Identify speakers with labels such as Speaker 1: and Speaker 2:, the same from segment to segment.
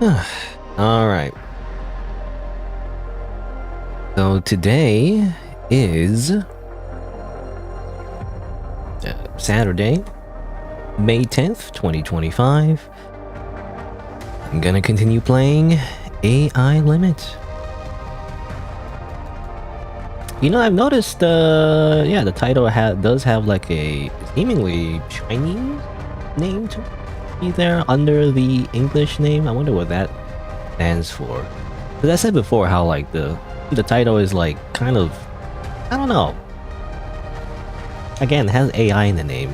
Speaker 1: Alright. So today is Saturday, May 10th, 2025. I'm gonna continue playing AI Limit. You know, I've noticed, yeah, the title does have like a seemingly Chinese name to be there under the English name. I wonder what that stands for. Because I said before how like the title is like kind of, I don't know. Again, it has AI in the name,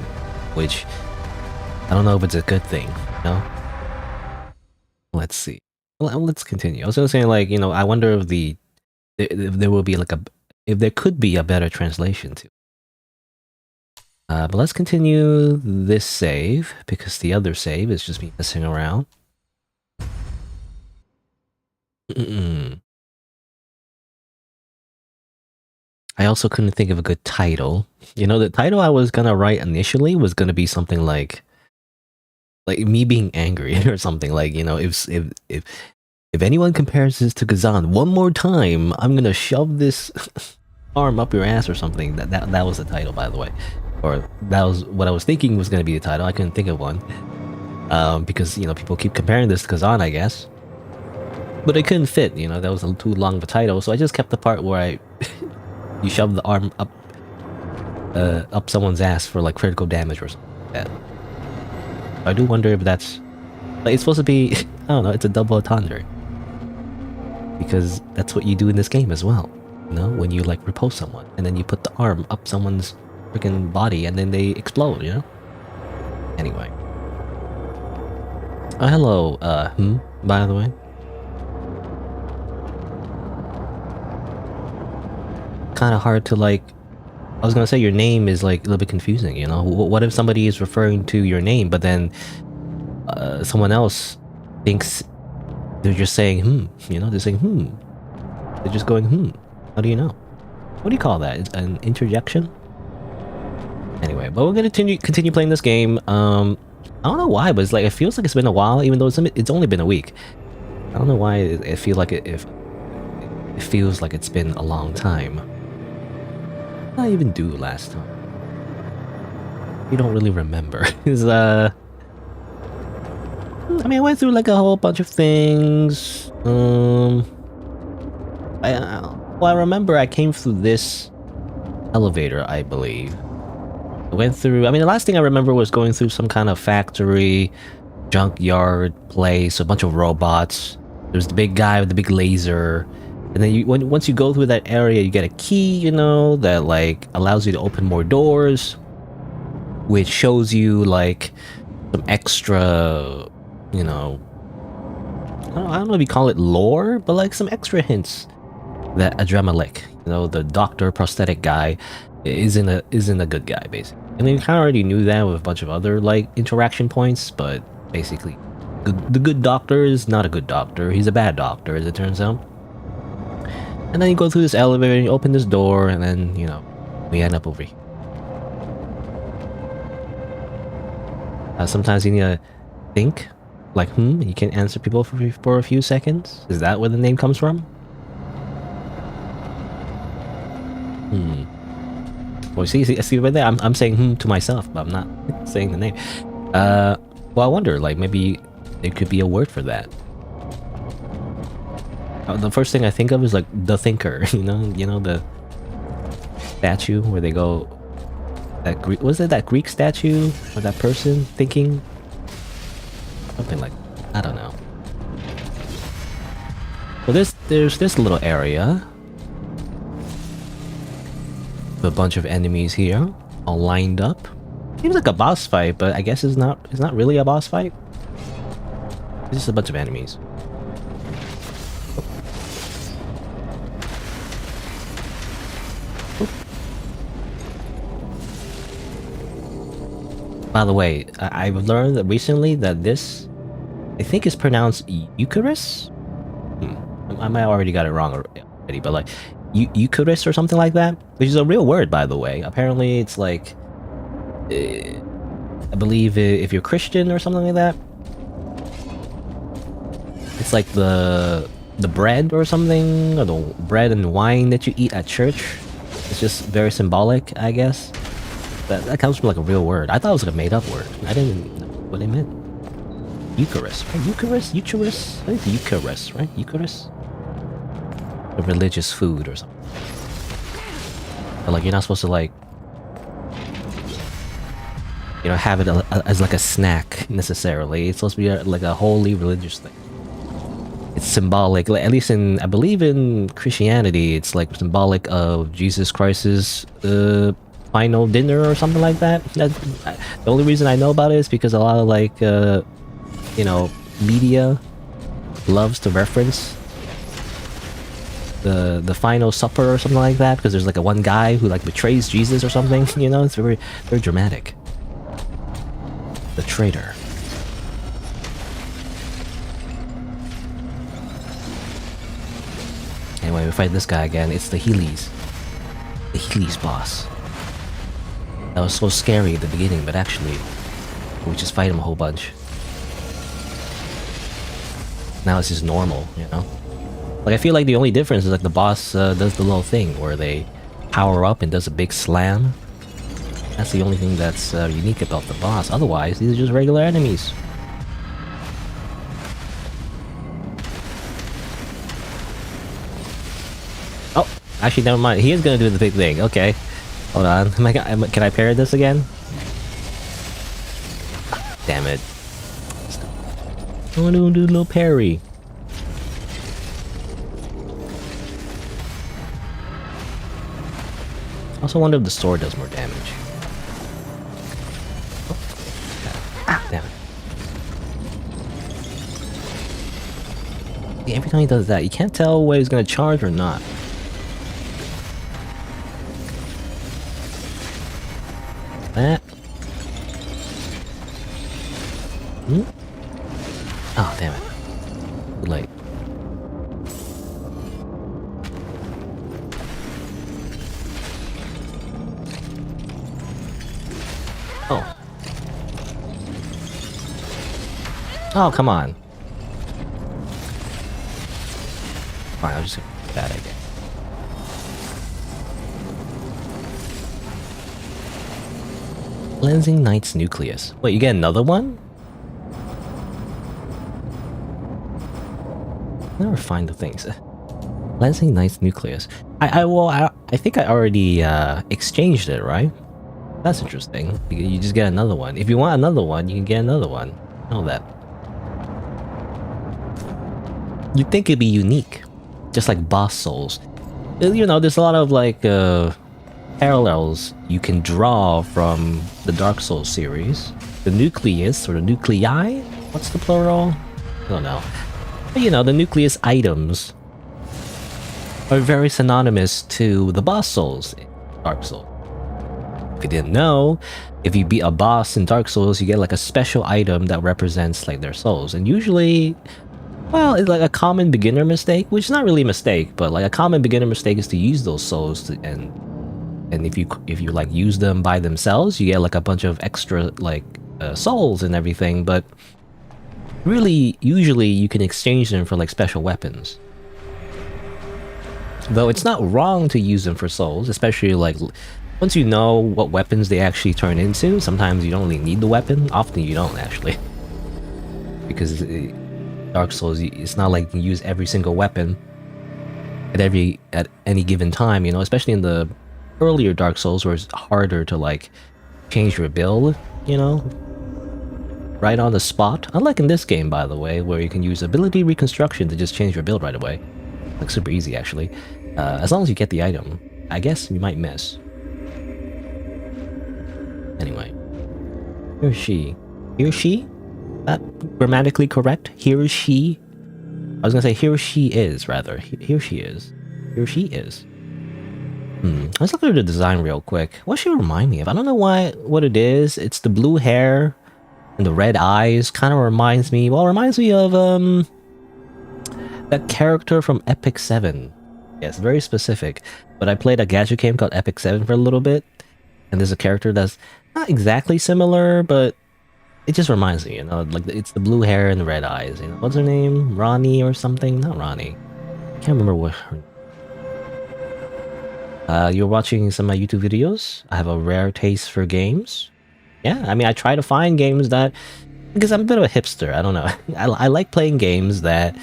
Speaker 1: which I don't know if it's a good thing, you know? Let's see. Well, let's continue. I was gonna say, like, you know, I wonder if if there will be like if there could be a better translation to. But let's continue this save because the other save is just me messing around. I also couldn't think of a good title. You know, the title I was gonna write initially was gonna be something like me being angry or something, like, you know, if anyone compares this to Kazan one more time, I'm gonna shove this arm up your ass or something. That was the title, by the way, or that was what I was thinking was gonna be the title. I couldn't think of one because, you know, people keep comparing this to Kazan, I guess, but it couldn't fit. You know, that was too long of a title, so I just kept the part where you shove the arm up someone's ass for like critical damage or something like that. I do wonder if that's like, it's supposed to be, I don't know, it's a double entendre. Because that's what you do in this game as well. You know, when you like repulse someone and then you put the arm up someone's freaking body and then they explode, you know? Anyway. Hello, by the way. Kind of hard to like, I was gonna say your name is like a little bit confusing, you know? What if somebody is referring to your name, but then someone else thinks they're just saying you know, they're saying they're just going how do you know? What do you call that? It's an interjection? Anyway, but we're gonna continue playing this game. I don't know why, but it's like, it feels like it's been a while, even though it's only been a week. I don't know why it feels like it feels like it's been a long time. What did I even do last time? You don't really remember. I mean, I went through like a whole bunch of things. I remember I came through this elevator, I believe. I went through, I mean, the last thing I remember was going through some kind of factory, junkyard place, a bunch of robots. There's the big guy with the big laser. And then once you go through that area, you get a key, you know, that like allows you to open more doors, which shows you like some extra, you know, I don't know if you call it lore, but like some extra hints that Adremalek, you know, the doctor prosthetic guy, isn't a good guy, basically. I mean, we kind of already knew that with a bunch of other like interaction points, but basically, the good doctor is not a good doctor. He's a bad doctor, as it turns out. And then you go through this elevator, and you open this door, and then, you know, we end up over here. Sometimes you need to think, like, you can answer people for a few seconds. Is that where the name comes from? Well, see right there, I'm saying to myself, but I'm not saying the name. Well, I wonder, like, maybe there could be a word for that. The first thing I think of is like the thinker, you know the statue where they go. That Greek, was it that Greek statue or that person thinking? Something like, I don't know. Well, there's this little area with a bunch of enemies here, all lined up. Seems like a boss fight, but I guess it's not really a boss fight. It's just a bunch of enemies. By the way, I've learned that recently that this, I think, is pronounced Eucharist. I might have already got it wrong already, but like Eucharist or something like that, which is a real word, by the way. Apparently, it's like, I believe if you're Christian or something like that, It's like the bread or something, or the bread and wine that you eat at church. It's just very symbolic, I guess. That comes from like a real word. I thought it was like a made-up word. I didn't know what it meant. Eucharist, right? Eucharist? Eucharist? I think it's Eucharist, right? Eucharist? A religious food or something. But like, you're not supposed to like, you know, have it as like a snack necessarily. It's supposed to be like a holy religious thing. It's symbolic, like, at least in, I believe in Christianity, it's like symbolic of Jesus Christ's final dinner or something like that. The only reason I know about it is because a lot of like, you know, media loves to reference the final supper or something like that, because there's like a one guy who like betrays Jesus or something. You know, it's very dramatic. The traitor. Anyway, we fight this guy again. It's the Heelys. The Heelys boss. That was so scary at the beginning, but actually, we just fight him a whole bunch. Now it's just normal, you know? Like, I feel like the only difference is like the boss does the little thing where they power up and does a big slam. That's the only thing that's unique about the boss. Otherwise, these are just regular enemies. Oh, actually, never mind. He is gonna do the big thing. Okay, hold on. Can I parry this again? Damn it! I want to do a little parry. Also wonder if the sword does more damage. Oh. Ah, damn it. Yeah, every time he does that, you can't tell whether he's gonna charge or not. That. Hmm? Oh, damn it. Too late. Oh. Oh, come on. Fine, I'll just do that again. Cleansing Knight's Nucleus. Wait, you get another one? Never find the things. Cleansing Knight's Nucleus. I think I already exchanged it, right? That's interesting. You just get another one. If you want another one, you can get another one. Know that. You'd think it'd be unique. Just like boss souls. You know, there's a lot of like parallels you can draw from the Dark Souls series. The nucleus, or the nuclei? What's the plural? I don't know. But you know, the nucleus items are very synonymous to the boss souls in Dark Souls. If you didn't know, if you beat a boss in Dark Souls, you get like a special item that represents like their souls. And usually, well, it's like a common beginner mistake, which is not really a mistake, but like a common beginner mistake is to use those souls to, and if you like use them by themselves, you get like a bunch of extra like souls and everything. But really, usually you can exchange them for like special weapons. Though it's not wrong to use them for souls, especially like once you know what weapons they actually turn into. Sometimes you don't really need the weapon. Often you don't actually, because Dark Souls, it's not like you can use every single weapon at any given time. You know, especially in the earlier Dark Souls where it's harder to like change your build. You know, right on the spot. Unlike in this game, by the way, where you can use ability reconstruction to just change your build right away. Like super easy actually. As long as you get the item, I guess you might miss. Anyway, he or she. He or she? That grammatically correct? He or she? I was gonna say he or she is, rather. He or she is. He or she is. Let's look at the design real quick. What should it remind me of? I don't know what it is. It's the blue hair and the red eyes. Kind of reminds me, well, it reminds me of, that character from Epic 7. Yes, very specific. But I played a gadget game called Epic 7 for a little bit. And there's a character that's not exactly similar, but it just reminds me, you know, like it's the blue hair and the red eyes. You know, what's her name? Ronnie or something? Not Ronnie. I can't remember what her. You're watching some of my YouTube videos. I have a rare taste for games. Yeah, I mean, I try to find games that, because I'm a bit of a hipster. I don't know. I like playing games that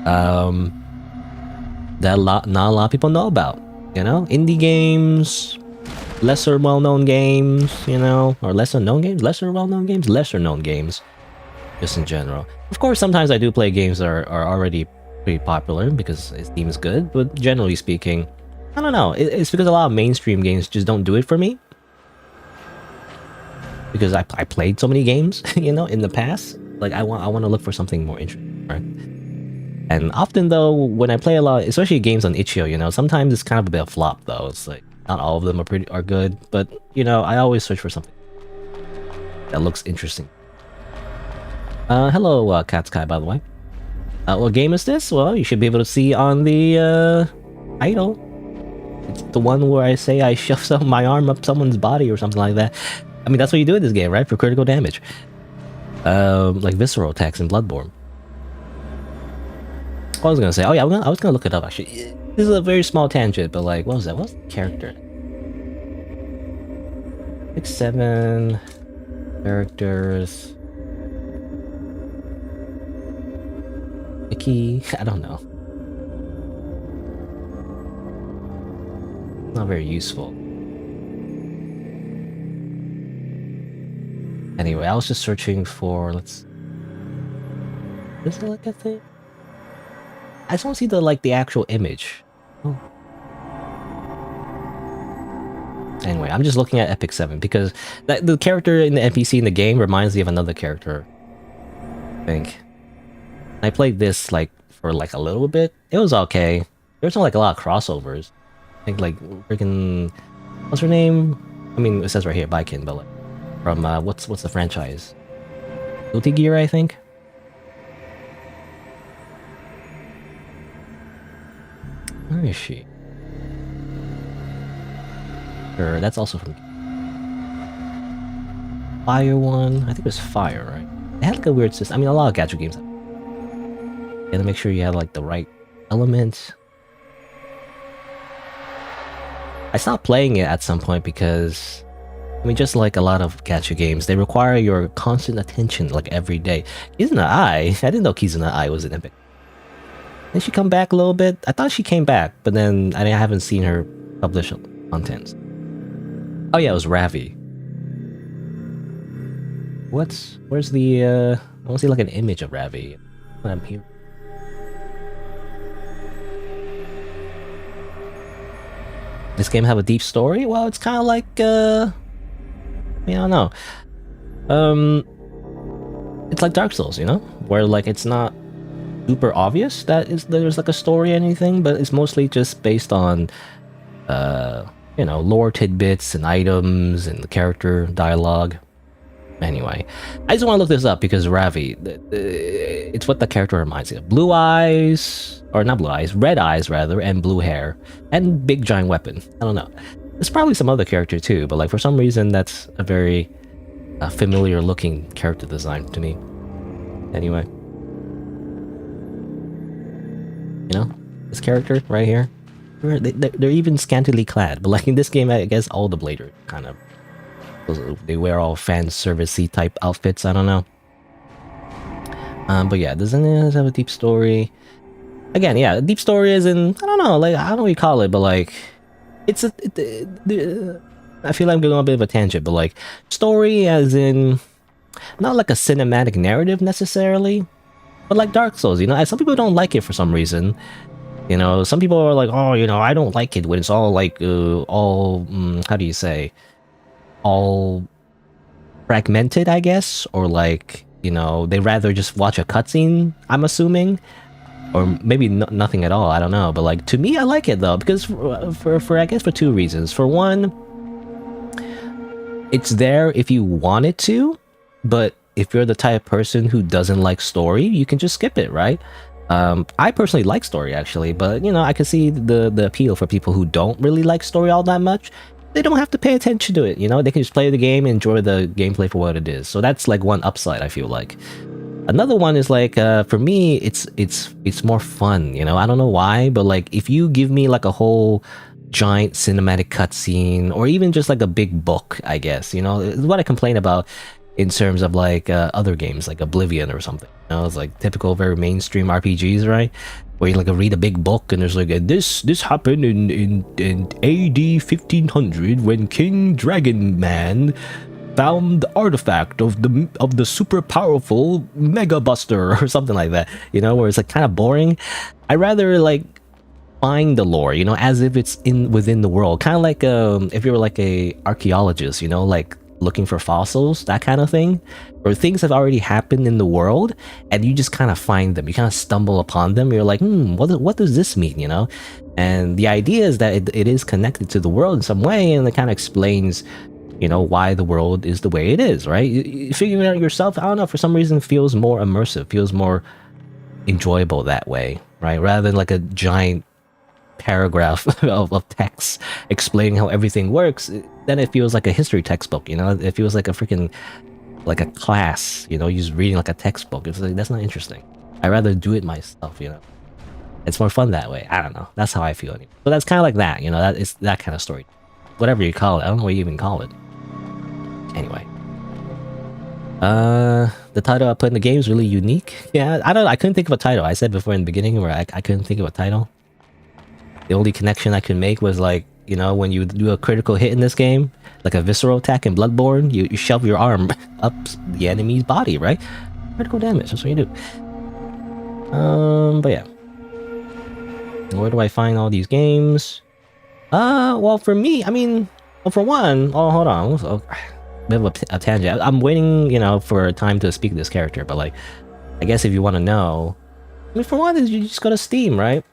Speaker 1: not a lot of people know about. You know, indie games, lesser well-known games. You know, or lesser known games, lesser well-known games, lesser known games, just in general. Of course, sometimes I do play games that are already pretty popular because it seems good. But generally speaking, I don't know. It's because a lot of mainstream games just don't do it for me. Because I played so many games, you know, in the past. Like I want to look for something more interesting, right? And often though, when I play a lot, especially games on itch.io, you know, sometimes it's kind of a bit of flop though. It's like not all of them are good, but you know, I always search for something that looks interesting. Hello, Cat Sky, by the way. What game is this? Well, you should be able to see on the title. It's the one where I say I shove my arm up someone's body or something like that. I mean, that's what you do in this game, right? For critical damage. Like visceral attacks in Bloodborne. What I was gonna say, oh yeah, I was gonna look it up actually. This is a very small tangent, but like, what was that? What's the character? 6-7 characters. Mickey, I don't know. Not very useful. Anyway, I was just searching for, is it like a thing? I just don't see the actual image. Oh. Anyway, I'm just looking at Epic 7 because the character in the NPC in the game reminds me of another character. I think. I played this for a little bit. It was okay. There's not a lot of crossovers. I think freaking, what's her name? I mean, it says right here, Baiken, but from what's the franchise? Guilty Gear, I think. Where is she? Sure, that's also from Fire one. I think it was Fire, right? It had a weird system. I mean, a lot of gacha games. You gotta make sure you have the right elements. I stopped playing it at some point because, I mean, just like a lot of gacha games, they require your constant attention every day. Kizuna Ai, I didn't know Kizuna Ai was an epic. Did she come back a little bit? I thought she came back, but then I haven't seen her publish content. Oh yeah, it was Ravi. Where's the, I want to see an image of Ravi when I'm here. This game have a deep story? Well, it's kind of like, I don't know. It's like Dark Souls, you know? Where it's not super obvious that there's a story or anything, but it's mostly just based on, you know, lore tidbits and items and the character dialogue. Anyway, I just want to look this up because Ravi, it's what the character reminds me of. Blue eyes, or not blue eyes, red eyes rather, and blue hair, and big giant weapon. I don't know. There's probably some other character too, but for some reason that's a very familiar looking character design to me. Anyway. You know, this character right here, they're even scantily clad, but in this game, I guess all the bladers kind of, they wear all fan servicey type outfits. I don't know. But yeah, doesn't it have a deep story? Again, yeah, a deep story is in, I don't know, I don't know what you call it, but it's I feel like I'm going on a bit of a tangent, but story as in, not a cinematic narrative necessarily, but like Dark Souls, you know, some people don't like it for some reason. You know, some people are like, oh, you know, I don't like it when it's all how do you say, all fragmented, I guess, or you know, they rather just watch a cutscene, I'm assuming, or maybe nothing at all. I don't know, but to me, I like it though because for I guess for two reasons. For one, it's there if you want it to, but if you're the type of person who doesn't like story, you can just skip it, right? I personally like story actually, but you know, I can see the appeal for people who don't really like story all that much. they don't have to pay attention to it, you know? They can just play the game and enjoy the gameplay for what it is. So that's like one upside, I feel like. Another one is like, for me, it's more fun, you know? I don't know why, but like, if you give me like a whole giant cinematic cutscene, or even just like a big book, I guess, you know? It's what I complain about in terms of like other games, like Oblivion or something. You know, it's like typical, very mainstream RPGs, right? Where you like read a big book and there's like this happened in AD 1500 when King Dragon Man found the artifact of the super powerful Mega Buster or something like that. You know, where it's like kind of boring. I rather like find the lore, you know, as if it's within the world. Kind of like if you were like a archaeologist, you know, like looking for fossils, that kind of thing, or things have already happened in the world and you just kind of find them, you kind of stumble upon them, you're like, what does this mean, you know? And the idea is that it is connected to the world in some way, and it kind of explains, you know, why the world is the way it is, right? Figuring it out yourself, I don't know, for some reason feels more immersive, feels more enjoyable that way, right? Rather than like a giant paragraph of text explaining how everything works, then it feels like a history textbook, you know? It feels like a freaking, like a class, you know, you're just reading like a textbook. It's like, that's not interesting. I'd rather do it myself, you know? It's more fun that way. I don't know. That's how I feel anyway. So that's kind of like that, you know? That is that kind of story. Whatever you call it. I don't know what you even call it. Anyway. The title I put in the game is really unique. Yeah, I couldn't think of a title. I said before in the beginning where I couldn't think of a title. The only connection I could make was like, you know, when you do a critical hit in this game, like a visceral attack in Bloodborne, you shove your arm up the enemy's body, right? Critical damage, that's what you do. But yeah. Where do I find all these games? Well, for me, I mean, well, for one, oh, hold on. So, bit of a tangent. I'm waiting, you know, for time to speak this character, but like, I guess if you want to know, I mean, for one, you just go to Steam, right?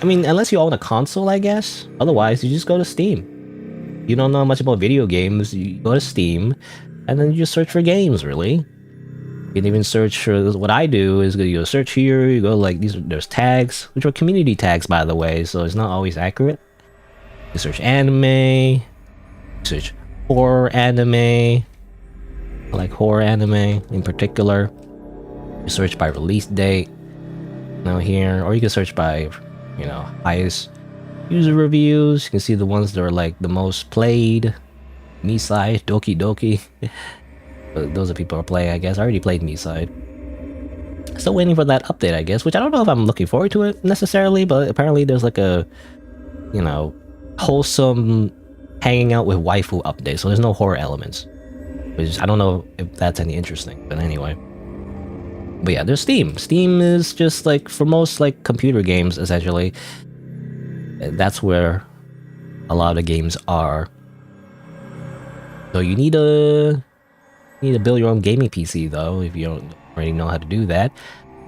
Speaker 1: I mean, unless you own a console, I guess. Otherwise, you just go to Steam. You don't know much about video games, you go to Steam, and then you just search for games, really. You can even search for, what I do is you go search here, you go like, there's tags, which are community tags, by the way, so it's not always accurate. You search anime, you search horror anime, I like horror anime in particular. You search by release date, you know, here, or you can search by, you know, highest user reviews. You can see the ones that are like the most played. Misai, Doki Doki. Those are people who are playing, I guess. I already played Misai. Still waiting for that update, I guess, which I don't know if I'm looking forward to it necessarily, but apparently there's like a, you know, wholesome hanging out with waifu update, so there's no horror elements. Which I don't know if that's any interesting, but anyway. But yeah, there's Steam. Steam is just like, for most like computer games, essentially, that's where a lot of games are. So you need to build your own gaming PC though, if you don't already know how to do that.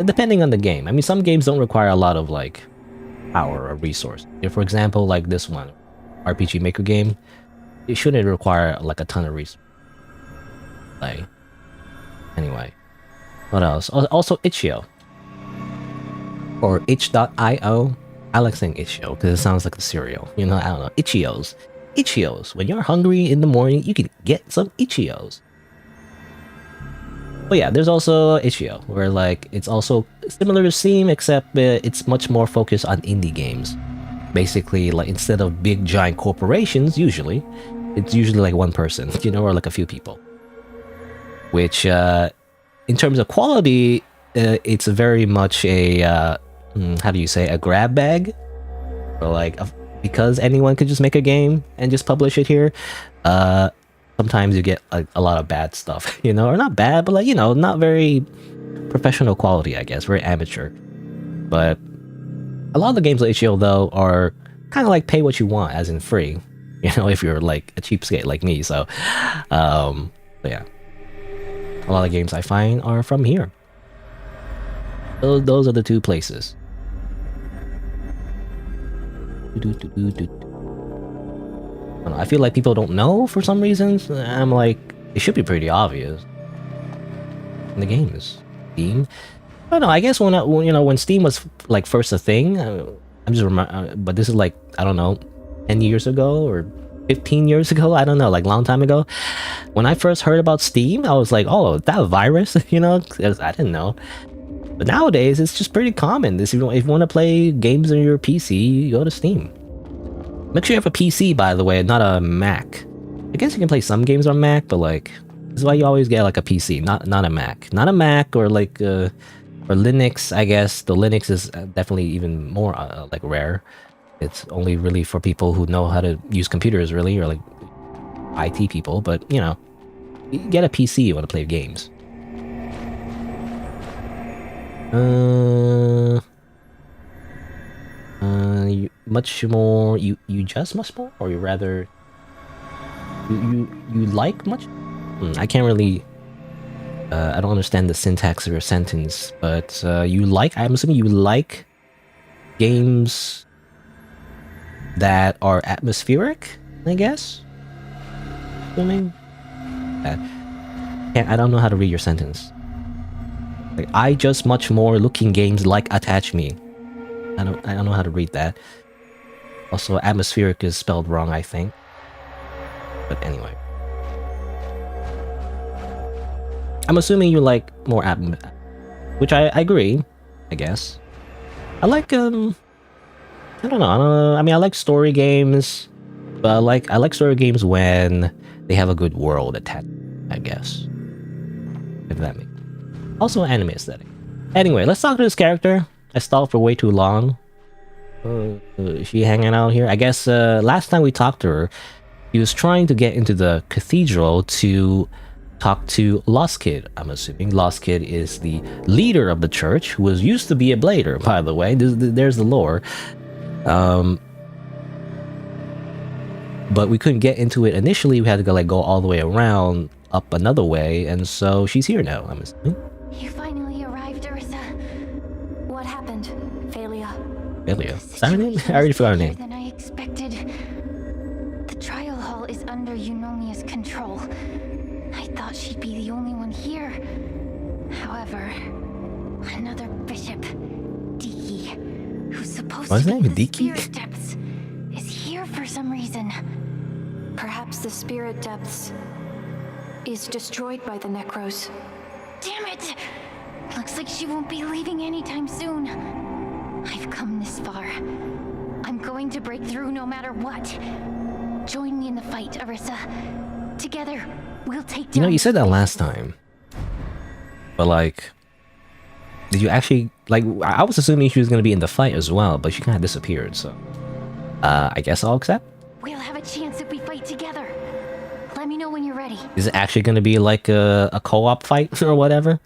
Speaker 1: Depending on the game. I mean, some games don't require a lot of like power or resource. If, for example, like this one, RPG Maker game, it shouldn't require like a ton of resources. Like, anyway. What else? Also itch.io. Or itch.io. I like saying itch.io because it sounds like a cereal. You know, I don't know. Itch.ios. Itch.ios. When you're hungry in the morning, you can get some itch.ios. But yeah, there's also itch.io, where like it's also similar to Steam, except it's much more focused on indie games. Basically, like instead of big giant corporations, usually, it's usually like one person, you know, or like a few people. Which, in terms of quality, it's very much a, how do you say, a grab bag? Or like, because anyone could just make a game and just publish it here, sometimes you get like a lot of bad stuff, you know, or not bad, but like, you know, not very professional quality, I guess, very amateur. But a lot of the games on itch.io though are kind of like pay what you want, as in free, you know, if you're like a cheapskate like me. So, but yeah, a lot of games I find are from here. Those are the two places. I feel like people don't know for some reasons. I'm like, it should be pretty obvious. In the games, Steam. I don't know. I guess when Steam was like first a thing, I'm just but this is like, I don't know, 10 years ago or 15 years ago, I don't know, like long time ago. When I first heard about Steam, I was like, oh, that a virus? You know, 'cause I didn't know. But nowadays, it's just pretty common. If you want to play games on your PC, you go to Steam. Make sure you have a PC, by the way, not a Mac. I guess you can play some games on Mac, but like, this is why you always get like a PC, not a Mac. Not a Mac or like, or Linux, I guess. The Linux is definitely even more like rare. It's only really for people who know how to use computers, really, or like IT people. But you know, you get a PC. You want to play games. Much more. You just much more, or you rather. You like much? I can't really. I don't understand the syntax of your sentence, but you like. I'm assuming you like games that are atmospheric, I guess. Assuming. I don't know how to read your sentence. Like, I just much more looking games like attach me. I don't know how to read that. Also, atmospheric is spelled wrong, I think. But anyway. I'm assuming you like more which I agree, I guess. I like I don't know. I mean, I like story games, but I like story games when they have a good world attached, I guess. If that makes sense. Also, anime aesthetic. Anyway, let's talk to this character. I stalled for way too long. Is she hanging out here? I guess last time we talked to her, he was trying to get into the cathedral to talk to Lost Kid. I'm assuming Lost Kid is the leader of the church, who was used to be a blader, by the way. There's the lore. But we couldn't get into it initially. We had to go all the way around, up another way, and so she's here now, I'm assuming.
Speaker 2: You finally arrived, Arissa. What happened, Phalia?
Speaker 1: Phalia? Is that her name? I already forgot her name.
Speaker 2: Than I expected. The trial hall is under Eunonia's control. I thought she'd be the only one here. However, another bishop, Diki, who's supposed
Speaker 1: What's
Speaker 2: to
Speaker 1: his
Speaker 2: be
Speaker 1: name?
Speaker 2: the
Speaker 1: Diki?
Speaker 2: spirit depths, is here for some reason.
Speaker 3: Perhaps the spirit depths is destroyed by the Necros.
Speaker 2: Damn it! Looks like she won't be leaving anytime soon. I've come this far. I'm going to break through no matter what. Join me in the fight, Arissa. Together, we'll take down...
Speaker 1: You know, you said that last time. But like... Did you actually... Like, I was assuming she was going to be in the fight as well, but she kind of disappeared, so... I guess I'll accept.
Speaker 2: We'll have a chance if we fight together. Let me know when you're ready.
Speaker 1: Is it actually going to be like a co-op fight or whatever?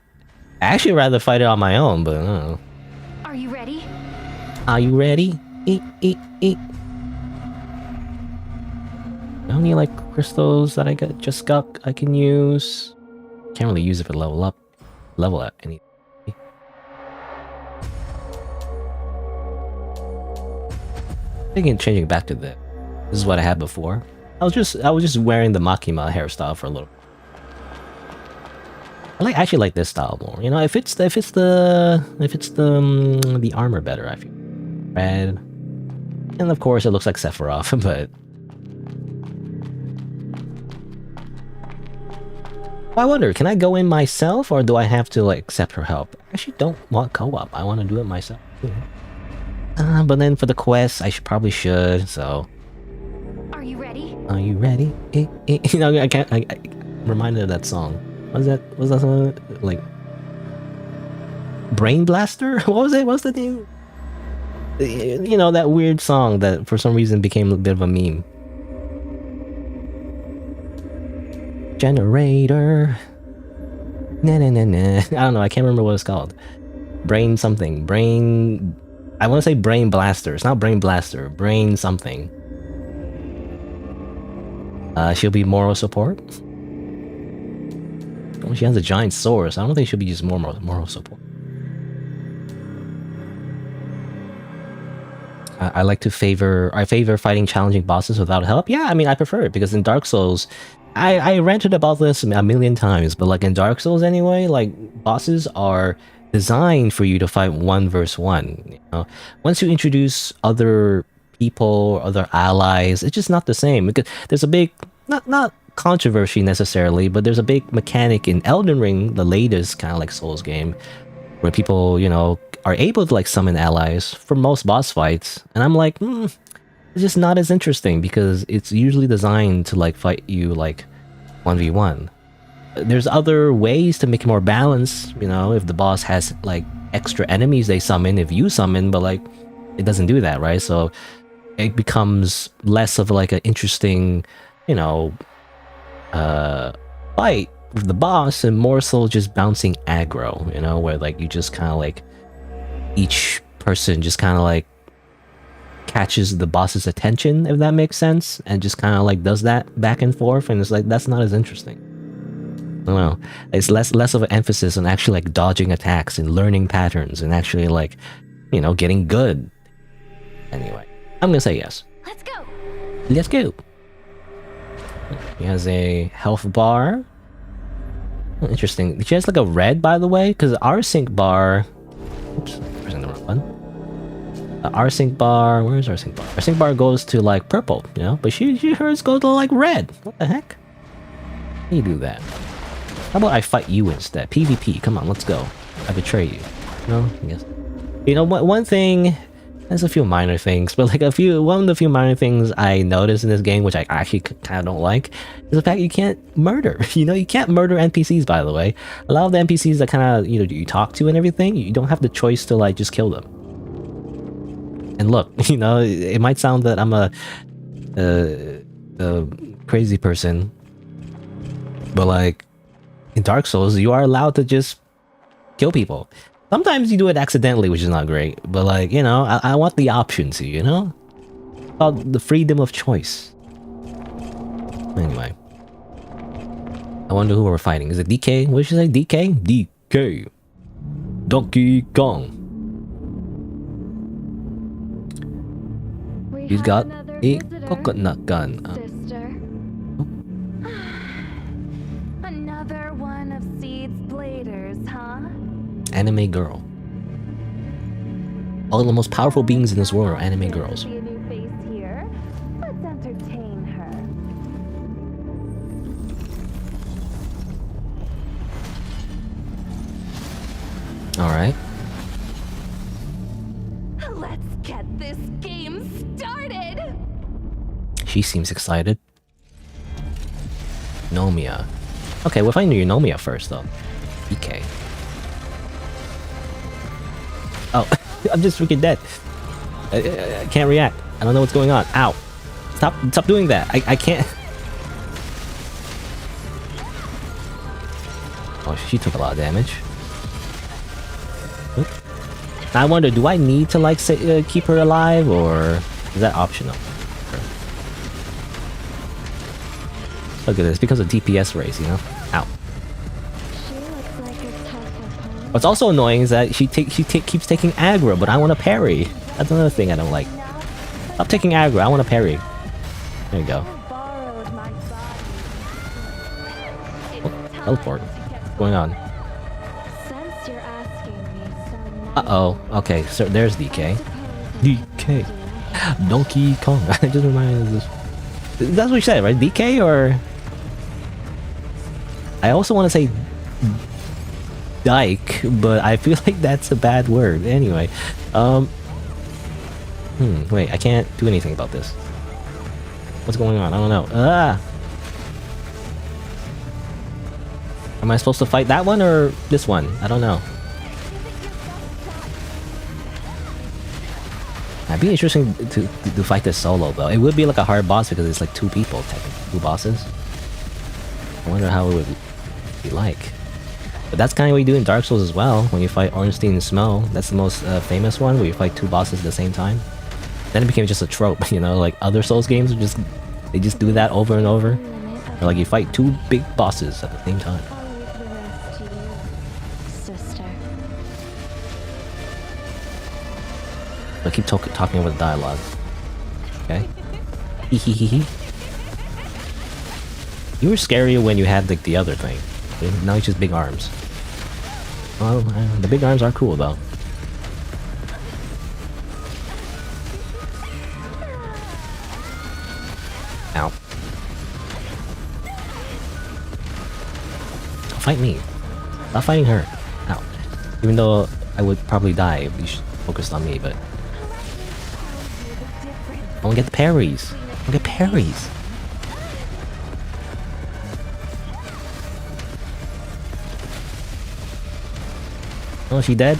Speaker 1: I actually rather fight it on my own, but I don't know.
Speaker 2: Are you ready?
Speaker 1: Are you ready? Eat. I only like crystals that I can use. Can't really use it for level up. Level at any. Thinking changing back to this. This is what I had before. I was just wearing the Makima hairstyle for a little. I actually like this style more. You know, if it's the armor better, I feel. Red. And of course it looks like Sephiroth, but I wonder, can I go in myself or do I have to like accept her help? I actually don't want co-op. I want to do it myself. But then for the quest, I probably should, so.
Speaker 2: Are you ready?
Speaker 1: Are you ready? You know, I'm reminded of that song. Was that song? Like Brain Blaster? What was it? What's the name? You know, that weird song that for some reason became a bit of a meme. Generator. Nah. I don't know. I can't remember what it's called. Brain something. Brain. I want to say Brain Blaster. It's not Brain Blaster. Brain something. She'll be moral support. Well, she has a giant sword, so I don't think she'll be just moral support. I favor fighting challenging bosses without help. Yeah, I mean, I prefer it because in Dark Souls, I ranted about this a million times, but like in Dark Souls anyway, like bosses are designed for you to fight 1 versus 1. You know, once you introduce other people or other allies. It's just not the same because there's a big not controversy necessarily, but there's a big mechanic in Elden Ring, the latest kind of like Souls game, where people, you know, are able to like summon allies for most boss fights, and I'm like, it's just not as interesting because it's usually designed to like fight you like 1v1. There's other ways to make it more balanced, you know, if the boss has like extra enemies they summon, if you summon, but like it doesn't do that, right? So it becomes less of like an interesting, you know, fight with the boss and more so just bouncing aggro, you know, where like you just kind of like each person just kind of like catches the boss's attention, if that makes sense, and just kind of like does that back and forth, and it's like that's not as interesting. I don't know. It's less of an emphasis on actually like dodging attacks and learning patterns and actually like, you know, getting good. Anyway, I'm gonna say yes.
Speaker 2: Let's go.
Speaker 1: Let's go. He has a health bar. Oh, interesting. She has like a red, by the way, because our sync bar. Oops, pressing the wrong button. Our sync bar. Where's our sync bar? Our sync bar goes to like purple, you know, but hers goes to like red. What the heck? How do you do that? How about I fight you instead? PvP. Come on, let's go. I betray you. No, I guess. You know what? One thing. There's a few minor things, but like one of the few minor things I noticed in this game, which I actually kind of don't like, is the fact you can't murder. You know, you can't murder NPCs, by the way. A lot of the NPCs that kind of, you know, you talk to and everything, you don't have the choice to like just kill them. And look, you know, it might sound that I'm a crazy person, but like in Dark Souls, you are allowed to just kill people. Sometimes you do it accidentally, which is not great, but like, you know, I want the option to, you know? It's called the freedom of choice. Anyway. I wonder who we're fighting. Is it DK? What should I say? DK? DK. Donkey Kong. He's got a coconut gun.
Speaker 3: Sister. Another one of Seed's bladers, huh?
Speaker 1: Anime girl. All the most powerful beings in this world are anime girls.
Speaker 3: See a new face here. Let's entertain her.
Speaker 1: Alright.
Speaker 3: Let's get this game started.
Speaker 1: She seems excited. Nomia. Okay, we'll find Nomia first though. DK. Oh, I'm just freaking dead. I can't react. I don't know what's going on. Ow. Stop doing that. I can't. Oh, she took a lot of damage. Oop. Now I wonder, do I need to like say, keep her alive, or is that optional? Look at this, because of DPS race, you know? Ow. What's also annoying is that she keeps taking aggro, but I want to parry. That's another thing I don't like. Stop taking aggro, I want to parry. There you go. Oh, teleport. What's going on? Uh-oh. Okay, so there's DK. DK. Donkey Kong. I just reminded me of this. That's what you said, right? DK or... I also want to say Dyke, but I feel like that's a bad word. Anyway, wait, I can't do anything about this. What's going on? I don't know. Am I supposed to fight that one or this one? I don't know. It'd be interesting to fight this solo, though. It would be like a hard boss because it's like two people, technically. Two bosses. I wonder how it would be like. But that's kind of what you do in Dark Souls as well, when you fight Ornstein and Smough. That's the most famous one, where you fight two bosses at the same time. Then it became just a trope, you know, like other Souls games, they just do that over and over. Or like you fight two big bosses at the same time. I keep talking over the dialogue. Okay. Hehehehe. You were scarier when you had like the other thing. Now it's just big arms. Well, the big arms are cool though. Ow. Fight me. Not fighting her. Ow. Even though I would probably die if you focused on me, but... I don't get the parries. I don't get parries. Oh, is she dead?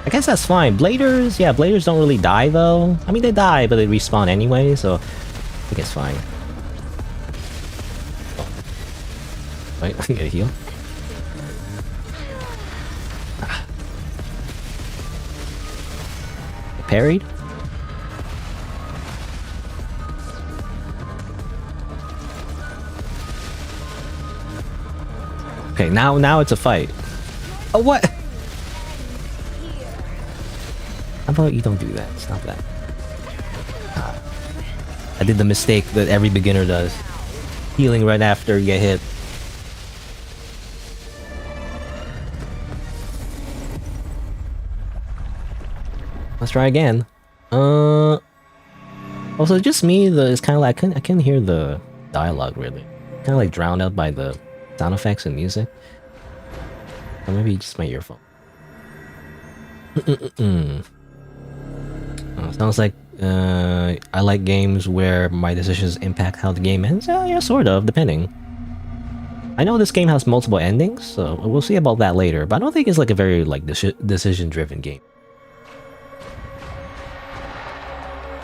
Speaker 1: I guess that's fine. Bladers, yeah, Bladers don't really die though. I mean, they die, but they respawn anyway, so I think it's fine. Oh. Wait, I get a heal. Ah. Parried? Okay, now it's a fight. Oh, what? How about you don't do that? Stop that. Ah. I did the mistake that every beginner does. Healing right after you get hit. Let's try again. Also, just me. It's kind of like I couldn't hear the dialogue really. Kind of like drowned out by the sound effects and music. Or maybe just my earphone. Sounds like I like games where my decisions impact how the game ends. Yeah, sort of, depending. I know this game has multiple endings, so we'll see about that later. But I don't think it's like a very like decision-driven game.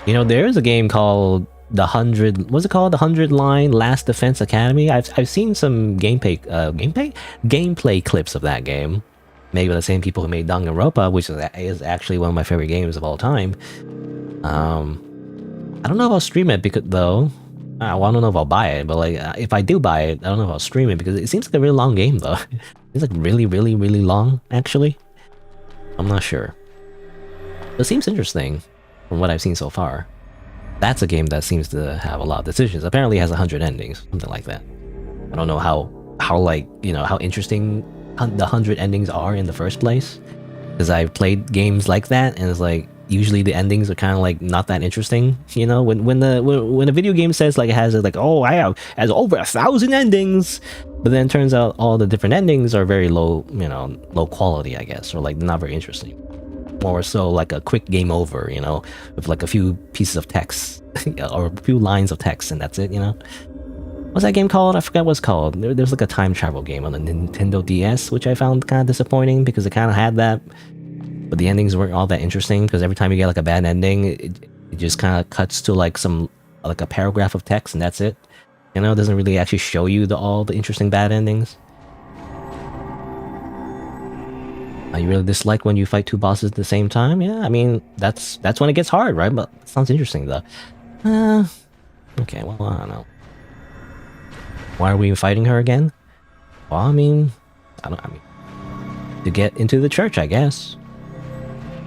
Speaker 1: You know, there is a game called the 100. What's it called? The 100-Line Last Defense Academy. I've seen some gameplay clips of that game. Made by the same people who made Danganronpa, which is actually one of my favorite games of all time. I don't know if I'll stream it because though. I don't know if I'll buy it, but like if I do buy it, I don't know if I'll stream it because it seems like a really long game though. It's like really long actually. I'm not sure. It seems interesting from what I've seen so far. That's a game that seems to have a lot of decisions. Apparently it has 100 endings, something like that. I don't know how like, you know, how interesting the 100 endings are in the first place. Because I've played games like that, and it's like usually the endings are kind of like not that interesting. You know, when a video game says like it has like, oh, has over 1,000 endings, but then it turns out all the different endings are very low, you know, low quality, I guess, or like not very interesting. More so like a quick game over, you know, with like a few pieces of text or a few lines of text, and that's it, you know. What's that game called? I forgot what it's called. There's like a time travel game on the Nintendo DS, which I found kind of disappointing because it kind of had that, but the endings weren't all that interesting because every time you get like a bad ending, it just kind of cuts to like a paragraph of text and that's it. You know, it doesn't really actually show you all the interesting bad endings. You really dislike when you fight two bosses at the same time? Yeah, I mean, that's when it gets hard, right? But it sounds interesting, though. Okay, well, I don't know. Why are we fighting her again? Well, I mean, to get into the church, I guess.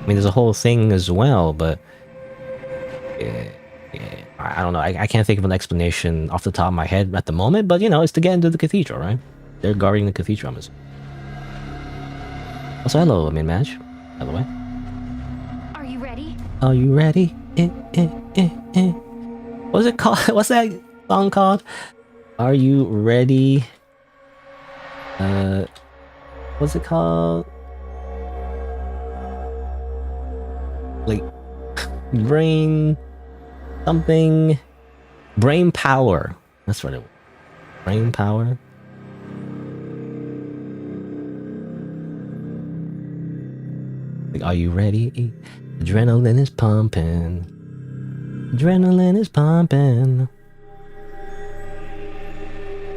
Speaker 1: I mean, there's a whole thing as well, but... I don't know, I can't think of an explanation off the top of my head at the moment, but, you know, it's to get into the cathedral, right? They're guarding the cathedral, I'm assuming. Also, hello, Min-Match, by the way.
Speaker 2: Are you ready?
Speaker 1: Are you ready? What's it called? What's that song called? Are you ready? What's it called? Like, brain... something... Brain power. That's what it was. Brain power? Like, are you ready? Adrenaline is pumping. Adrenaline is pumping.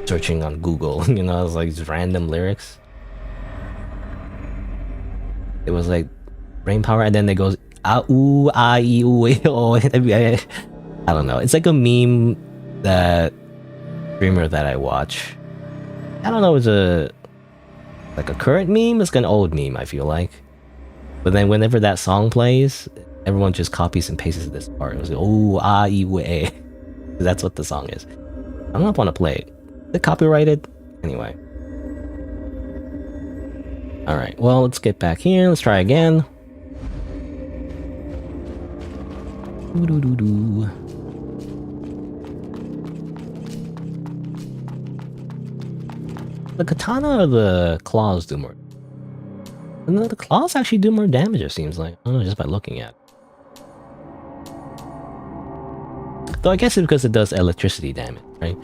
Speaker 1: Searching on Google, you know, it's like just random lyrics. It was like brain power, and then it goes ah ooh ah ee ooh oh. I don't know. It's like a meme that streamer that I watch. I don't know. It's like a current meme. It's like an old meme. I feel like. But then whenever that song plays, everyone just copies and pastes this part. It was like, oh, ah, ee, that's what the song is. I don't want to play it. Is it copyrighted? Anyway. Alright, well, let's get back here. Let's try again. Doo-doo-doo-doo. The katana or the claws do more? No, the claws actually do more damage, it seems like. I don't know, just by looking at it. Though I guess it's because it does electricity damage, right?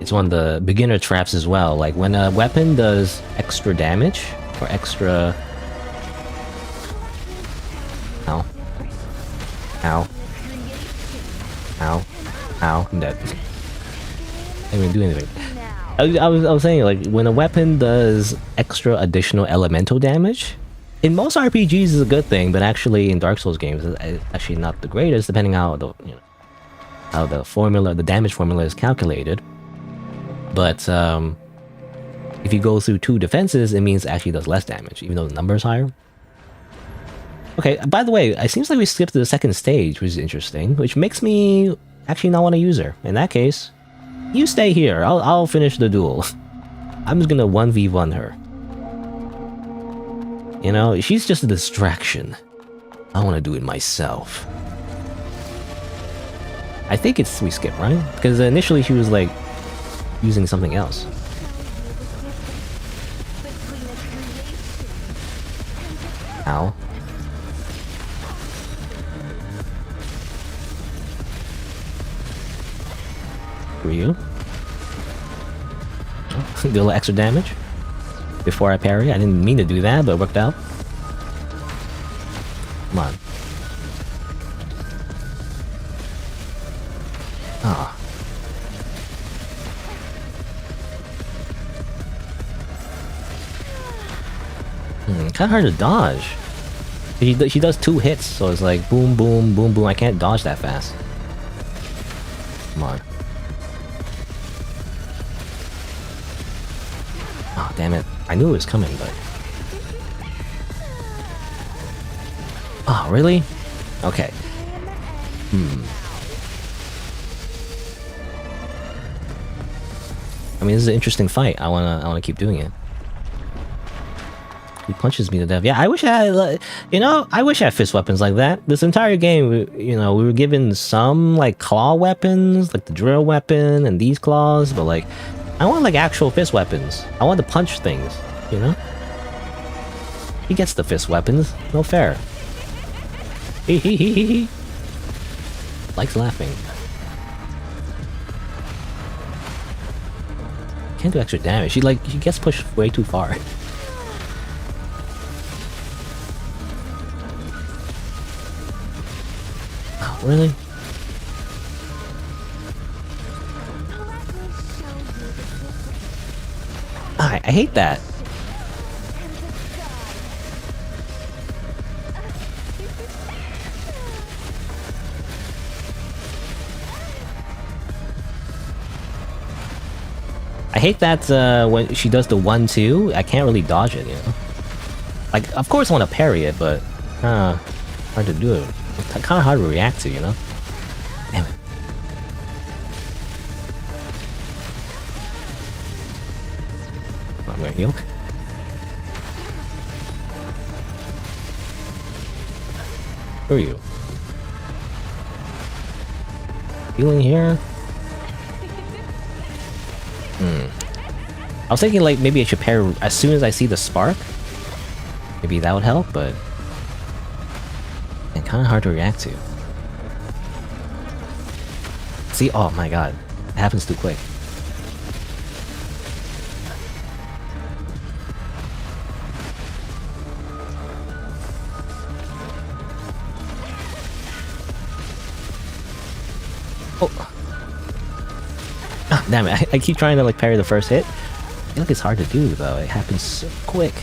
Speaker 1: It's one of the beginner traps as well. Like when a weapon does extra damage, or extra... Ow. Ow. Ow. Ow. I'm dead. I didn't even do anything. I was saying, like, when a weapon does extra additional elemental damage, in most RPGs is a good thing, but actually in Dark Souls games, it's actually not the greatest, depending on how the formula, the damage formula is calculated. But if you go through 2 defenses, it means it actually does less damage, even though the number is higher. Okay, by the way, it seems like we skipped to the second stage, which is interesting, which makes me actually not want to use her. In that case, you stay here. I'll finish the duel. I'm just gonna 1v1 her. You know, she's just a distraction. I want to do it myself. I think we skip, right? Because initially she was like using something else. Ow. For you. Do a little extra damage before I parry. I didn't mean to do that, but it worked out. Come on. Ah. Kind of hard to dodge. She does 2 hits, so it's like boom, boom, boom, boom. I can't dodge that fast. Come on. Oh, damn it. I knew it was coming, but... Oh, really? Okay. I mean, this is an interesting fight. I wanna keep doing it. He punches me to death. Yeah, I wish I had, I wish I had fist weapons like that. This entire game, we were given some, like, claw weapons, like the drill weapon and these claws, but, like, I want, like, actual fist weapons. I want to punch things, you know? He gets the fist weapons. No fair. He likes laughing. Can't do extra damage. He gets pushed way too far. Oh, really? I hate that. I hate that when she does the 1-2, I can't really dodge it, you know? Like, of course I want to parry it, but hard to do it. It's kind of hard to react to, you know? Damn it. I'm gonna heal. Who are you? Healing here? I was thinking, like, maybe I should pair as soon as I see the spark. Maybe that would help, but... it's kind of hard to react to. See? Oh my god. It happens too quick. Oh. Ah, damn it. I keep trying to, like, parry the first hit. I feel like it's hard to do, though. It happens so quick.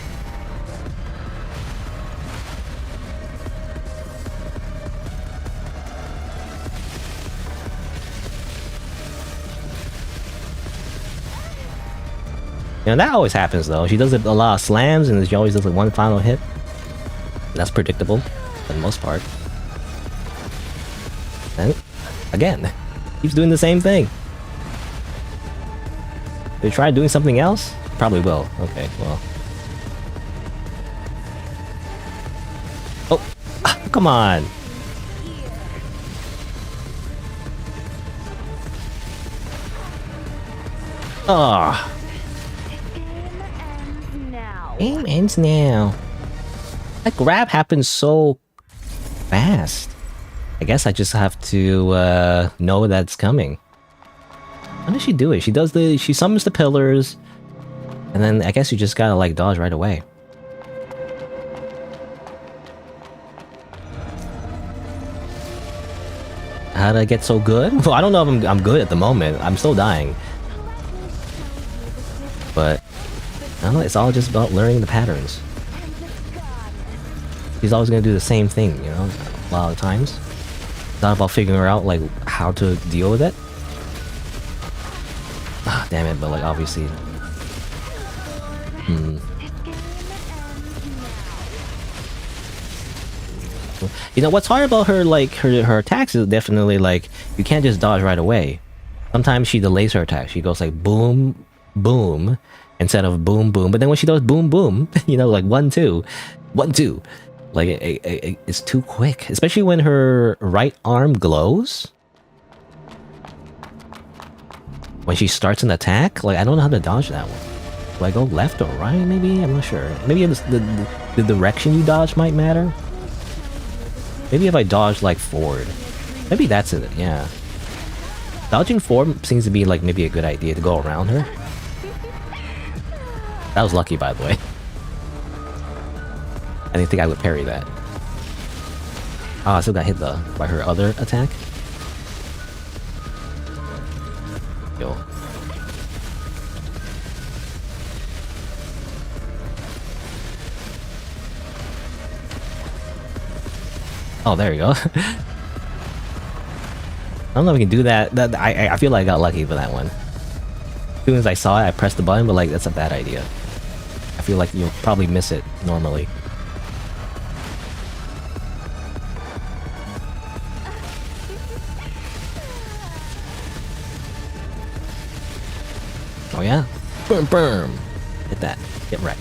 Speaker 1: You know, that always happens, though. She does a lot of slams, and she always does, like, one final hit. That's predictable, for the most part. And, again, keeps doing the same thing. They try doing something else? Probably will. Okay, well. Oh! Ah, come on! Ah. Game ends now. That grab happens so fast. I guess I just have to know that's coming. How does she do it? She summons the pillars, and then I guess you just gotta like dodge right away. How did I get so good? Well, I don't know if I'm good at the moment. I'm still dying. But I don't know, it's all just about learning the patterns. He's always gonna do the same thing, you know, a lot of times. It's not about figuring out like how to deal with it. Ah, damn it, but like obviously. You know what's hard about her, like her attacks is definitely like you can't just dodge right away. Sometimes she delays her attack. She goes like boom, boom, instead of boom, boom. But then when she does boom, boom, you know, like 1, 2, 1, 2, like it's too quick. Especially when her right arm glows. When she starts an attack, like I don't know how to dodge that one. Do I go left or right? Maybe I'm not sure. Maybe the direction you dodge might matter. Maybe if I dodge like forward. Maybe that's it, yeah. Dodging forward seems to be like maybe a good idea to go around her. That was lucky, by the way. I didn't think I would parry that. Oh, I still got hit by her other attack. Yo. Oh, there you go. I don't know if we can do that. I feel like I got lucky for that one. As soon as I saw it, I pressed the button, but like that's a bad idea. I feel like you'll probably miss it normally. Oh yeah? Boom, boom. Hit that. Get wrecked.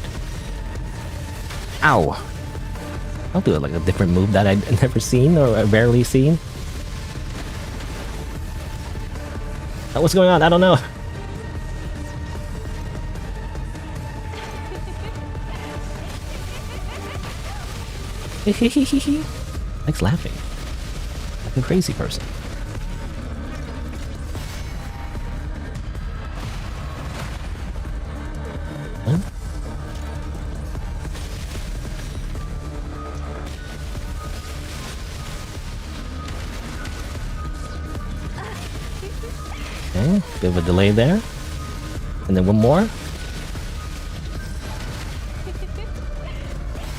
Speaker 1: Ow. I'll do it like a different move that I've never seen or rarely seen. What's going on? I don't know. Likes laughing. Like a crazy person. Huh? Okay, bit of a delay there. And then one more.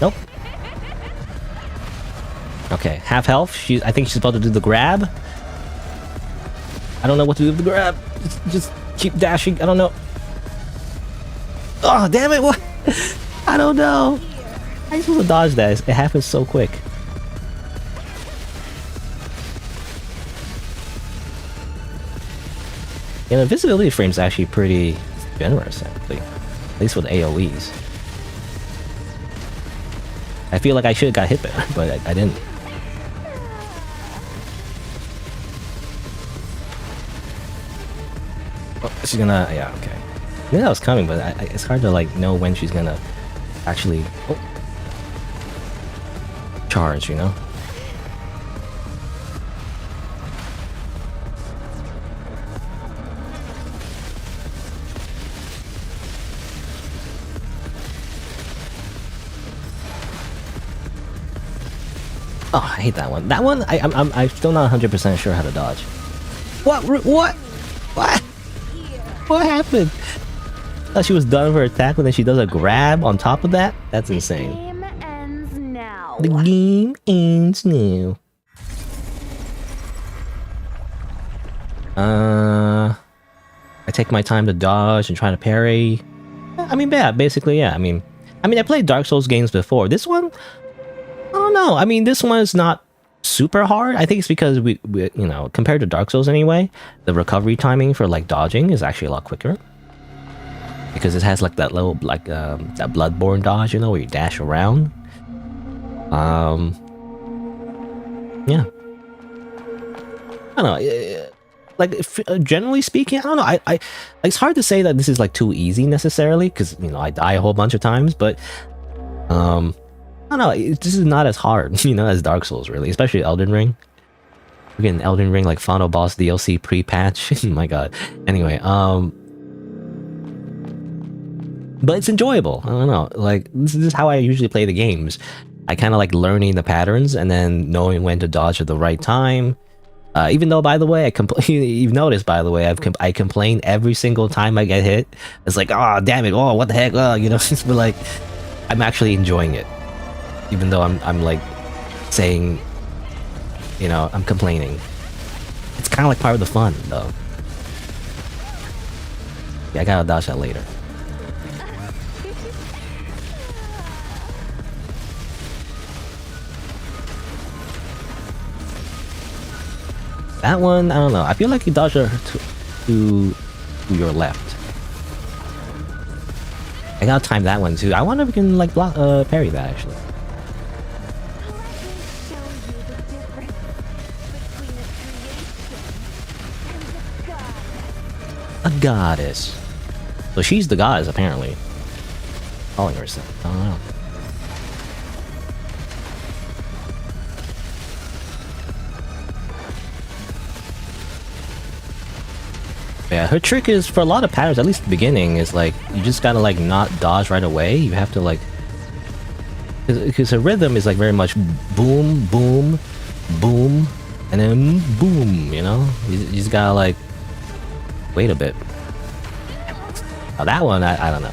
Speaker 1: Nope. Okay, half health. I think she's about to do the grab. I don't know what to do with the grab. Just keep dashing. I don't know. Oh, damn it. What? I don't know. I'm supposed to dodge that. It happens so quick. Yeah, the visibility frame is actually pretty generous, actually. At least with AoEs. I feel like I should have got hit there, but I didn't. Oh, she's gonna... Yeah, okay. I knew that was coming, but it's hard to like know when she's gonna actually... Oh, charge, you know? Oh, I hate that one. That one, I'm still not 100% sure how to dodge. What? What happened? I thought she was done with her attack, but then she does a grab on top of that? That's insane.
Speaker 2: The game ends now.
Speaker 1: The game ends now. I take my time to dodge and try to parry. I mean, yeah, basically, yeah. I mean, I played Dark Souls games before. This one, I don't know. I mean, this one is not super hard. I think it's because we you know, compared to Dark Souls anyway, the recovery timing for like dodging is actually a lot quicker. Because it has like that little like that Bloodborne dodge, you know, where you dash around. Yeah. I don't know. like generally speaking, I don't know. It's hard to say that this is like too easy necessarily because you know I die a whole bunch of times, but I don't know. This is not as hard, you know, as Dark Souls really, especially Elden Ring. We're getting Elden Ring like final boss DLC pre-patch. My God. Anyway, but it's enjoyable. I don't know. Like this is how I usually play the games. I kind of like learning the patterns and then knowing when to dodge at the right time. Even though, by the way, you've noticed, by the way, I complain every single time I get hit. It's like, oh, damn it, oh, what the heck, oh, you know, but like, I'm actually enjoying it. Even though I'm like, saying, you know, I'm complaining. It's kind of like part of the fun, though. Yeah, I gotta dodge that later. That one, I don't know. I feel like you dodge her to your left. I gotta time that one too. I wonder if we can like block, parry that actually. A goddess. So she's the goddess apparently. Calling herself. I don't know. Yeah, her trick is, for a lot of patterns, at least the beginning, is like, you just gotta like not dodge right away. You have to like... Because her rhythm is like very much boom, boom, boom, and then boom, you know? You just gotta like... wait a bit. Oh, that one, I don't know.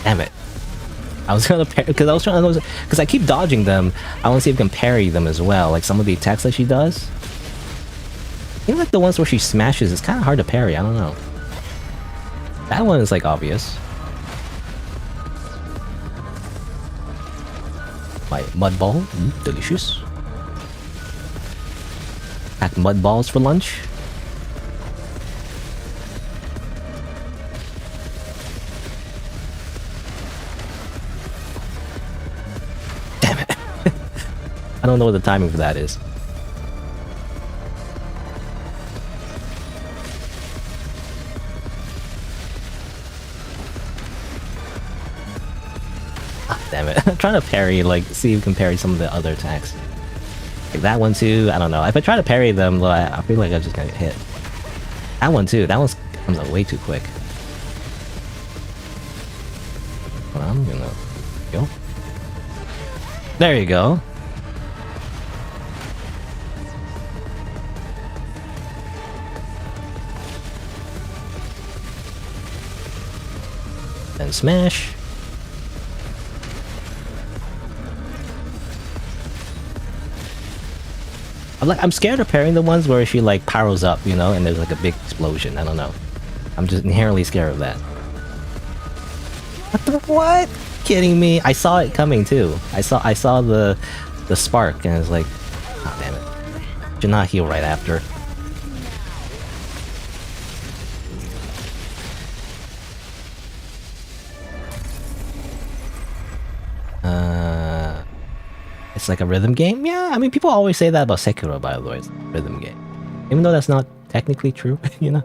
Speaker 1: Damn it. I was gonna parry, because I keep dodging them. I want to see if I can parry them as well, like some of the attacks that she does. Even like the ones where she smashes, it's kind of hard to parry. I don't know. That one is like obvious. My mud ball, delicious. Pack mud balls for lunch. I don't know what the timing for that is. Ah, damn it. I'm trying to parry, like, see if we can parry some of the other attacks. Like that one too, I don't know. If I try to parry them, like, I feel like I'm just gonna get hit. That one too, that one comes out way too quick. Well, I'm gonna go. There you go. And smash. I'm scared of parrying the ones where she like powers up, you know, and there's like a big explosion. I don't know. I'm just inherently scared of that. What? Kidding me? I saw it coming too. I saw the spark and I was like, oh damn it. Should not heal right after. It's like a rhythm game? Yeah, I mean, people always say that about Sekiro, by the way. It's a rhythm game. Even though that's not technically true, you know?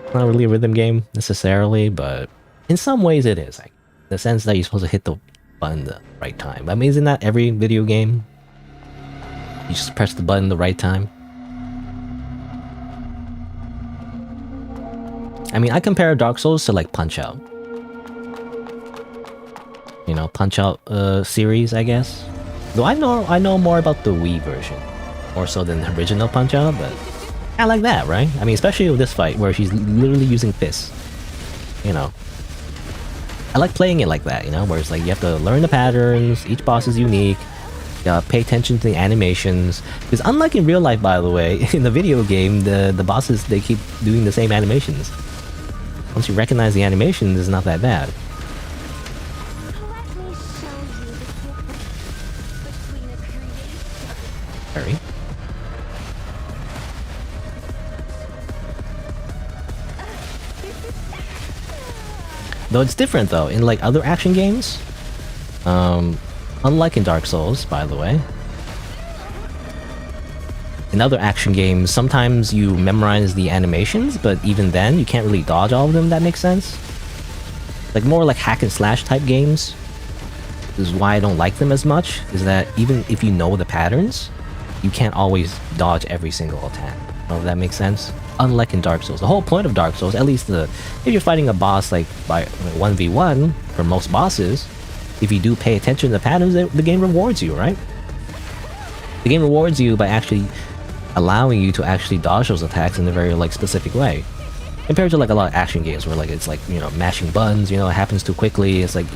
Speaker 1: It's not really a rhythm game, necessarily, but in some ways it is. Like, in the sense that you're supposed to hit the button the right time. I mean, isn't that every video game? You just press the button the right time? I mean, I compare Dark Souls to, like, Punch-Out. You know, Punch-Out series, I guess. Though I know more about the Wii version, more so than the original Punch-Out, but I like that, right? I mean, especially with this fight where she's literally using fists. You know, I like playing it like that. You know, where it's like you have to learn the patterns. Each boss is unique. You gotta pay attention to the animations. Because unlike in real life, by the way, in the video game, the bosses, they keep doing the same animations. Once you recognize the animations, it's not that bad. Hurry. Though it's different though, in like other action games, unlike in Dark Souls, by the way. In other action games, sometimes you memorize the animations, but even then, you can't really dodge all of them, if that makes sense. Like more like hack and slash type games, is why I don't like them as much, is that even if you know the patterns, you can't always dodge every single attack. If that makes sense? Unlike in Dark Souls. The whole point of Dark Souls, at least if you're fighting a boss like by 1v1, for most bosses, if you do pay attention to the patterns, the game rewards you, right? The game rewards you by actually allowing you to actually dodge those attacks in a very like specific way. Compared to like a lot of action games where like it's like, you know, mashing buttons, you know, it happens too quickly. It's like,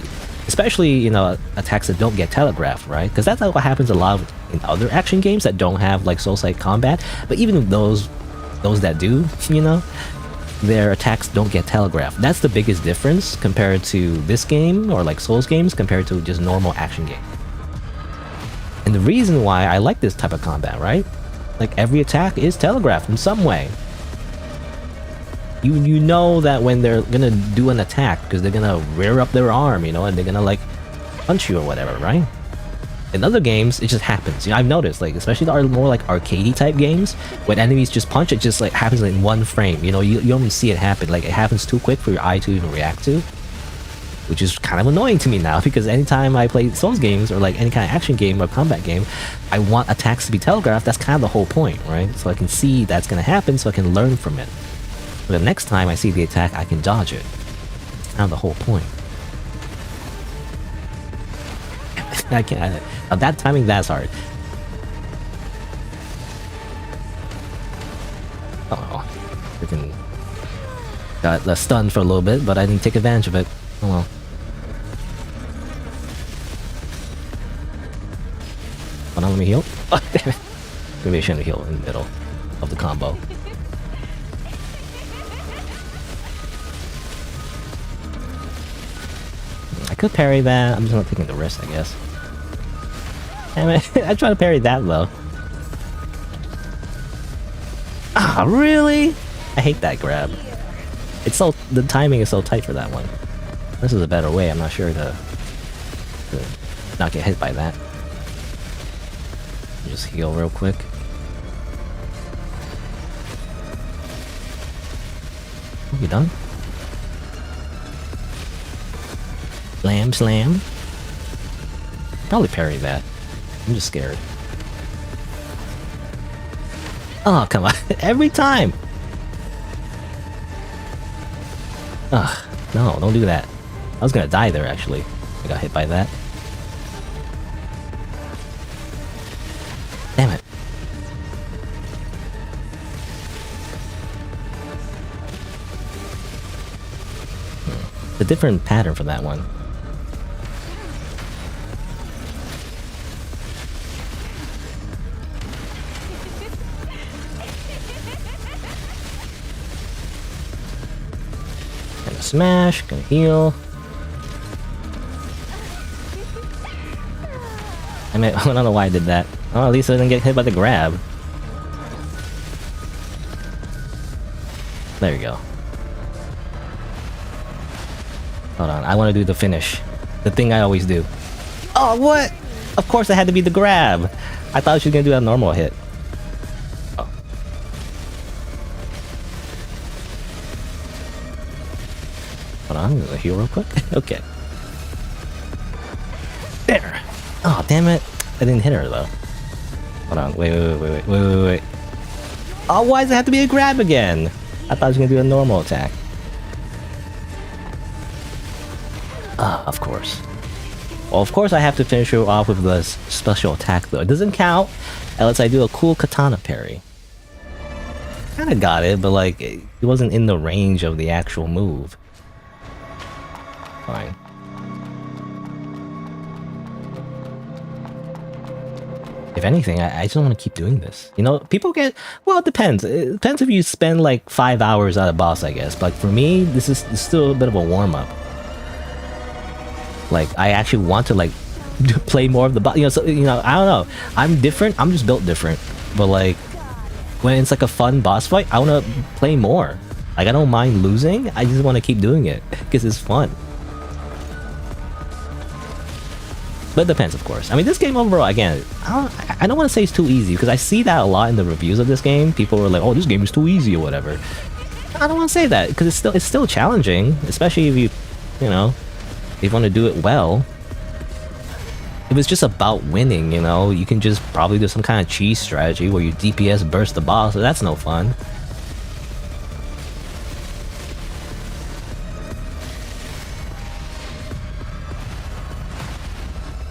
Speaker 1: especially, you know, attacks that don't get telegraphed, right? Because that's like what happens a lot in other action games that don't have like Souls-like combat. But even those that do, you know, their attacks don't get telegraphed. That's the biggest difference compared to this game or like Souls games compared to just normal action game. And the reason why I like this type of combat, right? Like every attack is telegraphed in some way. You know that when they're gonna do an attack because they're gonna rear up their arm, you know, and they're gonna like punch you or whatever, right? In other games, it just happens. You know, I've noticed, like especially the more like arcadey type games, when enemies just punch, it just like happens in one frame. You know, you only see it happen. Like it happens too quick for your eye to even react to, which is kind of annoying to me now because anytime I play Souls games or like any kind of action game or combat game, I want attacks to be telegraphed. That's kind of the whole point, right? So I can see that's gonna happen, so I can learn from it. The next time I see the attack, I can dodge it. That's kind of the whole point. I can't. That timing, that's hard. Oh, freaking got stunned for a little bit, but I didn't take advantage of it. Oh well. Hold on, let me heal. Oh, damn it. Maybe I shouldn't heal in the middle of the combo. I could parry that. I'm just not taking the risk, I guess. Damn it. I tried to parry that though. Ah, really? I hate that grab. It's so, the timing is so tight for that one. This is a better way. I'm not sure to not get hit by that. Just heal real quick. You done? Slam, slam. Probably parry that. I'm just scared. Oh, come on. Every time! Ugh. No, don't do that. I was gonna die there, actually. I got hit by that. Damn it. A different pattern for that one. Gonna smash, gonna heal. I mean, I don't know why I did that. Oh, at least I didn't get hit by the grab. There you go. Hold on, I want to do the finish. The thing I always do. Oh, what? Of course it had to be the grab. I thought she was gonna do a normal hit. Oh. Hold on, I'm gonna heal real quick. Okay. There. Oh, damn it. I didn't hit her though. Hold on, wait. Oh, why does it have to be a grab again? I thought I was gonna do a normal attack. Ah, of course. Well, of course I have to finish her off with the special attack though. It doesn't count unless I do a cool katana parry. Kinda got it, but like, it wasn't in the range of the actual move. Fine. If anything, I just want to keep doing this. You know, people get... Well, it depends. It depends if you spend like 5 hours at a boss, I guess. But for me, this is still a bit of a warm-up. Like, I actually want to like play more of the boss. You know, so, you know, I don't know. I'm different. I'm just built different. But like, when it's like a fun boss fight, I want to play more. Like, I don't mind losing, I just want to keep doing it, because it's fun. But it depends, of course. I mean, this game overall, again, I don't want to say it's too easy, because I see that a lot in the reviews of this game. People were like, oh, this game is too easy or whatever. I don't want to say that, because it's still challenging, especially if you know, if you want to do it well. If it's just about winning, you know, you can just probably do some kind of cheese strategy where you DPS burst the boss, so that's no fun.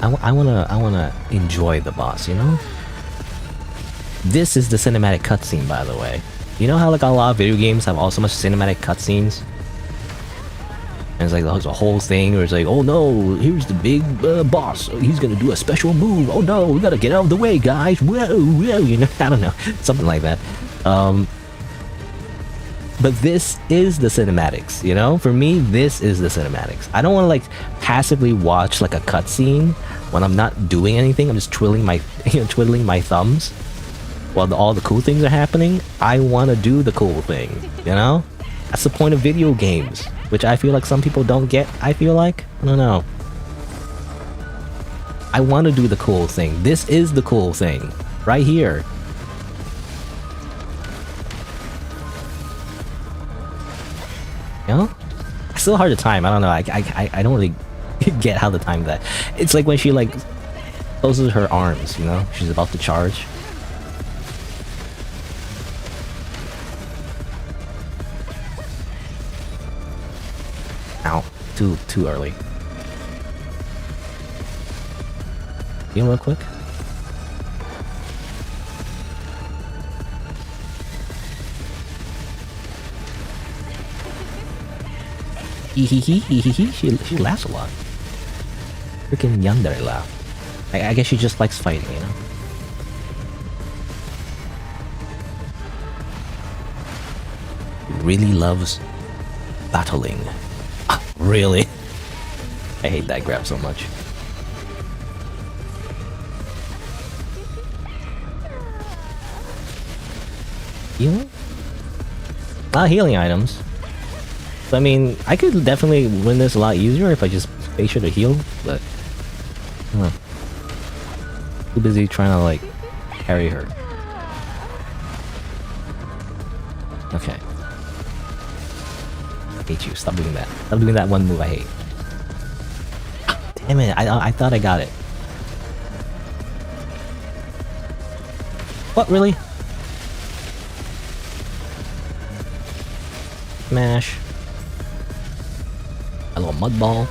Speaker 1: I wanna enjoy the boss, you know? This is the cinematic cutscene, by the way. You know how like a lot of video games have all so much cinematic cutscenes? And it's like there's a whole thing where it's like, oh no, here's the big boss. He's gonna do a special move. Oh no, we gotta get out of the way, guys. Whoa, whoa, you know, I don't know, something like that. But this is the cinematics, you know? For me, this is the cinematics. I don't want to like passively watch like a cutscene when I'm not doing anything. I'm just twiddling my, twiddling my thumbs while all the cool things are happening. I want to do the cool thing, you know? That's the point of video games, which I feel like some people don't get. I feel like, I don't know. I want to do the cool thing. This is the cool thing, right here. You know? It's still hard to time. I don't know. I don't really get how to time that. It's like when she like closes her arms, you know? She's about to charge. Ow. Too early. Heal real quick. She laughs a lot. Freaking yandere laugh. I guess she just likes fighting, you know? Really loves battling. Ah, really? I hate that grab so much. Healing? A lot of healing items. So, I mean, I could definitely win this a lot easier if I just make sure to heal, but I don't know. Too busy trying to like carry her. Okay. I hate you. Stop doing that. Stop doing that one move I hate. Damn it! I thought I got it. What, really? Smash. A little mud ball.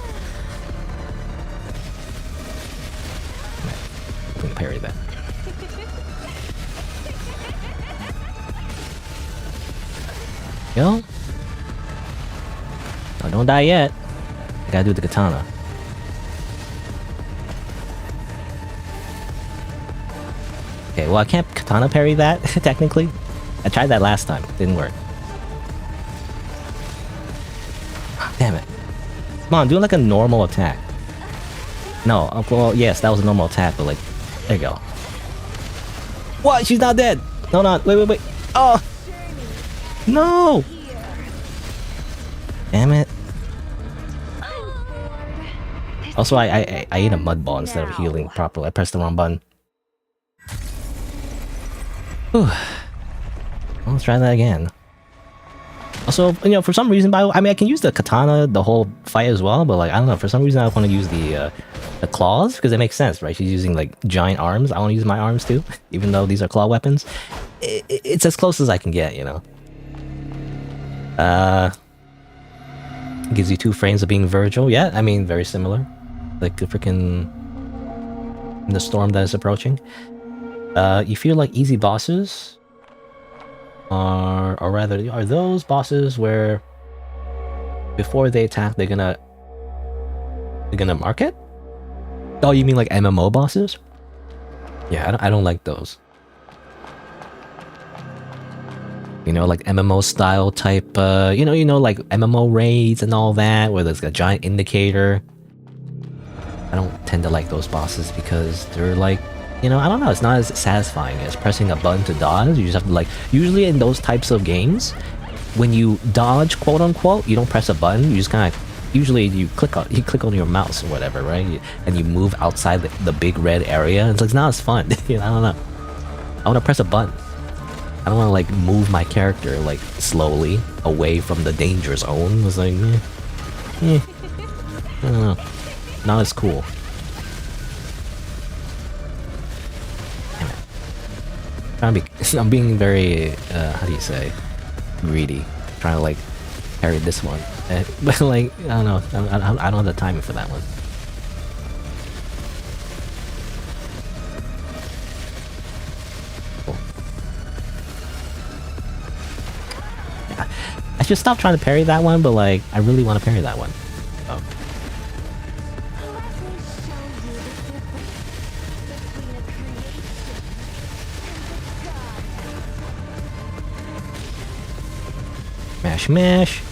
Speaker 1: I can parry that. Yo. Oh, don't die yet. I gotta do the katana. Okay, well I can't katana parry that, technically. I tried that last time, didn't work. Damn it. Come on, do like a normal attack. No, well, yes, that was a normal attack, but like, there you go. What? She's not dead! No, not. Wait. Oh! No! Damn it. Also, I ate a mud ball instead of healing properly. I pressed the wrong button. Whew. Well, let's try that again. Also, you know, for some reason, I mean, I can use the katana the whole fight as well, but like, I don't know, for some reason I want to use the claws, because it makes sense, right? She's using like giant arms. I want to use my arms too, even though these are claw weapons. It's as close as I can get, you know. Gives you 2 frames of being Virgil. Yeah, I mean, very similar. Like the freaking the storm that is approaching. You feel like easy bosses are, or rather, are those bosses where before they attack they're gonna mark it? Oh, you mean like MMO bosses? Yeah, I don't like those. You know, like MMO style type, you know, like MMO raids and all that, where there's a giant indicator. I don't tend to like those bosses because they're like, you know, I don't know, it's not as satisfying as pressing a button to dodge. You just have to like, usually in those types of games, when you dodge, quote unquote, you don't press a button. You just kind of usually you click on your mouse or whatever, right? And you move outside the big red area. It's like, it's not as fun. You know, I don't know. I want to press a button. I don't want to like move my character like slowly away from the danger zone. It's like, I don't know. Not as cool. Damn it. I'm being very, how do you say, greedy. Trying to like parry this one. But like, I don't know. I don't have the timing for that one. I should stop trying to parry that one, but like, I really want to parry that one. Oh. Smash, smash.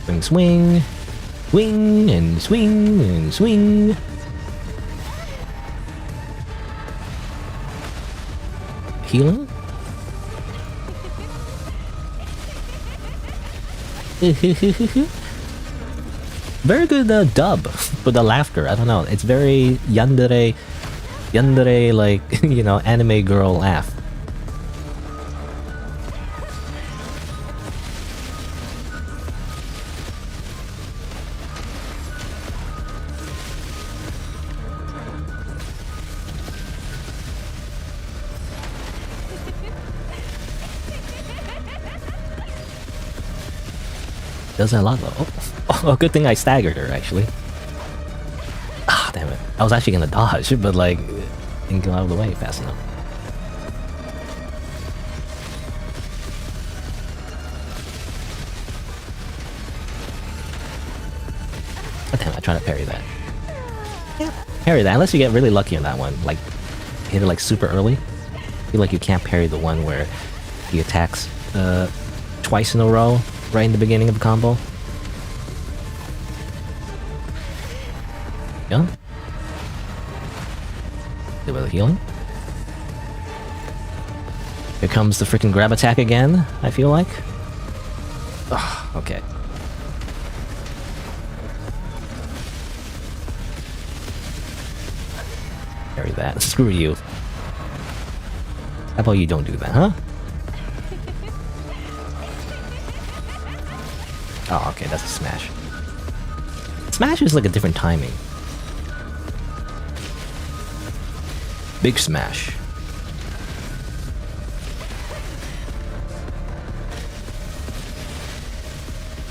Speaker 1: Swing, swing. Swing and swing and swing. Healing? Very good dub for the laughter. I don't know. It's very yandere, like, you know, anime girl laugh. Does a lot though. Oh, good thing I staggered her actually. Ah, damn it. I was actually gonna dodge, but like, didn't go out of the way fast enough. Oh, damn, I tried to parry that. Yeah. Parry that, unless you get really lucky on that one. Like, hit it like super early. I feel like you can't parry the one where he attacks twice in a row. Right in the beginning of the combo. Yeah. A bit of healing. Here comes the freaking grab attack again, I feel like. Ugh, okay. Carry that. Screw you. How about you don't do that, huh? Oh, okay, that's a smash. Smash is like a different timing. Big smash.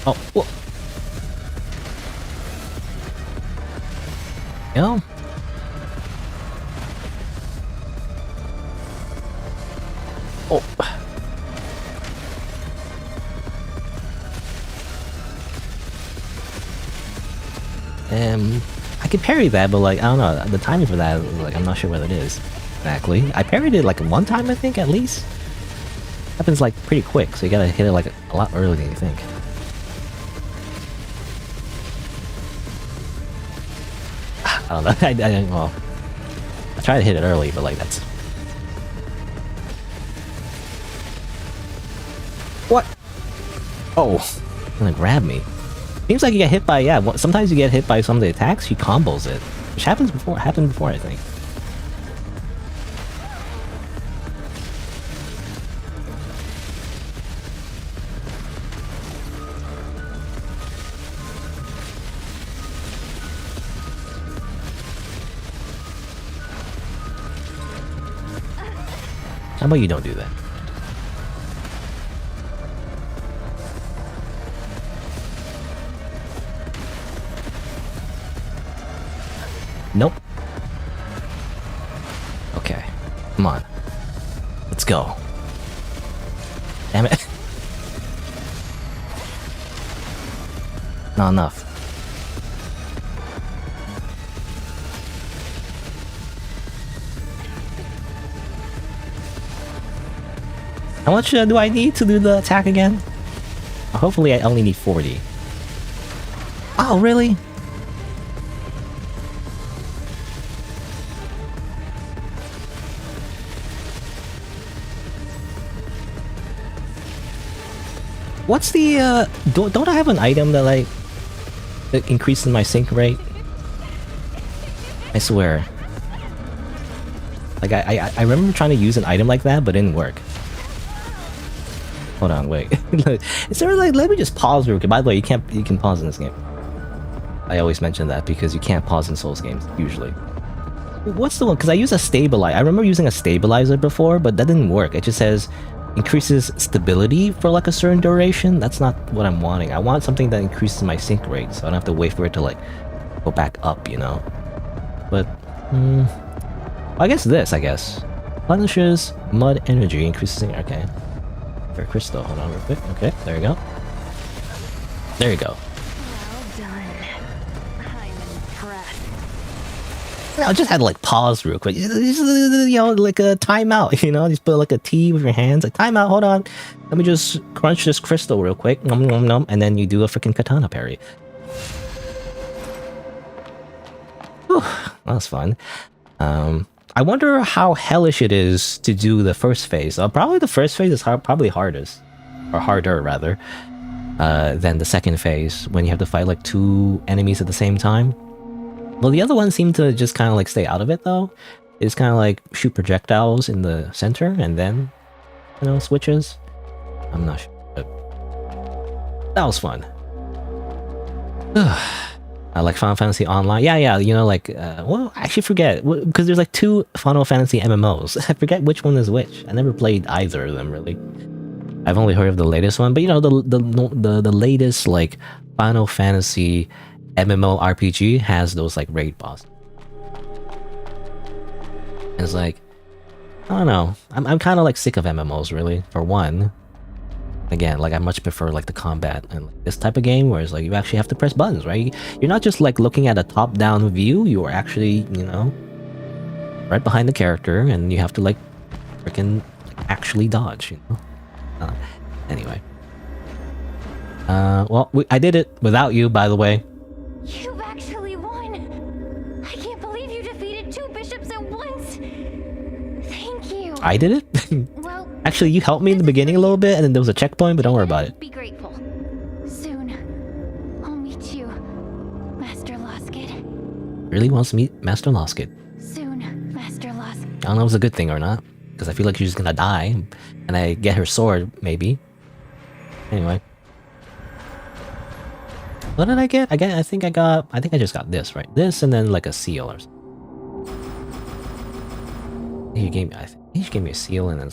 Speaker 1: Oh, whoa. Yeah. Oh. I could parry that, but like, I don't know, the timing for that, like, I'm not sure what it is exactly. I parried it like one time, I think, at least. Happens like pretty quick, so you gotta hit it like a lot earlier than you think. I don't know, I didn't, well, I tried to hit it early, but like, that's... What? Oh, it's gonna grab me. Seems like you get hit by, yeah, sometimes you get hit by some of the attacks, he combos it. Which happened before, I think. How about you don't do that? Nope. Okay. Come on. Let's go. Damn it. Not enough. How much do I need to do the attack again? Hopefully I only need 40. Oh, really? What's the don't I have an item that like that increases my sync rate? I swear. Like I remember trying to use an item like that, but it didn't work. Hold on, wait. Is there like, let me just pause real quick. By the way, you can pause in this game. I always mention that because you can't pause in Souls games usually. What's the one? Because I use a stabilizer. I remember using a stabilizer before, but that didn't work. It just says increases stability for like a certain duration. That's not what I'm wanting. I want something that increases my sync rate, so I don't have to wait for it to like go back up, you know. But I guess this. Punishes mud energy, increases sync. Okay. For crystal, hold on real quick. Okay, there you go. There you go.
Speaker 2: Well done. I'm impressed.
Speaker 1: I just had to like pause real quick. You know, like a timeout, you know? Just put like a T with your hands. Like, timeout, hold on. Let me just crunch this crystal real quick. Nom, nom, nom, and then you do a freaking katana parry. Whew, that was fun. I wonder how hellish it is to do the first phase. Probably the first phase is probably hardest. Or harder, rather. Than the second phase, when you have to fight like 2 enemies at the same time. Well, the other ones seem to just kind of like stay out of it, though. It's kind of like shoot projectiles in the center, and then, you know, switches. I'm not sure, but that was fun. I like Final Fantasy Online. Yeah, you know, like, well, I actually forget, because there's like 2 Final Fantasy MMOs. I forget which one is which. I never played either of them, really. I've only heard of the latest one, but you know, the latest, like, Final Fantasy MMORPG has those, like, raid bosses. It's like, I don't know. I'm kind of, like, sick of MMOs, really, for one. Again, like, I much prefer like the combat and like, this type of game where it's like you actually have to press buttons, right? You're not just like looking at a top-down view. You are actually, you know, right behind the character, and you have to like freaking like, actually dodge, you know. Anyway, well, I did it without you, by the way.
Speaker 2: You've actually won. I can't believe you defeated 2 bishops at once. Thank you.
Speaker 1: I did it.
Speaker 2: Well,
Speaker 1: actually, you helped me in the beginning a little bit, and then there was a checkpoint, but don't worry about it.
Speaker 2: Be grateful. Soon, I'll meet you, Master Loskid.
Speaker 1: Really wants to meet Master Loskid.
Speaker 2: Soon, Master Loskid.
Speaker 1: I don't know if it's a good thing or not, because I feel like she's gonna die, and I get her sword, maybe. Anyway. What did I get? I think I just got this, right? This, and then like a seal or something. I think he gave me a seal and then...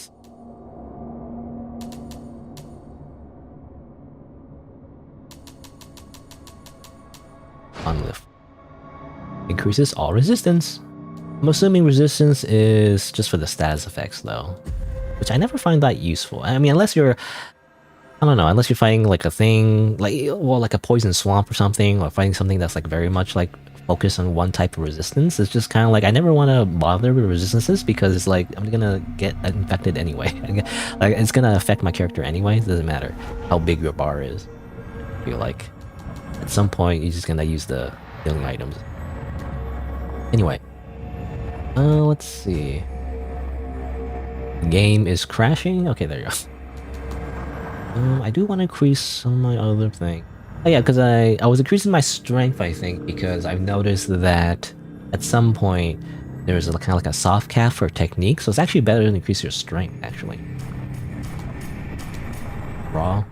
Speaker 1: Monolith. Increases all resistance. I'm assuming resistance is just for the status effects, though. Which I never find that useful. I mean, unless you're... I don't know, unless you're fighting like a thing, like, well, like a poison swamp or something, or fighting something that's like very much like focused on one type of resistance. It's just kind of like, I never want to bother with resistances because it's like, I'm gonna get infected anyway. Like, it's gonna affect my character anyway. It doesn't matter how big your bar is. I feel like at some point you're just gonna use the healing items. Anyway, let's see. The game is crashing. Okay, there you go. I do want to increase some of my other thing. Oh yeah, because I was increasing my strength, I think, because I've noticed that at some point there's kind of like a soft cap for technique, so it's actually better to increase your strength, actually. Raw.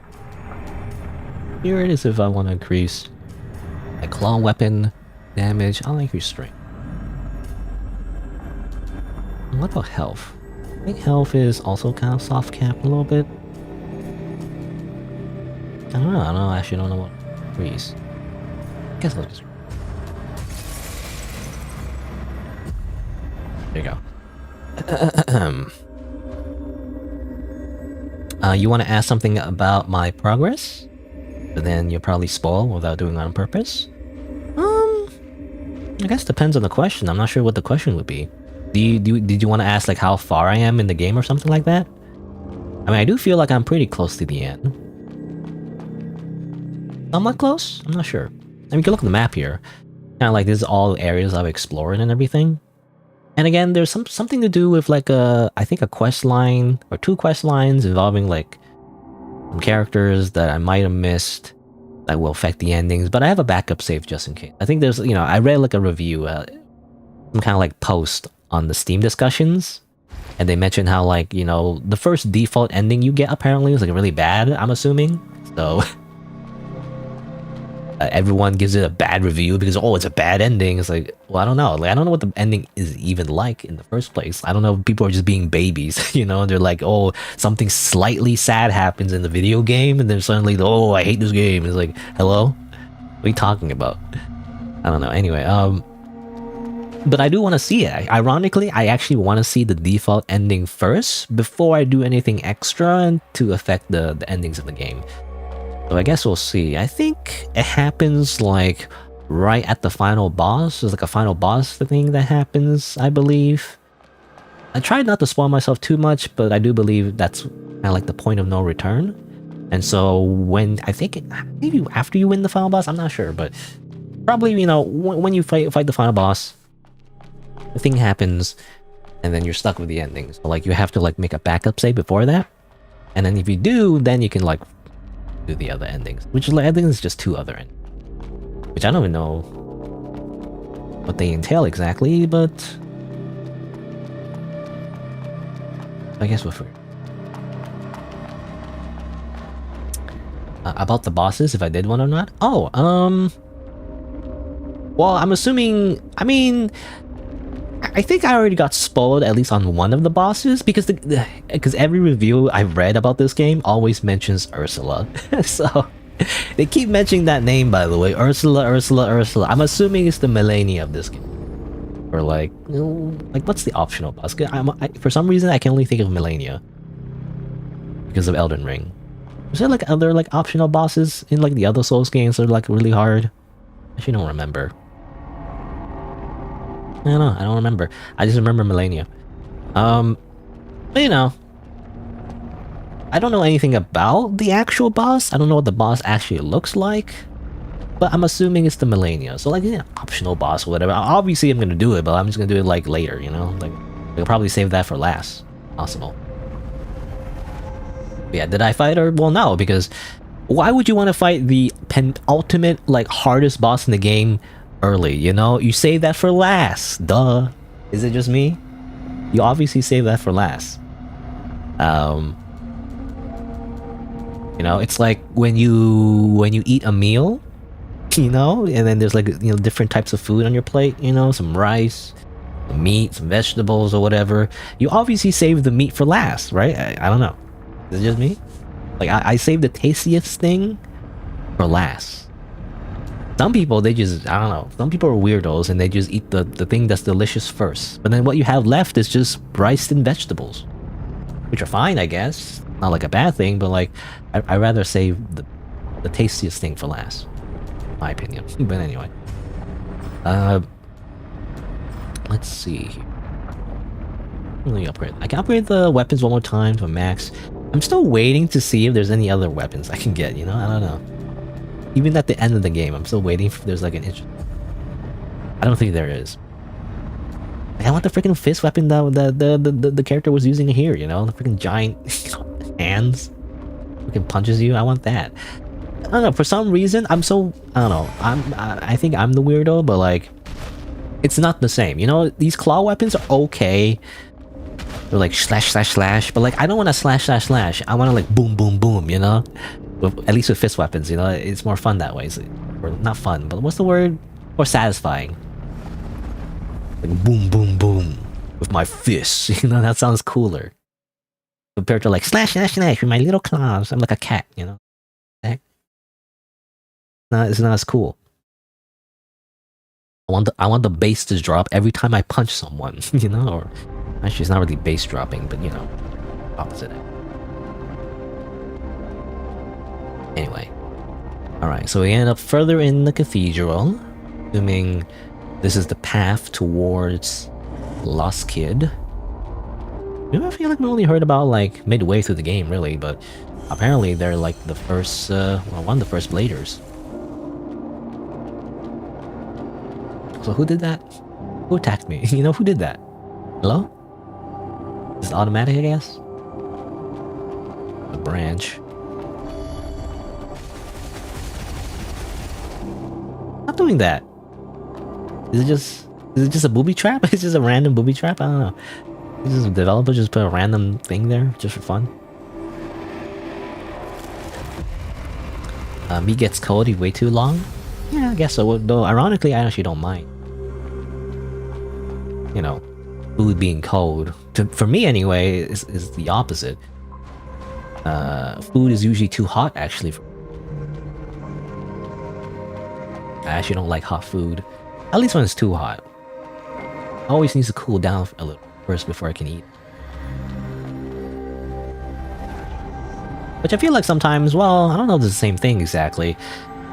Speaker 1: Here it is if I want to increase my claw weapon damage. I'll increase strength. What about health? I think health is also kind of soft cap a little bit. I don't know, I actually don't know what increase. Guess I'll just... There you go. You want to ask something about my progress? But then you'll probably spoil without doing it on purpose? I guess depends on the question. I'm not sure what the question would be. Did you want to ask like how far I am in the game or something like that? I mean, I do feel like I'm pretty close to the end. Somewhat close? I'm not sure. I mean, you can look at the map here. Kind of like this is all areas I've explored and everything. And again, there's something to do with like I think a quest line or 2 quest lines involving like some characters that I might have missed that will affect the endings, but I have a backup save just in case. I think there's, you know, I read like a review, some kind of like post on the Steam discussions, and they mentioned how, like, you know, the first default ending you get apparently is like really bad, I'm assuming. So everyone gives it a bad review because, oh, it's a bad ending. It's like, well, I don't know. Like, I don't know what the ending is even like in the first place. I don't know if people are just being babies, you know? They're like, oh, something slightly sad happens in the video game, and then suddenly, oh, I hate this game. It's like, hello? What are you talking about? I don't know. Anyway, but I do want to see it. Ironically, I actually want to see the default ending first before I do anything extra to affect the endings of the game. So I guess we'll see. I think it happens like right at the final boss. There's like a final boss thing that happens, I believe. I tried not to spoil myself too much, but I do believe that's kind of like the point of no return. And so when, I think, maybe after you win the final boss, I'm not sure, but probably, you know, when you fight the final boss, the thing happens, and then you're stuck with the ending. So like you have to like make a backup save before that, and then if you do, then you can like do the other endings, which I think is just 2 other endings, which I don't even know what they entail exactly, but I guess we'll figure. About the bosses, if I did one or not. Oh, well, I'm assuming, I mean, I think I already got spoiled at least on one of the bosses, because because every review I've read about this game always mentions Ursula. So they keep mentioning that name, by the way. Ursula. I'm assuming it's the Melania of this game. Or like what's the optional boss? For some reason I can only think of Melania because of Elden Ring. Is there like other like optional bosses in like the other Souls games that are like really hard? I actually don't remember. I don't know, I don't remember. I just remember Melania. But you know, I don't know anything about the actual boss. I don't know what the boss actually looks like, but I'm assuming it's the Melania. So like, yeah, optional boss or whatever. Obviously I'm gonna do it, but I'm just gonna do it like later, you know? Like, I'll probably save that for last. Possible. But yeah, did I fight her? Well, no, because why would you want to fight the penultimate, like, hardest boss in the game early, you know? You save that for last. Duh. Is it just me? You obviously save that for last. You know, it's like when you eat a meal, you know, and then there's like, you know, different types of food on your plate, you know, some rice, some meat, some vegetables or whatever. You obviously save the meat for last, right? I don't know. Is it just me? Like, I save the tastiest thing for last. Some people, they just, I don't know. Some people are weirdos and they just eat the thing that's delicious first. But then what you have left is just rice and vegetables. Which are fine, I guess. Not like a bad thing, but like, I'd rather save the tastiest thing for last. My opinion. But anyway. Let's see. Let me upgrade. I can upgrade the weapons one more time to max. I'm still waiting to see if there's any other weapons I can get, you know? I don't know. Even at the end of the game, I'm still waiting for there's like an inch. I don't think there is. Like, I want the freaking fist weapon that the character was using here, you know? The freaking giant hands. Freaking punches you. I want that. I don't know, for some reason, I don't know. I think I'm the weirdo, but like, it's not the same. You know, these claw weapons are okay. They're like slash, but like, I don't want to slash. I want to like boom, boom, you know? At least with fist weapons, you know? It's more fun that way. Or not fun, but what's the word? More satisfying. Like boom, with my fists. You know, that sounds cooler. Compared to like slash with my little claws. I'm like a cat, you know? Heck? It's not as cool. I want the bass to drop every time I punch someone, you know? Or actually, it's not really bass dropping, but you know, opposite. Anyway, all right. So we end up further in the cathedral, assuming this is the path towards Lost Kid. I feel like we only heard about like midway through the game, really, but apparently they're like the first, one of the first bladers. So who did that? Who attacked me? You know, who did that? Hello? Is it automatic, I guess? The branch. Stop doing that. Is it just a booby trap? It's just a random booby trap? I don't know. Is this a developer just put a random thing there just for fun? Meat gets cold way too long? Yeah, I guess so. Though ironically, I actually don't mind. You know, food being cold. For me anyway, is the opposite. Food is usually too hot actually. I actually don't like hot food. At least when it's too hot. Always needs to cool down a little first before I can eat. Which I feel like sometimes, well, I don't know if it's the same thing exactly,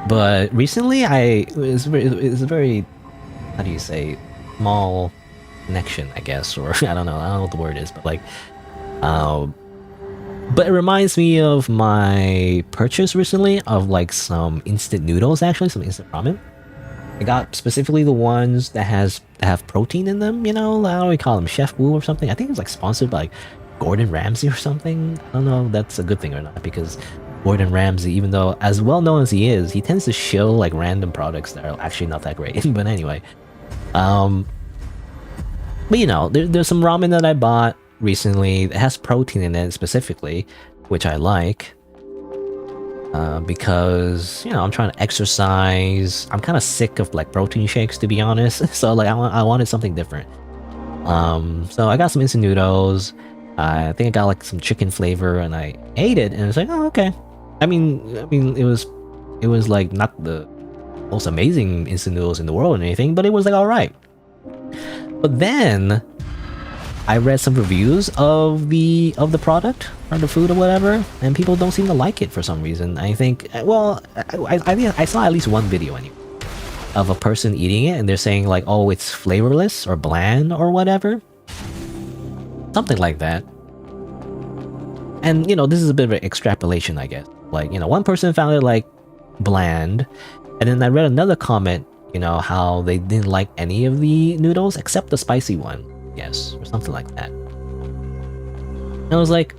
Speaker 1: but recently it's a very, how do you say, small connection, I guess, or I don't know what the word is, but like, but it reminds me of my purchase recently of like some instant noodles, actually, some instant ramen. I got specifically the ones that have protein in them, you know, I don't know, we call them Chef Wu or something. I think it's like sponsored by like Gordon Ramsay or something. I don't know if that's a good thing or not, because Gordon Ramsay, even though as well known as he is, he tends to show like random products that are actually not that great. But anyway, but you know, there's some ramen that I bought recently that has protein in it specifically, which I like. Because, you know, I'm trying to exercise. I'm kind of sick of like protein shakes, to be honest. So like I wanted something different. So I got some instant noodles. I think I got like some chicken flavor, and I ate it, and it's like, oh, okay. I mean, it was like not the most amazing instant noodles in the world or anything, but it was like all right. But then I read some reviews of the product or the food or whatever, and people don't seem to like it for some reason. I think, well, I saw at least one video anyway of a person eating it, and they're saying like, oh, it's flavorless or bland or whatever. Something like that. And, you know, this is a bit of an extrapolation, I guess. Like, you know, one person found it, like, bland. And then I read another comment, you know, how they didn't like any of the noodles except the spicy one. Yes, or something like that. And I was like,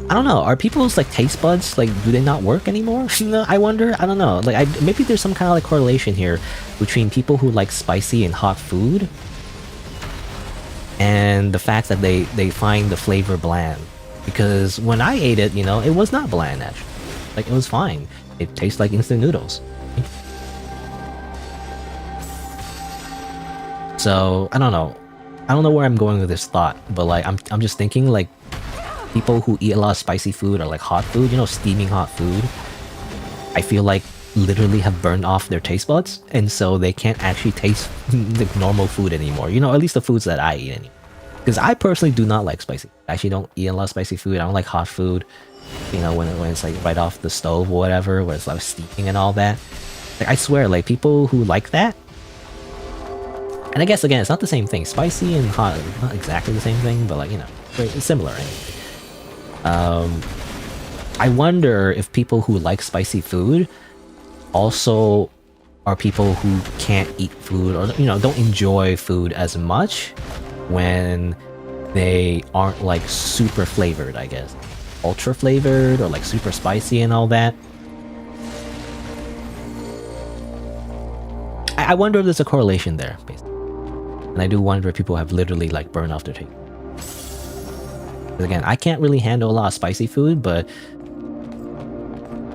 Speaker 1: I don't know. Are people's, like, taste buds, like, do they not work anymore? You know, I wonder. I don't know. Like, maybe there's some kind of, like, correlation here between people who like spicy and hot food and the fact that they find the flavor bland. Because when I ate it, you know, it was not bland, actually. Like, it was fine. It tastes like instant noodles. So, I don't know. I don't know where I'm going with this thought, but like, I'm just thinking, like, people who eat a lot of spicy food or like hot food, you know, steaming hot food, I feel like literally have burned off their taste buds, and so they can't actually taste the normal food anymore. You know, at least the foods that I eat anymore. Because I personally do not like spicy. I actually don't eat a lot of spicy food. I don't like hot food. You know, when it's like right off the stove or whatever, where it's like steaming and all that. Like, I swear, like, people who like that. And I guess again, it's not the same thing. Spicy and hot, not exactly the same thing, but like, you know, it's similar. Anyway. I wonder if people who like spicy food also are people who can't eat food, or, you know, don't enjoy food as much when they aren't like super flavored, I guess. Ultra flavored or like super spicy and all that. I wonder if there's a correlation there, basically. And I do wonder if people have literally like burned off their taste. Because again, I can't really handle a lot of spicy food, but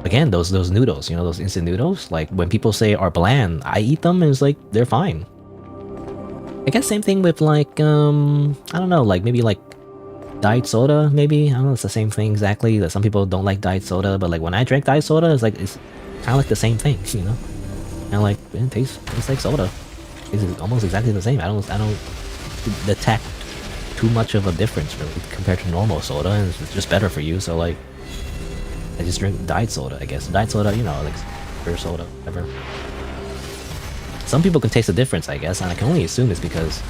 Speaker 1: again, those noodles, you know, those instant noodles, like when people say are bland, I eat them and it's like, they're fine. I guess same thing with like, I don't know, like maybe like diet soda, maybe? I don't know, it's the same thing exactly, that some people don't like diet soda, but like when I drink diet soda, it's kind of like the same thing, you know? And like, it tastes like soda. It's almost exactly the same. I don't detect too much of a difference really compared to normal soda, and it's just better for you, so like, I just drink diet soda, I guess. Diet soda, you know, like pure soda, whatever. Some people can taste the difference, I guess, and I can only assume it's because,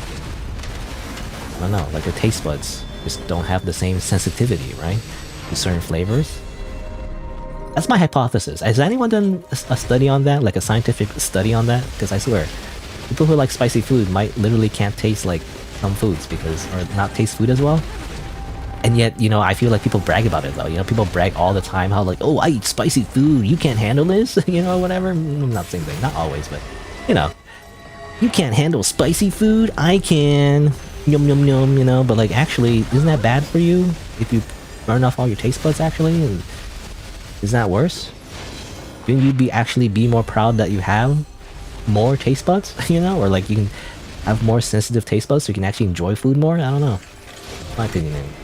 Speaker 1: I don't know, like their taste buds just don't have the same sensitivity, right? To certain flavors. That's my hypothesis. Has anyone done a study on that? Like a scientific study on that? Because I swear, people who like spicy food might literally can't taste like some foods because, or not taste food as well. And yet, you know, I feel like people brag about it though. You know, people brag all the time how like, oh, I eat spicy food. You can't handle this, you know, whatever. Not the same thing, not always, but you know, you can't handle spicy food. I can. Yum yum yum. You know, but like, actually, isn't that bad for you if you burn off all your taste buds? Actually, and isn't that worse? Shouldn't you be more proud that you have more taste buds? You know, or like you can have more sensitive taste buds so you can actually enjoy food more. I don't know. My opinion. Anyway.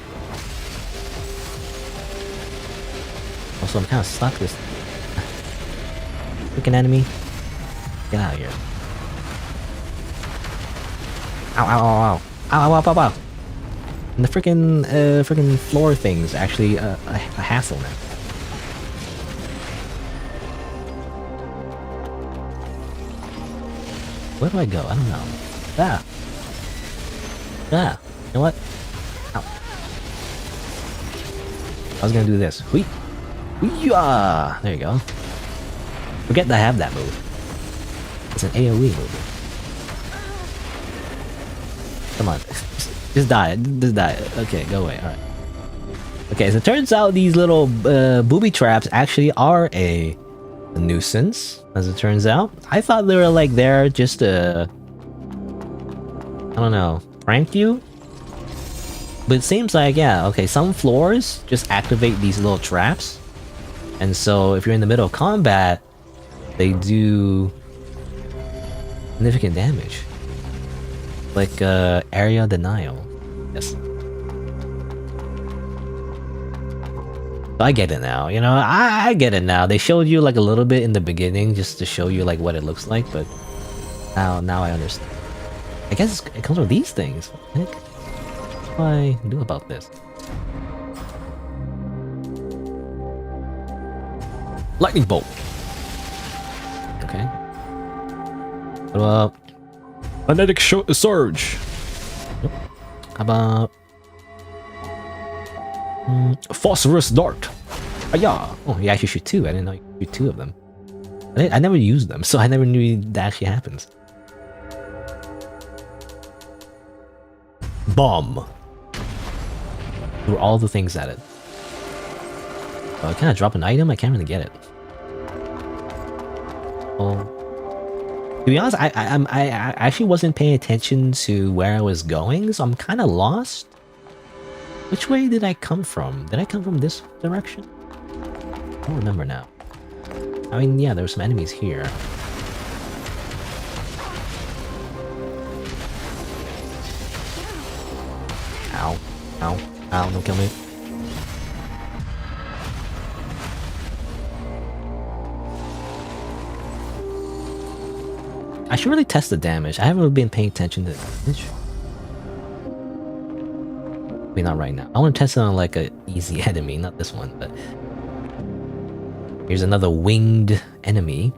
Speaker 1: Also, I'm kind of stuck this freaking enemy. Get out of here. Ow, ow, ow, ow. Ow, ow, ow, ow, ow. And the freaking floor thing's actually a hassle now. Where do I go? I don't know. Ah. Ah. You know what? Ow. I was gonna do this. Whee! Yeah, there you go. Forget that I have that move. It's an AoE move. Come on. Just die. Just die. Okay, go away. Alright. Okay, so it turns out these little booby traps actually are a nuisance, as it turns out. I thought they were like there just to, I don't know, prank you? But it seems like, yeah, okay, some floors just activate these little traps. And so if you're in the middle of combat, they do significant damage. Like area denial. Yes. I get it now, you know, I get it now. They showed you like a little bit in the beginning just to show you like what it looks like, but now I understand. I guess it comes with these things. What the heck? What do I do about this? Lightning bolt. Okay. What about magnetic surge? Nope. How about phosphorus dart? Yeah. Oh, you actually shoot two. I didn't know you shoot two of them. I never used them, so I never knew that actually happens. Bomb. Threw all the things at it. Oh, can I drop an item? I can't really get it. Oh. To be honest, I actually wasn't paying attention to where I was going, so I'm kind of lost. Which way did I come from? Did I come from this direction? I don't remember now. I mean, yeah, there were some enemies here. Ow. Ow. Ow, don't kill me. I should really test the damage. I haven't really been paying attention to the damage. Maybe not right now. I want to test it on like an easy enemy, not this one, but... Here's another winged enemy.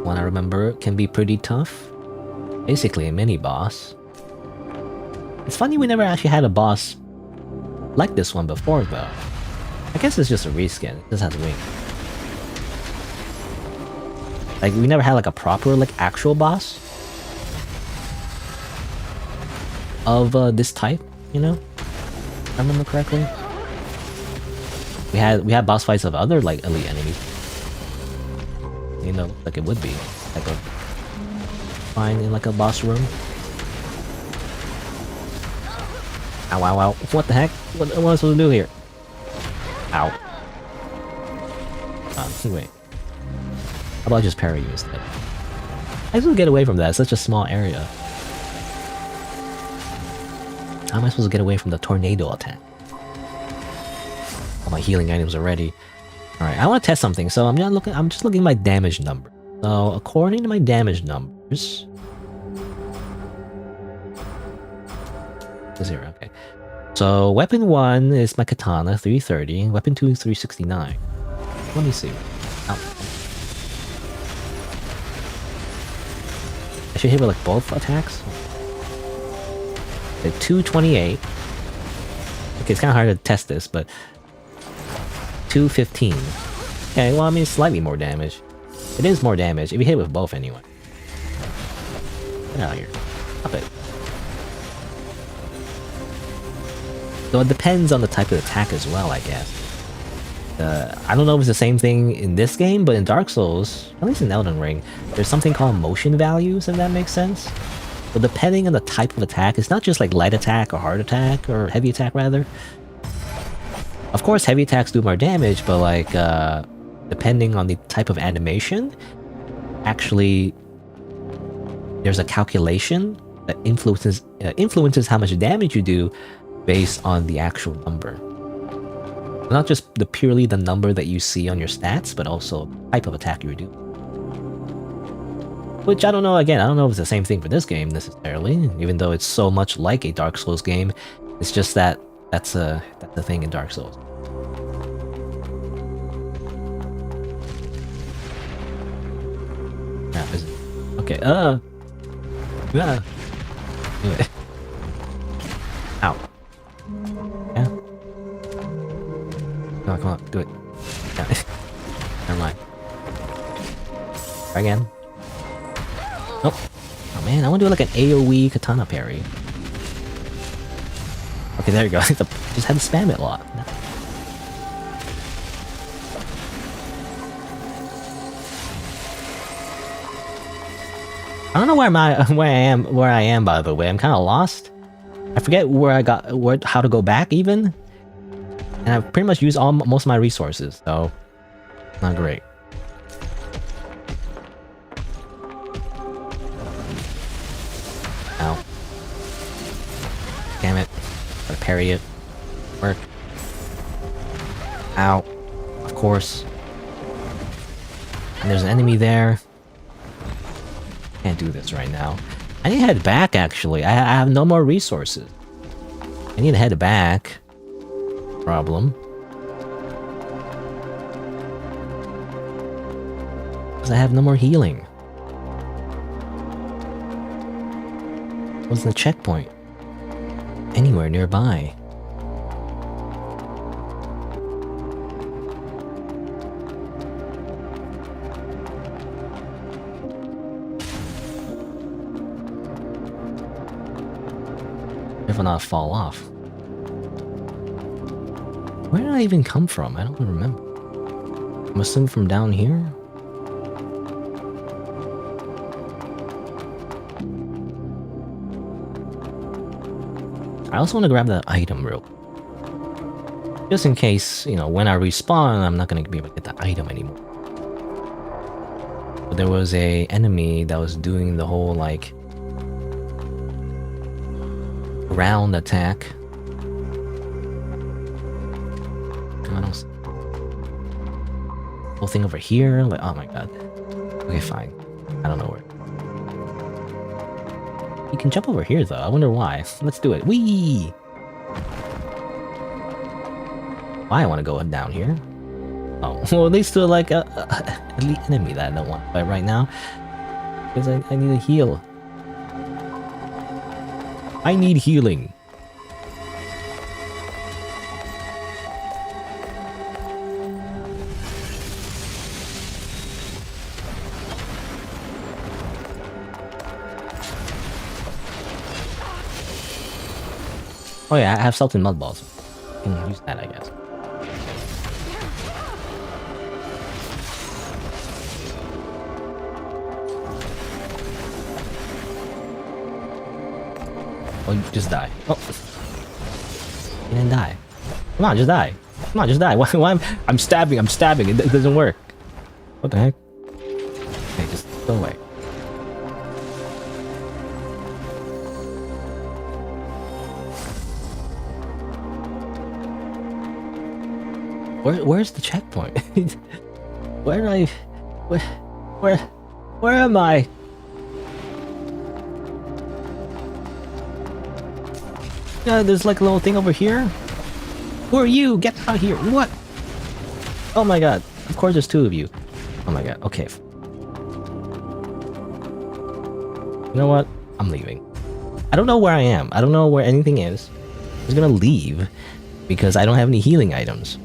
Speaker 1: One I remember can be pretty tough. Basically a mini-boss. It's funny we never actually had a boss like this one before though. I guess it's just a reskin. It just has wings. Like, we never had like a proper, like, actual boss of this type, you know? If I remember correctly. We had boss fights of other, like, elite enemies. You know, like it would be. Like a fine in like a boss room. Ow, ow, ow. What the heck? What am I supposed to do here? Ow. Wait. How about I just parry you instead? I just want to get away from that. It's such a small area. How am I supposed to get away from the tornado attack? All my healing items are ready. Alright, I want to test something, so I'm just looking at my damage number. So according to my damage numbers... 0, okay. So weapon 1 is my katana, 330. Weapon 2 is 369. Let me see. Ow. I should hit with like both attacks. Okay, 228. Okay, it's kind of hard to test this, but 215. Okay, well, I mean, slightly more damage. It is more damage if you hit with both anyway. Get out of here. Stop it. So it depends on the type of attack as well, I guess. I don't know if it's the same thing in this game, but in Dark Souls, at least in Elden Ring, there's something called motion values, if that makes sense. So depending on the type of attack, it's not just like light attack or hard attack, or heavy attack rather. Of course, heavy attacks do more damage, but like, depending on the type of animation, actually, there's a calculation that influences how much damage you do based on the actual number. Not just purely the number that you see on your stats, but also the type of attack you do. Which I don't know, again, I don't know if it's the same thing for this game necessarily, even though it's so much like a Dark Souls game. It's just that that's a thing in Dark Souls. Crap, is it? Okay, yeah. Do it. Ow. Yeah. Come on, do it. Yeah. Never mind. Try again. Oh. Oh man, I want to do like an AoE katana parry. Okay, there you go. Just had to spam it a lot. I don't know where I am by the way. I'm kind of lost. I forget how to go back even. And I've pretty much used most of my resources, so not great. Ow. Damn it. Gotta parry it. Work. Ow. Of course. And there's an enemy there. Can't do this right now. I need to head back actually. I have no more resources. I need to head back. Problem. Because I have no more healing. Wasn't the checkpoint anywhere nearby? If I not fall off. Where did I even come from? I don't remember. I'm assuming from down here? I also want to grab that item real quick. Just in case, you know, when I respawn, I'm not going to be able to get that item anymore. But there was a enemy that was doing the whole, like, round attack. I don't see. Whole thing over here, like, oh my god. Okay, fine. I don't know where. You can jump over here though. I wonder why. Let's do it. Whee! Why I want to go down here? Oh, well, at least to like a elite enemy that I don't want to fight right now, because I need to heal. I need healing. Oh yeah, I have Sultan Mud Balls. I can use that, I guess. Oh, you just die. Oh. You didn't die. Come on, just die. Come on, just die. Why I'm stabbing, It doesn't work. What the heck? Okay, just go away. Where's the checkpoint? Where am I? Yeah, there's like a little thing over here. Who are you? Get out of here! What? Oh my god! Of course, there's two of you. Oh my god. Okay. You know what? I'm leaving. I don't know where I am. I don't know where anything is. I'm just gonna leave because I don't have any healing items.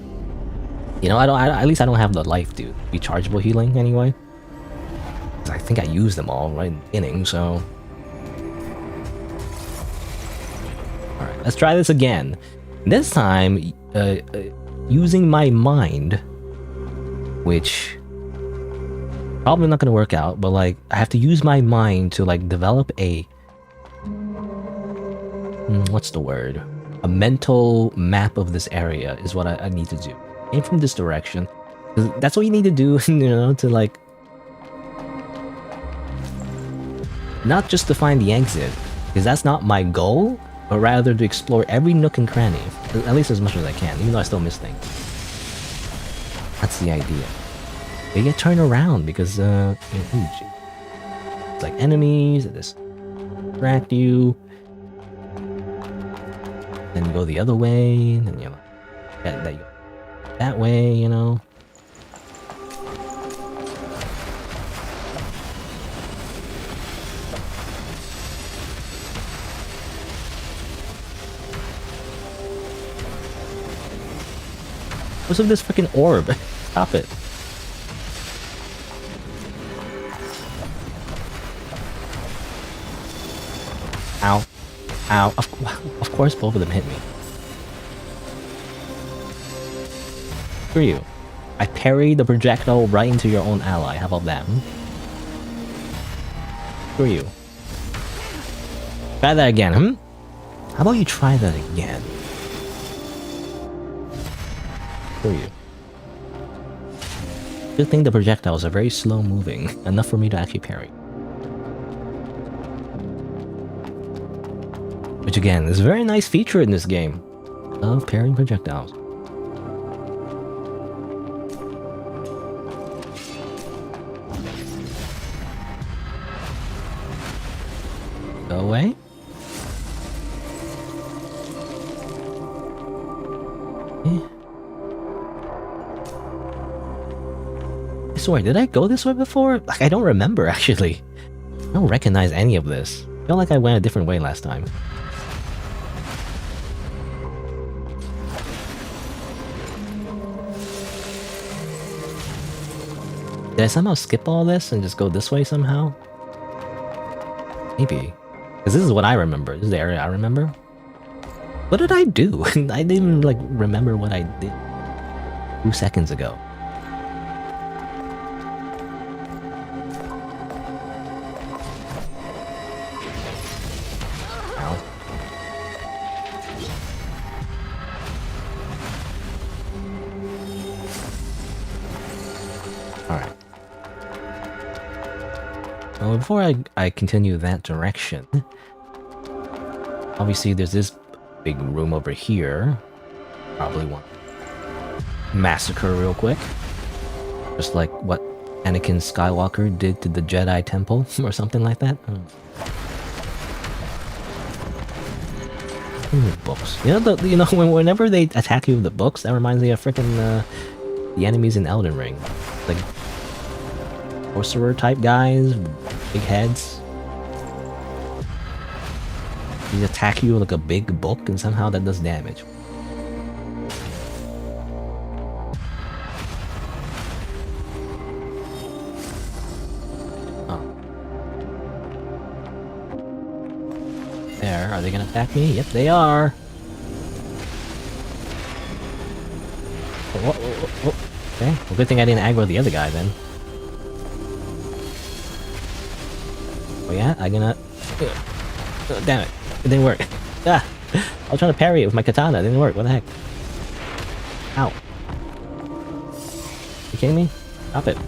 Speaker 1: You know, at least I don't have the life, dude. Rechargeable healing, anyway. I think I used them all right in the beginning, so... Alright, let's try this again. This time, using my mind, which probably not gonna work out, but like I have to use my mind to like develop a what's the word? A mental map of this area is what I need to do. Aim from this direction. That's what you need to do, you know, to like not just to find the exit, because that's not my goal, but rather to explore every nook and cranny, at least as much as I can, even though I still miss things. That's the idea. They get turned around because, it's like enemies that distract you. Then you go the other way, then you know, that way, you know. What's with this freaking orb? Stop it. Ow. Ow. Of course both of them hit me. Screw you. I parried the projectile right into your own ally. How about that? Screw you. Try that again, How about you try that again? Screw you. Good thing the projectiles are very slow moving, enough for me to actually parry. Which again, is a very nice feature in this game. Of parrying projectiles. Go away. Okay. I swear, did I go this way before? Like, I don't remember actually. I don't recognize any of this. I feel like I went a different way last time. Did I somehow skip all this and just go this way somehow? Maybe. Because this is what I remember. This is the area I remember. What did I do? I didn't even like remember what I did 2 seconds ago. Ow. Alright. Well, before I continue that direction, obviously there's this big room over here. Probably want to massacre real quick. Just like what Anakin Skywalker did to the Jedi Temple or something like that. Books. You know, whenever they attack you with the books, that reminds me of freaking the enemies in Elden Ring. Like sorcerer type guys, big heads. They attack you with like a big book, and somehow that does damage. Oh. There, are they gonna attack me? Yep, they are. Oh. Okay, well, good thing I didn't aggro the other guy then. Oh yeah, I'm gonna... Oh, damn it, it didn't work. Ah, I was trying to parry it with my katana, it didn't work, what the heck? Ow. You kidding me? Stop it.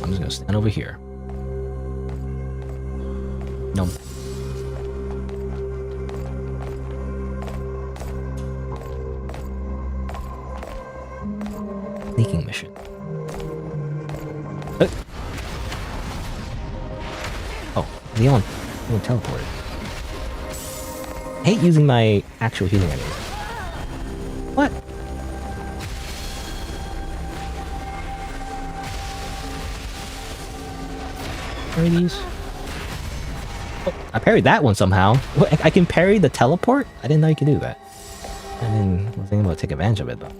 Speaker 1: I'm just gonna stand over here. No. Sneaking mission. Oh, Leon teleported. I hate using my actual healing enemies. What? Parry these? Oh, I parried that one somehow. What, I can parry the teleport? I didn't know you could do that. I wasn't able to take advantage of it though.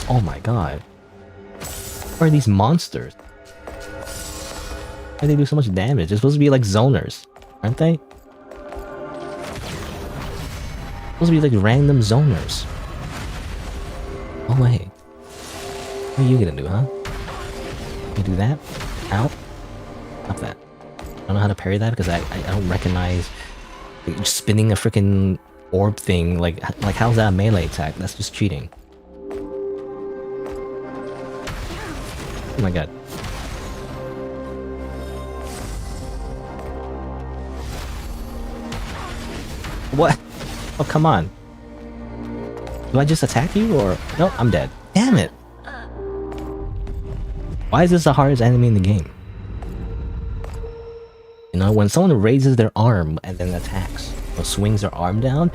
Speaker 1: Oh my god. What are these monsters? Why do they do so much damage? They're supposed to be like zoners, aren't they? Supposed to be like random zoners. Oh wait. What are you gonna do, huh? You do that? Ow. Stop that. I don't know how to parry that because I don't recognize spinning a freaking orb thing. Like how's that a melee attack? That's just cheating. Oh my god. What? Oh, come on. Do I just attack you or... No, I'm dead. Damn it! Why is this the hardest enemy in the game? You know, when someone raises their arm and then attacks, or swings their arm down,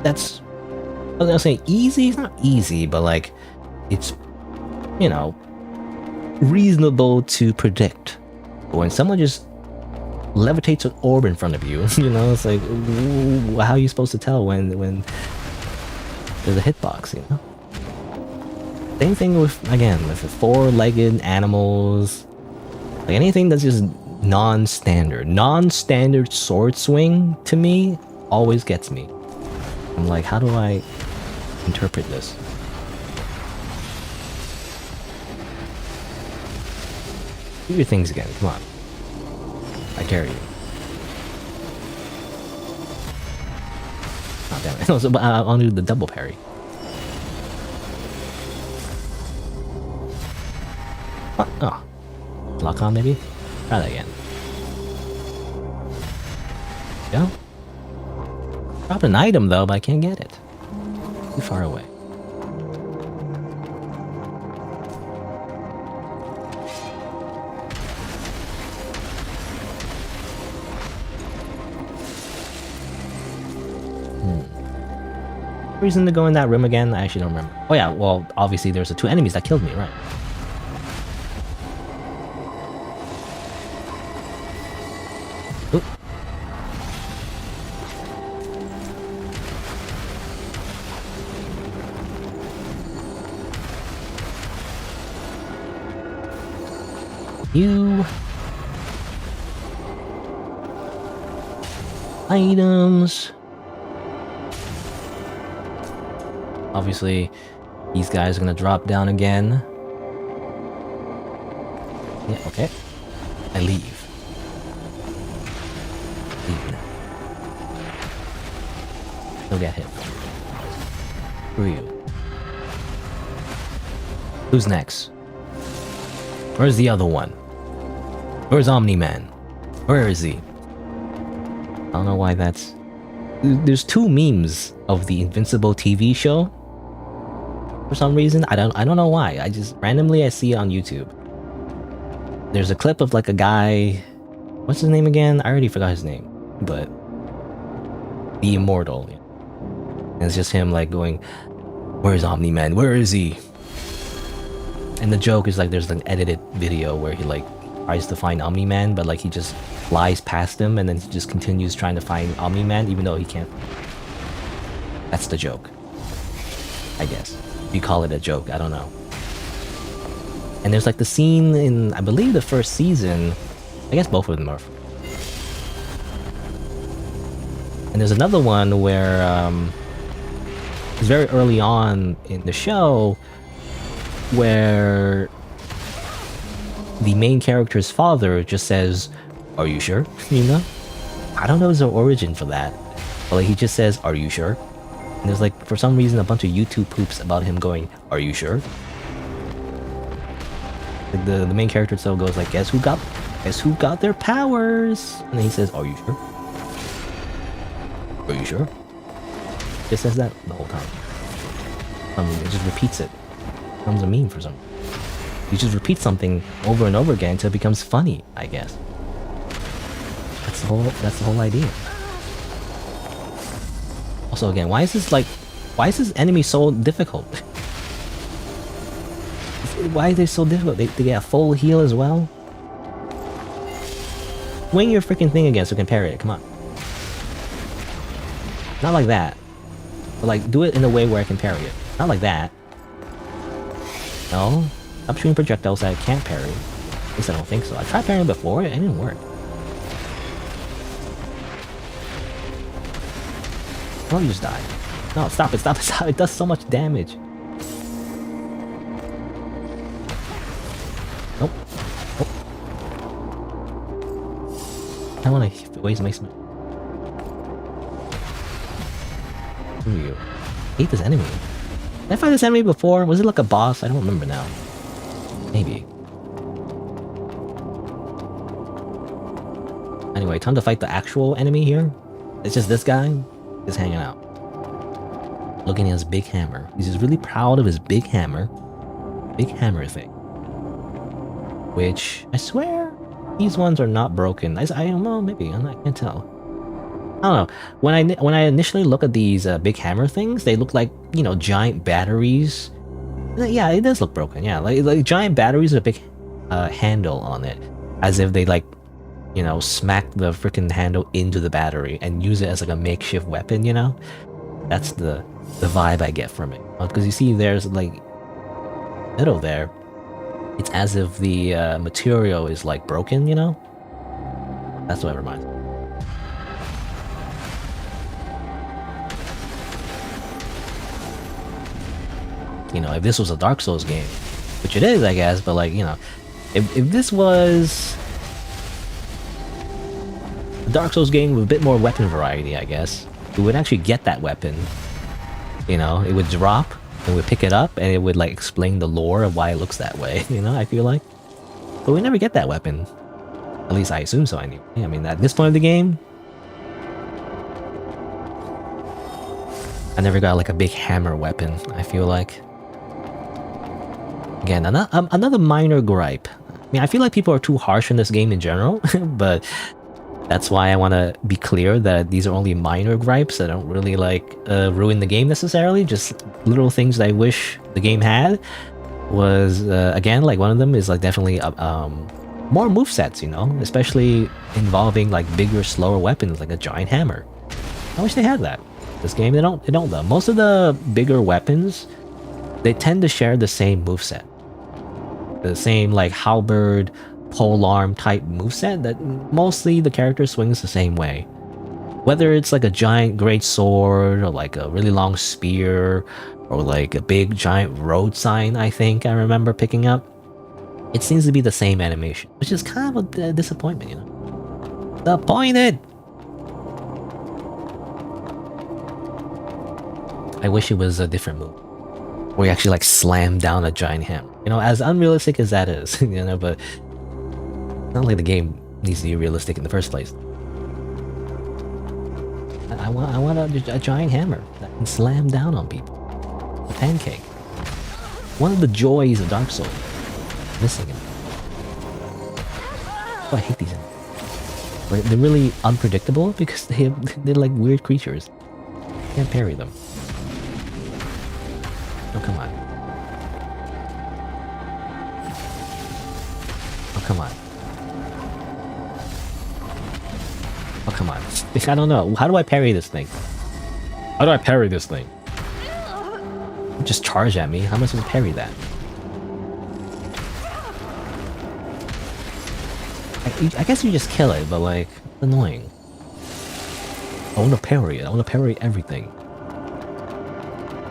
Speaker 1: that's... I was gonna say easy? It's not easy, but like, it's, you know, reasonable to predict. But when someone just levitates an orb in front of you, you know, it's like, how are you supposed to tell when there's a hitbox, you know? Same thing with, again, with the four-legged animals, like anything that's just non-standard. Non-standard sword swing, to me, always gets me. I'm like, how do I interpret this? Do your things again, come on. I dare you. Oh damn it. No, so, I'll do the double parry. What? Oh. Lock on maybe? Try that again. Go. Dropped an item though, but I can't get it. Too far away. Reason to go in that room again? I actually don't remember. Oh yeah, well, obviously there's the two enemies that killed me, right? Oop. You... Items... Obviously, these guys are gonna drop down again. Yeah, okay. I leave. Leave. Still get hit. Who are you? Who's next? Where's the other one? Where's Omni-Man? Where is he? I don't know why that's... There's two memes of the Invincible TV show. For some reason, I don't know why. I just randomly I see it on YouTube. There's a clip of like a guy, what's his name again? I already forgot his name, but the Immortal. And it's just him like going, "Where's Omni-Man? Where is he?" And the joke is like there's an edited video where he like tries to find Omni-Man, but like he just flies past him and then he just continues trying to find Omni-Man even though he can't. That's the joke, I guess. You call it a joke, I don't know. And there's like the scene in, I believe the first season, I guess both of them are. And there's another one where it's very early on in the show where the main character's father just says, "Are you sure?" You know? I don't know the origin for that. But like he just says, "Are you sure?" And there's like, for some reason, a bunch of YouTube poops about him going, "Are you sure?" Like the main character itself goes like, guess who got their powers? And then he says, "Are you sure? Are you sure?" Just says that the whole time. I mean, it just repeats it. It becomes a meme for some reason. You just repeat something over and over again until it becomes funny, I guess. That's the whole idea. Also, again, why is this enemy so difficult? Why are they so difficult? They get a full heal as well? Swing your freaking thing again so you can parry it, come on. Not like that. But like, do it in a way where I can parry it. Not like that. No. Stop shooting projectiles that I can't parry. At least I don't think so. I tried parrying before, it didn't work. Why don't you just die? No, stop it, stop it, stop it. It does so much damage. Nope. Nope. I don't want to waste my... Who are you? I hate this enemy. Did I fight this enemy before? Was it like a boss? I don't remember now. Maybe. Anyway, time to fight the actual enemy here. It's just this guy just hanging out. Looking at his big hammer. He's just really proud of his big hammer. Big hammer thing. Which, I swear, these ones are not broken. I don't know, maybe. I can't tell. I don't know. When I initially look at these big hammer things, they look like, you know, giant batteries. Yeah, it does look broken. Yeah, like giant batteries with a big handle on it, as if they like, you know, smack the freaking handle into the battery and use it as like a makeshift weapon. You know, that's the vibe I get from it. Because you see, there's like middle there. It's as if the material is like broken. You know, that's what it reminds me. You know, if this was a Dark Souls game, which it is, I guess, but like, you know, if this was a Dark Souls game with a bit more weapon variety, I guess, we would actually get that weapon. You know, it would drop, and we'd pick it up, and it would like explain the lore of why it looks that way, you know, I feel like. But we never get that weapon. At least I assume so, anyway. I mean, at this point of the game, I never got like a big hammer weapon, I feel like. Again, another minor gripe. I mean, I feel like people are too harsh in this game in general, but that's why I want to be clear that these are only minor gripes that don't really like ruin the game necessarily. Just little things that I wish the game had was, again, like one of them is like definitely more movesets, you know, especially involving like bigger, slower weapons like a giant hammer. I wish they had that. This game, they don't though. Most of the bigger weapons, they tend to share the same moveset. The same like halberd, polearm type moveset that mostly the character swings the same way. Whether it's like a giant great sword or like a really long spear or like a big giant road sign, I think I remember picking up. It seems to be the same animation, which is kind of a disappointment, you know. Disappointed! I wish it was a different move. Where you actually like slam down a giant hammer. You know, as unrealistic as that is, you know, but it's not like the game needs to be realistic in the first place. I want a giant hammer that can slam down on people. A pancake. One of the joys of Dark Souls. Missing it. Oh, I hate these enemies. They're really unpredictable because they're like weird creatures. You can't parry them. Oh, come on. Oh, come on. Oh, come on. I don't know. How do I parry this thing? How do I parry this thing? Just charge at me. How am I supposed to parry that? I guess you just kill it, but like, it's annoying. I want to parry it. I want to parry everything.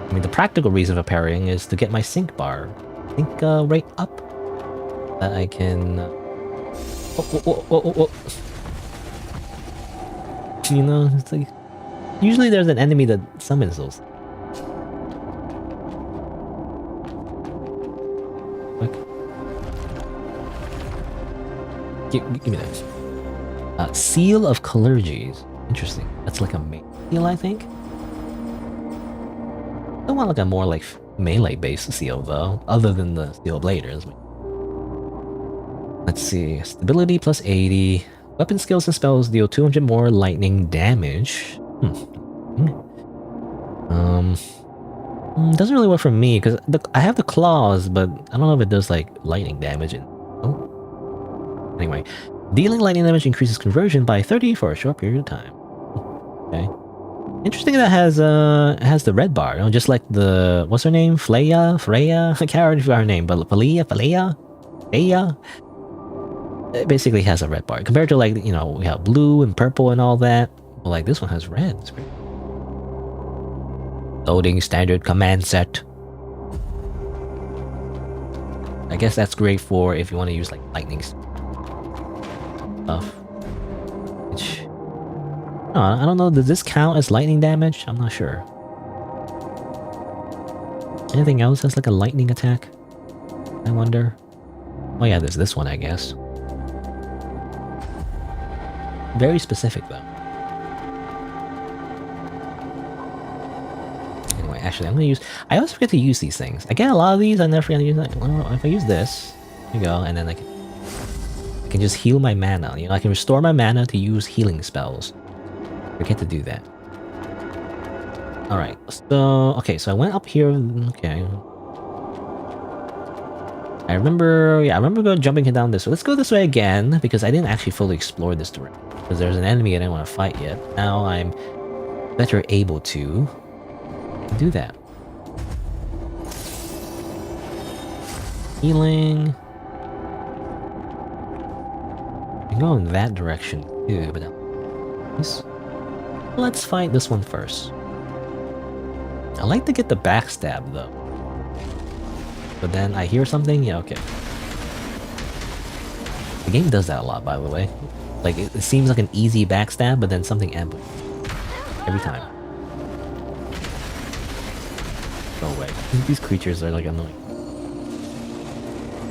Speaker 1: I mean, the practical reason for parrying is to get my sync bar. Sync rate up. That I can... You know, it's like... Usually there's an enemy that summons those. Give me that. Seal of Clergies. Interesting. That's like a main seal, I think. I want like a more like melee-based seal though, other than the steel bladers. Let's see. Stability plus 80. Weapon skills and spells deal 200 more lightning damage. Doesn't really work for me because I have the claws, but I don't know if it does like lightning damage. Anyway, dealing lightning damage increases conversion by 30 for a short period of time. Okay. Interesting that has the red bar, you know, just like the, what's her name? Freya? I can't remember her name, but Freya? It basically has a red bar. Compared to like, you know, we have blue and purple and all that. But like this one has red. It's great. Loading standard command set. I guess that's great for if you want to use like lightning stuff. Which, I don't know, does this count as lightning damage? I'm not sure. Anything else that's like a lightning attack? I wonder. Oh yeah, there's this one, I guess. Very specific though. Anyway, actually I'm gonna use... I always forget to use these things. I get a lot of these, I never forget to use them. Well, if I use this, there you go, and then I can just heal my mana. You know, I can restore my mana to use healing spells. Forget to do that. Alright, so... Okay, so I went up here... Okay. I remember jumping down this way. Let's go this way again, because I didn't actually fully explore this direction. Because there's an enemy I didn't want to fight yet. Now I'm better able to do that. Healing. I can go in that direction too, but let's fight this one first. I like to get the backstab though. But then I hear something, yeah, okay. The game does that a lot, by the way. Like, it seems like an easy backstab, but then something amplifies. Every time. Go away. These creatures are like annoying.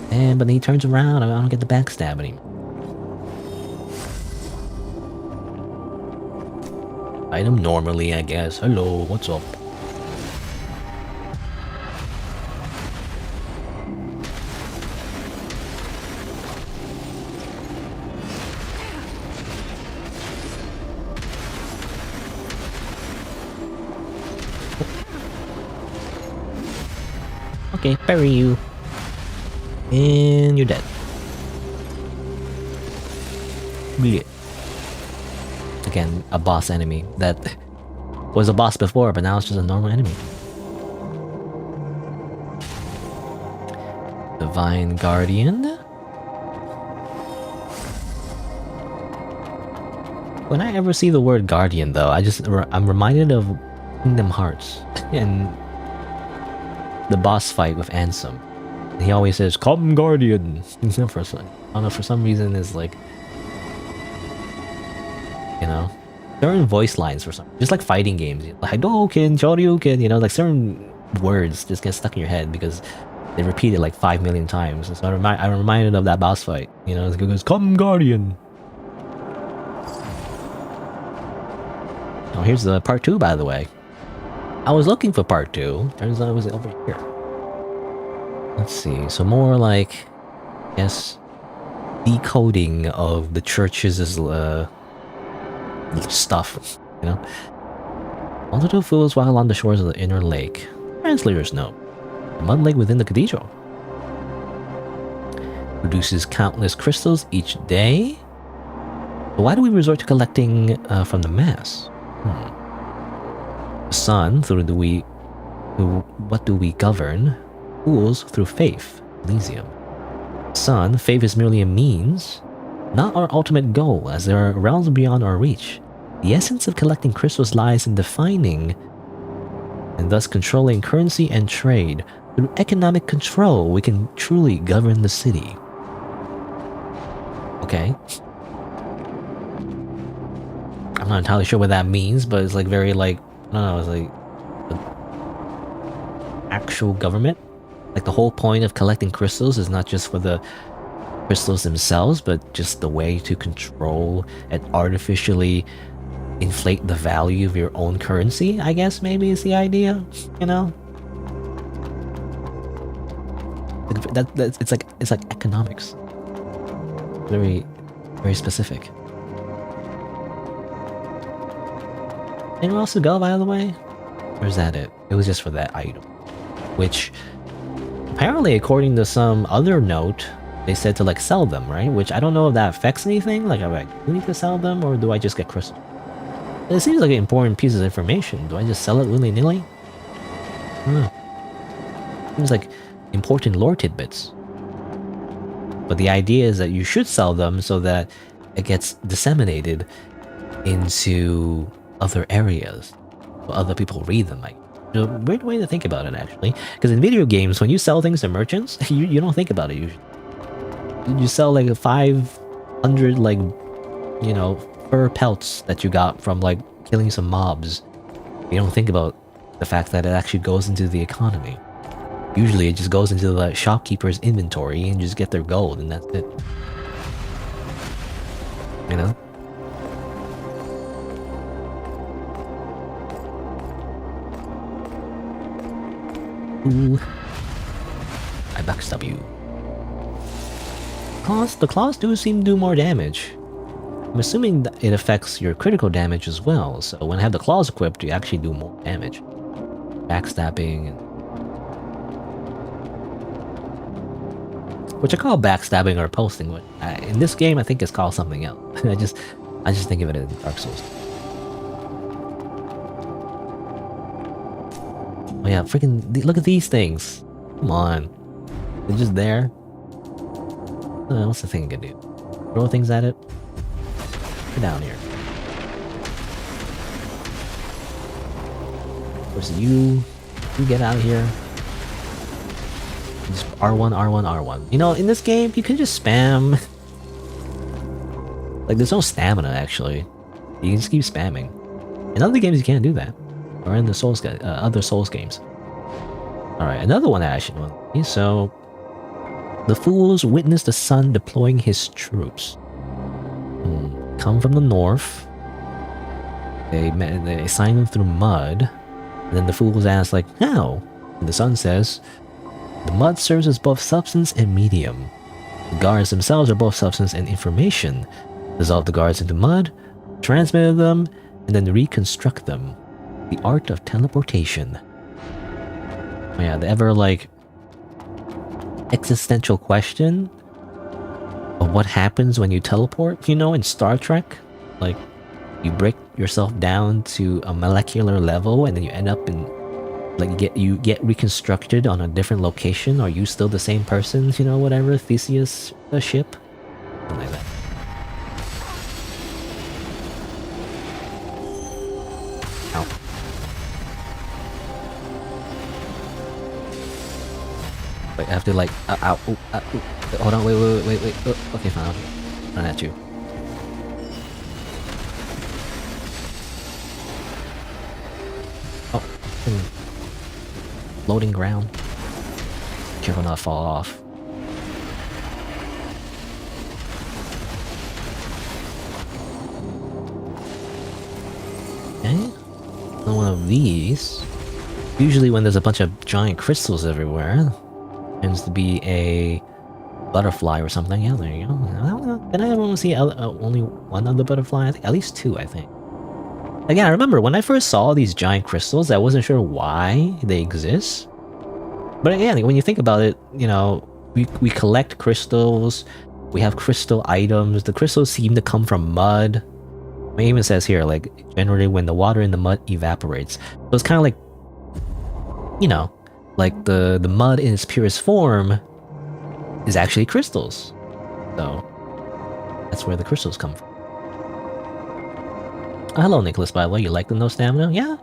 Speaker 1: And but then he turns around, I don't get the backstab anymore. Fight him normally, I guess. Hello, what's up? Okay, parry you. And you're dead. Blech. Again, a boss enemy that was a boss before, but now it's just a normal enemy. Divine Guardian. When I ever see the word Guardian, though, I'm reminded of Kingdom Hearts and the boss fight with Ansem. He always says, "Come, Guardian." I don't know, for some reason, is like, you know, certain voice lines for some, just like fighting games, like Hadouken, Shoryuken, you know, like certain words just get stuck in your head because they repeat it like 5 million times. And so I'm reminded of that boss fight. You know, it goes, "Come, Guardian." Oh, here's the part 2, by the way. I was looking for part 2. Turns out it was over here. Let's see. So more like, I guess, decoding of the church's stuff. You know, multiple fools while on the shores of the inner lake. Translator's note: the mud lake within the cathedral produces countless crystals each day. But why do we resort to collecting from the mass? The sun, what do we govern? Fools through faith. Elysium. Sun, faith is merely a means, not our ultimate goal, as there are realms beyond our reach. The essence of collecting crystals lies in defining and thus controlling currency and trade. Through economic control, we can truly govern the city. Okay. I'm not entirely sure what that means, but it's like very like, I don't know, it's like actual government. Like the whole point of collecting crystals is not just for the crystals themselves, but just the way to control and artificially inflate the value of your own currency, I guess maybe is the idea, you know? It's like economics. Very, very specific. Anywhere else to go, by the way? Or is that it? It was just for that item. Which, apparently, according to some other note, they said to like sell them, right? Which I don't know if that affects anything. Like, do I need to sell them, or do I just get crystal? It seems like an important piece of information. Do I just sell it willy-nilly? I don't know. Seems like important lore tidbits. But the idea is that you should sell them so that it gets disseminated into other areas, so other people read them. Like, a weird way to think about it, actually. Because in video games, when you sell things to merchants, you don't think about it usually. You sell like 500 like, you know, fur pelts that you got from like killing some mobs. You don't think about the fact that it actually goes into the economy. Usually it just goes into the shopkeeper's inventory and just get their gold and that's it. You know? Ooh. I backstab you. The claws do seem to do more damage. I'm assuming that it affects your critical damage as well, so when I have the claws equipped, you actually do more damage. Backstabbing and... which I call backstabbing or posting, but in this game I think it's called something else. I just think of it in Dark Souls. Oh yeah, freaking look at these things. Come on. They're just there. What's the thing I can do? Throw things at it? Get down here. Of course, you get out of here. Just R1, R1, R1. You know, in this game, you can just spam. Like, there's no stamina, actually. You can just keep spamming. In other games, you can't do that. Or in the other Souls games. Alright, another one that I should know. So, the fools witness the sun deploying his troops. Come from the north. They assign them through mud. And then the fools ask, like, how? And the sun says, the mud serves as both substance and medium. The guards themselves are both substance and information. Dissolve the guards into mud, transmit them, and then reconstruct them. The art of teleportation. Oh yeah, the ever, like, existential question of what happens when you teleport, you know, in Star Trek. Like, you break yourself down to a molecular level and then you end up in, like, you get reconstructed on a different location. Are you still the same person? You know, whatever, Theseus ship? Something like that. Ow. Wait, I have to, like, ow, ooh, ooh. Hold on, wait. Oh, okay, fine, I'll run at you. Oh, loading ground. Careful not to fall off. Okay, another one of these. Usually when there's a bunch of giant crystals everywhere, tends to be a butterfly or something. Yeah, there you go. Did I ever see only one other butterfly? I think at least two, I think. Again, I remember when I first saw these giant crystals, I wasn't sure why they exist. But again, when you think about it, you know, we collect crystals, we have crystal items. The crystals seem to come from mud. It even says here, like, generally when the water in the mud evaporates. So it's kind of like, you know, like the mud in its purest form is actually crystals. So that's where the crystals come from. Hello, Nicholas, by the way. You like the no stamina? Yeah.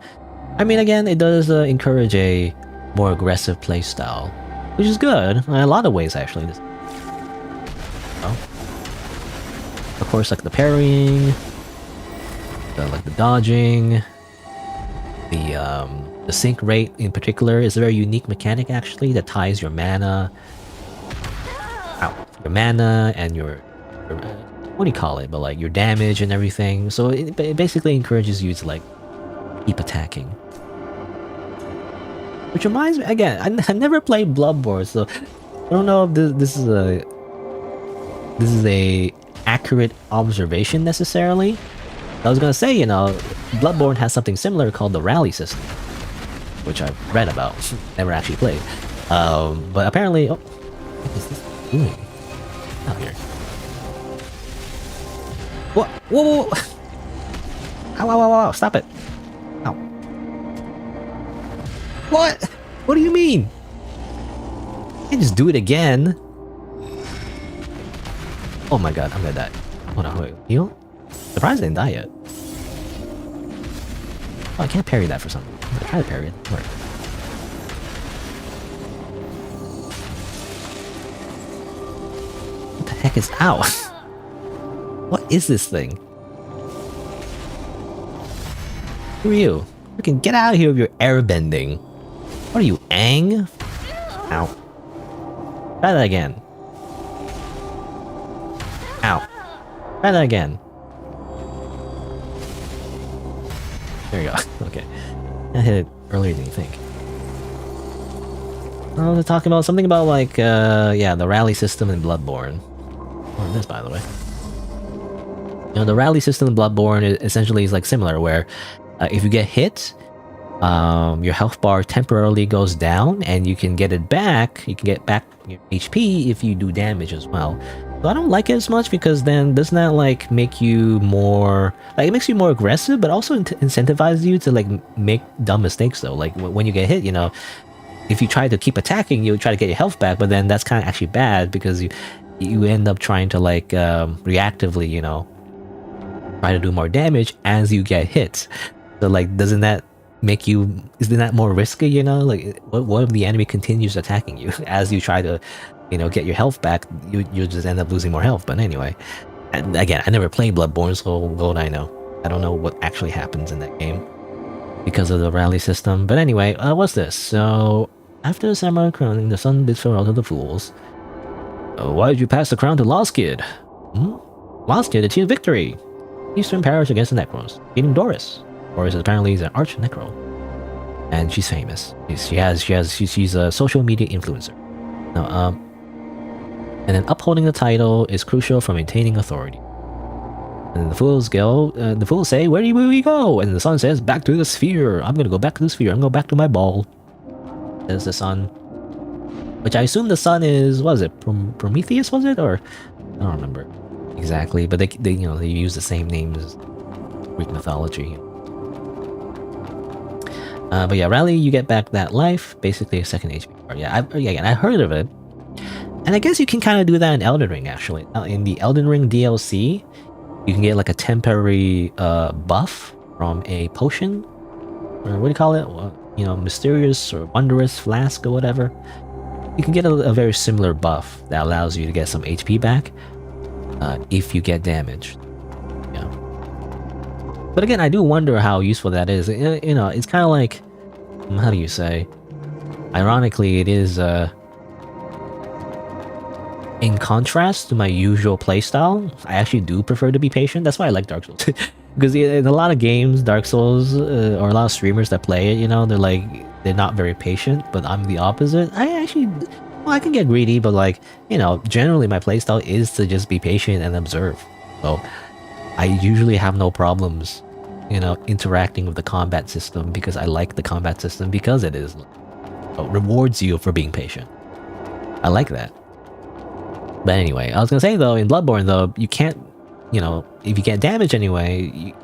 Speaker 1: I mean, again, it does encourage a more aggressive playstyle, which is good in a lot of ways, actually. Oh. Of course, like the parrying, like the dodging, the sync rate in particular is a very unique mechanic, actually, that ties your mana. Your mana and your what do you call it? But like your damage and everything. So it basically encourages you to like keep attacking. Which reminds me, again, I never played Bloodborne, so I don't know if this is a accurate observation necessarily. I was gonna say, you know, Bloodborne has something similar called the rally system, which I've read about, never actually played. But apparently, oh, what is this doing out here? What? Whoa! Ow! Stop it! Ow! What? What do you mean? I can't just do it again. Oh my god, I'm gonna die. Hold on, wait. Heal? Surprised I didn't die yet. Oh, I can't parry that for some reason. I'm gonna try to parry it. Where? What the heck is... Ow! What is this thing? Who are you? Freaking get out of here with your airbending. What are you, Aang? Ow. Try that again. Ow. Try that again. There you go. Okay. I hit it earlier than you think. I was talking about something about like, yeah, the rally system in Bloodborne. Oh, this, by the way. You know, the rally system in Bloodborne essentially is like similar, where if you get hit, your health bar temporarily goes down, and you can get it back. You can get back your HP if you do damage as well. So I don't like it as much because then doesn't that like make you more like it makes you more aggressive, but also incentivizes you to like make dumb mistakes though. Like when you get hit, you know, if you try to keep attacking, you try to get your health back, but then that's kind of actually bad because you end up trying to like reactively, you know, try to do more damage as you get hit. So like, doesn't that make you, isn't that more risky, you know? Like, what if the enemy continues attacking you as you try to, you know, get your health back? You just end up losing more health. But anyway, and again, I never played Bloodborne, so what would I know? I don't know what actually happens in that game because of the rally system. But anyway, what's this? So after the samurai crowning, the sun bids farewell to the fools. Why did you pass the crown to Lost Kid? Lost Kid achieved victory. Eastern Parish against the Necros, beating Doris. Doris apparently is an arch necro, and she's famous. She's a social media influencer. Now, and then upholding the title is crucial for maintaining authority. And the fools go. The fools say, "Where do we go?" And the sun says, "Back to the sphere. I'm gonna go back to the sphere. I'm gonna go back to my ball." Says the sun, which I assume the sun is, what is it? Prometheus, was it, or I don't remember exactly. But they you know, they use the same names as Greek mythology. But yeah, rally, you get back that life, basically a second HP bar. Yeah, I heard of it, and I guess you can kind of do that in Elden Ring actually. In the Elden Ring DLC, you can get like a temporary buff from a potion, or what do you call it? Well, you know, mysterious or wondrous flask or whatever. You can get a very similar buff that allows you to get some HP back if you get damaged. Yeah. But again, I do wonder how useful that is. You know, it's kind of like, how do you say? Ironically, it is in contrast to my usual playstyle. I actually do prefer to be patient. That's why I like Dark Souls. Because in a lot of games, Dark Souls, or a lot of streamers that play it, you know, they're not very patient, but I'm the opposite. I actually, well, I can get greedy, but like, you know, generally my playstyle is to just be patient and observe. So I usually have no problems, you know, interacting with the combat system because I like the combat system because it rewards you for being patient. I like that. But anyway, I was gonna say though, in Bloodborne though, you can't, you know, if you get damaged anyway, you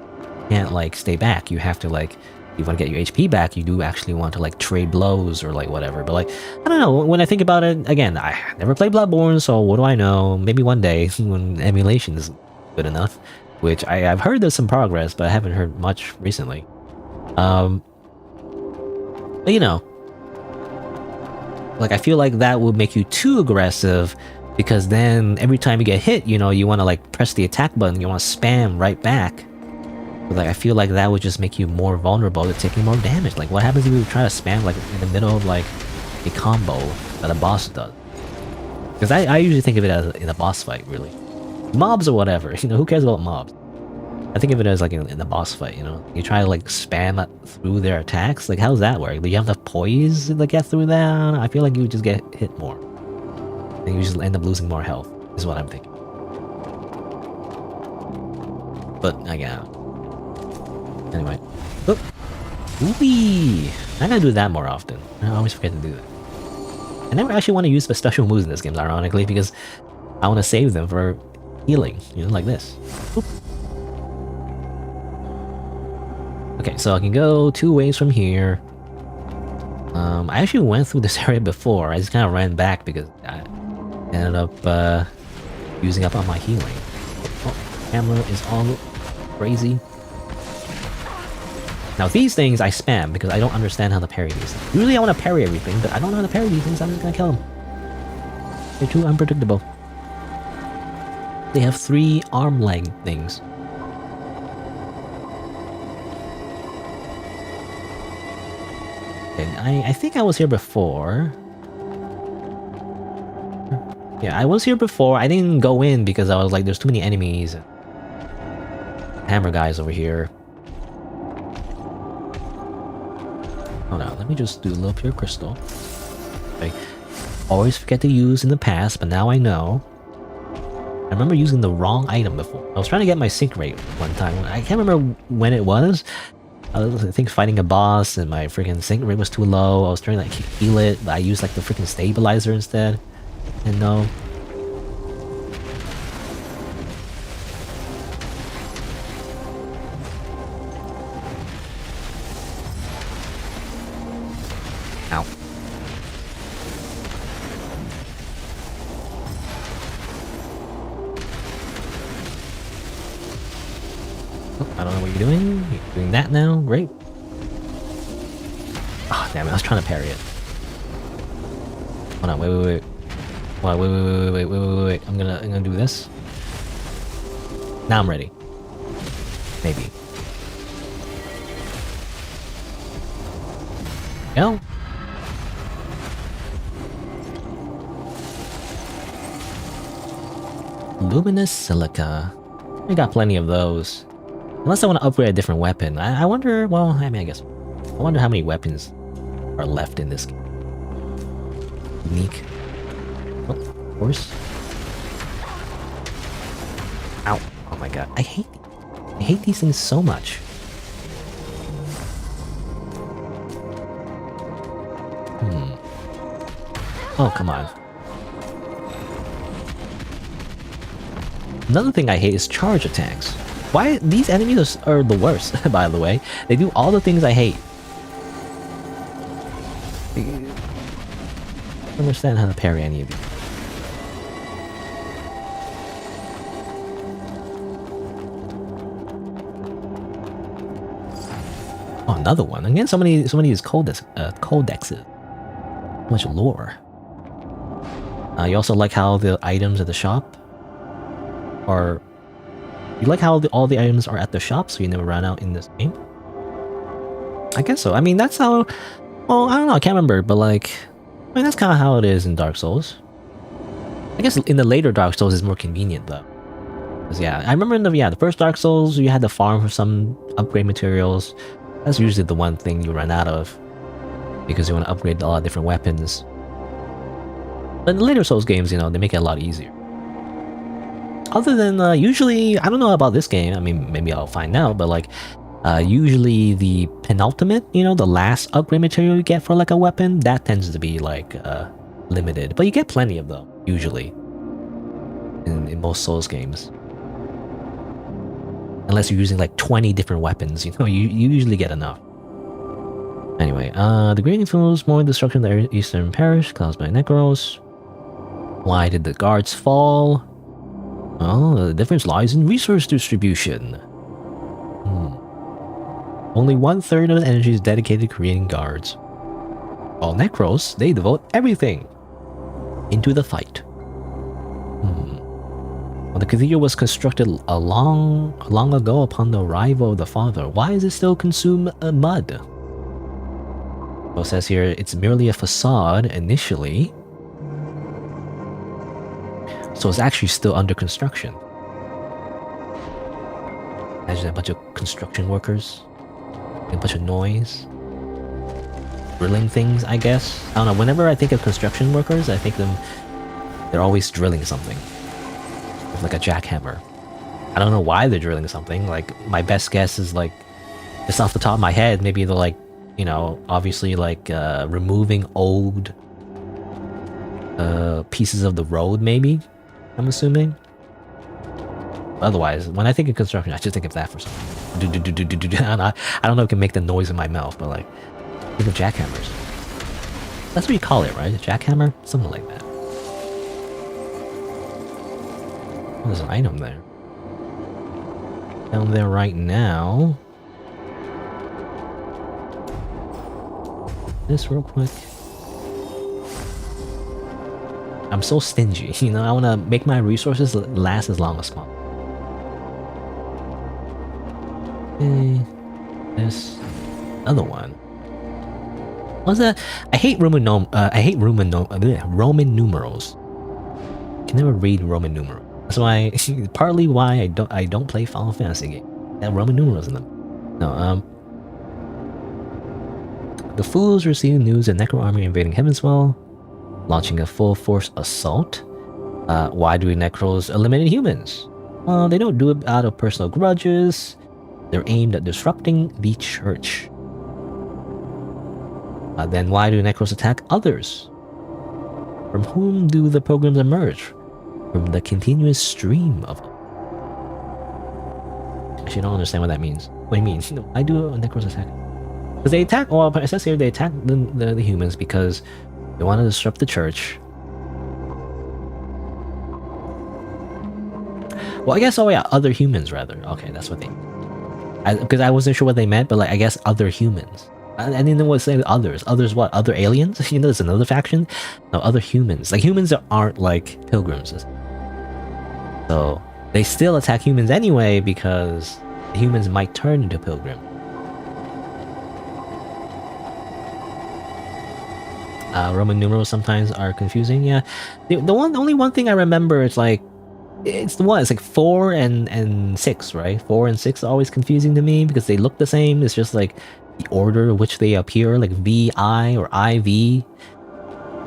Speaker 1: can't like stay back. You have to like, if you want to get your HP back, you do actually want to like trade blows or like whatever. But like, I don't know, when I think about it, again, I never played Bloodborne, so what do I know? Maybe one day when emulation is good enough, which I've heard there's some progress, but I haven't heard much recently. But you know, like I feel like that would make you too aggressive, because then every time you get hit, you know, you want to like press the attack button, you want to spam right back. But like I feel like that would just make you more vulnerable to taking more damage. Like what happens if you try to spam like in the middle of like a combo that a boss does? Because I usually think of it as in a boss fight, really. Mobs or whatever, you know, who cares about mobs? I think of it as like in the boss fight, you know? You try to like spam through their attacks, like how does that work? Do you have the poise to get through that? I feel like you would just get hit more. And you just end up losing more health, is what I'm thinking. But again, anyway. Oop. Whee! I gotta do that more often. I always forget to do that. I never actually want to use the special moves in this game, ironically, because I want to save them for healing, you know, like this. Oop. Okay, so I can go 2 ways from here. I actually went through this area before. I just kind of ran back because I ended up using up on my healing. Oh, camera is all crazy. Now these things I spam because I don't understand how to parry these things. Usually I want to parry everything, but I don't know how to parry these things, I'm just gonna kill them. They're too unpredictable. They have 3 arm length things. And I think I was here before. Yeah, I was here before. I didn't go in because I was like, there's too many enemies. Hammer guys over here. Hold on, let me just do a little pure crystal. I always forget to use in the past, but now I know. I remember using the wrong item before. I was trying to get my sync rate one time. I can't remember when it was. I think fighting a boss and my freaking sync rate was too low. I was trying to like heal it, but I used like the freaking stabilizer instead. And no. Ow. Oh, I don't know what you're doing. You're doing that now? Great. Oh, damn it. I was trying to parry it. Hold on. Wait. Hold on, wait. I'm gonna do this. Now I'm ready. Maybe. Go. Luminous silica. We got plenty of those. Unless I want to upgrade a different weapon. I wonder, well, I mean, I guess. I wonder how many weapons are left in this game. Unique. Oh, of course. Ow. Oh my god. I hate these things so much. Oh, come on. Another thing I hate is charge attacks. Why? These enemies are the worst, by the way. They do all the things I hate. I don't understand how to parry any of these. Oh, another one. Again, so many of these codexes. So much lore. You also like how the items at the shop are... You like how all the items are at the shop, so you never run out in this game? I guess so. I mean, that's how... Well, I don't know, I can't remember, but like... I mean, that's kind of how it is in Dark Souls. I guess in the later Dark Souls it's more convenient, though. Because, yeah, I remember in the first Dark Souls, you had to farm for some upgrade materials. That's usually the one thing you run out of. Because you want to upgrade a lot of different weapons. But in the later Souls games, you know, they make it a lot easier. Other than, usually, I don't know about this game, I mean, maybe I'll find out, but like, usually the penultimate, you know, the last upgrade material you get for like a weapon, that tends to be like, limited. But you get plenty of them, usually, in most Souls games. Unless you're using like 20 different weapons, you know, you usually get enough. Anyway, the great influence more destruction of the Eastern Parish caused by Necros. Why did the guards fall? Well, the difference lies in resource distribution. Only 1/3 of the energy is dedicated to creating guards. While Necros, they devote everything into the fight. Well, the cathedral was constructed long ago upon the arrival of the Father. Why does it still consume mud? Well, it says here, it's merely a facade initially. So it's actually still under construction. Imagine a bunch of construction workers. A bunch of noise. Drilling things, I guess. I don't know, whenever I think of construction workers, I think they're always drilling something. With like a jackhammer. I don't know why they're drilling something. Like, my best guess is like, just off the top of my head, maybe they're like, you know, obviously like removing old pieces of the road, maybe? I'm assuming. Otherwise, when I think of construction, I just think of that for something. I don't know if it can make the noise in my mouth, but like, think of jackhammers. That's what you call it, right? A jackhammer? Something like that. There's an item there. Down there right now. This real quick. I'm so stingy, you know, I want to make my resources last as long as possible. Okay. This other one. What's that? I hate Roman numerals. Can never read Roman numerals. That's why, partly why I don't play Final Fantasy games. They have Roman numerals in them. No, the fools receiving news of Necro army invading Heavenswell, launching a full force assault. Why do Necros eliminate humans? Well, they don't do it out of personal grudges. They're aimed at disrupting the church. Then why do Necros attack others? From whom do the pilgrims emerge? From the continuous stream of them. Actually, I don't understand what that means. What do you mean? Why do Necros attack? Because they attack, well, it says here they attack the humans because they want to disrupt the church. Well, I guess, oh yeah, other humans rather. Okay, that's what they mean. Because I wasn't sure what they meant, but like, I guess other humans. I didn't know what to say with others. Others what? Other aliens? You know, there's another faction? No, other humans. Like, humans aren't like pilgrims. So, they still attack humans anyway because humans might turn into pilgrims. Roman numerals sometimes are confusing, yeah. The only one thing I remember is like, it's like 4 and 6, right? 4 and 6 are always confusing to me because they look the same. It's just like the order in which they appear, like VI or IV.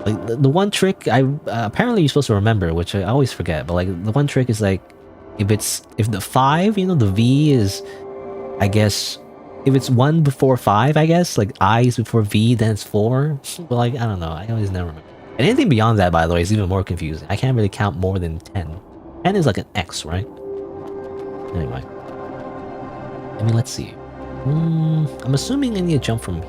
Speaker 1: Like the one trick I apparently you're supposed to remember, which I always forget, but like the one trick is like if the 5, you know, the V is, I guess, if it's 1 before 5, I guess, like I is before V, then it's 4. But like, I don't know, I always never remember. And anything beyond that, by the way, is even more confusing. I can't really count more than 10. 10 is like an X, right? Anyway. I mean, let's see. I'm assuming I need to jump from...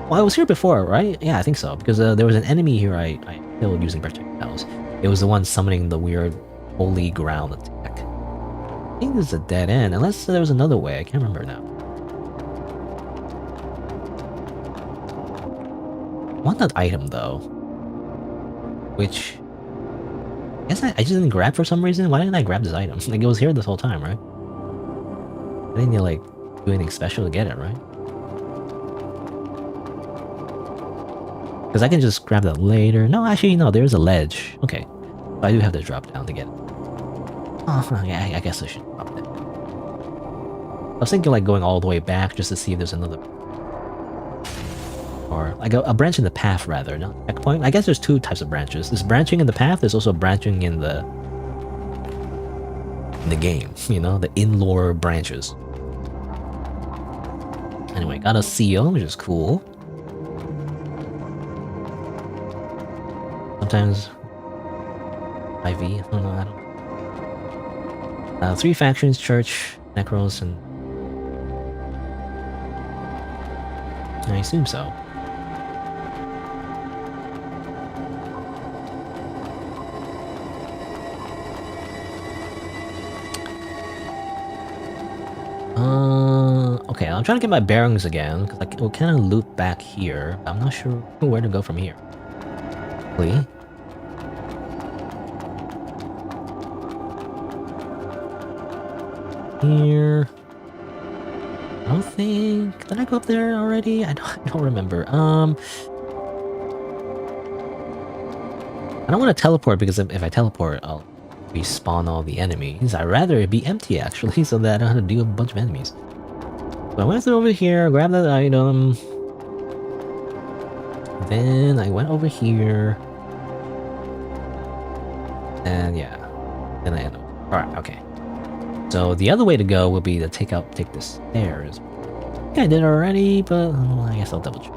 Speaker 1: Well, I was here before, right? Yeah, I think so. Because there was an enemy here I killed using projectiles. It was the one summoning the weird holy ground attack. I think this is a dead end, unless there was another way. I can't remember now. I want that item, though. Which... I guess I just didn't grab for some reason. Why didn't I grab this item? Like, it was here this whole time, right? I didn't need to, like, do anything special to get it, right? Because I can just grab that later. No, actually, no, there's a ledge. Okay. But I do have to drop down to get it. Oh, yeah, I guess I should drop it. I was thinking, like, going all the way back just to see if there's another... Or, like, a branch in the path, rather, not a checkpoint. I guess there's 2 types of branches. There's branching in the path, there's also branching in the game, you know? The in-lore branches. Anyway, got a seal, which is cool. Sometimes... IV, I don't know, 3 factions, Church, Necros, and... I assume so. Okay, I'm trying to get my bearings again, because I will kind of loop back here. I'm not sure where to go from here. Really? Here... I don't think... Did I go up there already? I don't remember. I don't want to teleport, because if I teleport, I'll respawn all the enemies. I'd rather it be empty, actually, so that I don't have to deal with a bunch of enemies. So I went over here, grabbed that item. Then I went over here. And yeah. Then I ended up... Alright, okay. So the other way to go would be to take the stairs. I think I did already, but I guess I'll double check.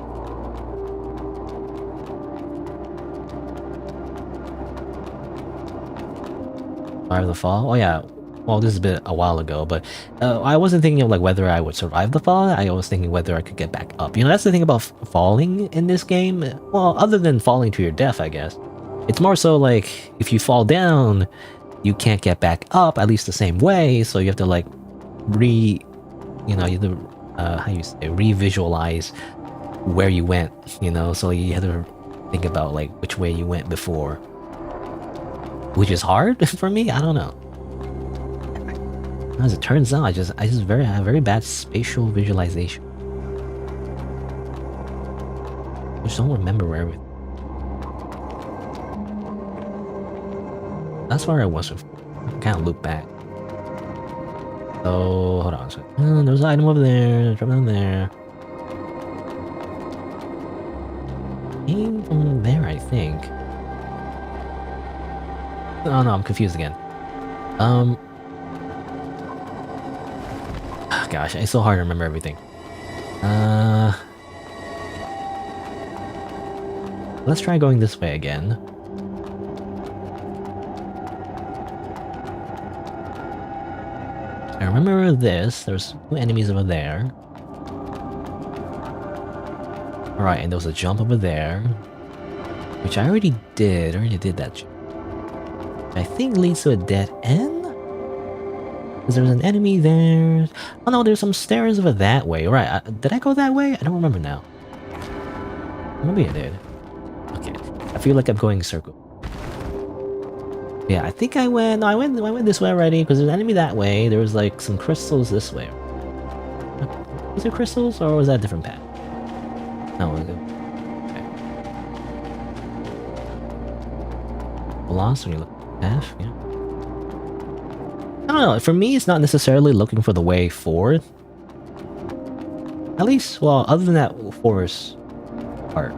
Speaker 1: Survive the fall? Oh yeah. Well, this has been a while ago, but I wasn't thinking of like whether I would survive the fall. I was thinking whether I could get back up. You know, that's the thing about falling in this game. Well, other than falling to your death, I guess. It's more so like if you fall down, you can't get back up at least the same way, so you have to like you have to how you say, re-visualize where you went, you know, so you have to think about like which way you went before, which is hard for me. I don't know. As it turns out, I just have very bad spatial visualization. I just don't remember where everything. That's where I was before. I can't loop back. So hold on. So, there's an item over there. Drop down there. Came from there, I think. Oh no, I'm confused again. Gosh, it's so hard to remember everything. Let's try going this way again. I remember this. There's 2 enemies over there. Alright, and there was a jump over there. Which I already did. I already did that jump. I think leads to a dead end? Because there's an enemy there. Oh no, there's some stairs over that way. Right, did I go that way? I don't remember now. Maybe I did. Okay, I feel like I'm going in a circle. Yeah, I think I went. No, I went this way already because there's an enemy that way. There was like some crystals this way. Was there crystals or was that a different path? No, it was okay. Lost when you look at the path. Yeah. I don't know. For me, it's not necessarily looking for the way forward. At least, well, other than that forest part.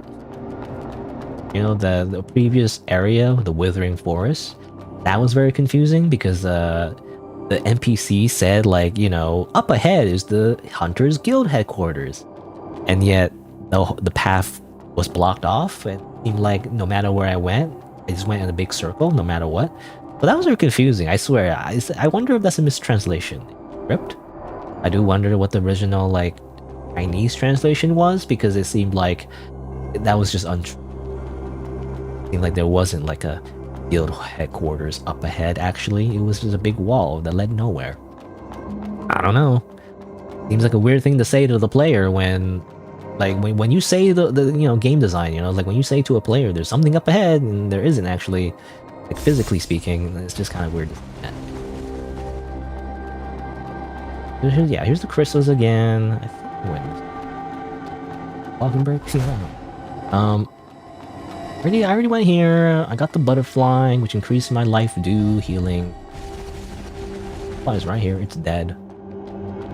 Speaker 1: You know, the previous area, the Withering Forest, that was very confusing because the NPC said, like, you know, up ahead is the Hunters Guild headquarters. And yet, the path was blocked off. It seemed like no matter where I went, I just went in a big circle, no matter what. But that was very confusing, I swear. I wonder if that's a mistranslation. Script? I do wonder what the original, like, Chinese translation was, because it seemed like that was just untrue. It seemed like there wasn't, like, a guild headquarters up ahead, actually. It was just a big wall that led nowhere. I don't know. Seems like a weird thing to say to the player when... Like, when you say the you know, game design, you know, like when you say to a player, there's something up ahead, and there isn't actually... Like, physically speaking, it's just kind of weird. Yeah, here's the crystals again. I think I went. Walking break? I already went here. I got the butterfly, which increased my life dew healing. Butterfly's right here. It's dead.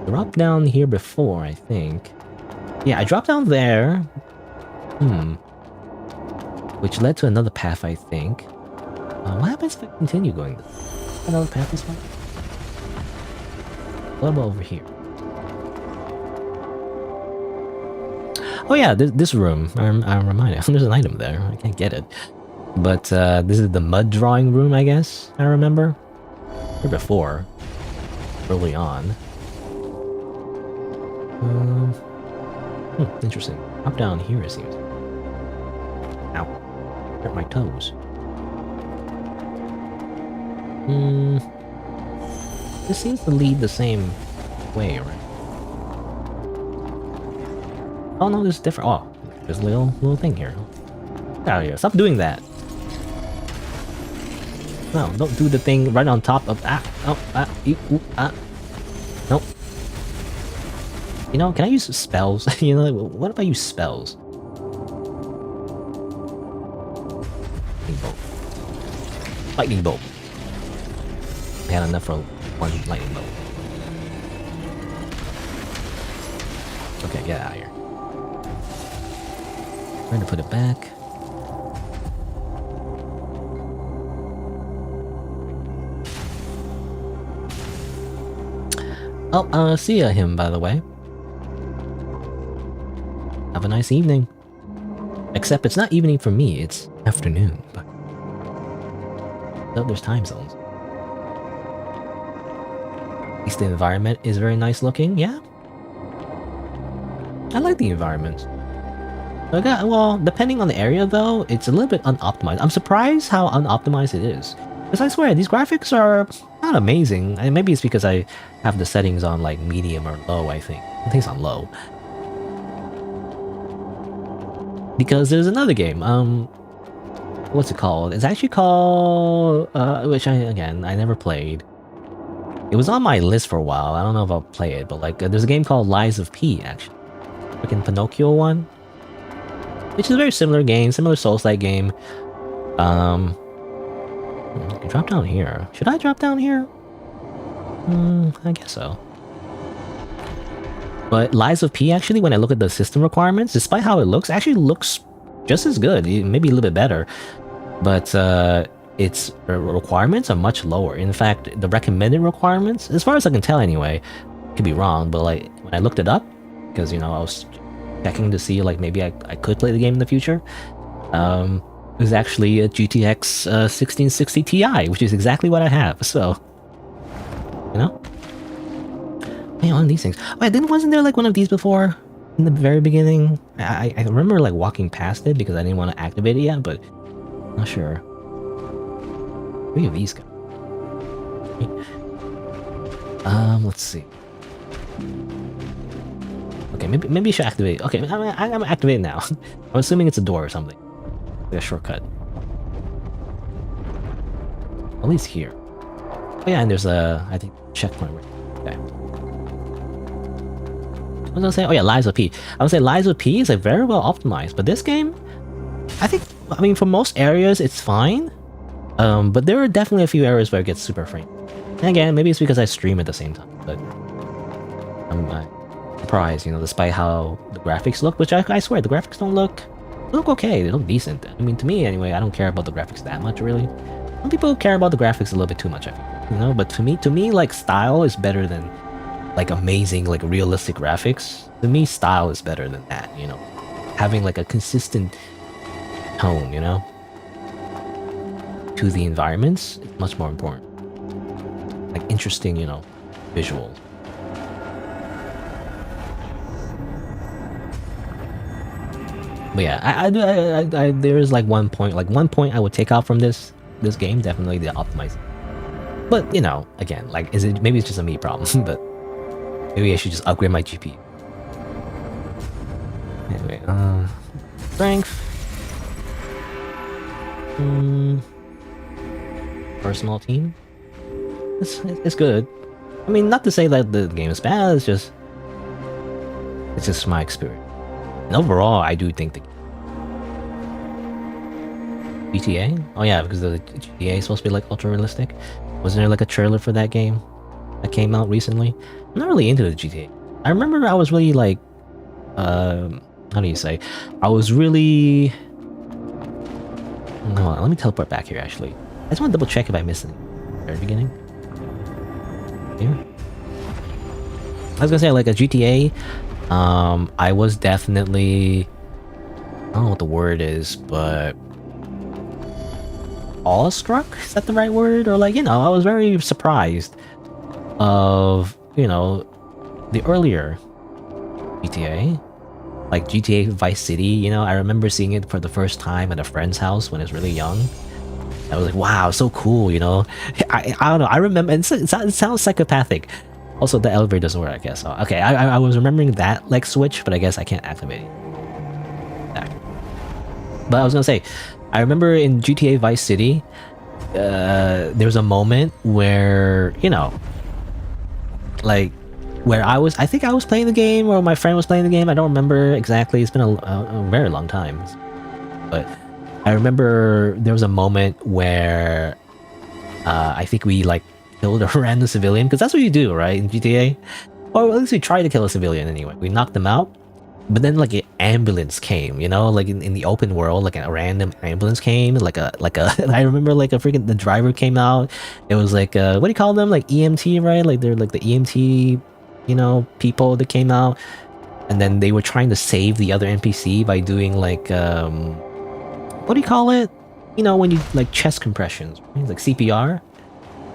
Speaker 1: Dropped down here before, I think. Yeah, I dropped down there. Which led to another path, I think. What happens if I continue going this way? Another path this way? What about over here? Oh yeah, this room. I'm reminded. There's an item there. I can't get it. But this is the mud drawing room, I guess. I remember. Here before. Early on. Interesting. Up down here, it seems. Ow. Hurt my toes. This seems to lead the same way, right? Oh no, this is different. Oh, there's a little thing here. Get out of here. Stop doing that. No, don't do the thing right on top of... Nope. You know, can I use spells? You know, what if I use spells? Lightning bolt. Lightning bolt. I had enough for one lightning bolt. Okay, get out of here. I'm going to put it back. Oh, see ya, him, by the way. Have a nice evening. Except it's not evening for me, it's afternoon, but... Oh, there's time zones. At least the environment is very nice looking, yeah? I like the environment. Well, depending on the area though, it's a little bit unoptimized. I'm surprised how unoptimized it is. Because I swear, these graphics are not amazing. And maybe it's because I have the settings on like medium or low, I think. I think it's on low. Because there's another game, what's it called? It's actually called, which I never played. It was on my list for a while. I don't know if I'll play it, but like, there's a game called Lies of P, actually. Freaking Pinocchio one. Which is a very similar game, similar Souls-like game. Drop down here. Should I drop down here? I guess so. But Lies of P, actually, when I look at the system requirements, despite how it looks, actually looks just as good, maybe a little bit better. But its requirements are much lower. In fact, the recommended requirements, as far as I can tell anyway, could be wrong, but like when I looked it up, because I was checking to see like maybe I could play the game in the future, it was actually a GTX 1660 Ti, which is exactly what I have. So, one of these things. Wait, wasn't there like one of these before in the very beginning? I remember like walking past it because I didn't want to activate it yet, but I'm not sure. Where are these guys? Let's see. Okay, maybe you should activate. Okay, I'm gonna activate it now. I'm assuming it's a door or something. Like a shortcut. At least here. Oh yeah, and there's a, I think, checkpoint right. Okay. What was I saying? Oh yeah, Lies of P. I would say Lies of P is like very well optimized, but this game, I mean, for most areas it's fine. But there are definitely a few areas where it gets super frame. And again, maybe it's because I stream at the same time, but I'm surprised, despite how the graphics look, which I swear the graphics don't look okay, they look decent. I mean, to me anyway, I don't care about the graphics that much really. Some people care about the graphics a little bit too much, I think, but to me like style is better than like amazing, like realistic graphics. To me, style is better than that, having like a consistent tone, to the environments is much more important. Like interesting, visuals. But yeah, I there is like one point I would take out from this game, definitely the optimizing. But again, like maybe it's just a me problem, but maybe I should just upgrade my GPU. Anyway, strength. Personal team. It's good. I mean, not to say that the game is bad. It's just my experience. And overall, I do think the GTA. Oh yeah, because the GTA is supposed to be like ultra realistic. Wasn't there like a trailer for that game that came out recently? I'm not really into the GTA. I remember I was really like, how do you say? I was really. No, let me teleport back here. Actually, I just want to double check if I missed anything at the very beginning. Here. I was gonna say like a GTA. I was definitely, I don't know what the word is, but awestruck? Is that the right word? Or like, I was very surprised of, the earlier GTA. Like GTA Vice City, I remember seeing it for the first time at a friend's house when I was really young. I was like, wow, so cool, I don't know, I remember, and it sounds psychopathic. Also, the elevator doesn't work, I guess. So, okay, I was remembering that, like, switch, but I guess I can't activate it. But I was gonna say, I remember in GTA Vice City, there was a moment where, like, where I think I was playing the game, or my friend was playing the game, I don't remember exactly, it's been a very long time. But I remember there was a moment where, I think we, like, killed a random civilian, because that's what you do, right, in GTA? Or at least we tried to kill a civilian anyway. We knocked them out, but then like an ambulance came, like in the open world, like a random ambulance came, like a I remember like the driver came out. It was like what do you call them, like EMT, right? Like they're like the EMT, people that came out, and then they were trying to save the other NPC by doing like what do you call it? When you like chest compressions, right? Like CPR.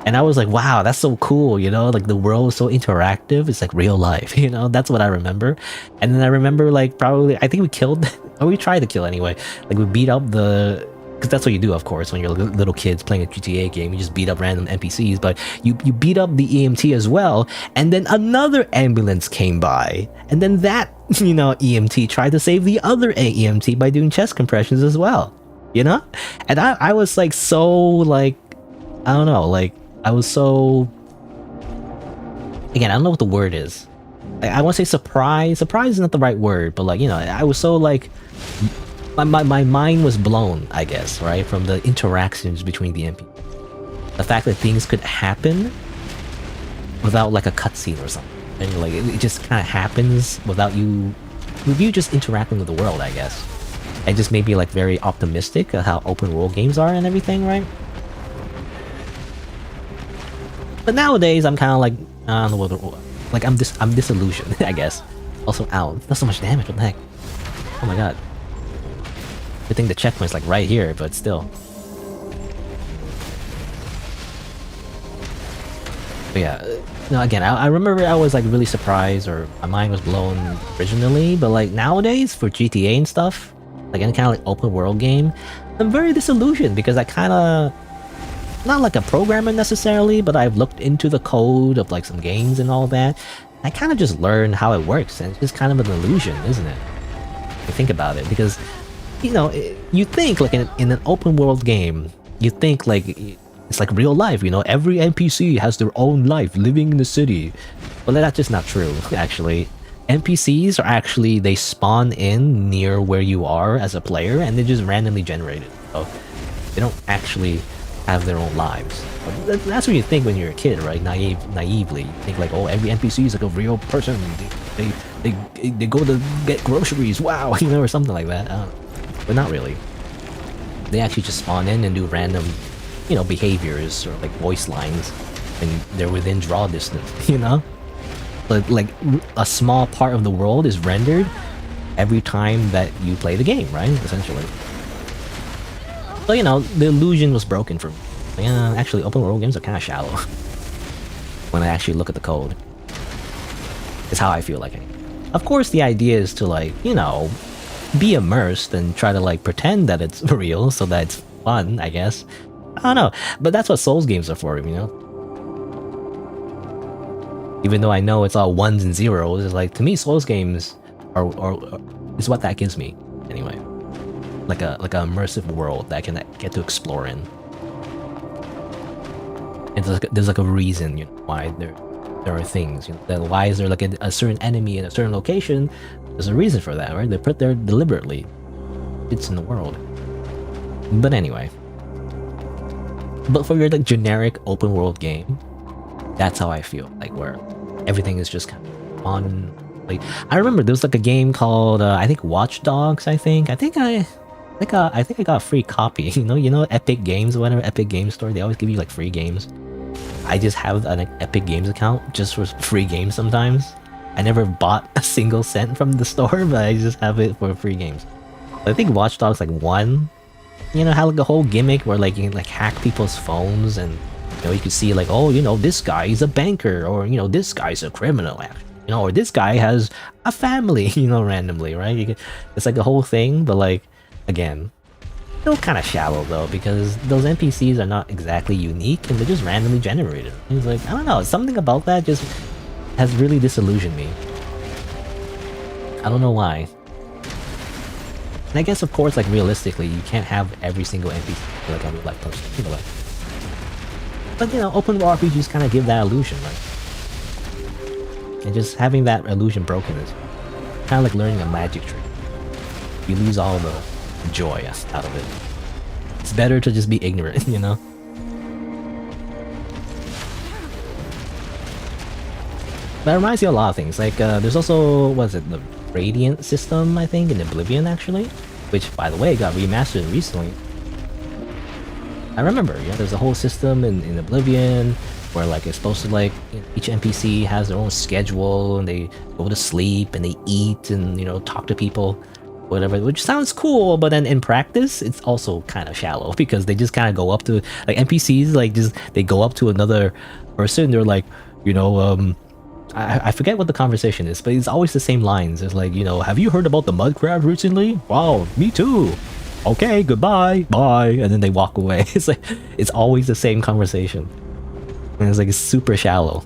Speaker 1: And I was like, wow, that's so cool, like the world is so interactive, it's like real life, that's what I remember. And then I remember like probably, I think we killed, or we tried to kill anyway, like we beat up the because that's what you do, of course, when you're little kids playing a GTA game. You just beat up random NPCs, but you beat up the EMT as well, and then another ambulance came by, and then that EMT tried to save the other EMT by doing chest compressions as well, and I was like so like, I don't know, like I was so, again, I don't know what the word is. I want to say surprise is not the right word, but like, I was so like, my mind was blown, I guess, right, from the interactions between the NPCs. The fact that things could happen without like a cutscene or something, and like it just kind of happens without you just interacting with the world, I guess. It just made me like very optimistic of how open world games are and everything, right? But nowadays I'm kind of like, I don't know what, like I'm disillusioned, I guess. Also, ow, that's so much damage, what the heck? Oh my god. I think the checkpoint's like right here, but still. But yeah, again, I remember I was like really surprised, or my mind was blown originally, but like nowadays for GTA and stuff, like any kind of like open world game, I'm very disillusioned because I kind of, not like a programmer necessarily, but I've looked into the code of like some games and all that. I kind of just learned how it works, and it's just kind of an illusion, isn't it? If you think about it, because you think like in an open world game, you think like it's like real life, every NPC has their own life living in the city. But that's just not true, actually. NPCs are actually, they spawn in near where you are as a player, and they're just randomly generated. So they don't actually have their own lives. But that's what you think when you're a kid, right? Naively, you think like, oh, every NPC is like a real person. They go to get groceries, wow, or something like that. But not really. They actually just spawn in and do random, behaviors or like voice lines, and they're within draw distance, But like a small part of the world is rendered every time that you play the game, right? Essentially. So the illusion was broken for me. Yeah, actually, open world games are kind of shallow when I actually look at the code. Is how I feel like it. Of course, the idea is to like, be immersed and try to like pretend that it's real so that it's fun, I guess. I don't know, but that's what Souls games are for, Even though I know it's all ones and zeros, it's like, to me, Souls games are is what that gives me, anyway. Like a immersive world that I can get to explore in. And there's like a reason, why there are things. That why is there like a certain enemy in a certain location? There's a reason for that, right? They're put there deliberately. It's in the world. But anyway. But for your like generic open world game, that's how I feel. Like where everything is just kind of on. Like I remember there was like a game called I think Watch Dogs. I think I got a free copy. You know Epic Games, whatever, Epic Games Store. They always give you like free games. I just have an Epic Games account just for free games sometimes. I never bought a single cent from the store, but I just have it for free games. I think Watch Dogs like 1, had like a whole gimmick where like you can like hack people's phones, and you could see like, oh, this guy is a banker, or this guy's a criminal, or this guy has a family, randomly, right? It's like a whole thing, but like again, still kind of shallow though, because those NPCs are not exactly unique and they're just randomly generated. It's like, I don't know, something about that just has really disillusioned me. I don't know why. And I guess, of course, like realistically, you can't have every single NPC like a real life person, But open world RPGs kind of give that illusion, right? And just having that illusion broken is kind of like learning a magic trick. You lose all the joy out of it. It's better to just be ignorant, That reminds me of a lot of things. Like, there's also, what is it, the Radiant system, I think, in Oblivion, actually? Which, by the way, got remastered recently. I remember, there's a whole system in Oblivion where, like, it's supposed to, like, each NPC has their own schedule, and they go to sleep, and they eat, and, talk to people, whatever, which sounds cool, but then in practice, it's also kind of shallow, because they just kind of go up to, like, NPCs, like, they go up to another person, they're like, I forget what the conversation is, but it's always the same lines. It's like, have you heard about the mud crab recently? Wow, me too. okay, goodbye, bye, and then they walk away. It's like it's always the same conversation, and it's like it's super shallow.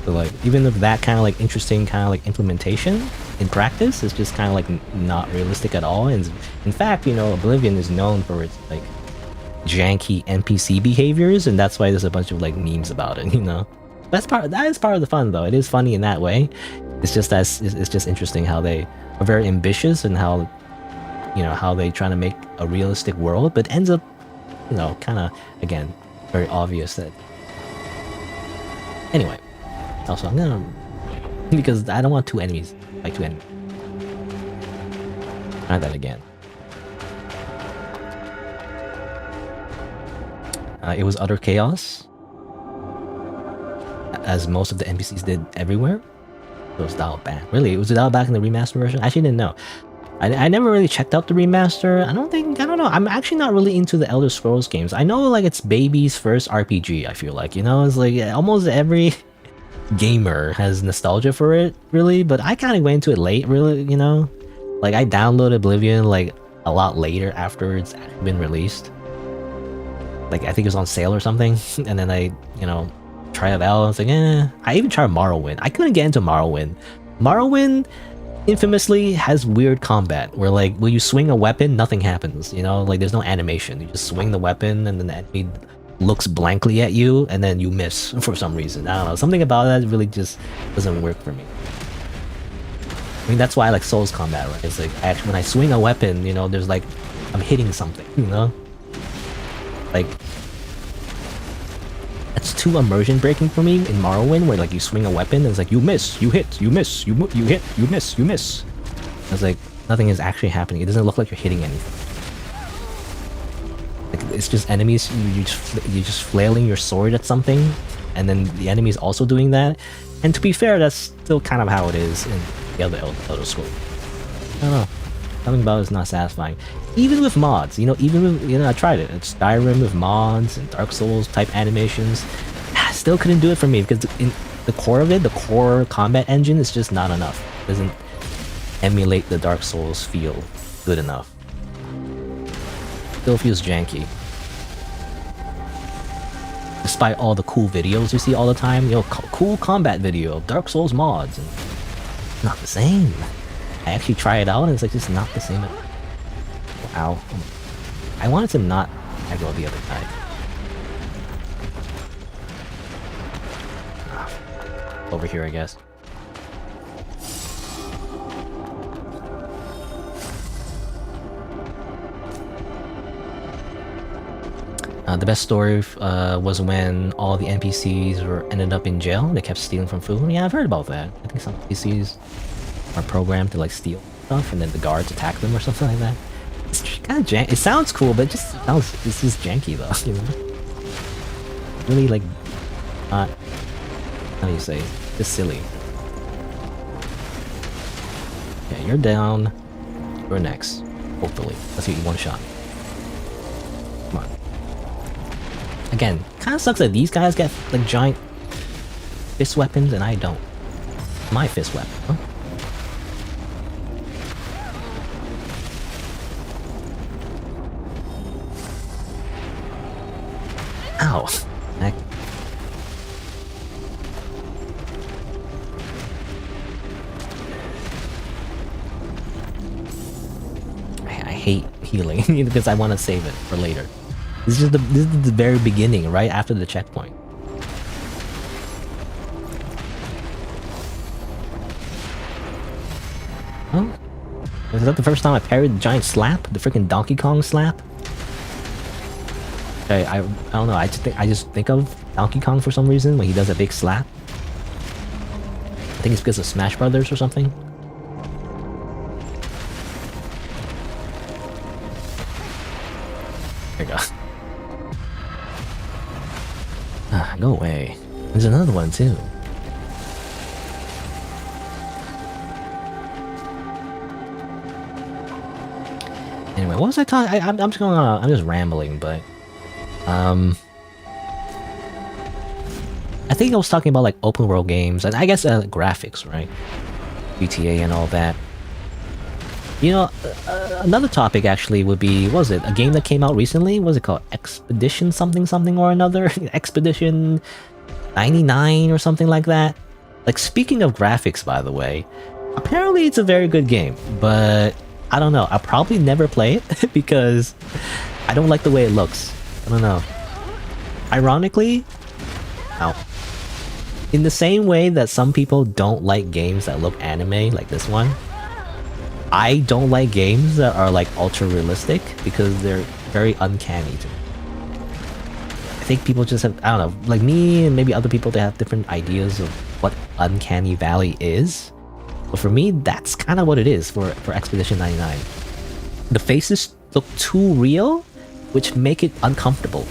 Speaker 1: So like even if that kind of like interesting kind of like implementation in practice is just kind of like not realistic at all. And in fact, you know, Oblivion is known for its like janky NPC behaviors, and that's why there's a bunch of like memes about it. You know, that is part of the fun though. It is funny in that way. It's just it's just interesting how they are very ambitious and how, you know, how they try to make a realistic world, but ends up, you know, kind of again very obvious that. Anyway, also I'm gonna, because I don't want two enemies, like two enemies. Try that again. It was utter chaos, as most of the NPCs did everywhere. It was dialed back. Really, it was dialed back in the remaster version? I actually didn't know. I never really checked out the remaster. I don't know. I'm actually not really into the Elder Scrolls games. I know like it's baby's first RPG, I feel like. You know, it's like almost every gamer has nostalgia for it, really. But I kind of went into it late, really, you know? Like I downloaded Oblivion like a lot later after it's actually been released. Like I think it was on sale or something. And then I, you know, try it out. I was like, eh. I even tried Morrowind. I couldn't get into Morrowind. Morrowind infamously has weird combat where like when you swing a weapon, nothing happens, you know, like there's no animation. You just swing the weapon and then the enemy looks blankly at you and then you miss for some reason. I don't know, something about that really just doesn't work for me. I mean, that's why I like Souls combat, right? It's like actually when I swing a weapon, you know, there's like I'm hitting something, you know, like it's too immersion breaking for me in Morrowind, where like you swing a weapon and it's like you miss, you hit, you miss, you hit, you miss, you miss. It's like nothing is actually happening. It doesn't look like you're hitting anything. Like it's just enemies. You're just flailing your sword at something, and then the enemy's also doing that. And to be fair, that's still kind of how it is in the other Elder Scrolls. I don't know. Something about it is not satisfying. Even with mods, you know, even with, you know, I tried it. It's Skyrim with mods and Dark Souls type animations. I still couldn't do it for me because in the core of it, the core combat engine is just not enough. It doesn't emulate the Dark Souls feel good enough. Still feels janky. Despite all the cool videos you see all the time, you know, cool combat video, Dark Souls mods, and it's not the same. I actually try it out and it's like just not the same at all. Ow. I wanted to not aggro the other guy. Over here, I guess. The best story was when all the NPCs ended up in jail. They kept stealing from food. Yeah, I've heard about that. I think some NPCs are programmed to like steal stuff, and then the guards attack them or something like that. It's kind of janky. It sounds cool, but it just sounds, it's just janky though, you know? Really like, not, how do you say, just silly. Yeah, you're down. You're next. Hopefully. Let's get you one shot. Come on. Again, kind of sucks that these guys get like giant fist weapons and I don't. My fist weapon, huh? Ow. I hate healing because I want to save it for later. This is the very beginning, right after the checkpoint. Oh, is that the first time I parried the giant slap? The freaking Donkey Kong slap? Okay, I don't know. I just think of Donkey Kong for some reason when he does a big slap. I think it's because of Smash Brothers or something. There you go. Go away. There's another one too. Anyway, what was I talking? I'm just going on. I'm just rambling, but I think I was talking about like open world games and I guess graphics, right? GTA and all that. You know, another topic actually would be, what was it, a game that came out recently? What was it called? Expedition something something or another? Expedition 99 or something like that? Like, speaking of graphics, by the way, apparently it's a very good game, but I don't know. I'll probably never play it because I don't like the way it looks. I don't know. Ironically, ow. In the same way that some people don't like games that look anime like this one, I don't like games that are like ultra realistic because they're very uncanny to me. I think people just have, I don't know, like me and maybe other people, they have different ideas of what Uncanny Valley is. But for me, that's kind of what it is for Expedition 99. The faces look too real, which make it uncomfortable.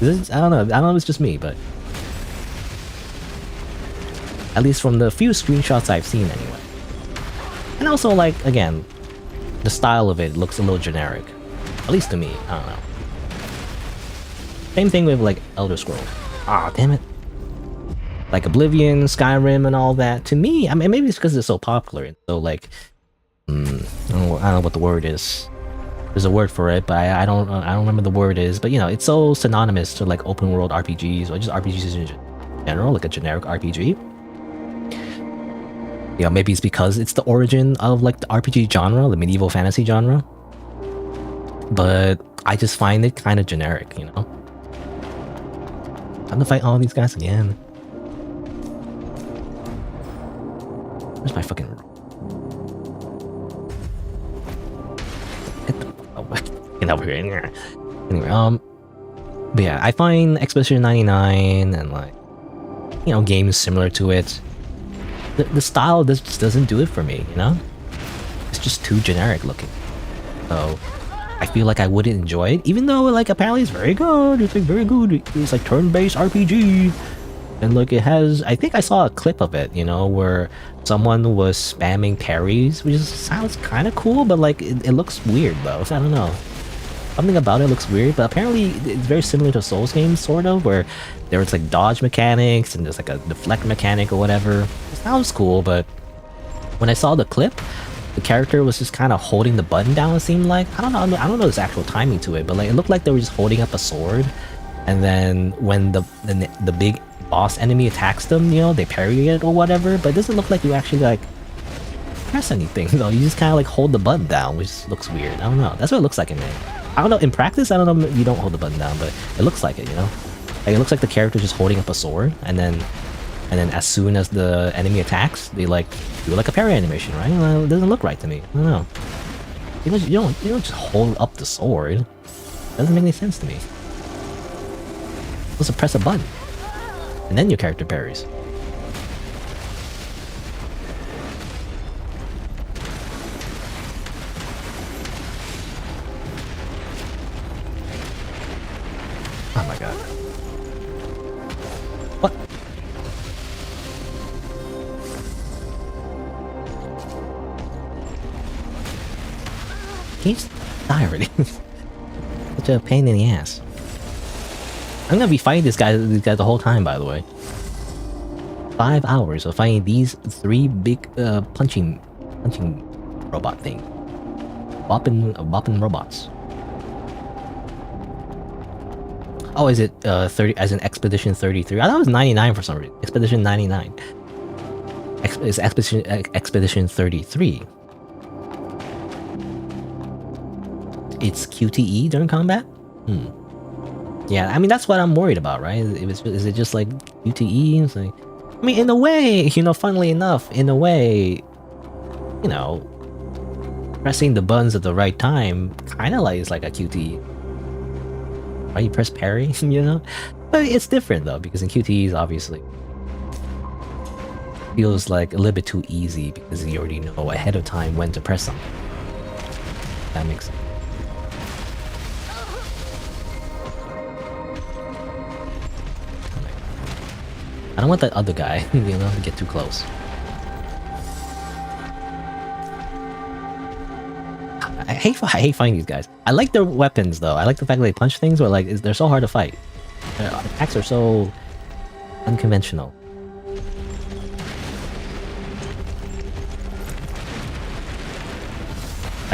Speaker 1: I don't know if it's just me, but at least from the few screenshots I've seen anyway. And also, like, again, the style of it looks a little generic. At least to me, I don't know. Same thing with, like, Elder Scrolls. Ah, damn it. Like Oblivion, Skyrim, and all that. To me, I mean, maybe it's because it's so popular and so, like, I don't know what the word is. There's a word for it, but I don't remember the word is. But, you know, it's so synonymous to, like, open world RPGs, or just RPGs in general, like a generic RPG. You know, maybe it's because it's the origin of, like, the RPG genre, the medieval fantasy genre. But I just find it kind of generic, you know? Time to fight all these guys again. Where's my fucking... Get the... Oh, get over here. Anyway, but yeah, I find Expedition 99 and, like, you know, games similar to it, the style just doesn't do it for me, you know? It's just too generic looking. So, I feel like I wouldn't enjoy it, even though, like, apparently it's very good, it's, like, very good, it's, like, turn-based RPG, and, like, it has, I think I saw a clip of it, you know, where someone was spamming parries, which sounds kind of cool, but, like, it looks weird, though, so I don't know. Something about it looks weird, but apparently it's very similar to Souls games, sort of, where there's, like, dodge mechanics, and there's, like, a deflect mechanic or whatever. It sounds cool, but when I saw the clip, the character was just kind of holding the button down, it seemed like. I don't know this actual timing to it, but, like, it looked like they were just holding up a sword, and then when the big boss enemy attacks them, you know, they parry it or whatever, but it doesn't look like you actually, like, press anything, though. You just kind of, like, hold the button down, which looks weird. I don't know. That's what it looks like in there. I don't know, in practice, I don't know, you don't hold the button down, but it looks like it, you know? Like, it looks like the character just holding up a sword, and then as soon as the enemy attacks, they, like, do, like, a parry animation, right? Well, it doesn't look right to me. I don't know. You don't just hold up the sword. It doesn't make any sense to me. You're supposed to press a button, and then your character parries. Oh my god. What? Can you just die already? Such a pain in the ass. I'm gonna be fighting this guy the whole time, by the way. 5 hours of fighting these 3 big punching robot thing. Bopping robots. Oh, is it 30 as in Expedition 33? I thought it was 99 for some reason. Expedition 99. It's Expedition 33. It's QTE during combat? Yeah, I mean, that's what I'm worried about, right? Is it just like QTE? It's like, I mean, in a way, you know, funnily enough, in a way, you know, pressing the buttons at the right time kind of like is like a QTE. Right, you press parry, you know? But it's different though, because in QTEs, obviously, feels like a little bit too easy because you already know ahead of time when to press something. That makes sense. I don't want that other guy, you know, to get too close. I hate fighting these guys. I like their weapons though. I like the fact that they punch things, but like they're so hard to fight. Their attacks are so unconventional.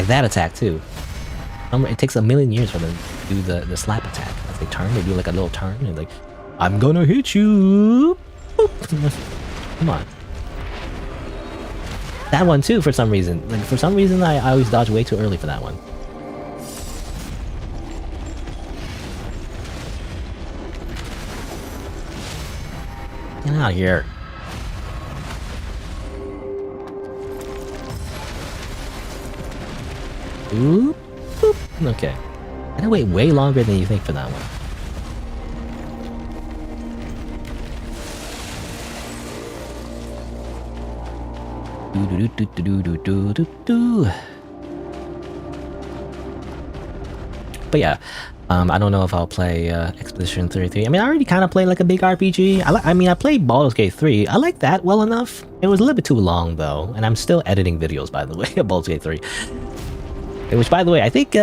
Speaker 1: Like that attack too. It takes a million years for them to do the slap attack. As they turn, they do like a little turn and like, I'm gonna hit you. Boop. Come on. That one too, for some reason. Like for some reason, I always dodge way too early for that one. Get out of here. Oop, boop. Okay. I had to wait way longer than you think for that one. But yeah, I don't know if I'll play Expedition 33. I mean, I already kind of played like a big RPG. I mean, I played Baldur's Gate 3. I like that well enough. It was a little bit too long though, and I'm still editing videos, by the way, of Baldur's Gate 3. Which, by the way, I think,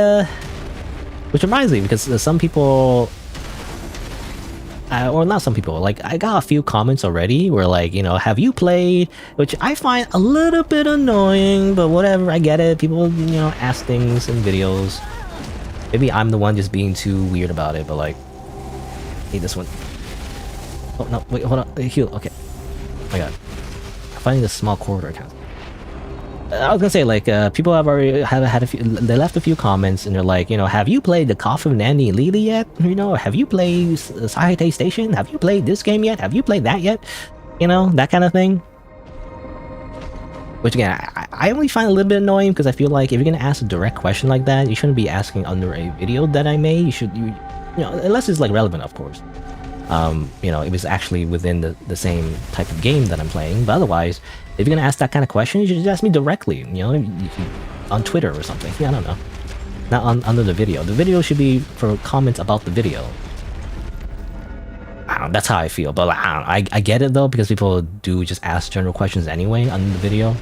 Speaker 1: which reminds me, because some people, or not some people, like, I got a few comments already where, like, you know, have you played, which I find a little bit annoying, but whatever, I get it. People, you know, ask things in videos. Maybe I'm the one just being too weird about it, but, like, need this one. Oh, no, wait, hold on, heal, okay. Oh my god. I'm finding this small corridor account. I was gonna say, like, people have already had a few, they left a few comments and they're like, you know, have you played the Coffin of Nanny and Lily yet? You know, have you played Saihite Station? Have you played this game yet? Have you played that yet? You know, that kind of thing. Which again, I only find a little bit annoying because I feel like if you're gonna ask a direct question like that, you shouldn't be asking under a video that I made. You know, unless it's like relevant, of course. You know, it was actually within the same type of game that I'm playing, but otherwise, if you're gonna ask that kind of question, you should just ask me directly, you know, on Twitter or something. Yeah, I don't know. Not under the video. The video should be for comments about the video. I don't know, that's how I feel, but like, I get it though, because people do just ask general questions anyway on the video.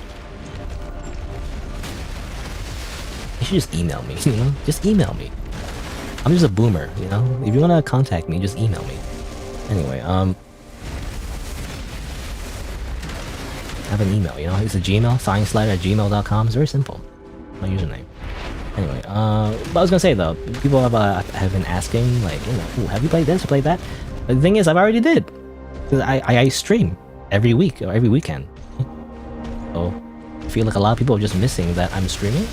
Speaker 1: You should just email me, you know? Just email me. I'm just a boomer, you know? If you wanna contact me, just email me. Anyway, I have an email, you know, it's a Gmail, SighingSlider@gmail.com. It's very simple. My username. Anyway, but I was gonna say though, people have been asking, like, you know, have you played this or played that? But the thing is, I've already did. Cause I stream every week or every weekend. So I feel like a lot of people are just missing that I'm streaming.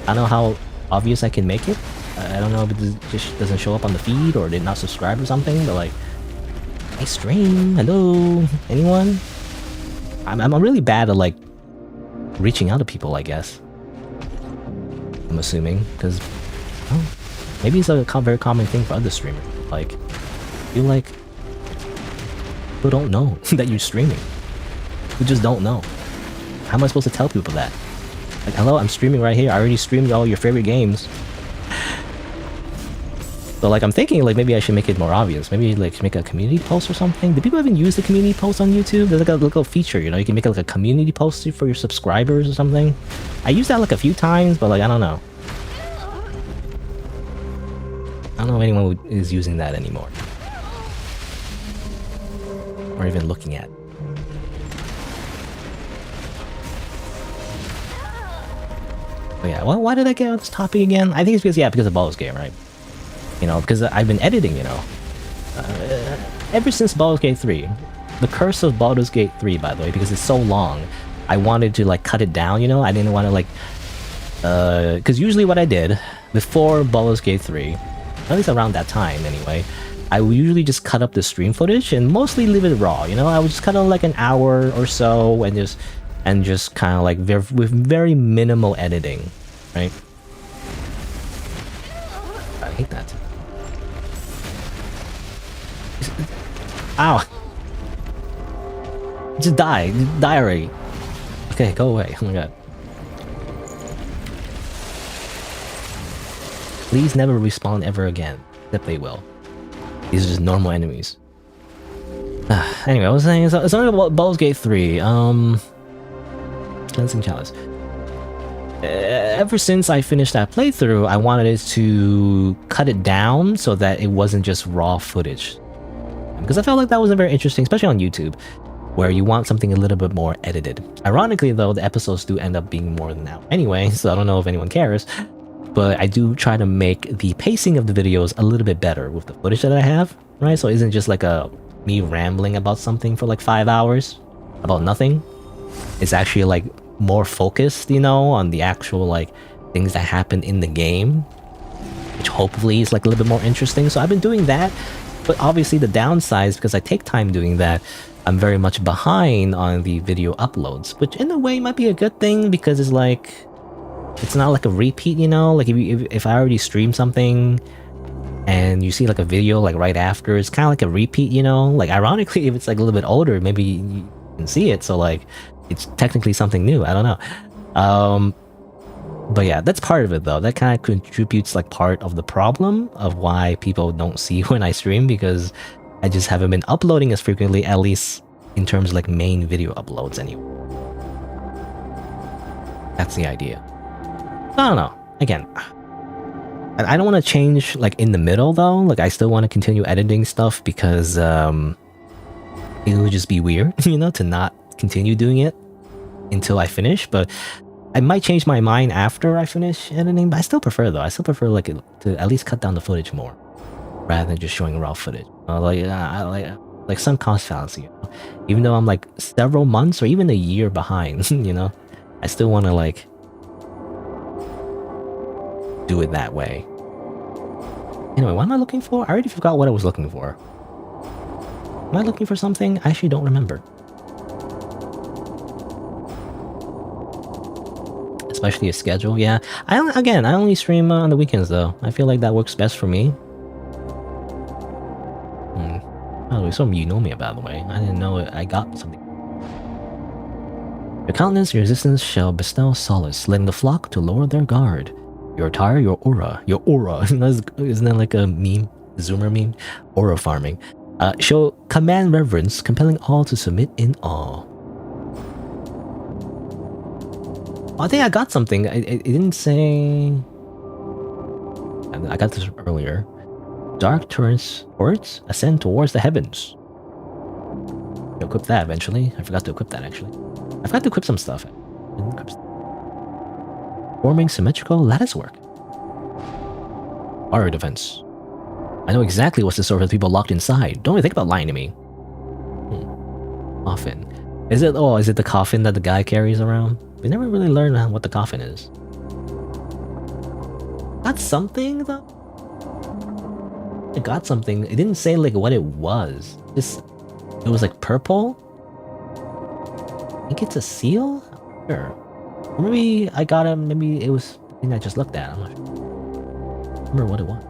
Speaker 1: I don't know how obvious I can make it. I don't know if it just doesn't show up on the feed or did not subscribe or something, but like, I stream. Hello, anyone? I'm really bad at like reaching out to people, I guess. I'm assuming, because maybe it's a very common thing for other streamers. Like, I feel like people don't know that you're streaming. You just don't know. How am I supposed to tell people that? Like, hello, I'm streaming right here. I already streamed all your favorite games. So like, I'm thinking like maybe I should make it more obvious. Maybe like make a community post or something. Do people even use the community post on YouTube? There's like a little feature, you know, you can make like a community post for your subscribers or something. I used that like a few times, but like, I don't know. I don't know if anyone who is using that anymore. Or even looking at. But yeah, well, why did I get on this topic again? I think it's because, yeah, because of Baldur's Gate, right? You know, because I've been editing, you know. Ever since Baldur's Gate 3. The curse of Baldur's Gate 3, by the way, because it's so long. I wanted to, like, cut it down, you know? I didn't want to, like... Because usually what I did, before Baldur's Gate 3, at least around that time, anyway, I would usually just cut up the stream footage and mostly leave it raw, you know? I would just cut on, like, an hour or so and just kind of, like, with very minimal editing, right? I hate that. Ow! Just die. Just die already. Okay, go away. Oh my god. Please never respawn ever again. Except they will. These are just normal enemies. Anyway, I was saying something about Baldur's Gate 3. Cleansing Chalice. Ever since I finished that playthrough, I wanted it to cut it down so that it wasn't just raw footage. Because I felt like that wasn't very interesting, especially on YouTube. where you want something a little bit more edited. Ironically though, the episodes do end up being more than that anyway, so I don't know if anyone cares, but I do try to make the pacing of the videos a little bit better with the footage that I have, right? So it isn't just like me rambling about something for like 5 hours about nothing. It's actually like more focused, you know, on the actual like things that happen in the game, which hopefully is like a little bit more interesting. So I've been doing that, but obviously the downside is because I take time doing that, I'm very much behind on the video uploads, which in a way might be a good thing because it's like, it's not like a repeat, you know? Like if I already stream something and you see like a video like right after, it's kind of like a repeat, you know? Like ironically, if it's like a little bit older, maybe you can see it, so like it's technically something new, I don't know. But yeah, that's part of it though. That kind of contributes like part of the problem of why people don't see when I stream, because I just haven't been uploading as frequently, at least in terms of like main video uploads anyway. That's the idea. I don't know. Again, I don't want to change like in the middle though. Like I still want to continue editing stuff because it would just be weird, you know, to not continue doing it until I finish. But I might change my mind after I finish editing. But I still prefer though. I still prefer like to at least cut down the footage more, rather than just showing raw footage. Like some cost fallacy. You know? Even though I'm like several months or even a year behind, you know, I still want to like do it that way. Anyway, what am I looking for? I already forgot what I was looking for. Am I looking for something? I actually don't remember. Especially a schedule, yeah. I only stream on the weekends though. I feel like that works best for me. By the way, something you know me about the way. I didn't know it. I got something. Your countenance, your resistance shall bestow solace, letting the flock to lower their guard. Your attire, your aura. Isn't that like a meme? Zoomer meme? Aura farming. Show command reverence, compelling all to submit in awe. I think I got something. It didn't say... I got this earlier. Dark torrents ascend towards the heavens. I'll equip that eventually. I forgot to equip that actually. I forgot to equip some stuff. Forming symmetrical lattice work. Aura defense. I know exactly what's the sort of people locked inside. Don't even think about lying to me. Coffin. Is it the coffin that the guy carries around? We never really learned what the coffin is. Got something though? I got something. It didn't say like what it was. It was like purple? I think it's a seal? Sure. Or maybe I got him, maybe it was the thing I just looked at. I'm not sure. I don't remember what it was.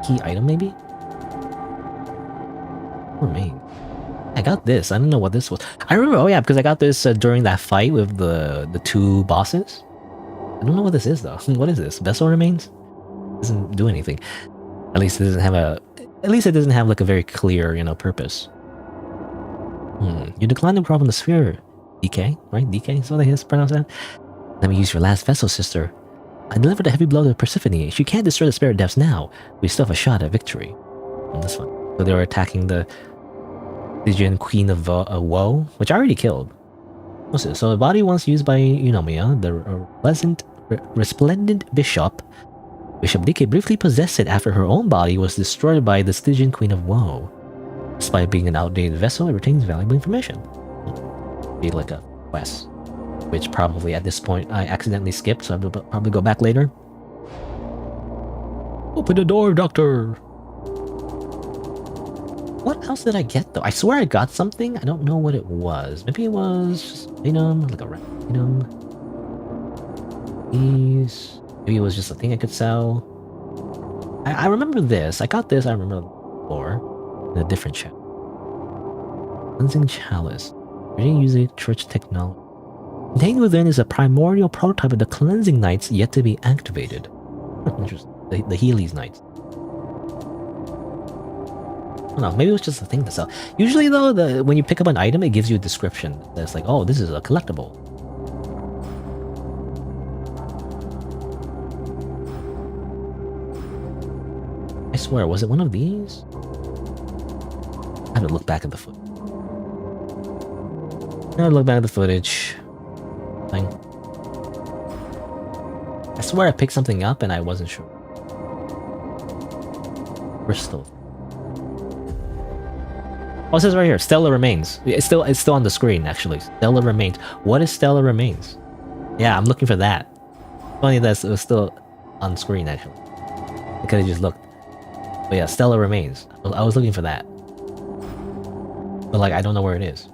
Speaker 1: Key item maybe? Or maybe. I got this. I don't know what this was. I remember, oh yeah, because I got this during that fight with the two bosses. I don't know what this is though. What is this? Vessel remains? Doesn't do anything. At least it doesn't have like a very clear, you know, purpose. You decline the problem in the sphere. DK, right? DK is what I pronounce that. Let me use your last vessel, sister. I delivered a heavy blow to Persephone. She can't destroy the spirit depths now. We still have a shot at victory. This one. So they were attacking the Stygian Queen of Woe, which I already killed. What's this? So the body once used by Eunomia, the resplendent bishop. Bishop DK briefly possessed it after her own body was destroyed by the Stygian Queen of Woe. Despite being an outdated vessel, it retains valuable information. Be like a quest, which probably at this point I accidentally skipped, so I'll probably go back later. Open the door, doctor! What else did I get though? I swear I got something. I don't know what it was. Maybe it was just item, like a random item. These. Maybe it was just a thing I could sell. I remember this. I got this. I remember before in a different chat. Cleansing chalice. Using church technology. Contained within is a primordial prototype of the cleansing knights yet to be activated. Interesting. The Healy's knights. I don't know, maybe it was just a thing to sell. Usually though, when you pick up an item, it gives you a description that's like, oh, this is a collectible. I swear, was it one of these? I have to look back at the foot. Now look back at the footage. Thing. I swear I picked something up and I wasn't sure. Crystal. Oh, it says right here, Stellar Remains. It's still on the screen actually. Stellar Remains. What is Stellar Remains? Yeah, I'm looking for that. Funny that it was still on screen actually. I could have just looked. But yeah, Stellar Remains. I was looking for that. But like, I don't know where it is.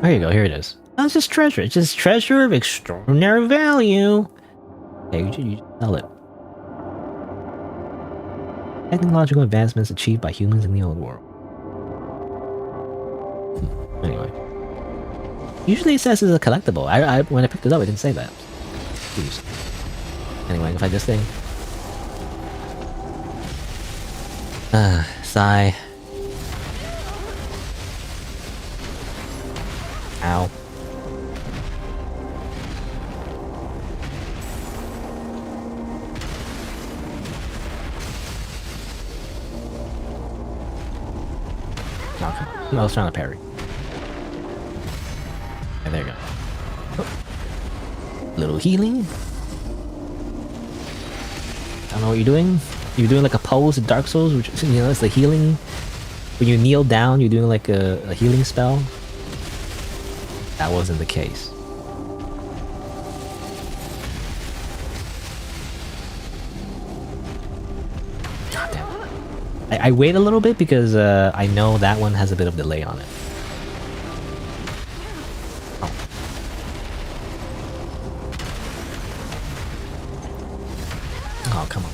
Speaker 1: There you go, here it is. Oh, it's just treasure. It's just treasure of extraordinary value. Okay, you should sell it. Technological advancements achieved by humans in the old world. Anyway. Usually it says it's a collectible. When I picked it up, it didn't say that. Jeez. Anyway, if I this thing. Sigh. Ow. Oh, come on. No, I was trying to parry. Okay, there you go. Oh. Little healing. I don't know what you're doing. You're doing like a pose in Dark Souls, which, you know, it's the healing. When you kneel down, you're doing like a healing spell. That wasn't the case. God damn. I wait a little bit because I know that one has a bit of delay on it. Oh. Oh, come on.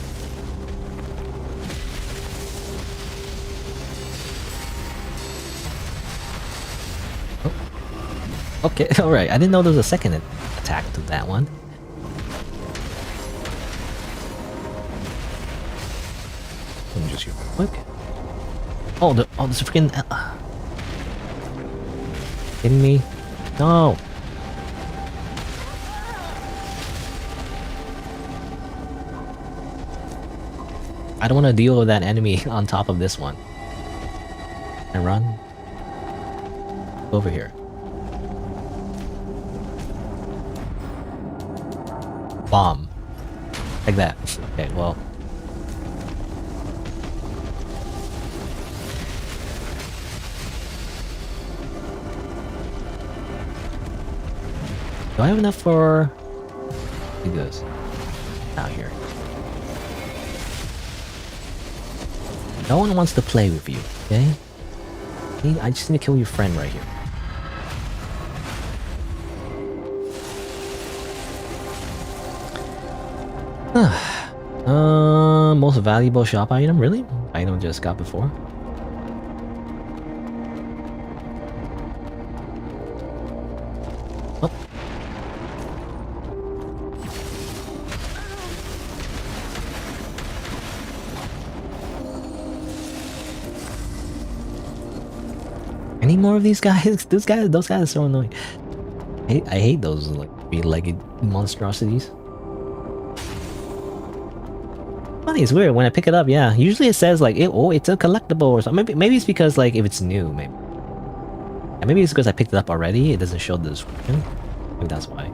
Speaker 1: Okay, alright. I didn't know there was a second attack to that one. Let me just use quick. Oh, the freaking. Kidding me? No. I don't want to deal with that enemy on top of this one. And run. Over here. Bomb. Like that. Okay, well. Do I have enough for... Look at this. Out here. No one wants to play with you, okay? I just need to kill your friend right here. Most valuable shop item? Really? Item just got before? Oh. Any more of these guys? Those guys are so annoying. I hate those like three-legged monstrosities. Funny, it's weird when I pick it up. Yeah, usually it says like, it's a collectible or something. Maybe it's because like if it's new, maybe. And maybe it's because I picked it up already. It doesn't show the description. Maybe that's why.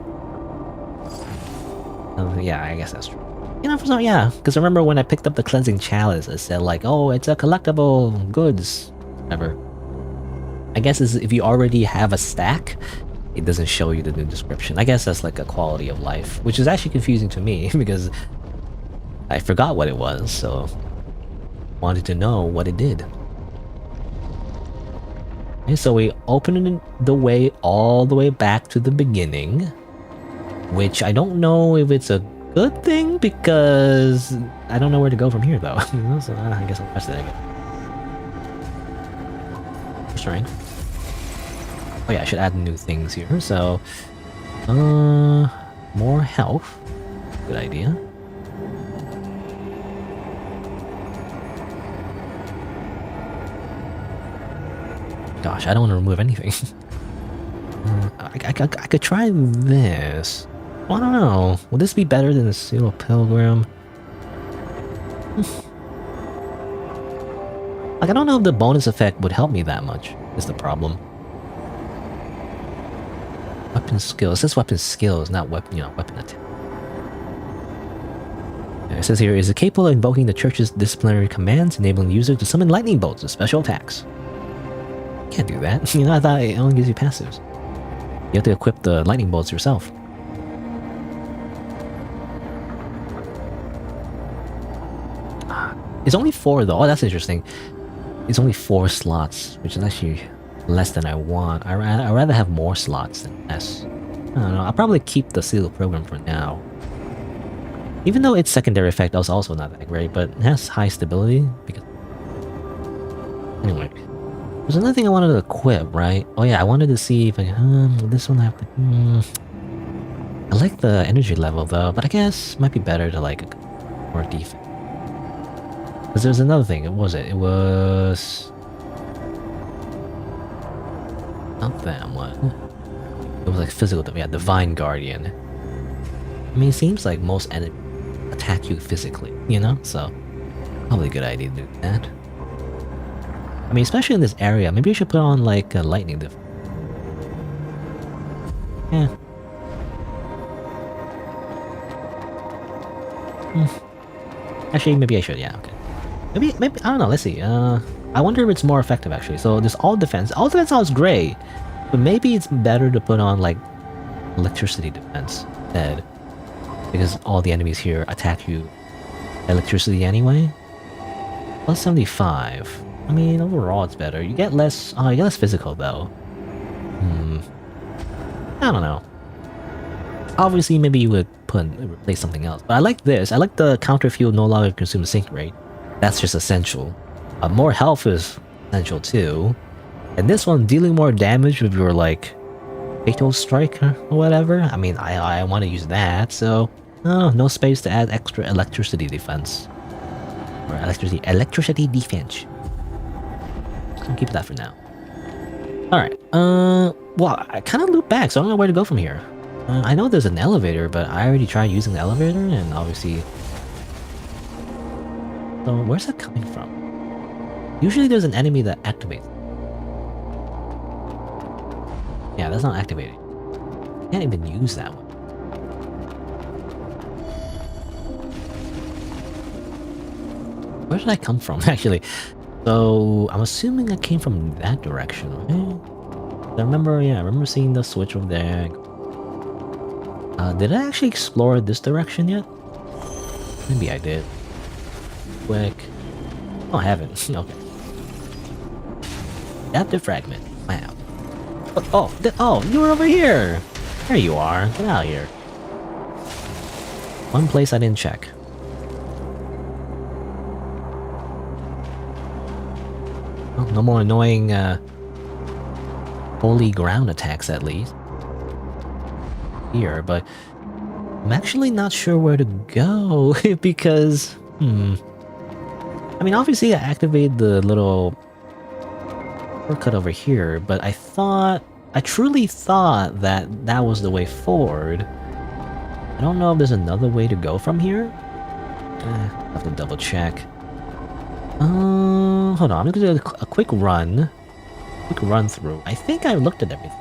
Speaker 1: Yeah, I guess that's true. You know, for some, yeah, because I remember when I picked up the cleansing chalice, it said like, oh, it's a collectible goods, whatever. I guess is if you already have a stack, it doesn't show you the new description. I guess that's like a quality of life, which is actually confusing to me because I forgot what it was, so wanted to know what it did. Okay, so we opened the way all the way back to the beginning, which I don't know if it's a good thing because I don't know where to go from here though. So I guess I'll press that again. Restrain. Oh yeah, I should add new things here. So, more health. Good idea. Gosh, I don't want to remove anything. I could try this. I don't know. Would this be better than the Seal of Pilgrim? Like, I don't know if the bonus effect would help me that much. is the problem. Weapon skills. It says weapon skills, not weapon, weapon attack. It says here, is capable of invoking the church's disciplinary commands, enabling the user to summon lightning bolts as special attacks. Can't do that. I thought it only gives you passives. You have to equip the lightning bolts yourself. It's only 4 though. Oh, that's interesting. It's only 4 slots, which is actually less than I want. I'd rather have more slots than less. I don't know. I'll probably keep the sealed program for now. Even though its secondary effect was also not that great, but it has high stability. Because anyway, there's another thing I wanted to equip, right? Oh yeah, I wanted to see if I this one I have to. I like the energy level though, but I guess it might be better to like more defense. Because there's another thing. What was it? It was not that one. It was like physical. Yeah, Divine Guardian. I mean, it seems like most enemies attack you physically, so probably a good idea to do that. I mean, especially in this area, maybe you should put on like a lightning defense. Yeah. Actually, maybe I should. Yeah. Okay. Maybe I don't know. Let's see. I wonder if it's more effective actually. So there's all defense. All defense sounds great, but maybe it's better to put on like electricity defense instead. Because all the enemies here attack you electricity anyway. Plus 75. I mean, overall it's better. You get less. Oh, you get less physical though. I don't know. Obviously, maybe you would replace something else. But I like this. I like the counter fuel no longer consume sync rate. That's just essential. More health is essential too. And this one, dealing more damage with your like fatal strike or whatever. I mean, I want to use that, so no space to add extra electricity defense or electricity defense. I'll keep that for now. All right. Well, I kind of loop back, so I don't know where to go from here. I know there's an elevator, but I already tried using the elevator, and obviously. So where's that coming from? Usually there's an enemy that activates. Yeah, that's not activating. Can't even use that one. Where did I come from, actually? So I'm assuming I came from that direction, right? I remember seeing the switch over there. Did I actually explore this direction yet? Maybe I did. Quick. Oh, I haven't. Okay. Adaptive fragment. Wow. Oh, you were over here! There you are. Get out of here. One place I didn't check. Oh, no more annoying, holy ground attacks at least. Here, but I'm actually not sure where to go because, I mean, obviously I activated the little shortcut over here, but I truly thought that that was the way forward. I don't know if there's another way to go from here. I'll have to double check. Hold on, I'm gonna do a quick run. Quick run through. I think I looked at everything.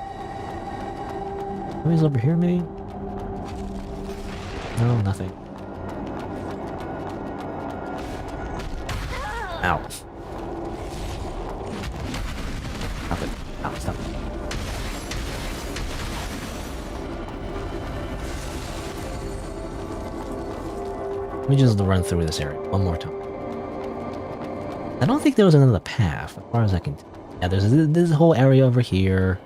Speaker 1: Maybe over here, maybe? No, nothing. Ow. Stop it. Ow, stop it. Let me just run through this area one more time. I don't think there was another path, as far as I can tell. Yeah, there's this whole area over here.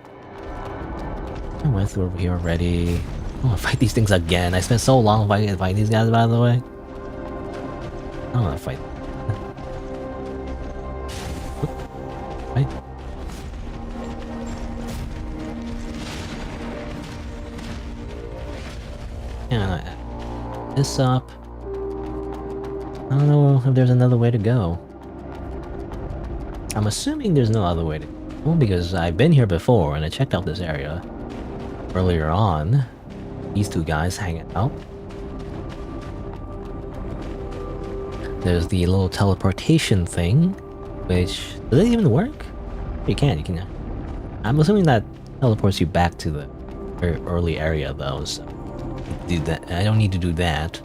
Speaker 1: I went through over here already. I don't want to fight these things again. I spent so long fighting these guys, by the way. I don't want to fight. Right? Yeah, this up. I don't know if there's another way to go. I'm assuming there's no other way to go because I've been here before and I checked out this area earlier on. These two guys hanging out. There's the little teleportation thing, which does it even work? You can I'm assuming that teleports you back to the very early area though, so do that. I don't need to do that.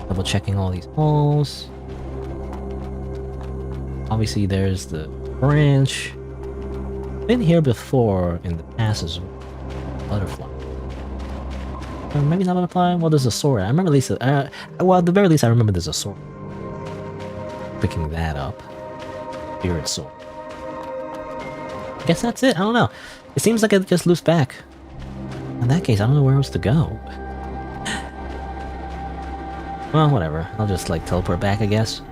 Speaker 1: Double checking all these holes. Obviously there's the branch. Been here before in the past as well. Butterfly. Or maybe not butterfly. Well, there's a sword. I remember at least. Well, at the very least, I remember there's a sword. Picking that up. Spirit sword. I guess that's it. I don't know. It seems like it just loops back. In that case, I don't know where else to go. Well, whatever. I'll just like teleport back, I guess.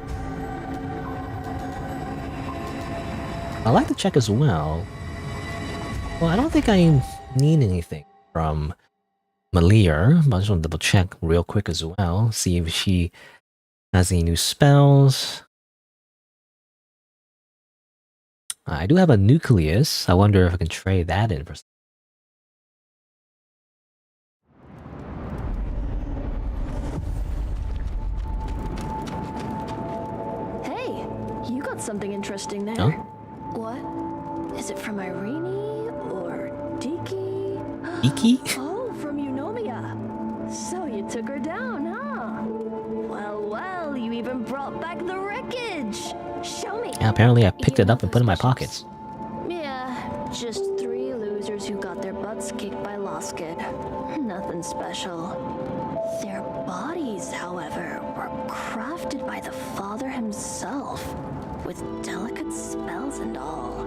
Speaker 1: I'd like to check as well. Well, I don't think I need anything from Malir, but I just want to double check real quick as well. See if she has any new spells. I do have a nucleus. I wonder if I can trade that in for something.
Speaker 3: Hey, you got something interesting there.
Speaker 1: Huh?
Speaker 3: What? Is it from Irene or Diki?
Speaker 1: Iki?
Speaker 3: Oh, from Eunomia. So you took her down, huh? Well, you even brought back the wreckage. Show me.
Speaker 1: Yeah, apparently I picked it up and put it in my pockets.
Speaker 3: Yeah, just 3 losers who got their butts kicked by Loskid. Nothing special. Their bodies, however, were crafted by the father himself, with delicate spells and all.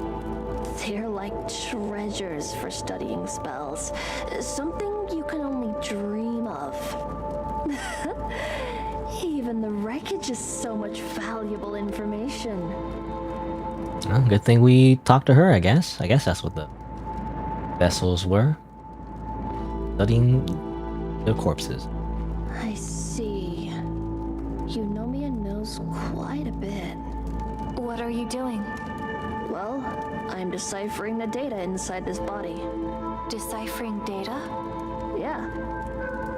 Speaker 3: They're like treasures for studying spells. Something you can only dream of. Even the wreckage is so much valuable information.
Speaker 1: Well, good thing we talked to her, I guess. I guess that's what the vessels were. Studying the corpses.
Speaker 3: I see. Eunomia knows quite a bit.
Speaker 2: What are you doing?
Speaker 3: Well, I'm deciphering the data inside this body.
Speaker 2: Deciphering data?
Speaker 3: Yeah.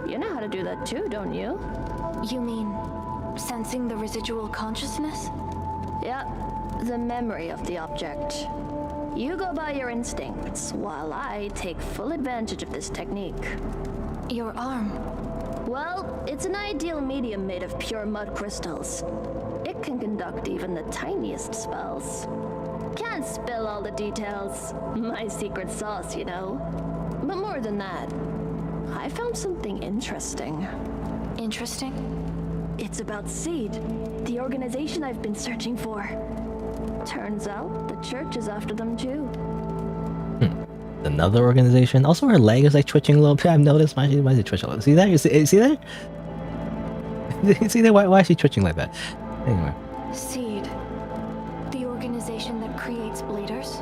Speaker 3: You know how to do that too, don't you?
Speaker 2: You mean sensing the residual consciousness?
Speaker 3: Yeah, the memory of the object. You go by your instincts, while I take full advantage of this technique.
Speaker 2: Your arm.
Speaker 3: Well, it's an ideal medium made of pure mud crystals. It can conduct even the tiniest spells. Can't spill all the details. My secret sauce, you know. But more than that, I found something interesting.
Speaker 2: Interesting?
Speaker 3: It's about Seed, the organization I've been searching for. Turns out the church is after them too.
Speaker 1: Another organization. Also, her leg is like twitching a little bit. I've noticed. Why is it twitching a little? See that? You see that? You see that? Why is she twitching like that? Anyway.
Speaker 2: Seed. The organization that creates bladers?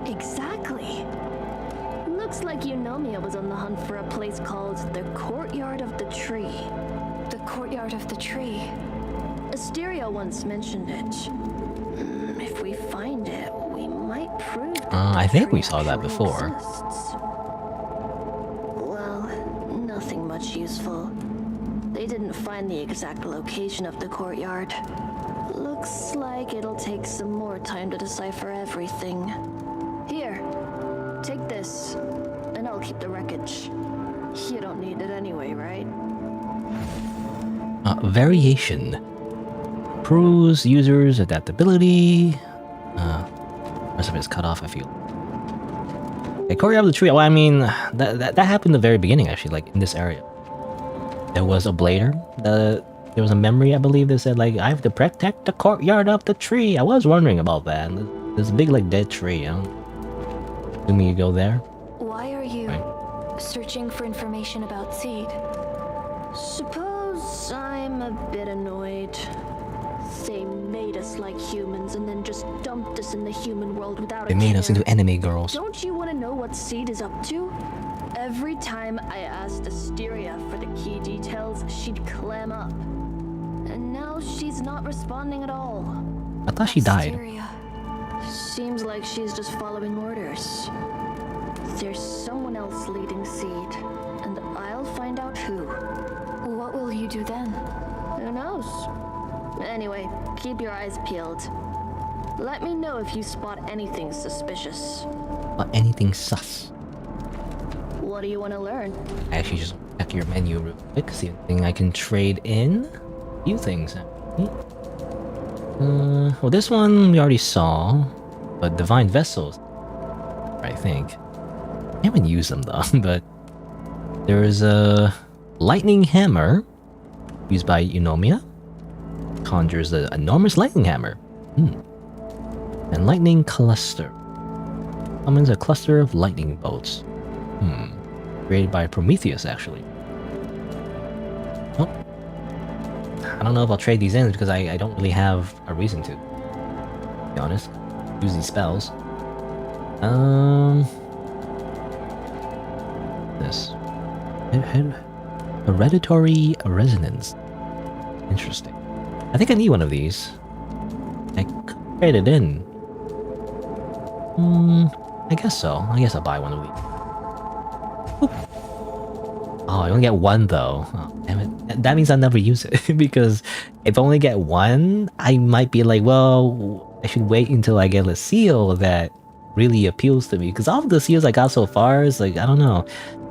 Speaker 3: Exactly. Looks like Eunomia was on the hunt for a place called the Courtyard of the Tree.
Speaker 2: The courtyard of the tree.
Speaker 3: Asteria once mentioned it. If we find it, we might prove that
Speaker 1: I
Speaker 3: the
Speaker 1: think
Speaker 3: tree
Speaker 1: we saw that
Speaker 3: actually
Speaker 1: before.
Speaker 3: exists. Well, nothing much useful. They didn't find the exact location of the courtyard. Looks like it'll take some more time to decipher everything. Here, take this, and I'll keep the wreckage. You don't need it anyway, right?
Speaker 1: Variation. Improves users' adaptability. Rest of it is cut off, I feel. Okay, Courtyard of the Tree. Well, I mean, that happened in the very beginning, actually, like in this area. There was a blader. There was a memory, I believe, that said, like, I have to protect the courtyard of the tree. I was wondering about that. There's a big, like, dead tree. Assuming you go there.
Speaker 2: Why are you searching for information about Seed?
Speaker 3: Suppose I'm a bit annoyed. They made us like humans and then just dumped us in the human world without
Speaker 1: They
Speaker 3: a
Speaker 1: made us
Speaker 3: care.
Speaker 1: into enemy girls.
Speaker 3: Don't you want to know what Seed is up to? Every time I asked Asteria for the key details, she'd clam up. And now she's not responding at all.
Speaker 1: I thought she died.
Speaker 2: Asteria.
Speaker 3: Seems like she's just following orders. There's someone else leading Seed, and I'll find out who.
Speaker 2: What will you do then?
Speaker 3: Who knows? Anyway, keep your eyes peeled. Let me know if you spot anything suspicious.
Speaker 1: Or anything sus.
Speaker 3: What do you want to learn?
Speaker 1: I actually just check your menu real quick, see anything I can trade in. A few things. Well, this one we already saw, but Divine Vessels, I think. I haven't used them though, but there's a Lightning Hammer used by Eunomia. Conjures an enormous lightning hammer. And Lightning Cluster. Summons a cluster of lightning bolts. Created by Prometheus, actually. Oh. I don't know if I'll trade these in because I don't really have a reason to be honest. Use these spells. This. Hereditary Resonance. Interesting. I think I need one of these. I could trade it in. I guess so. I guess I'll buy one of these. Oop. Oh, I only get one though. Oh, damn it. That means I'll never use it because if I only get one, I might be like, well, I should wait until I get a seal that really appeals to me. Because all of the seals I got so far is like, I don't know,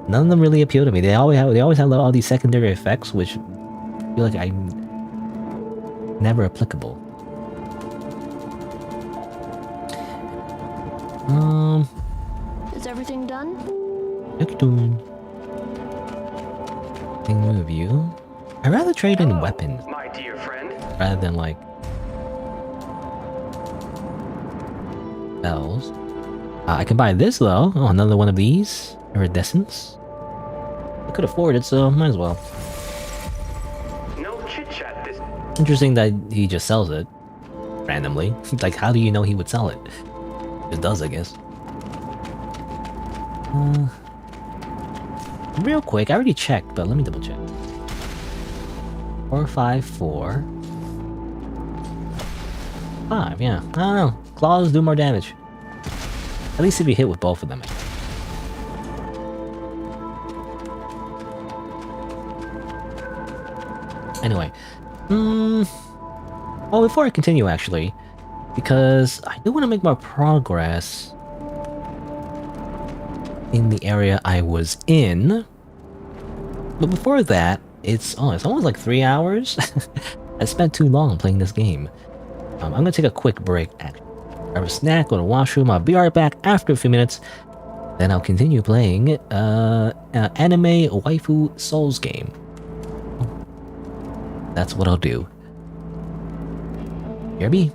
Speaker 1: none of them really appeal to me. They always have all these secondary effects, which I feel like I'm never applicable.
Speaker 3: Is everything done?
Speaker 1: Look doing. Thing review. I'd rather trade in weapons,
Speaker 4: my dear friend.
Speaker 1: rather than like spells. I can buy this though. Oh, another one of these. Iridescence. I could afford it, so might as well.
Speaker 4: No chit chat this.
Speaker 1: Interesting that he just sells it randomly. Like, how do you know he would sell it? Just does, I guess. Real quick, I already checked, but let me double check. 4, 5, 4. 5, yeah. I don't know. Claws do more damage. At least if you hit with both of them. Anyway. Well, before I continue, actually, because I do want to make more progress in the area I was in. But before that, it's almost like 3 hours. I spent too long playing this game. I'm gonna take a quick break, actually. Grab a snack, go to the washroom. I'll be right back after a few minutes. Then I'll continue playing anime waifu Souls game. That's what I'll do. BRB.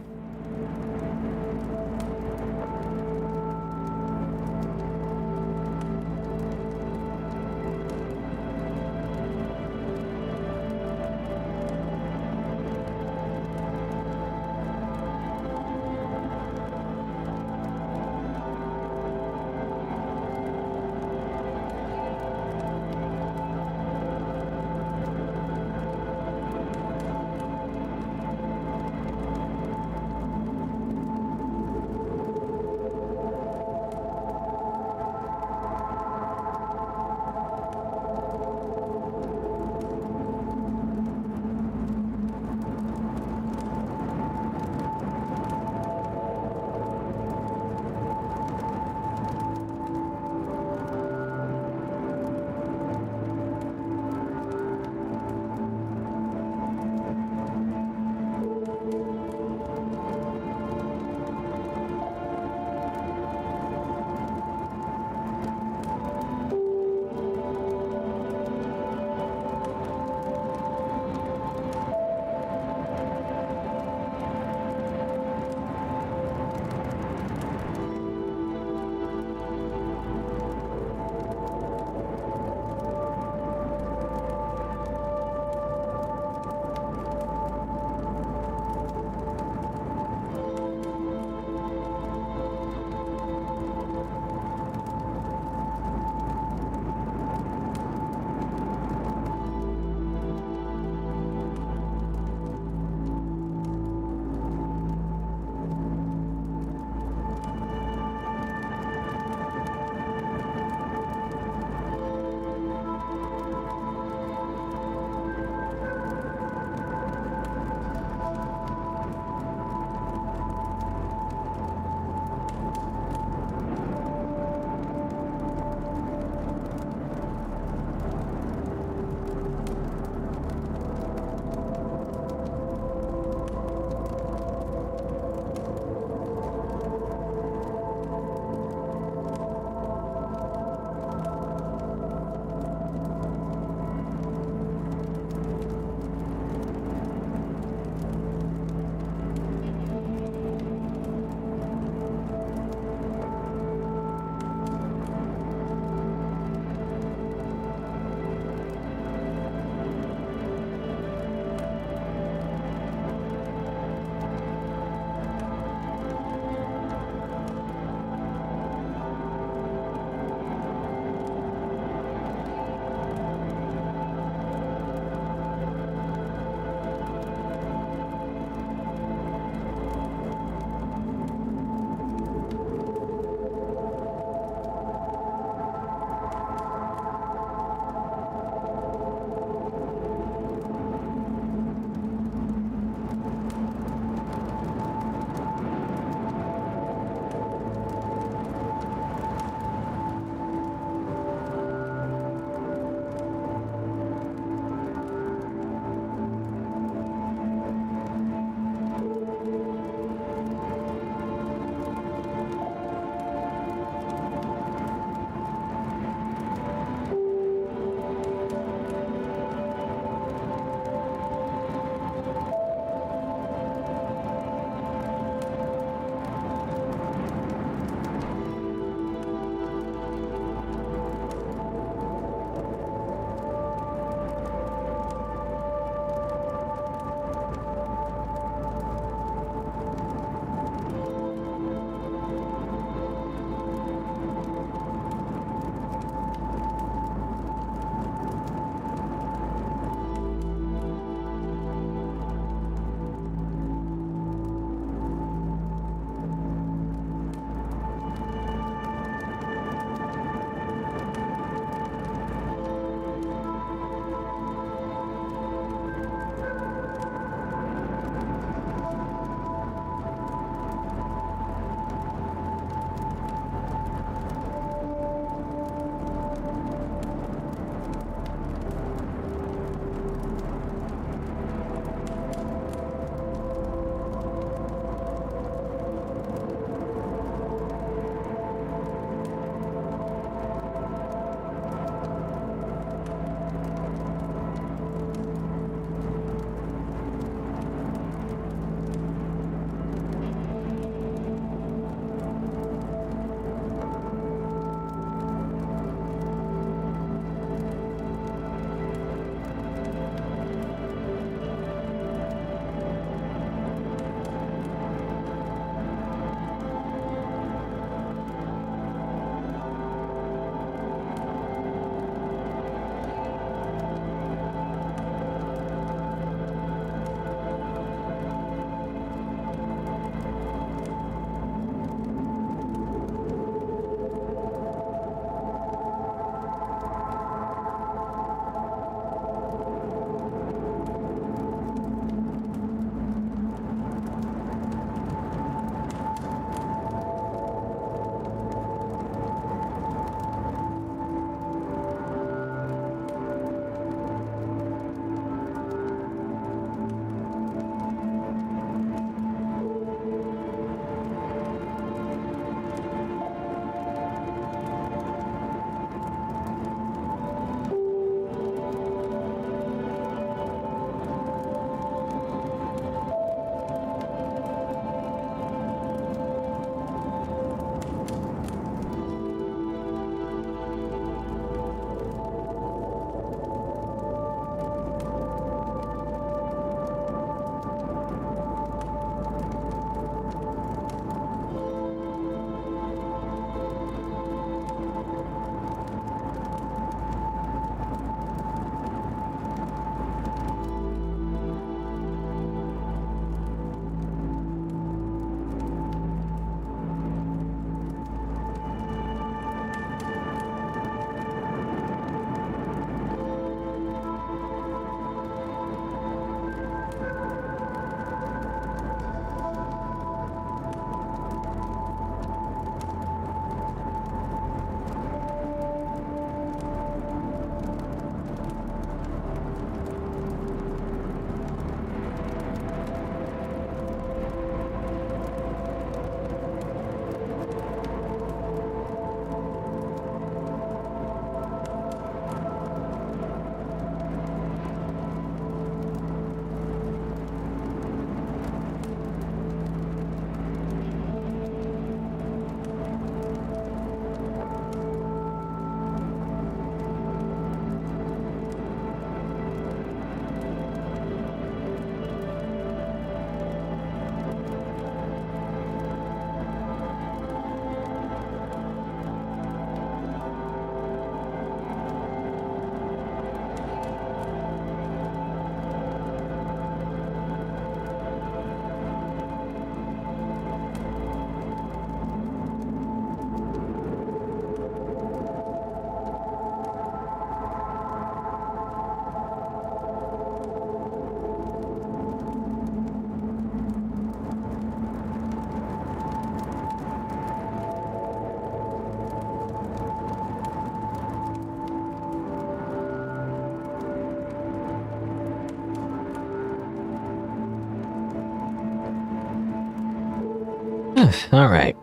Speaker 1: All right.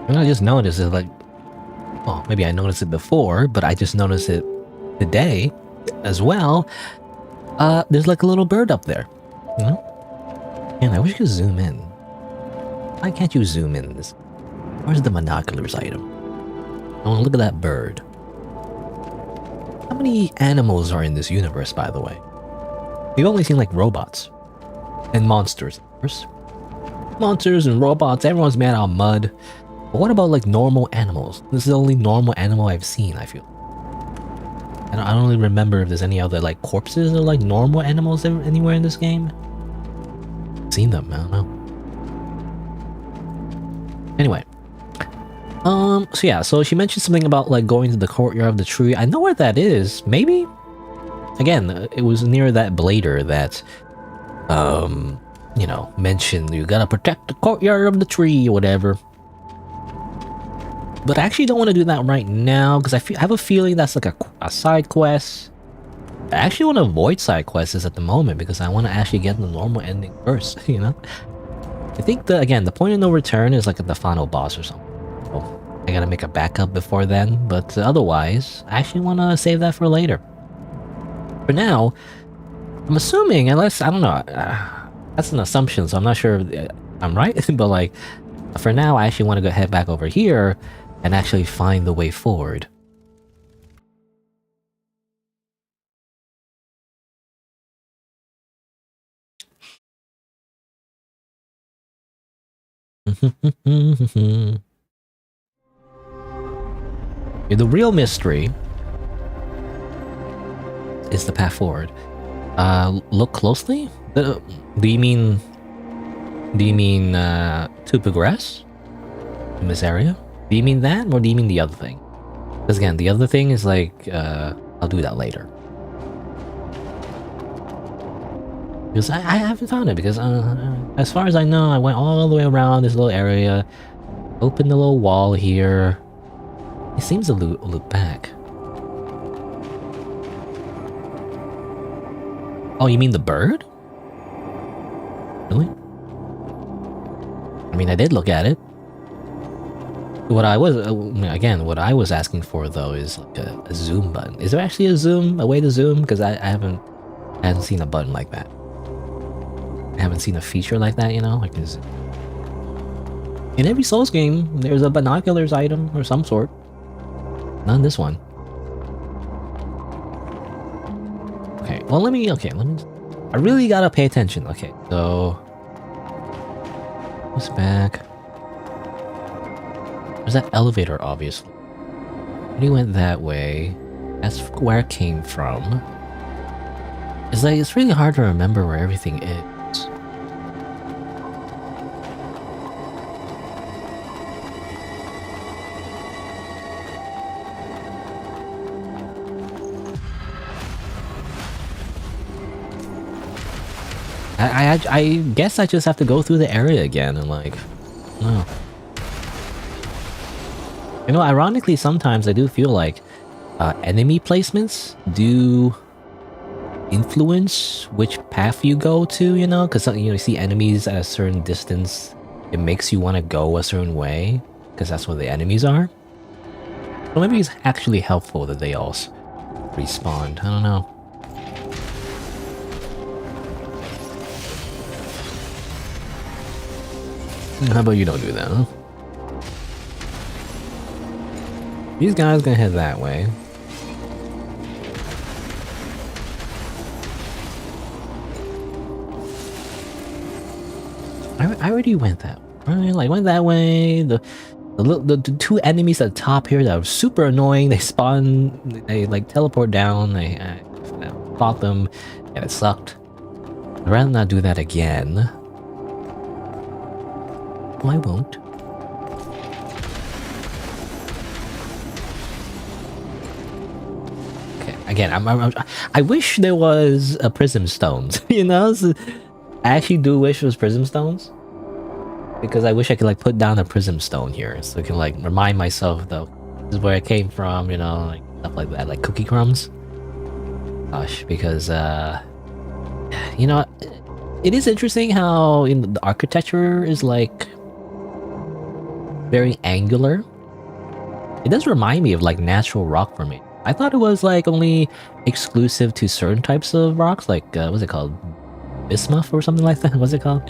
Speaker 1: And I just noticed it, like, well, maybe I noticed it before, but I just noticed it today as well. There's like a little bird up there, you know? And I wish you could zoom in. Why can't you zoom in this? Where's the binoculars item? I want to look at that bird. How many animals are in this universe, by the way? We've only seen like robots and monsters, of course. Monsters and robots, everyone's made out of mud. But what about like normal animals? This is the only normal animal I've seen, I feel. I don't really remember if there's any other like corpses or like normal animals anywhere in this game. Seen them, I don't know. Anyway. So yeah, so she mentioned something about like going to the courtyard of the tree. I know where that is, maybe? Again, it was near that blader that, you know, mentioned you gotta protect the courtyard of the tree or whatever. But I actually don't want to do that right now because I have a feeling that's like a side quest. I actually want to avoid side quests at the moment because I want to actually get the normal ending first, you know? I think the point of no return is like the final boss or something. So I gotta make a backup before then, but otherwise, I actually want to save that for later. For now, I'm assuming, unless, I don't know, that's an assumption, so I'm not sure if I'm right, but like, for now, I actually want to go head back over here and actually find the way forward. The real mystery is the path forward. Look closely? Do you mean to progress in this area? Do you mean that, or do you mean the other thing? Because again, the other thing is like, I'll do that later. Because I haven't found it, because as far as I know, I went all the way around this little area, opened the little wall here. It seems to loop back. Oh, you mean the bird? Really? I mean, I did look at it. What I was, again, what I was asking for though is like a zoom button. Is there actually a way to zoom? Because I haven't seen a button like that. I haven't seen a feature like that, you know? Like this. In every Souls game, there's a binoculars item or some sort. Not in this one. Okay, well let me. I really gotta pay attention. Okay, so what's back? There's that elevator, obviously. We went that way. That's where it came from. It's like, it's really hard to remember where everything is. I guess I just have to go through the area again and like, no. You know, ironically, sometimes I do feel like enemy placements do influence which path you go to, you know? Because, you know, you see enemies at a certain distance, it makes you want to go a certain way, because that's where the enemies are. So maybe it's actually helpful that they all respawned. I don't know. How about you don't do that, huh? These guys gonna head that way. I already went that way. Like, went that way. The two enemies at the top here that are super annoying. They spawn, they like teleport down. I fought them, and it sucked. I'd rather not do that again. Well, I won't. Okay, again, I wish there was a prism stones. You know, so I actually do wish there was prism stones, because I wish I could like put down a prism stone here, so I can like remind myself though this is where I came from. You know, like stuff like that, like cookie crumbs. Gosh, because you know, It is interesting how the architecture is like very angular. It does remind me of like natural rock for me. I thought it was like only exclusive to certain types of rocks, like what's it called, bismuth or something like that. What's it called?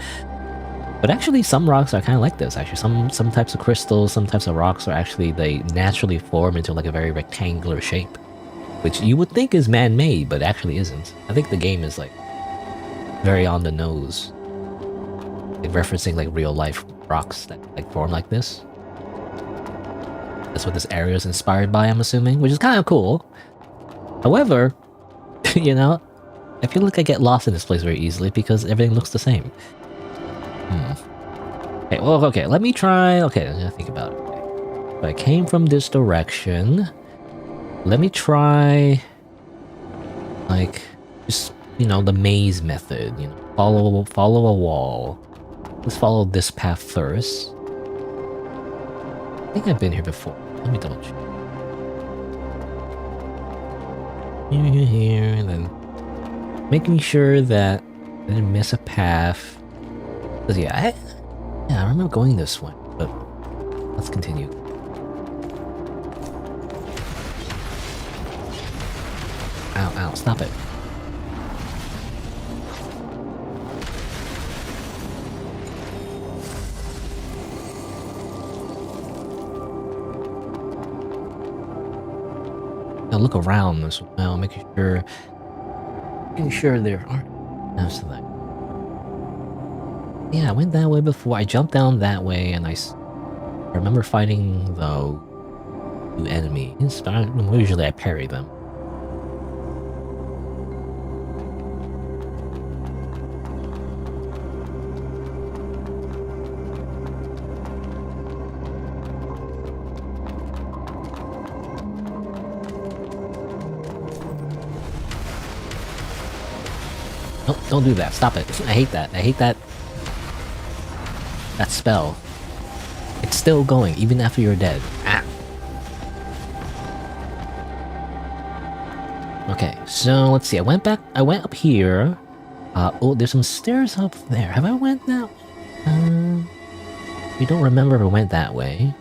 Speaker 1: But actually, some rocks are kind of like this. Actually, some types of crystals, some types of rocks are actually they naturally form into like a very rectangular shape, which you would think is man-made, but actually isn't. I think the game is like very on the nose, like referencing like real life rocks that like form like this. That's what this area is inspired by, I'm assuming, which is kind of cool. However, you know, I feel like I get lost in this place very easily because everything looks the same. Okay, well, okay, let me try. Okay, I'm gonna think about it. Okay. So I came from this direction. Let me try, like, just, you know, the maze method. You know, follow a wall. Let's follow this path first. I think I've been here before. Let me double check. Here, and then making sure that I didn't miss a path. Cause yeah, I remember going this way, but let's continue. Ow, ow, stop it. Now look around as well, making sure there aren't paths to that. Yeah, I went that way before. I jumped down that way, and I remember fighting the two enemies. Usually I parry them. Nope, don't do that. Stop it. I hate that. I hate that. That spell. It's still going, even after you're dead. Ah. Okay, so let's see. I went up here. Oh, there's some stairs up there. Have I went that way? We don't remember if I went that way.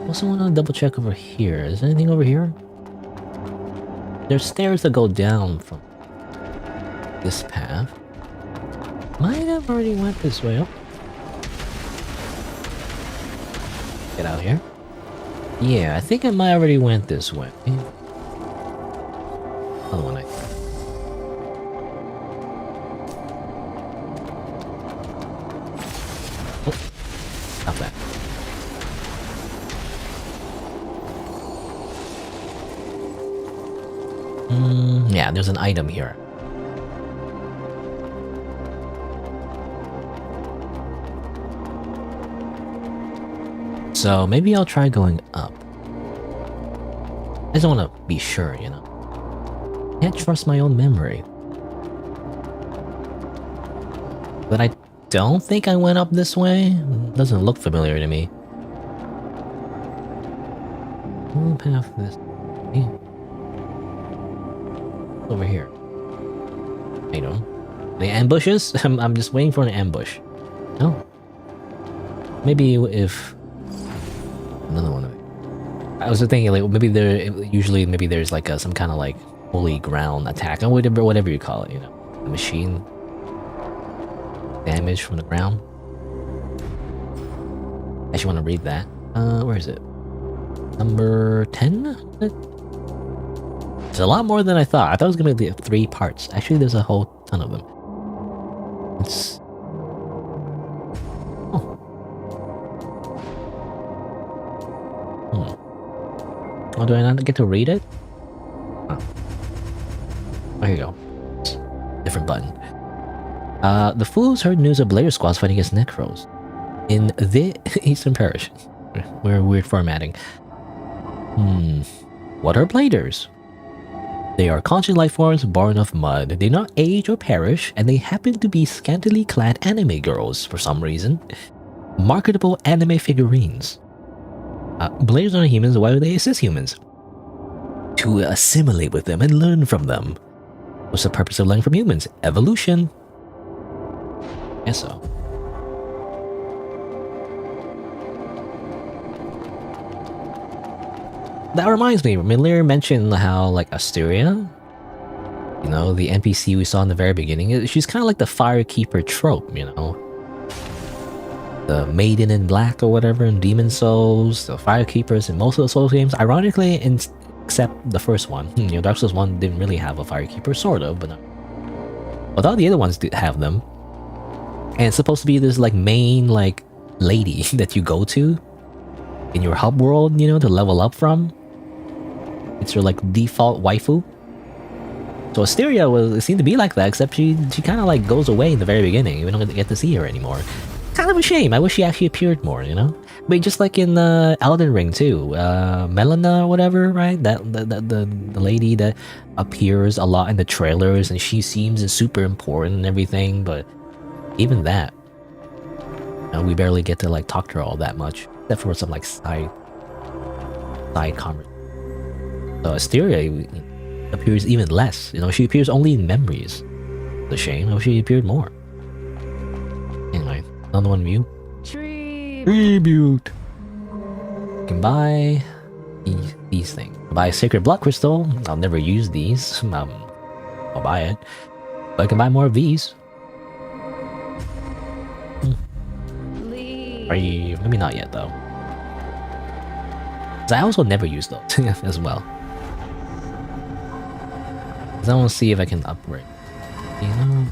Speaker 1: Also want to double check over here. Is there anything over here? There's stairs that go down from this path. Might have already went this way. Oh. Get out here. Yeah, I think I might already went this way. Other one, Oh, stop that. Yeah, there's an item here. So maybe I'll try going up. I just want to be sure, you know. Can't trust my own memory. But I don't think I went up this way. Doesn't look familiar to me. Path this way. Over here. You know, the ambushes. I'm just waiting for an ambush. No. Maybe if another one of it. I was thinking like maybe maybe there's like some kind of like holy ground attack or whatever you call it. You know, the machine damage from the ground. I actually want to read that. Where is it? Number 10? It's a lot more than I thought. I thought it was gonna be 3 parts. Actually, there's a whole ton of them. It's... Oh. Oh, do I not get to read it? Oh. There you go. Different button. The fools heard news of Blair squads fighting against Necros in the Eastern Parish. Weird formatting. What are bladers? They are conscious life forms born of mud. They do not age or perish, and they happen to be scantily clad anime girls for some reason. Marketable anime figurines. Bladers are humans. Why would they assist humans? To assimilate with them and learn from them. What's the purpose of learning from humans? Evolution. Guess so. That reminds me, Miller mentioned how, like, Asteria, you know, the NPC we saw in the very beginning, she's kind of like the Firekeeper trope, you know? The Maiden in Black or whatever in Demon Souls, the Firekeepers in most of the Souls games, ironically, except the first one. You know, Dark Souls 1 didn't really have a Firekeeper, sort of, but no. Although the other ones did have them. And it's supposed to be this, like, main, like, lady that you go to in your hub world, you know, to level up from. It's your, like, default waifu. So Asteria it seemed to be like that, except she kind of, like, goes away in the very beginning. We don't get to see her anymore. Kind of a shame. I wish she actually appeared more, you know? But just like in Elden Ring, too. Melina or whatever, right? The lady that appears a lot in the trailers, and she seems super important and everything, but even that, you know, we barely get to, like, talk to her all that much. Except for some, like, side conversation. So Asteria appears even less. You know, she appears only in memories. It's a shame. I wish she appeared more. Anyway, another one view. Tribute. You can buy these things. Buy a Sacred Blood Crystal. I'll never use these. I'll buy it. But I can buy more of these. Maybe not yet, though. I also never use those as well. Because I want to see if I can upgrade. You know?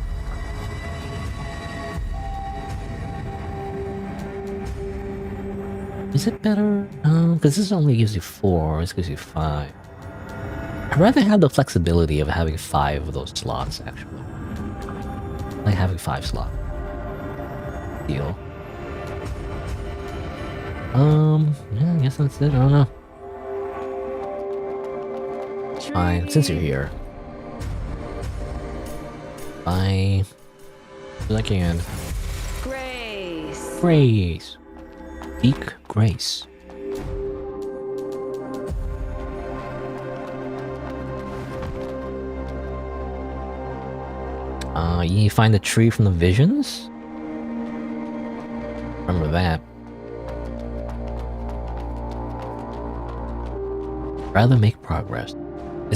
Speaker 1: Is it better? Because this only gives you 4, this gives you 5. I'd rather have the flexibility of having 5 of those slots, actually. Like having 5 slots. Deal. Yeah, I guess that's it. I don't know. Fine, since you're here. Bye. Do I can. Grace. Seek grace. You find the tree from the visions? Remember that. Rather make progress.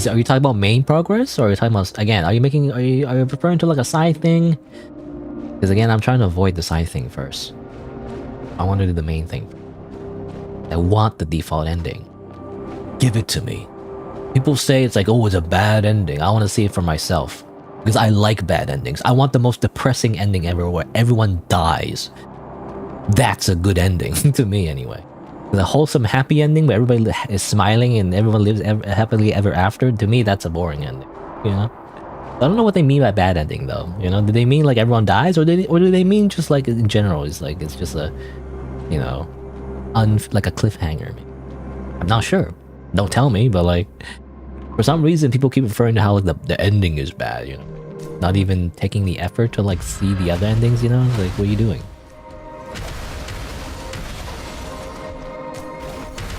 Speaker 1: Are you talking about main progress, or are you talking about, again, are you referring to like a side thing? Because again, I'm trying to avoid the side thing first. I want to do the main thing. I want the default ending. Give it to me. People say it's like, oh, it's a bad ending. I want to see it for myself. Because I like bad endings. I want the most depressing ending ever where everyone dies. That's a good ending, to me anyway. The wholesome happy ending where everybody is smiling and everyone lives happily ever after, to me that's a boring ending, you know? I don't know what they mean by bad ending though, you know? Do they mean like everyone dies, or do they mean just like in general, it's like it's just a, you know, like a cliffhanger? I'm not sure. Don't tell me, but like for some reason people keep referring to how like the ending is bad, you know? Not even taking the effort to like see the other endings, you know? Like, what are you doing?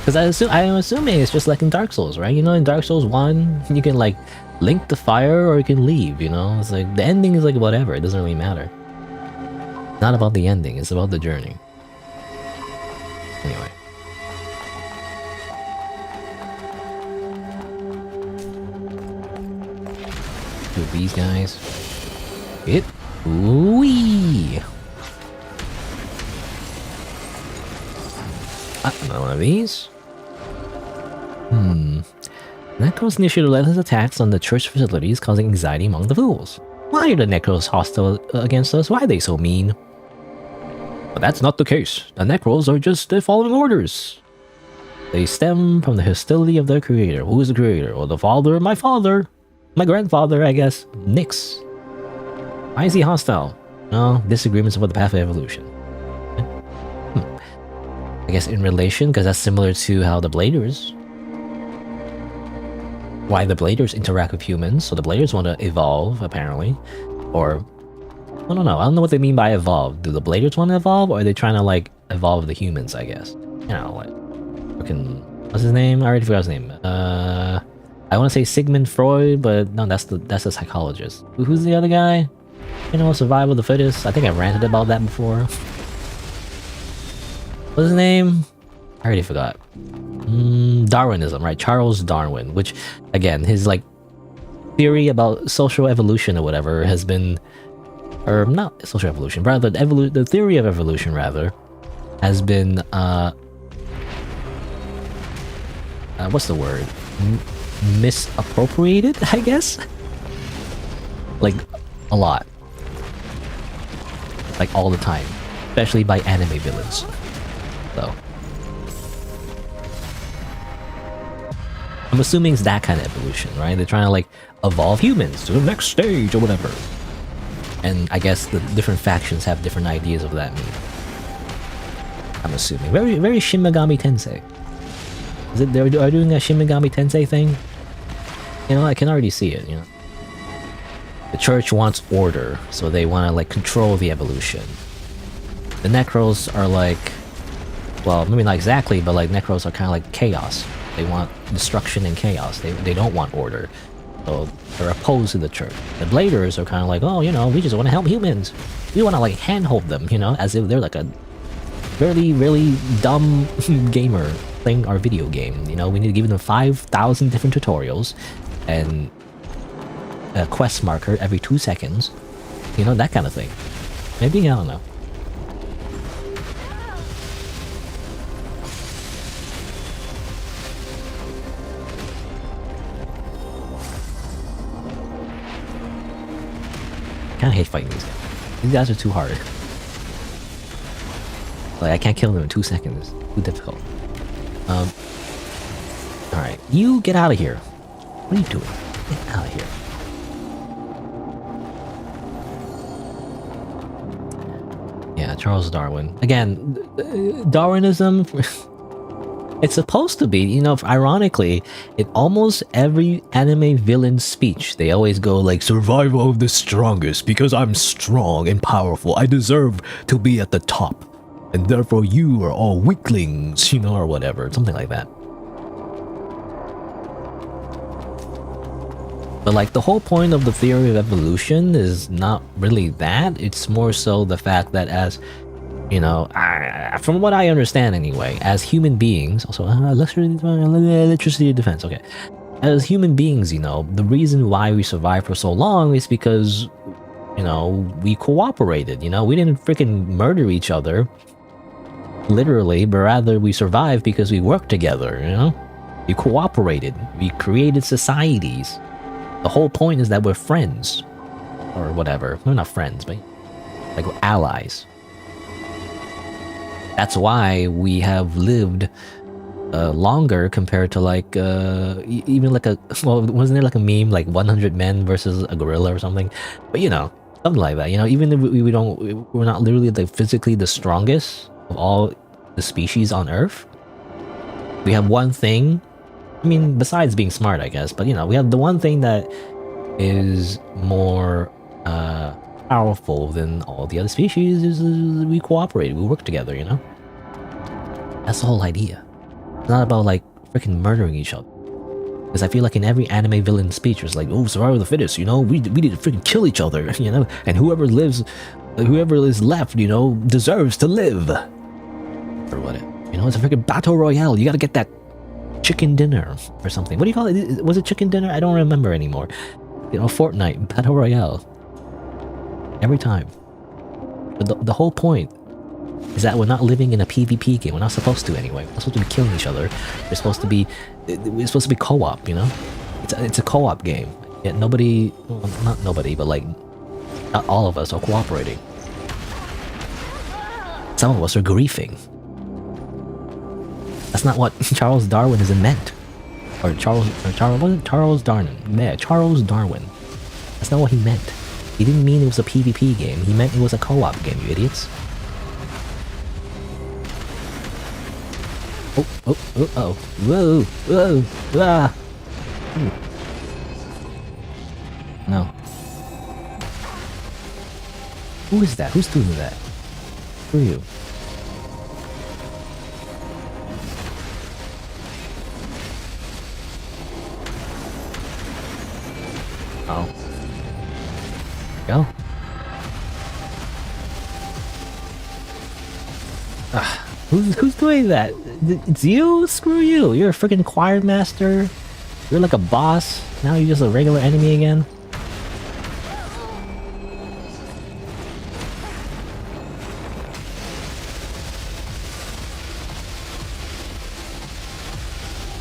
Speaker 1: Because I'm assuming it's just like in Dark Souls, right? You know, in Dark Souls 1, you can like link the fire or you can leave, you know? It's like the ending is like whatever, it doesn't really matter. It's not about the ending, it's about the journey. Anyway. Do these guys. Hit. Wee. Another one of these. Necros initiated relentless attacks on the church facilities, causing anxiety among the fools. Why are the Necros hostile against us? Why are they so mean? But that's not the case. The Necros are just following orders. They stem from the hostility of their creator. Who is the creator? Well, the father, my father. My grandfather, I guess. Nyx. Why is he hostile? No, disagreements about the path of evolution. I guess in relation, because that's similar to how the Bladers. Why the Bladers interact with humans. So the Bladers want to evolve, apparently. Or, I don't know. I don't know what they mean by evolve. Do the Bladers want to evolve, or are they trying to, like, evolve the humans, I guess? You know, like, fucking, what's his name? I already forgot his name. I want to say Sigmund Freud, but no, that's the psychologist. Who's the other guy? You know, survival of the fittest. I think I ranted about that before. What's his name? I already forgot. Darwinism, right? Charles Darwin, which, again, his like theory about social evolution or whatever has been, or not social evolution, rather the theory of evolution rather has been what's the word? Misappropriated, I guess. Like a lot, like all the time, especially by anime villains. So I'm assuming it's that kind of evolution, right? They're trying to like evolve humans to the next stage or whatever. And I guess the different factions have different ideas of that mean. I'm assuming. Very, very Shin Megami Tensei. Is it they're doing a Shin Megami Tensei thing? You know, I can already see it, you know. The church wants order, so they want to like control the evolution. The Necros are like, well, maybe not exactly, but like Necros are kind of like chaos. They want destruction and chaos. They don't want order. So they're opposed to the church. The Bladers are kind of like, oh, you know, we just want to help humans. We want to like handhold them, you know, as if they're like a really, really dumb gamer playing our video game. You know, we need to give them 5,000 different tutorials and a quest marker every 2 seconds. You know, that kind of thing. Maybe, I don't know. I kinda hate fighting these guys. These guys are too hard. Like, I can't kill them in 2 seconds. It's too difficult. Alright. You get out of here. What are you doing? Get out of here. Yeah, Charles Darwin. Again, Darwinism... It's supposed to be, you know, ironically, in almost every anime villain speech, they always go like, survival of the strongest, because I'm strong and powerful. I deserve to be at the top. And therefore you are all weaklings, you know, or whatever. Something like that. But like, the whole point of the theory of evolution is not really that. It's more so the fact that as... You know, from what I understand anyway, as human beings, also electricity defense, okay. As human beings, you know, the reason why we survived for so long is because, you know, we cooperated, you know, we didn't freaking murder each other, literally, but rather we survived because we worked together, you know? We cooperated, we created societies. The whole point is that we're friends, or whatever. We're not friends, but like we're allies. That's why we have lived longer compared to like even like a, well, wasn't there like a meme like 100 men versus a gorilla or something? But you know, something like that. You know, even if we're not literally like physically the strongest of all the species on Earth. We have one thing. I mean, besides being smart, I guess. But you know, we have the one thing that is more powerful than all the other species is we cooperate, we work together, you know? That's the whole idea. It's not about like freaking murdering each other. Because I feel like in every anime villain speech it's like, oh, survival of the fittest, you know, we need to freaking kill each other, you know? And whoever is left, you know, deserves to live. Or what? You know, it's a freaking battle royale. You gotta get that chicken dinner or something. What do you call it? Was it chicken dinner? I don't remember anymore. You know, Fortnite battle royale. Every time. But the whole point is that we're not living in a PvP game. We're not supposed to anyway. We're supposed to be killing each other. We're supposed to be co-op, you know? It's a co-op game. Yet nobody, well, not nobody, but like not all of us are cooperating. Some of us are griefing. That's not what Charles Darwinism meant. Or Charles Darwin. Yeah, Charles Darwin. That's not what he meant. He didn't mean it was a PvP game, he meant it was a co-op game, you idiots. Oh. Whoa, ah! Ooh. No. Who is that? Who's doing that? Who are you? Oh. Go. Who's doing that? It's you? Screw you! You're a freaking choir master. You're like a boss. Now you're just a regular enemy again.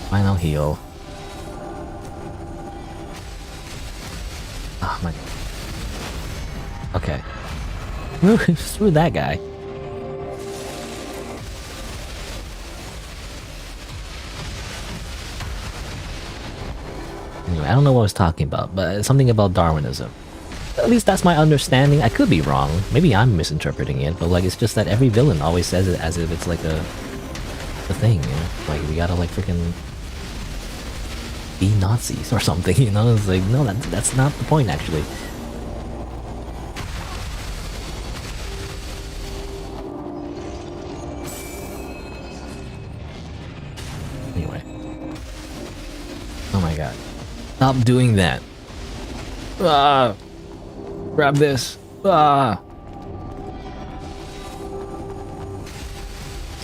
Speaker 1: Final heal. Oh my god. Okay. Screw that guy. Anyway, I don't know what I was talking about, but something about Darwinism. At least that's my understanding. I could be wrong. Maybe I'm misinterpreting it, but like it's just that every villain always says it as if it's like a thing, you know? Like we gotta like freaking be Nazis or something, you know? It's like no, that's not the point actually. Anyway. Oh my god. Stop doing that. Ah! Grab this. Ah!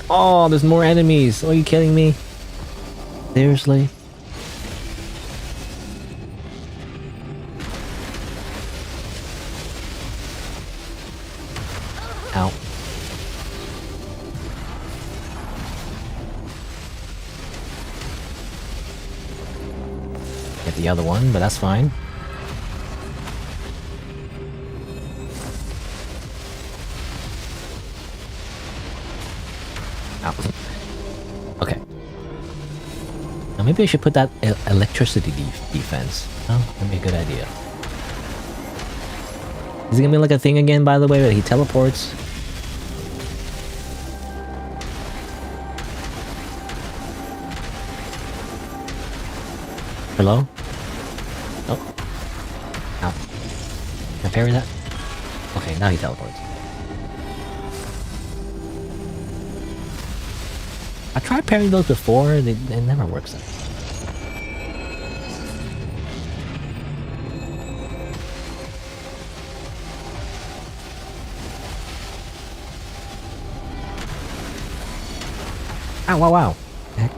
Speaker 1: Oh, there's more enemies. Are you kidding me? Seriously? Ow. Get the other one, but that's fine. Ow. Okay. Now maybe I should put that electricity defense. Oh, that'd be a good idea. Is it gonna be like a thing again, by the way, that he teleports? Hello? Oh. Ow. Can I parry that? Okay, now he teleports. I tried parrying those before, it never works out. Ow, wow, wow. Heck.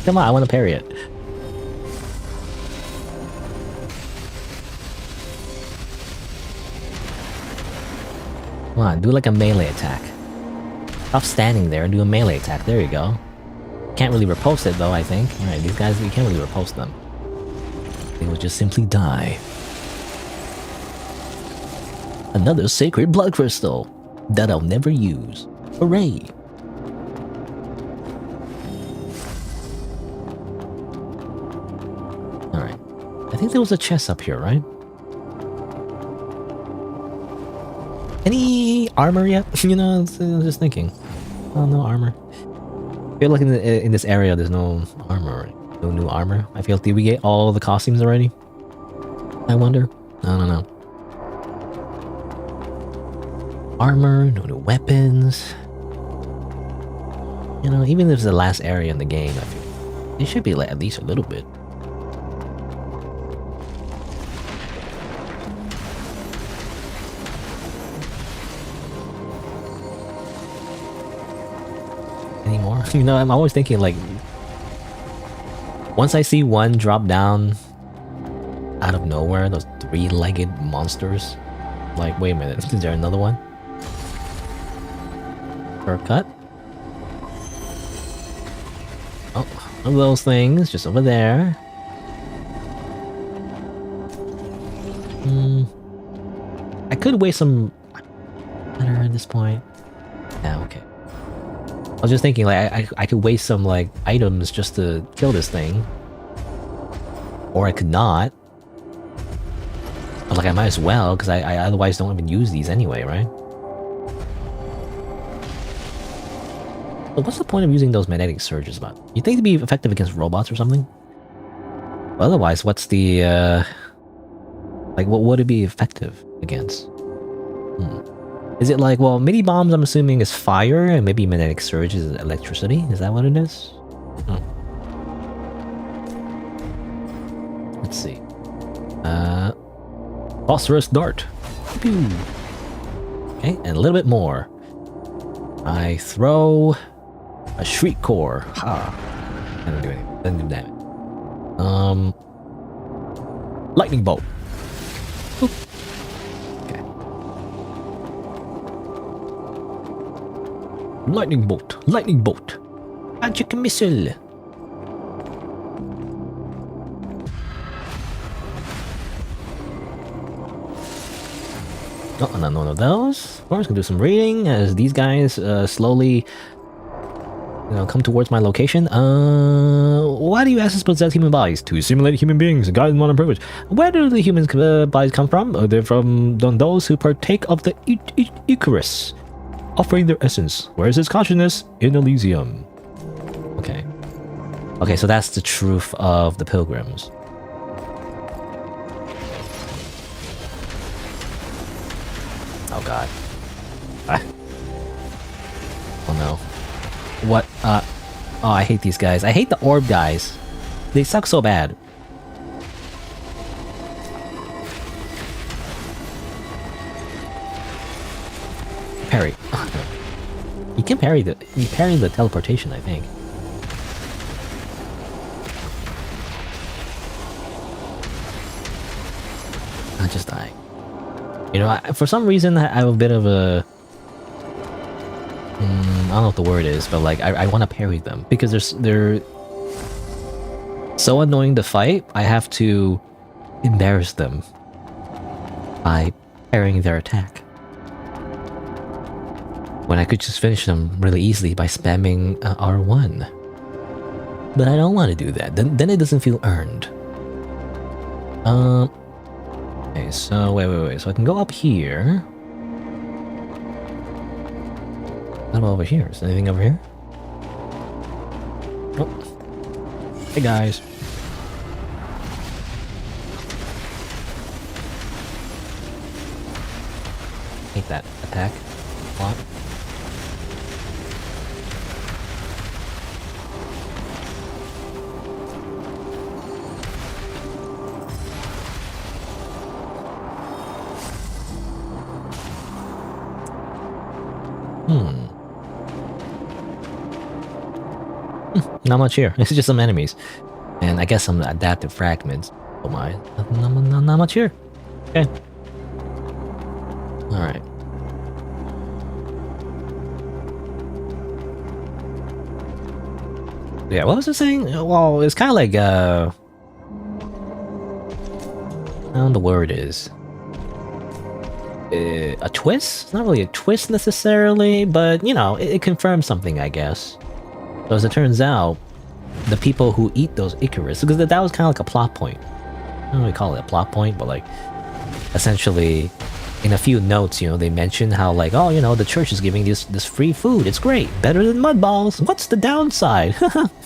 Speaker 1: Come on, I want to parry it. Come on, do like a melee attack. Stop standing there and do a melee attack. There you go. Can't really riposte it though, I think. Alright, these guys, you can't really riposte them. They will just simply die. Another sacred blood crystal that I'll never use. Hooray! Alright. I think there was a chest up here, right? Any armor yet? You know, I was just thinking. Oh, no armor. I feel like in this area there's no armor. No new armor. I feel, did we get all the costumes already? I wonder. I don't know. Armor, no new weapons. You know, even if it's the last area in the game, I feel it should be like at least a little bit. Anymore? You know, I'm always thinking like, once I see one drop down out of nowhere, those three-legged monsters, like, wait a minute, is there another one? Shortcut? Oh, one of those things just over there. I could waste some matter at this point. Yeah, okay. I was just thinking, like, I could waste some, like, items just to kill this thing. Or I could not. But, like, I might as well, because I otherwise don't even use these anyway, right? But what's the point of using those magnetic surges about? You think they'd be effective against robots or something? Well, otherwise, what's the, like, what would it be effective against? Is it like, well, mini bombs I'm assuming is fire, and maybe magnetic surge is electricity? Is that what it is? Let's see. Phosphorus dart. Pew. Okay, and a little bit more. I throw a shriek core. Ha! Doesn't do anything. Doesn't do damage. Lightning bolt. Boop. Okay. Lightning bolt. Lightning bolt. Magic missile. Oh, not one of those. Of course, gonna do some reading as these guys slowly, come towards my location. Why do you us possess human bodies? To simulate human beings, guide them on a privilege. Where do the human bodies come from? They're from those who partake of the Icarus, offering their essence. Where is his consciousness? In Elysium. Okay. Okay, so that's the truth of the pilgrims. Oh god. Ah. Oh no. What? Oh, I hate these guys. I hate the orb guys. They suck so bad. Parry. Oh, no. You can parry the teleportation, I think. I'll just die. You know, for some reason I have a bit of a... I don't know what the word is, but like I want to parry them because they're so annoying to fight. I have to embarrass them by parrying their attack. When I could just finish them really easily by spamming R1. But I don't want to do that. Then it doesn't feel earned. Okay, so wait. So I can go up here. What about over here? Is there anything over here? Oh. Hey guys. Hate that attack a lot. Not much here. It's just some enemies. And I guess some adaptive fragments. Oh my. Not much here. Okay. Alright. Yeah, what was I saying? Well, it's kind of like, I don't know the word is. A twist? It's not really a twist necessarily, but, it confirms something, I guess. So as it turns out, the people who eat those Icarus, because that was kind of like a plot point. I don't really call it a plot point, but like, essentially, in a few notes, they mention how like, oh, the church is giving this free food. It's great, better than mud balls. What's the downside?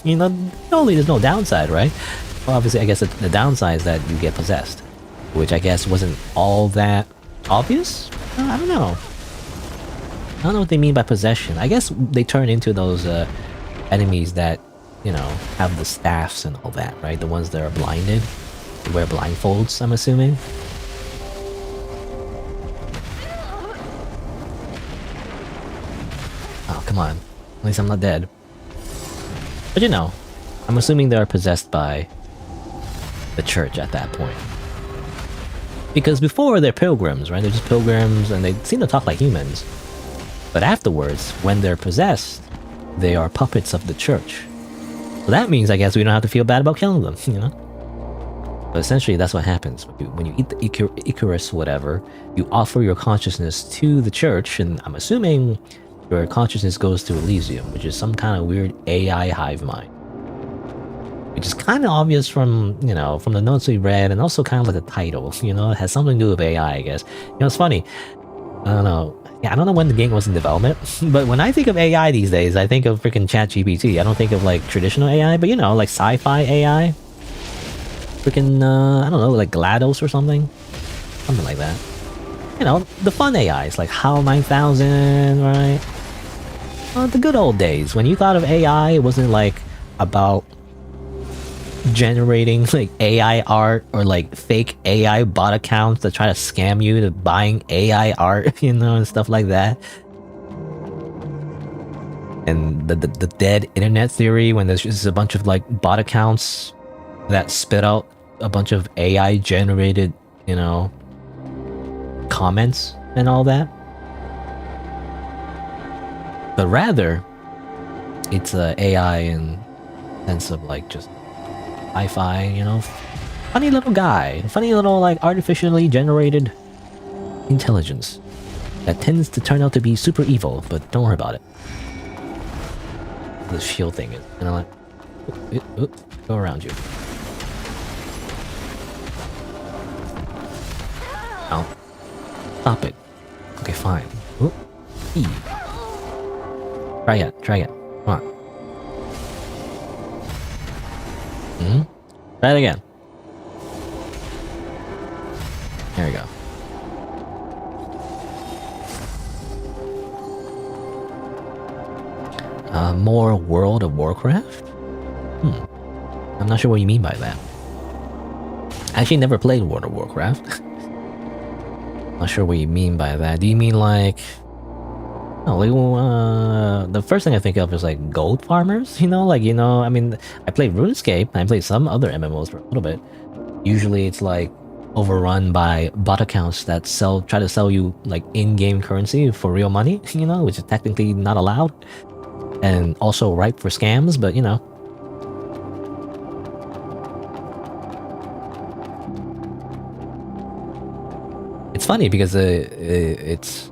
Speaker 1: Only there's no downside, right? Well, obviously, I guess the downside is that you get possessed, which I guess wasn't all that obvious. I don't know. I don't know what they mean by possession. I guess they turn into those enemies that, have the staffs and all that, right? The ones that are blinded. They wear blindfolds, I'm assuming. Oh, come on. At least I'm not dead. But I'm assuming they are possessed by the church at that point. Because before they're pilgrims, right? They're just pilgrims and they seem to talk like humans. But afterwards, when they're possessed, they are puppets of the church. So that means, I guess, we don't have to feel bad about killing them, But essentially, that's what happens. When you eat the Icarus, whatever, you offer your consciousness to the church, and I'm assuming your consciousness goes to Elysium, which is some kind of weird AI hive mind. Which is kind of obvious from, from the notes we read, and also kind of like the title, it has something to do with AI, I guess. It's funny. I don't know. Yeah, I don't know when the game was in development, but when I think of AI these days, I think of freaking ChatGPT. I don't think of like traditional AI, but like sci-fi AI. Freaking, I don't know, like GLaDOS or something. Something like that. The fun AIs, like HAL 9000, right? The good old days, when you thought of AI, it wasn't like about generating like AI art or like fake AI bot accounts that try to scam you to buying AI art, you know, and stuff like that. And the dead internet theory when there's just a bunch of like bot accounts that spit out a bunch of AI generated, you know, comments and all that. But rather, it's AI in sense of like just sci-fi, you know, funny little guy, funny little like artificially generated intelligence that tends to turn out to be super evil, but don't worry about it. This shield thing is, you know, like, go around you. Ow. Stop it. Okay, fine. Oop. E. Try again, try again. Come on. Try it again. There we go. More World of Warcraft? I'm not sure what you mean by that. I actually never played World of Warcraft. Not sure what you mean by that. Do you mean like... No, like, the first thing I think of is like gold farmers, you know? Like, you know, I mean, I played RuneScape, I played some other MMOs for a little bit. Usually it's like overrun by bot accounts that try to sell you like in-game currency for real money, you know, which is technically not allowed. And also ripe for scams, but you know. It's funny because it's...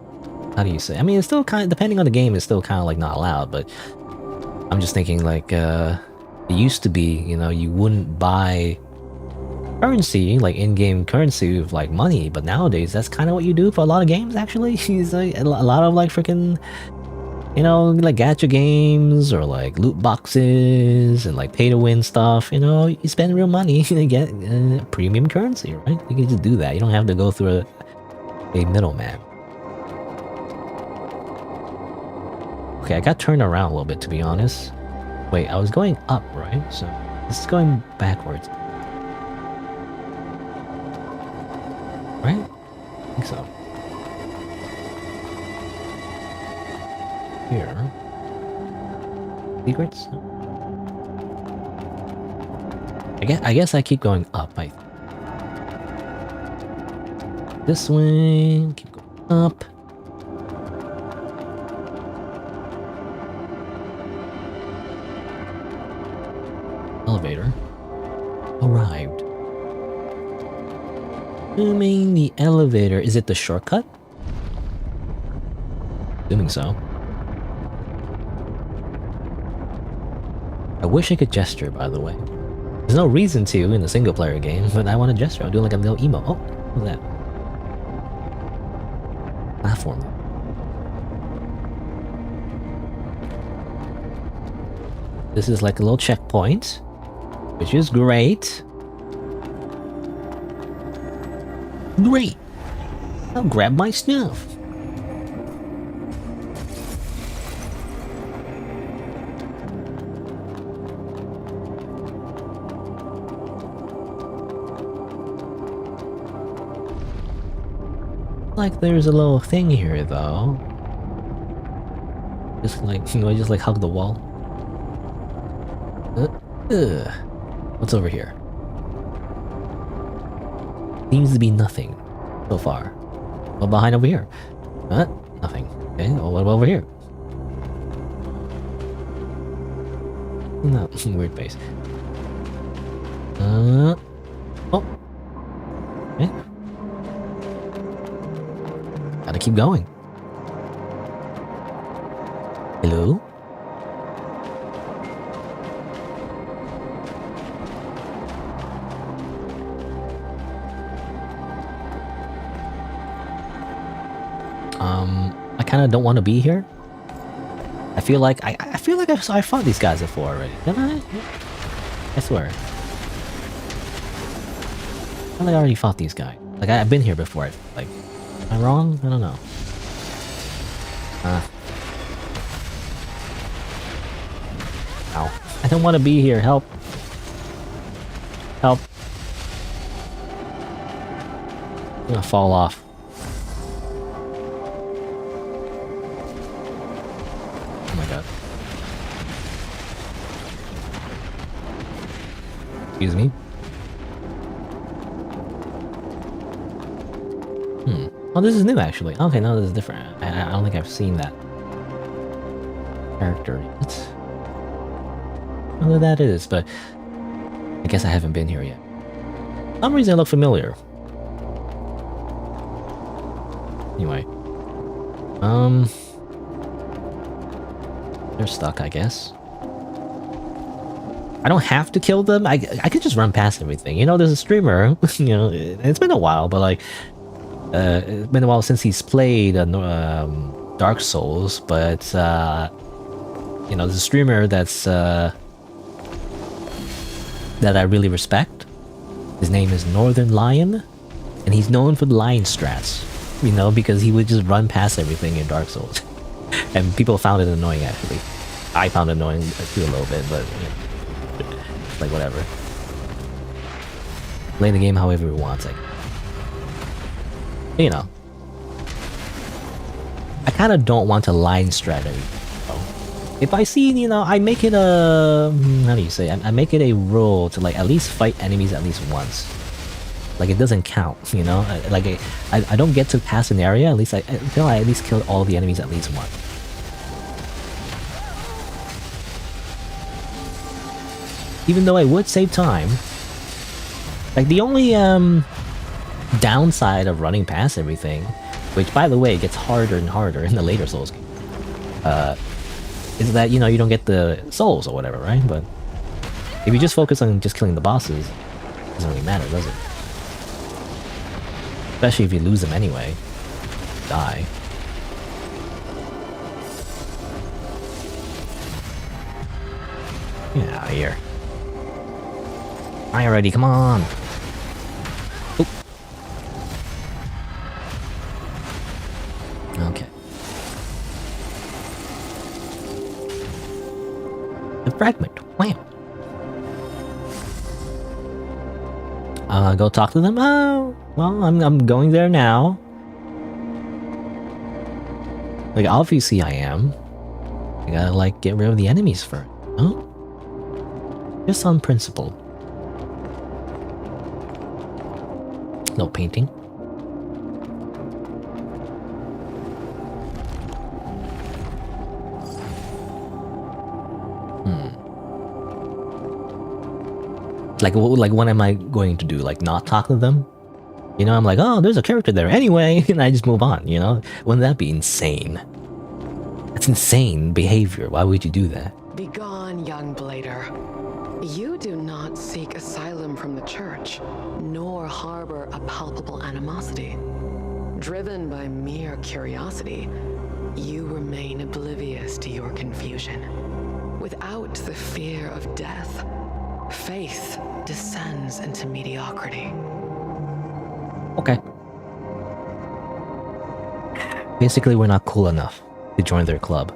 Speaker 1: How do you say? I mean, it's still kind of... Depending on the game, it's still kind of like not allowed, but... I'm just thinking like, it used to be, you know, you wouldn't buy currency, like in-game currency with like money, but nowadays that's kind of what you do for a lot of games actually. It's like a lot of like freaking... You know, like gacha games or like loot boxes and like pay-to-win stuff, you know, you spend real money to get premium currency, right? You can just do that. You don't have to go through a middleman. Okay, I got turned around a little bit, to be honest. Wait, I was going up, right? So this is going backwards. Right? I think so. Here. Secrets? I guess I keep going up. This way. Keep going up. Elevator. Arrived. Assuming the elevator... Is it the shortcut? Assuming so. I wish I could gesture, by the way. There's no reason to in a single-player game, but I want to gesture. I'll do like a little emo. Oh, what's that? Platform. This is like a little checkpoint, which is great. Great! I'll grab my stuff. Like there's a little thing here though. Just like, you know, just like hug the wall. What's over here? Seems to be nothing so far. What behind over here? Nothing. Okay, well, what about over here? No, weird face. Oh. Okay. Gotta keep going. Hello? I kind of don't want to be here. I feel like I feel like I fought these guys before already. Didn't I? I swear. I feel like I already fought these guys. Like I've been here before. Like, am I wrong? I don't know. Ow. I don't want to be here. Help. Help. I'm gonna fall off. Oh my god. Excuse me. Oh, this is new actually. Okay, no, this is different. I don't think I've seen that character yet. I don't know who that is, but I guess I haven't been here yet. For some reason I look familiar. Anyway. They're stuck, I guess. I don't have to kill them. I could just run past everything. You know, there's a streamer, you know, it's been a while, but like, it's been a while since he's played Dark Souls, but you know, there's a streamer that's that I really respect. His name is Northern Lion, and he's known for the lion strats, you know, because he would just run past everything in Dark Souls. And people found it annoying, actually. I found it annoying too a little bit, but you know, like whatever. Play the game however he wants, like. You know, I kind of don't want to line strat everything. If I see, you know, I make it a how do you say? I make it a rule to like at least fight enemies at least once. Like it doesn't count, you know. Like I don't get to pass an area at least until I at least kill all the enemies at least once. Even though it would save time. Like the only downside of running past everything, which by the way gets harder and harder in the later Souls game, is that, you know, you don't get the souls or whatever, right? But if you just focus on just killing the bosses, it doesn't really matter, does it? Especially if you lose them anyway. Die. Get out of here. Die already, come on! Okay. The fragment. Wow. Go talk to them. Oh, well, I'm going there now. Like obviously I am. I gotta like get rid of the enemies first. Huh? Just on principle. No painting. Like what am I going to do? Like not talk to them? You know, I'm like, oh, there's a character there anyway, and I just move on, you know? Wouldn't that be insane? That's insane behavior. Why would you do that?
Speaker 4: Begone, young blader. You do not seek asylum from the church, nor harbor a palpable animosity. Driven by mere curiosity, you remain oblivious to your confusion. Without the fear of death, faith descends into mediocrity.
Speaker 1: Okay. Basically, we're not cool enough to join their club.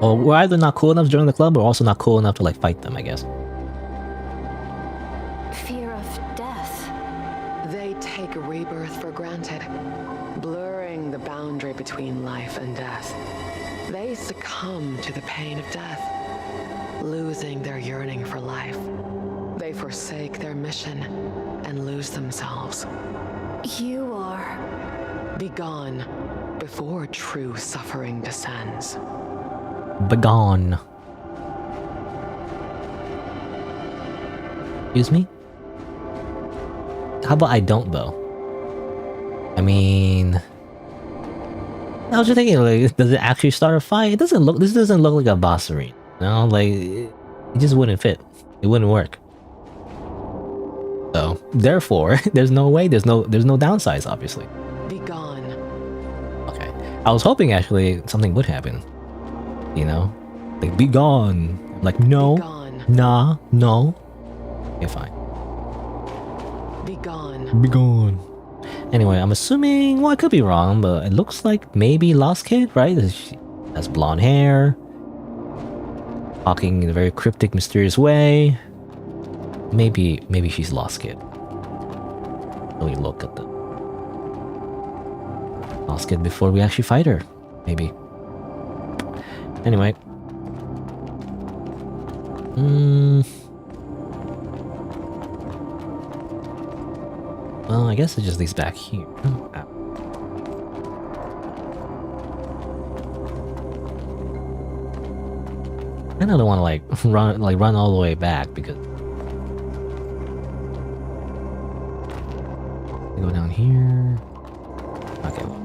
Speaker 1: Or we're either not cool enough to join the club, or also not cool enough to like fight them, I guess.
Speaker 2: Fear of death.
Speaker 4: They take rebirth for granted, blurring the boundary between life and death. They succumb to the pain of death, losing their yearning for life. They forsake their mission and lose themselves.
Speaker 3: You are...
Speaker 4: Begone before true suffering descends.
Speaker 1: Begone. Excuse me? How about I don't, though? I mean... I was just thinking, like, does it actually start a fight? This doesn't look like a boss arena. No, like, it just wouldn't fit. It wouldn't work. So, therefore, there's no way, there's no downsides, obviously.
Speaker 4: Begone.
Speaker 1: Okay. I was hoping, actually, something would happen. You know? Like, be gone. Like, no.
Speaker 4: Begone.
Speaker 1: Nah. No. Okay, fine.
Speaker 4: Begone.
Speaker 1: Be gone. Anyway, I'm assuming... Well, I could be wrong, but it looks like maybe Lost Kid, right? She has blonde hair. Talking in a very cryptic, mysterious way. maybe she's lost it. Let me look at the lost it before we actually fight her. Maybe. Anyway. Well, I guess it just leads back here. Oh, ow. I don't want to like run all the way back because go down here. Okay. Well.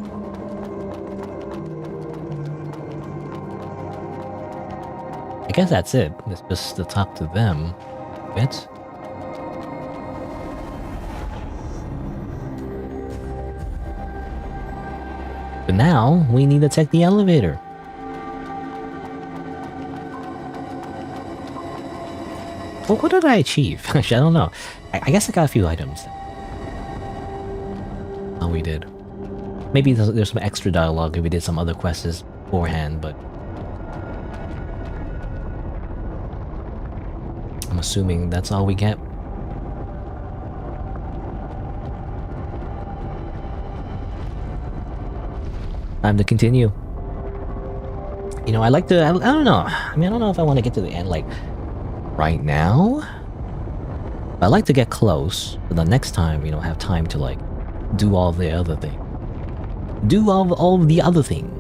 Speaker 1: I guess that's it. It's just it's up to them. Bit. But now we need to take the elevator. Well, what did I achieve? Actually, I don't know. I guess I got a few items. Oh, we did. Maybe there's some extra dialogue if we did some other quests beforehand, but I'm assuming that's all we get. Time to continue. You know, I like to. I don't know. I mean, I don't know if I want to get to the end like right now. I like to get close, so the next time, you know, have time to like do all the other thing. Do all the other thing.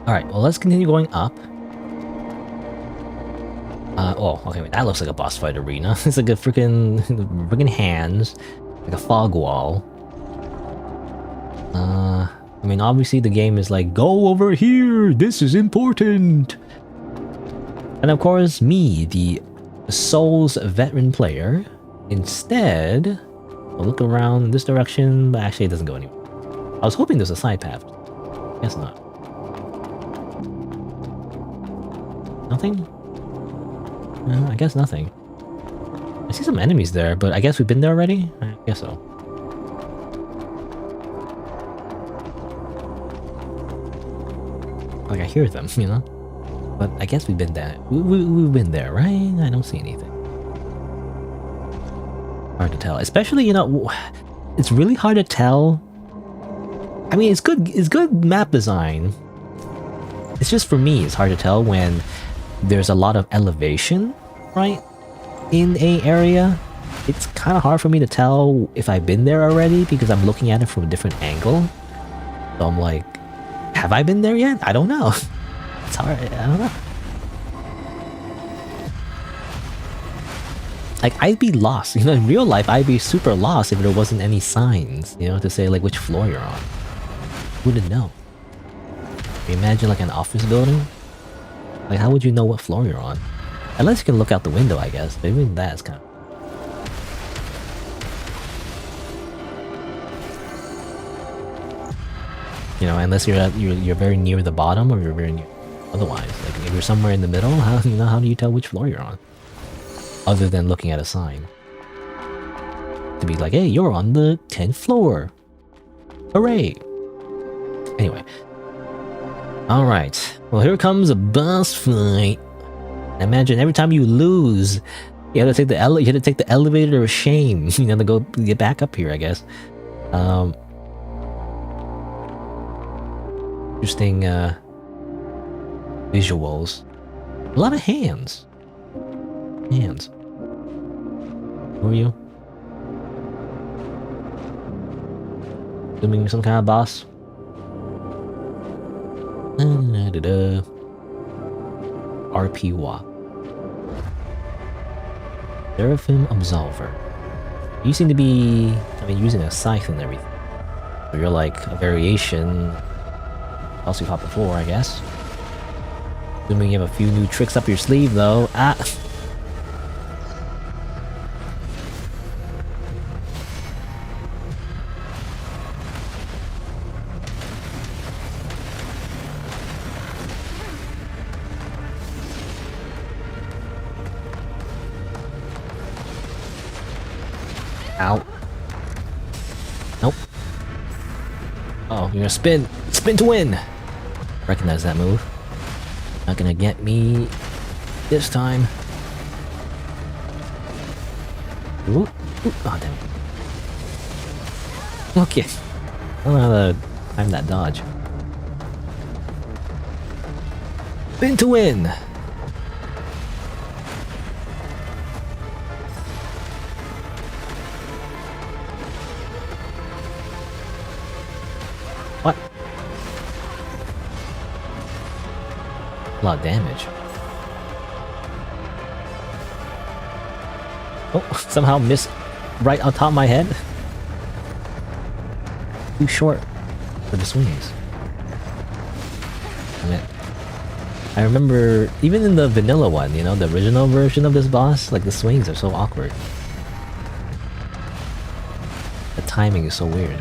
Speaker 1: Alright, well let's continue going up. Oh, okay, wait, that looks like a boss fight arena. It's like a freaking hands. Like a fog wall. I mean, obviously the game is like, go over here! This is important! And of course, me, the Souls veteran player, instead, I'll look around this direction, but actually it doesn't go anywhere. I was hoping there's a side path. Guess not. Nothing? No, I guess nothing. I see some enemies there, but I guess we've been there already? I guess so. Like I hear them, you know? But I guess we've been there. We've been there, right? I don't see anything. Hard to tell. Especially, you know, it's really hard to tell. I mean, it's good map design. It's just for me, it's hard to tell when there's a lot of elevation, right? In a area. It's kind of hard for me to tell if I've been there already because I'm looking at it from a different angle. So I'm like, have I been there yet? I don't know. It's hard. I don't know. Like, I'd be lost. You know, in real life, I'd be super lost if there wasn't any signs, you know, to say, like, which floor you're on. Wouldn't know. Imagine, like, an office building? Like, how would you know what floor you're on? Unless you can look out the window, I guess. But even that's kind of... You know, unless you're very near the bottom or you're very near... Otherwise, like, if you're somewhere in the middle, how do you tell which floor you're on? Other than looking at a sign. To be like, hey, you're on the 10th floor. Hooray! Anyway. Alright. Well, here comes a boss fight. Imagine every time you lose, you have to take the elevator of shame. You have to go get back up here, I guess. Interesting visuals. A lot of hands. Hands. Who are you? Assuming some kind of boss. RP Walk. Seraphim Absolver. You seem to be, I mean, using a scythe and everything. So you're like a variation. Else you've fought before, I guess. Assuming you have a few new tricks up your sleeve, though. Ah! Ow. Nope. Oh, you're gonna spin! Spin to win! Recognize that move. Not gonna get me this time. Ooh, ooh, oh damn. Okay. I don't know how to time that dodge. Spin to win! What? A lot of damage. Oh, somehow missed right on top of my head. Too short for the swings. Damn it. I remember, even in the vanilla one, you know, the original version of this boss, like the swings are so awkward. The timing is so weird.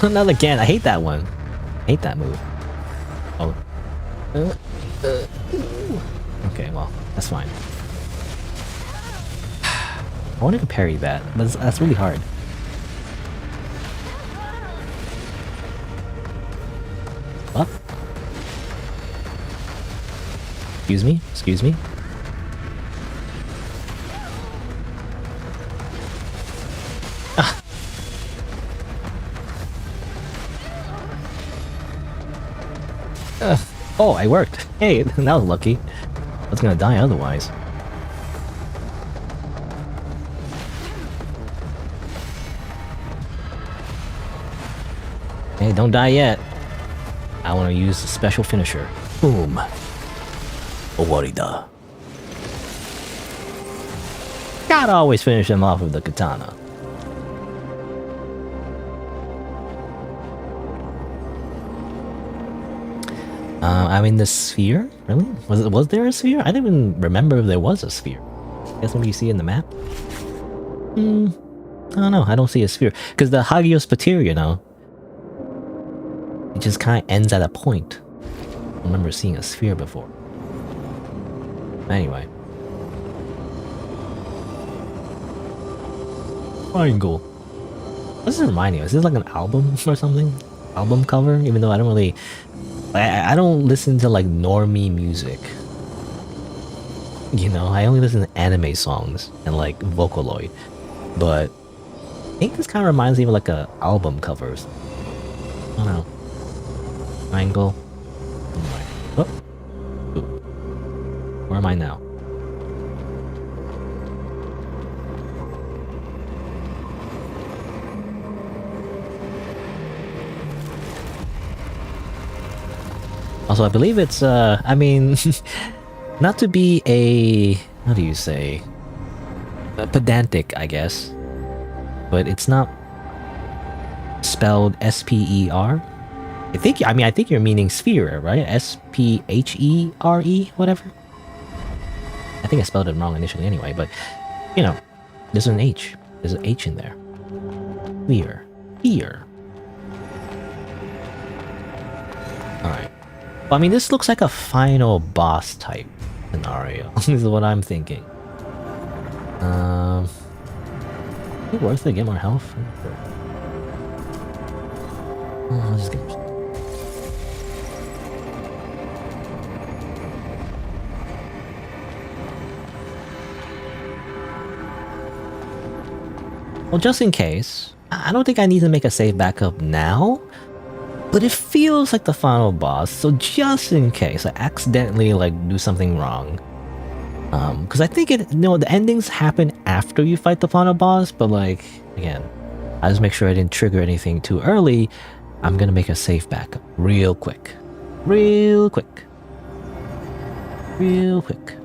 Speaker 1: Oh, not again. I hate that one. I hate that move. Oh. Okay, well, that's fine. I wanted to parry that, but that's really hard. What? Excuse me? Excuse me? Ah. Oh, it worked. Hey, that was lucky. I was gonna die otherwise. Hey, don't die yet. I want to use the special finisher. Boom. Owarida. Gotta always finish him off with the katana. I mean, the sphere? Really? Was there a sphere? I didn't even remember if there was a sphere. Guess what you see in the map? I don't know. I don't see a sphere. Because the Hagios Patir, you know, it just kind of ends at a point. I remember seeing a sphere before. Anyway. Triangle. What does this remind you? Is this like an album or something? Album cover? Even though I don't really... I don't listen to like normie music. You know, I only listen to anime songs and like Vocaloid. But I think this kind of reminds me of like a album covers. I don't know. Triangle. Oh. Where am I now? Also, I believe it's, I mean, not to be a, how do you say, pedantic, I guess, but it's not spelled S-P-E-R. I think you're meaning sphere, right? S-P-H-E-R-E, whatever. I think I spelled it wrong initially anyway, but, you know, there's an H. There's an H in there. Sphere. Here. Alright. Well, I mean, this looks like a final boss type scenario. This is what I'm thinking. Is it worth it to get more health? Oh, I'll just get... Well, just in case, I don't think I need to make a save backup now. But it feels like the final boss, so just in case I accidentally like do something wrong. Because I think it, you know, the endings happen after you fight the final boss, but like, again, I just make sure I didn't trigger anything too early. I'm gonna make a safe backup real quick. Real quick. Real quick.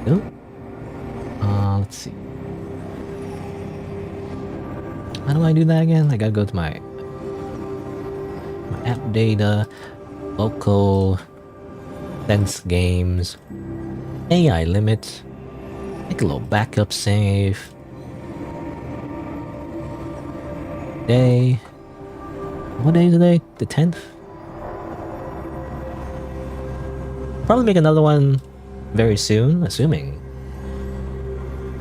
Speaker 1: Ooh. Let's see. How do I do that again? I gotta go to my app data, local, sense games, AI limit, make a little backup save, day, what day is today? The 10th? probably make another one very soon, assuming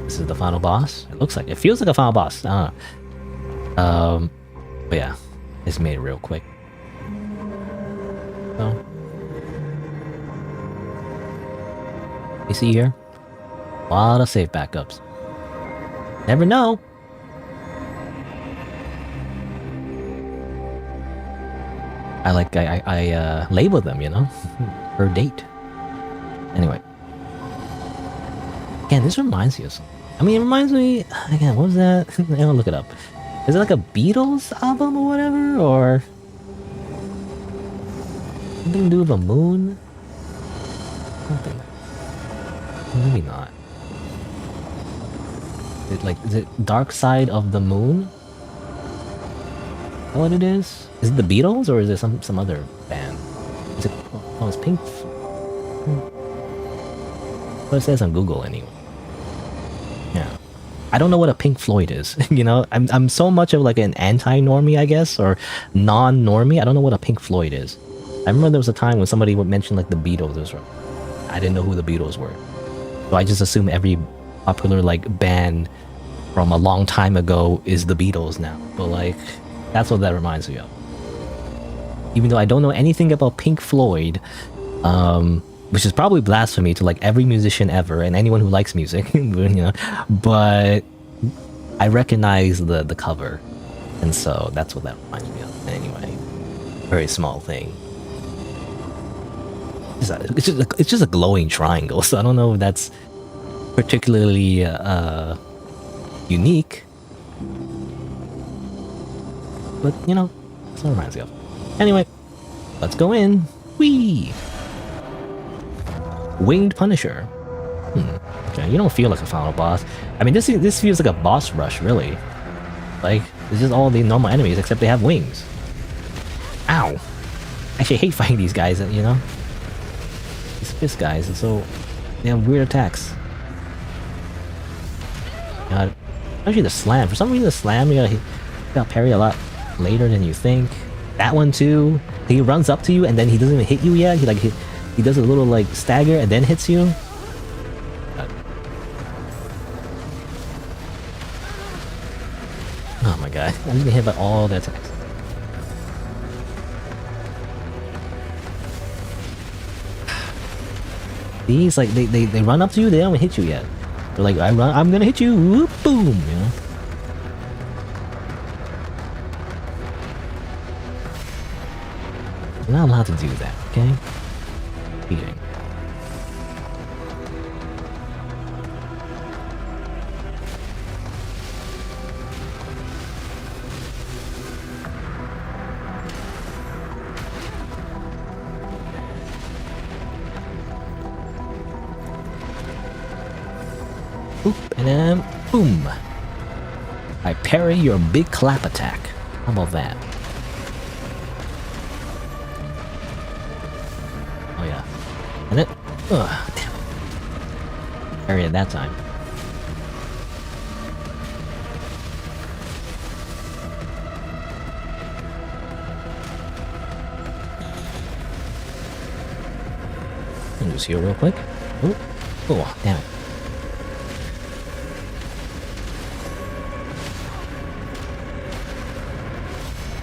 Speaker 1: this is the final boss. It looks like it feels like a final boss. I don't know. But yeah, it's made it real quick. So you see here, a lot of save backups. Never know. I label them, you know, per date. Anyway, again, this reminds you of something. I mean, it reminds me again. What was that? I'll look it up. Is it like a Beatles album or whatever, or something to do with a moon? Something. Maybe not. Is it Dark Side of the Moon? Is that what it is? Is it the Beatles or is it some other band? Is it? Oh, it's Pink. What it says on Google anyway. Yeah, I don't know what a Pink Floyd is. You know, I'm so much of like an anti-normie, I guess, or non-normie. I don't know what a Pink Floyd is. I remember there was a time when somebody would mention like the Beatles. I didn't know who the Beatles were, so I just assumed every popular like band from a long time ago is the Beatles now. But like, that's what that reminds me of. Even though I don't know anything about Pink Floyd, which is probably blasphemy to like every musician ever and anyone who likes music, you know, but I recognize the cover, and so that's what that reminds me of. Anyway, very small thing. It's just a glowing triangle, so I don't know if that's particularly unique, but you know, that's what it reminds me of. Anyway, let's go in. Whee! Winged Punisher. Okay, you don't feel like a final boss. I mean, this feels like a boss rush, really. Like, it's just all the normal enemies, except they have wings. Ow! I actually hate fighting these guys, you know? These fist guys, and so they have weird attacks. God. Actually, the slam. For some reason, the slam, you gotta parry a lot later than you think. That one, too. He runs up to you, and then he doesn't even hit you yet. He does a little, like, stagger, and then hits you. Oh my god. I'm getting hit by all the attacks. These, like, they run up to you, they don't even hit you yet. They're like, I'm gonna hit you, whoop, boom, you know? You're not allowed to do that, okay? Cheating. Oop, and then boom! I parry your big clap attack. How about that? Oh yeah. And then, ugh, damn it. Parry it that time. Let me just heal real quick. Ooh. Oh, damn it.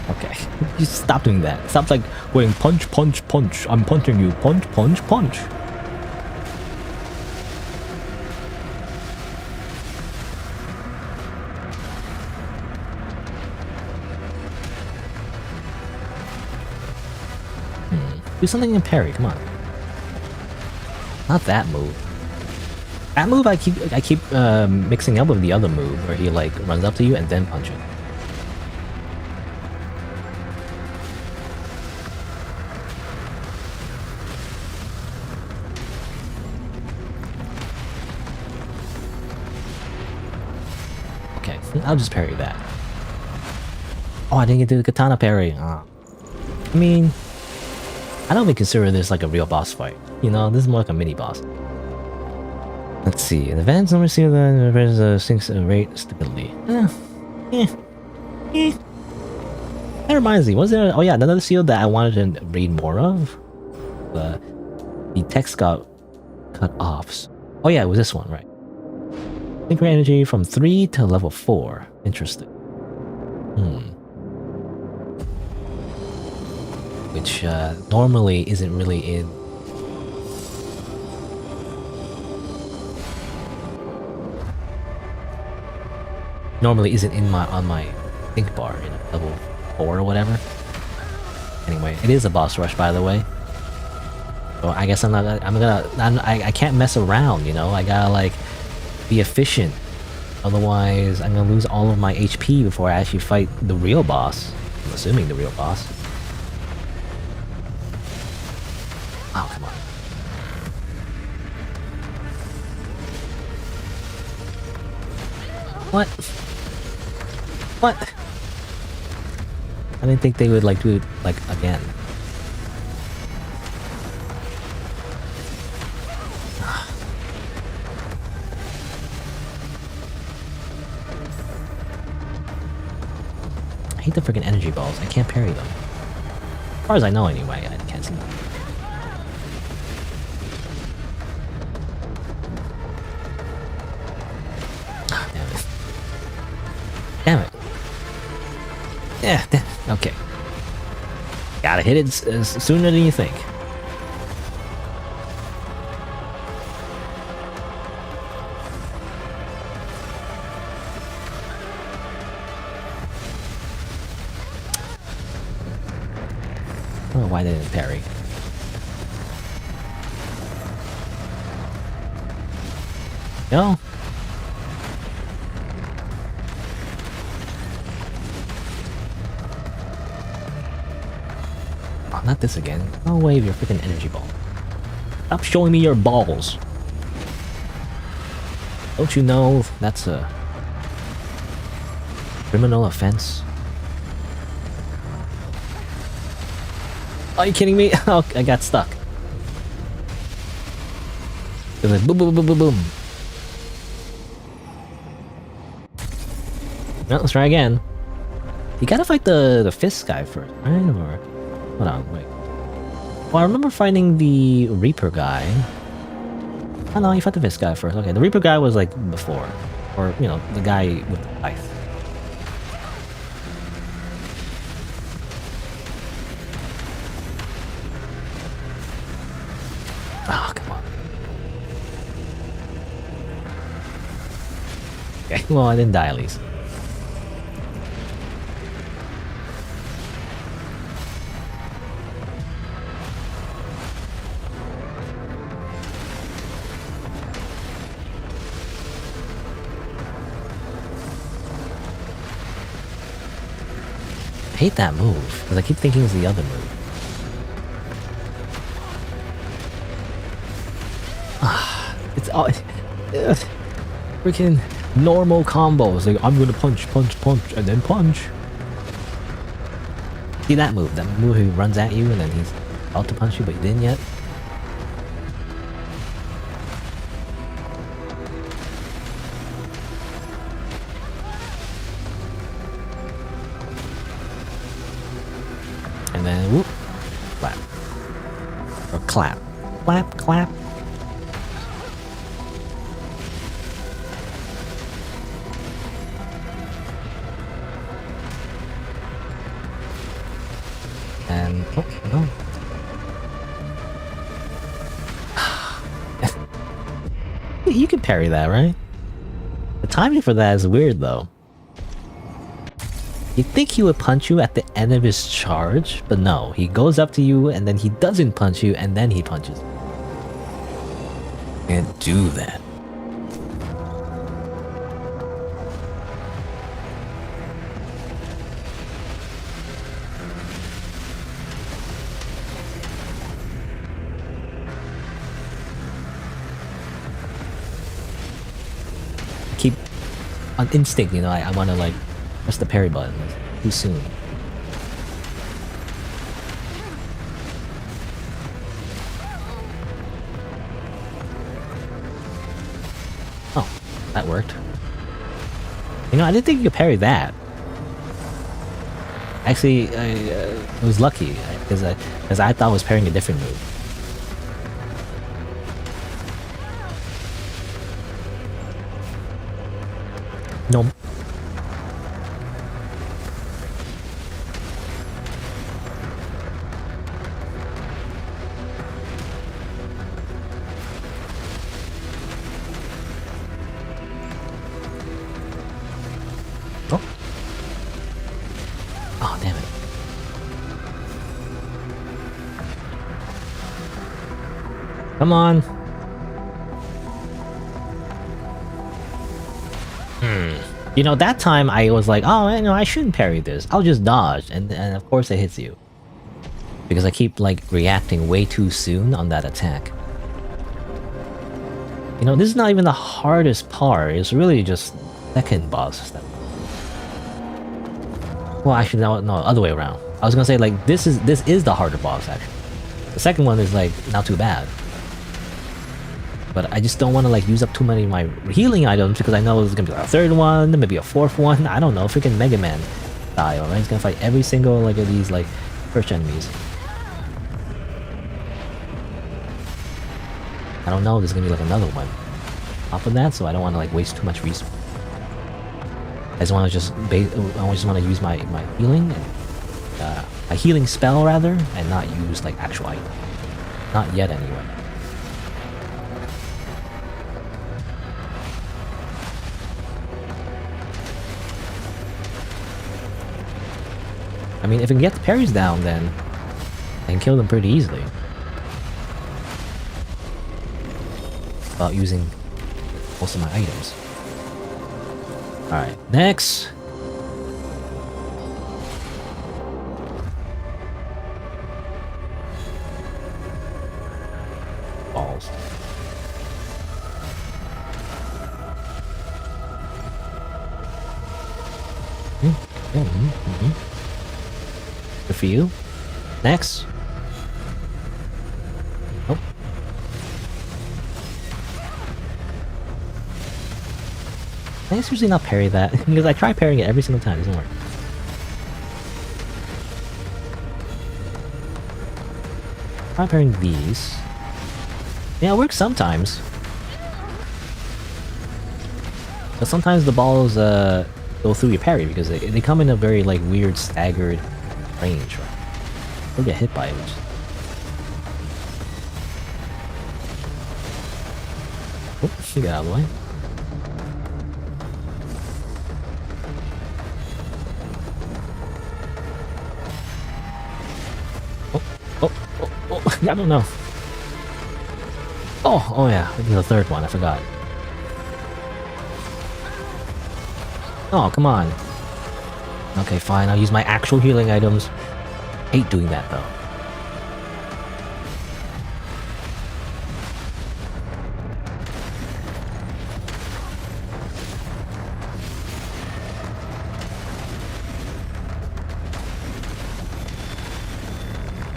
Speaker 1: Okay, you stop doing that. Stop like going punch, punch, punch. I'm punching you. Punch, punch, punch. Do something in parry. Come on. Not that move. That move I keep mixing up with the other move where he like runs up to you and then punch it. Okay, I'll just parry that. Oh, I didn't get to the katana parry. I mean, I don't even consider this like a real boss fight. You know, this is more like a mini boss. Let's see. The advanced number seal that sinks rate stability. That reminds me. Was there? Oh yeah, another seal that I wanted to read more of. The The text got cut off. Oh yeah, it was this one, right? Synchro energy from 3 to level 4. Interesting. Which normally isn't really in. Normally isn't in on my think bar, you know, level 4 or whatever. Anyway, it is a boss rush, by the way. So I guess I can't mess around, you know. I gotta like be efficient. Otherwise, I'm gonna lose all of my HP before I actually fight the real boss. I'm assuming the real boss. Oh, come on. What? What? I didn't think they would like do it like again. I hate the freaking energy balls. I can't parry them. As far as I know anyway, I can't see them. Ah, damn it. Damn it. Yeah, okay. Gotta hit it sooner than you think. I don't know why they didn't parry. No. Oh, not this again. Go away with your freaking energy ball. Stop showing me your balls. Don't you know that's a criminal offense? Are you kidding me? Oh, I got stuck. It was like boom, boom, boom, boom, boom. Well, let's try again. You gotta fight the fist guy first, right? Or hold on, wait. Well, I remember finding the Reaper guy. Oh no, you fought the fist guy first. Okay, the Reaper guy was like before, or you know, the guy with the knife. Oh, come on. Okay, well, I didn't die at least. I hate that move, because I keep thinking it's the other move. It's all freaking normal combos. Like I'm gonna punch, punch, punch, and then punch. See that move? That move he runs at you and then he's about to punch you, but he didn't yet. And then whoop, clap, or clap, clap, clap. And oh no. You can parry that, right? The timing for that is weird though. You'd think he would punch you at the end of his charge, but no, he goes up to you and then he doesn't punch you and then he punches. Can't do that. Keep on instinct, you know, I want to like press the parry button too soon. Oh, that worked. You know, I didn't think you could parry that. Actually, I was lucky because I thought I was parrying a different move. No. Oh. Oh, damn it. Come on. You know, that time I was like, oh, you know, I shouldn't parry this. I'll just dodge. And of course it hits you. Because I keep, like, reacting way too soon on that attack. You know, this is not even the hardest part. It's really just second boss step. Well, actually, no, other way around. I was gonna say, like, this is the harder boss, actually. The second one is, like, not too bad. But I just don't want to, like, use up too many of my healing items because I know there's gonna be like a third one, maybe a fourth one. I don't know, freaking Mega Man style, right? He's gonna fight every single, like, of these, like, first enemies. I don't know, there's gonna be, like, another one. Top of that, so I don't want to, like, waste too much resource. I just want to use my healing, and, a healing spell rather, and not use, like, actual item. Not yet, anyway. I mean, if I can get the parries down, then I can kill them pretty easily. Without using most of my items. Alright, next! Balls. Good for you. Next. Oh. I guess usually not parry that because I try parrying it every single time. It doesn't work. Try parrying these. Yeah, it works sometimes. But sometimes the balls go through your parry because they come in a very, like, weird staggered range, right? You'll get hit by it. Oh, you get out of the way. Oh, I don't know. Oh yeah, the third one, I forgot. Oh, come on. Okay, fine, I'll use my actual healing items. Hate doing that, though.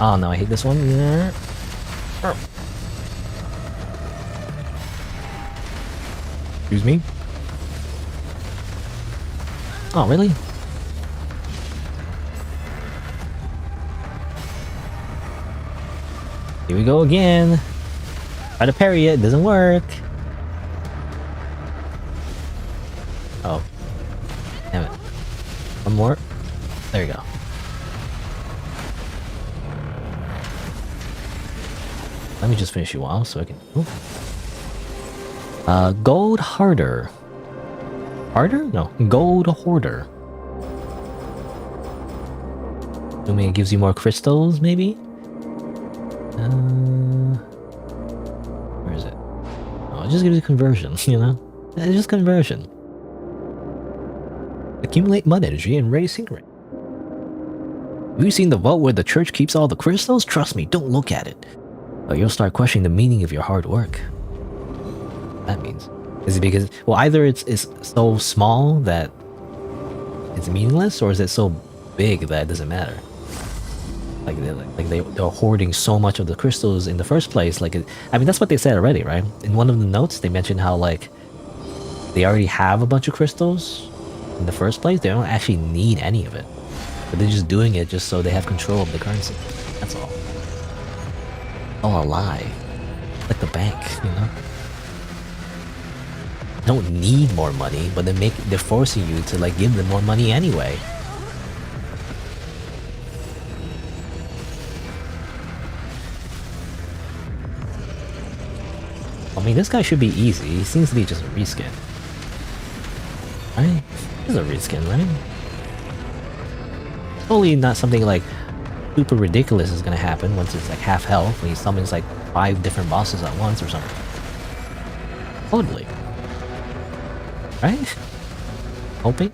Speaker 1: Oh no, I hate this one. Excuse me? Oh, really? Here we go again. Try to parry it, doesn't work. Oh. Damn it. One more. There you go. Let me just finish you off so I can... Oh. Gold Harder. Harder? No. Gold Hoarder. I mean, it gives you more crystals, maybe? Where is it? Oh, it just gives you conversion, you know? It's just conversion. Accumulate mud energy and raise sync rate. Have you seen the vault where the church keeps all the crystals? Trust me, don't look at it. Or you'll start questioning the meaning of your hard work. That means. Is it because, well, either it's so small that it's meaningless, or is it so big that it doesn't matter? Like they're hoarding so much of the crystals in the first place. Like, I mean, that's what they said already, right? In one of the notes, they mentioned how, like, they already have a bunch of crystals in the first place. They don't actually need any of it, but they're just doing it just so they have control of the currency. That's all. Oh, a lie. Like the bank, you know? don't need more money, but they're forcing you to like give them more money anyway. I mean, this guy should be easy. He seems to be just a reskin. Right? This is a reskin, right? Totally not something like super ridiculous is gonna happen once it's like half health when he summons like 5 different bosses at once or something. Totally. Right? Hoping?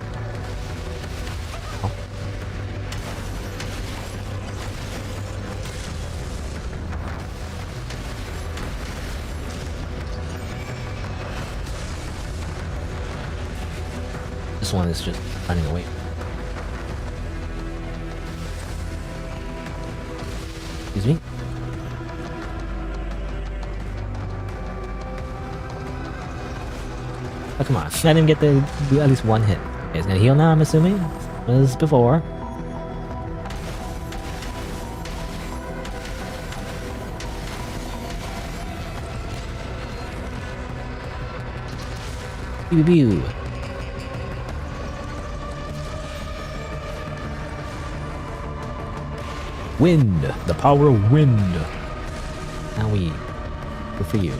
Speaker 1: Oh. This one is just running away. Excuse me? Oh, come on. Let him get to do at least one hit. Okay, he's gonna heal now, I'm assuming? As before. Pew pew. Wind! The power of wind! Now we... Good for you.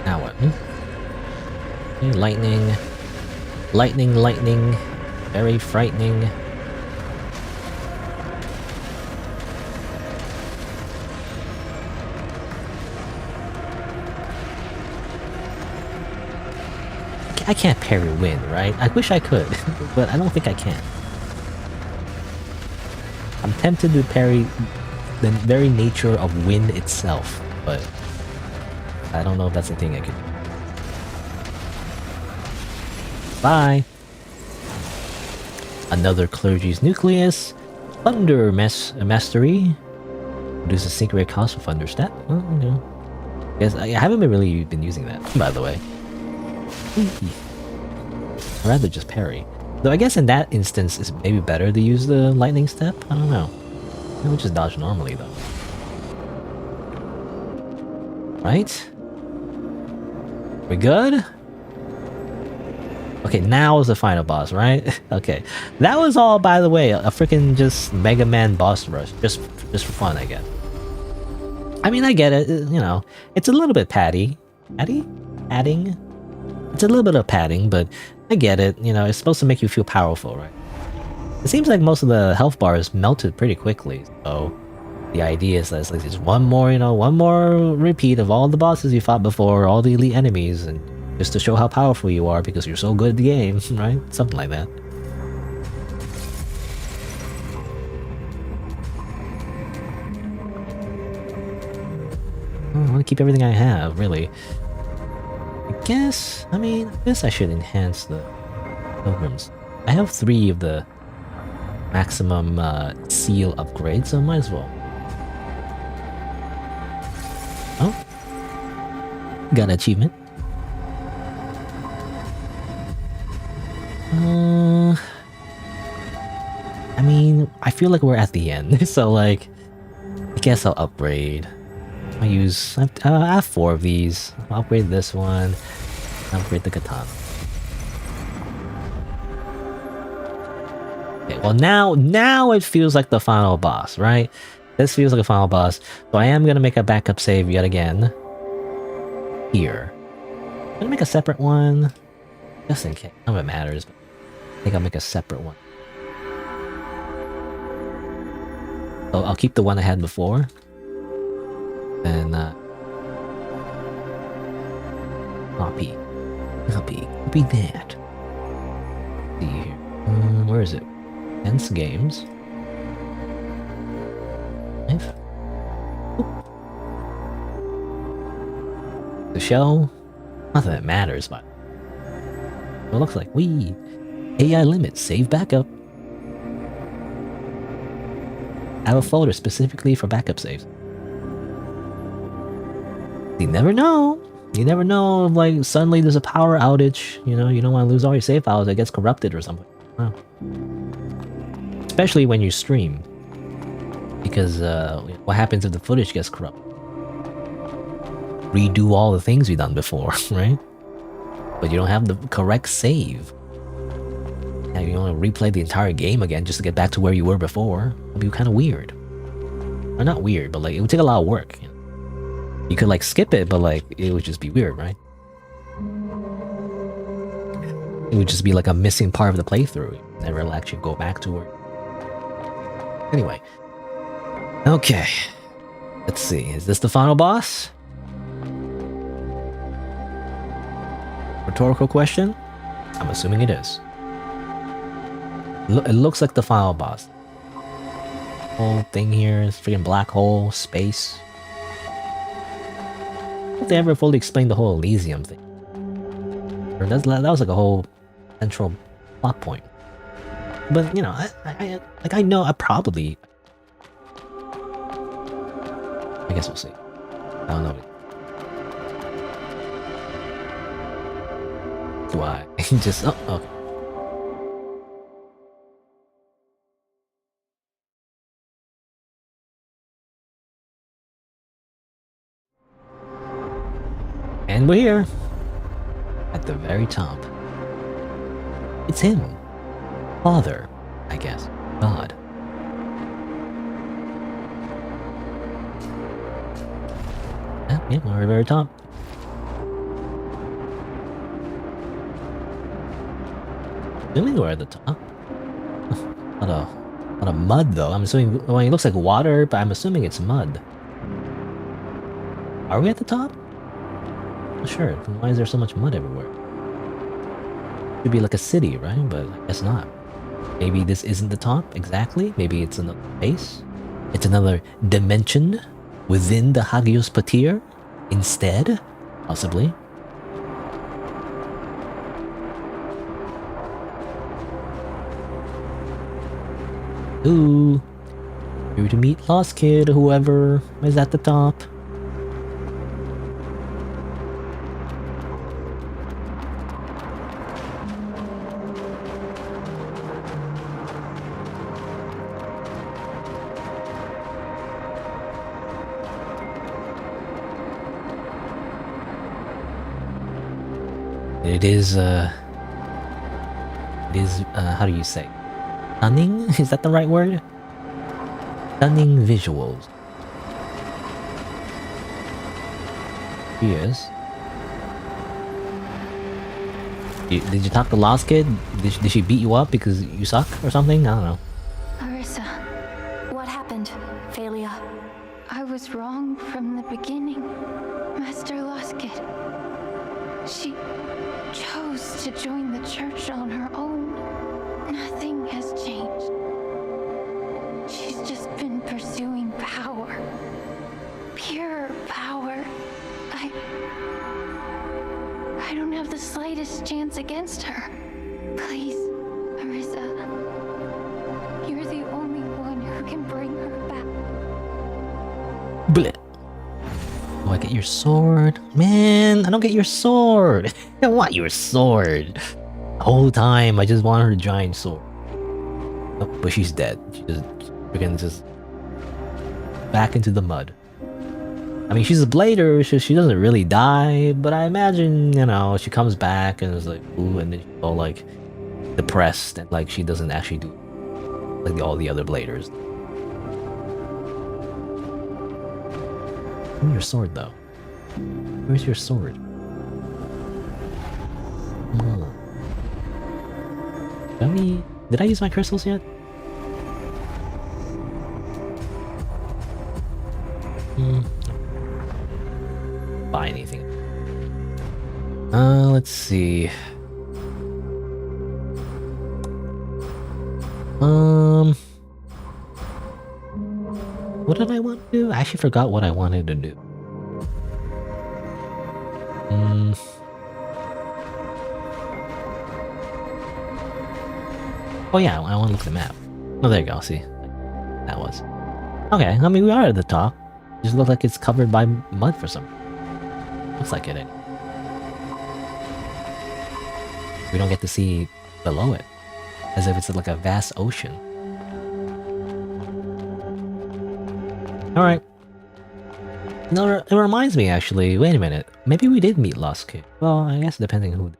Speaker 1: Now what? Okay, lightning. Lightning, lightning. Very frightening. I can't parry wind, right? I wish I could, but I don't think I can. I'm tempted to parry the very nature of wind itself, but I don't know if that's a thing I can do. Bye! Another clergy's nucleus. Thunder mastery. Reduces sync rate cost for thunder step. Well, you know. Guess I haven't really been using that, by the way. I'd rather just parry. Though I guess in that instance it's maybe better to use the lightning step? I don't know. Maybe we'll just dodge normally though. Right? We good? Okay, now is the final boss, right? Okay. That was all, by the way, a freaking just Mega Man boss rush. Just for fun, I guess. I mean, I get it, you know. It's a little bit padding? It's a little bit of padding, but I get it. You know, it's supposed to make you feel powerful, right? It seems like most of the health bars melted pretty quickly, so the idea is that it's like just one more repeat of all the bosses you fought before, all the elite enemies, and just to show how powerful you are because you're so good at the game, right? Something like that. I want to keep everything I have, really. I guess I should enhance the pilgrims. I have 3 of the maximum seal upgrades, so might as well. Oh, got an achievement. I mean, I feel like we're at the end, so like, I guess I'll upgrade. I have 4 of these. I'll upgrade this one. Upgrade the katana. Okay, well now it feels like the final boss, right? This feels like a final boss. So I am gonna make a backup save yet again. Here. I'm gonna make a separate one. Just in case. None of it matters. But I think I'll make a separate one. So I'll keep the one I had before. And copy that. Let's see here. Where is it? Hence games. If the show, not that it matters, but it looks like we AI limit save backup. I have a folder specifically for backup saves. You never know. You never know if like suddenly there's a power outage. You know, you don't want to lose all your save files. It gets corrupted or something. Oh. especially when you stream. Because what happens if the footage gets corrupt? Redo all the things you've done before, right? But you don't have the correct save. And you want to replay the entire game again just to get back to where you were before. It'd be kind of weird. Or not weird, but like it would take a lot of work. You could like skip it, but like it would just be weird, right? It would just be like a missing part of the playthrough. You never will actually go back to where. Anyway. Okay. Let's see. Is this the final boss? Rhetorical question? I'm assuming it is. It looks like the final boss. Whole thing here is freaking black hole, space. I don't think they ever fully explained the whole Elysium thing. Or that was like a whole central plot point. But you know, I know I probably. I guess we'll see. I don't know. Do I just okay. And we're here at the very top. It's him. Father, I guess. God. Yeah, we're at the very top. Assuming we're at the top. A lot of mud though. I'm assuming, well, it looks like water, but I'm assuming it's mud. Are we at the top? Not sure. Why is there so much mud everywhere? Should be like a city, right? But I guess not. Maybe this isn't the top exactly. Maybe it's another base. It's another dimension within the Hagios Patir instead, possibly. Ooh, here to meet Lost Kid, whoever is at the top. It is, how do you say? Stunning? Is that the right word? Stunning visuals. He is. Did you talk to Lost Kid? Did she beat you up because you suck or something? I don't know.
Speaker 2: Arissa,
Speaker 3: What happened, Phalia?
Speaker 2: I was wrong from the beginning. Master Loskit. She chose to join the church on her own. Nothing has changed. She's just been pursuing power. Pure power. I don't have the slightest chance against her. Please, Arissa. You're the only one who can bring her back.
Speaker 1: Bleh. Oh, I get your sword? Man, I don't get your sword. I want your sword. The whole time, I just want her giant sword. Oh, but she's dead. She just freaking just back into the mud. I mean, she's a blader, so she doesn't really die, but I imagine, you know, she comes back and is like, ooh, and then she's all like depressed and like she doesn't actually do like all the other bladers. Where's your sword, though? Where's your sword? Oh. Did I use my crystals yet? Buy anything. Let's see. What did I want to do? I actually forgot what I wanted to do. Oh yeah, I want to look at the map. Oh, there you go, see. That was. Okay, I mean, we are at the top. It just looks like it's covered by mud for some reason. Looks like it. We don't get to see below it. As if it's like a vast ocean. Alright. No, it reminds me actually. Wait a minute. Maybe we did meet Lost Kid. Well, I guess depending who.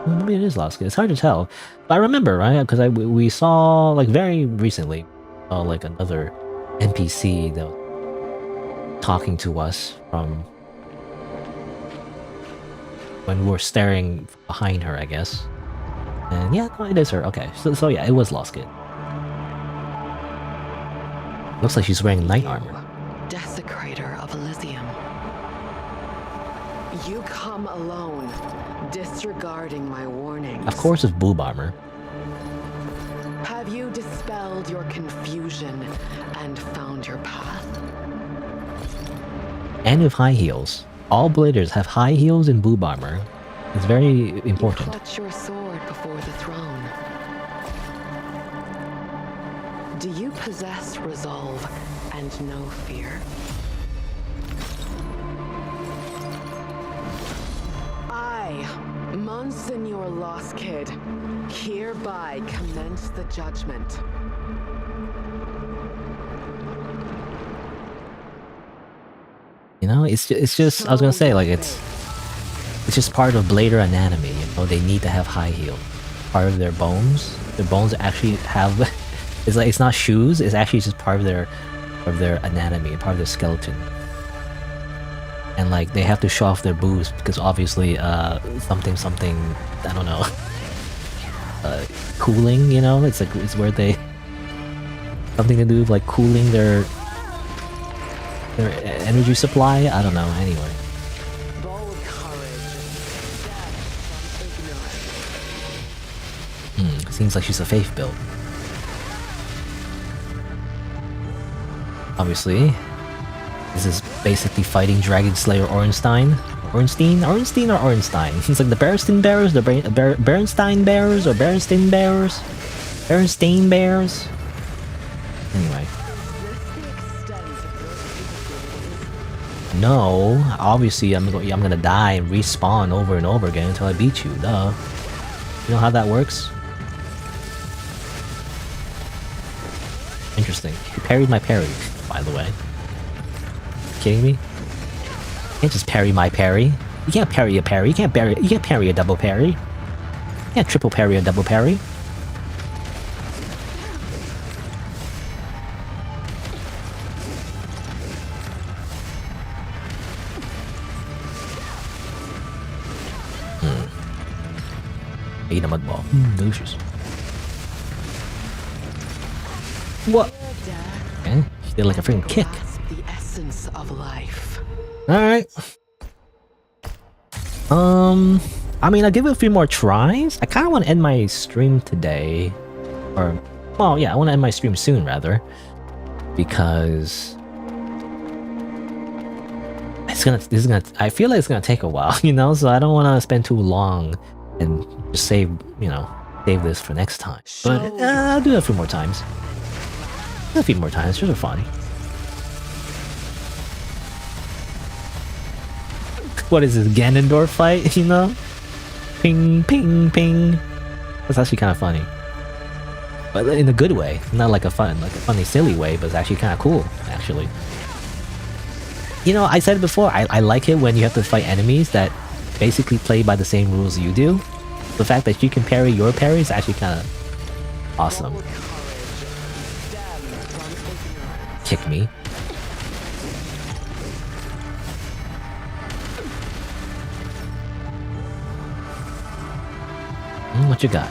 Speaker 1: Maybe it is Lost Kid. It's hard to tell. But I remember, right? Because we saw like very recently, like another NPC that was talking to us from when we were staring behind her, I guess. And yeah, no, it is her. Okay, so yeah, it was Lost Kid. Looks like she's wearing knight armor.
Speaker 4: Desecrator of Elysium. You come alone, disregarding my warnings.
Speaker 1: Of course it's boob armor.
Speaker 4: Have you dispelled your confusion and found your path?
Speaker 1: And with high heels. All bladers have high heels and boob armor. It's very important.
Speaker 4: You clutch your sword before the throne. Do you possess resolve and no fear? I, Monsignor Lost Kid, hereby commence the judgment.
Speaker 1: You know, it's just I was gonna say, like, it's just part of blader anatomy, you know, they need to have high heel. Part of their bones actually have it's like, it's not shoes, it's actually just part of their anatomy, part of their skeleton. And like they have to show off their boobs because obviously something I don't know, cooling, you know, it's like it's where they something to do with like cooling their energy supply, I don't know, anyway.
Speaker 4: Bold courage, death from ignorance.
Speaker 1: Seems like she's a faith build. Obviously, this is basically fighting Dragon Slayer Ornstein. Ornstein or Ornstein? It's like the Berenstain Bears, the Berenstain Bears or Berenstain Bears? Berenstain Bears? Anyway. No, obviously I'm gonna die and respawn over and over again until I beat you, duh. You know how that works? Interesting. You parried my parry, by the way. Kidding me? You can't just parry my parry. You can't parry a parry. You can't parry a double parry. You can't triple parry a double parry. Ate a mud ball. Delicious. What? Okay, she did like a freaking kick.
Speaker 4: The essence of life.
Speaker 1: Alright. I mean, I'll give it a few more tries. I kind of want to end my stream today. Or, well, yeah, I want to end my stream soon, rather. Because I feel like it's gonna take a while, you know? So I don't want to spend too long and just save this for next time. But I'll do it a few more times. A few more times, just for fun. What is this, Ganondorf fight, you know? Ping, ping, ping. That's actually kind of funny. But in a good way, not like a funny, silly way, but it's actually kind of cool, actually. You know, I said it before, I like it when you have to fight enemies that basically play by the same rules you do. The fact that you can parry your parry is actually kind of awesome. Kick me. What you got?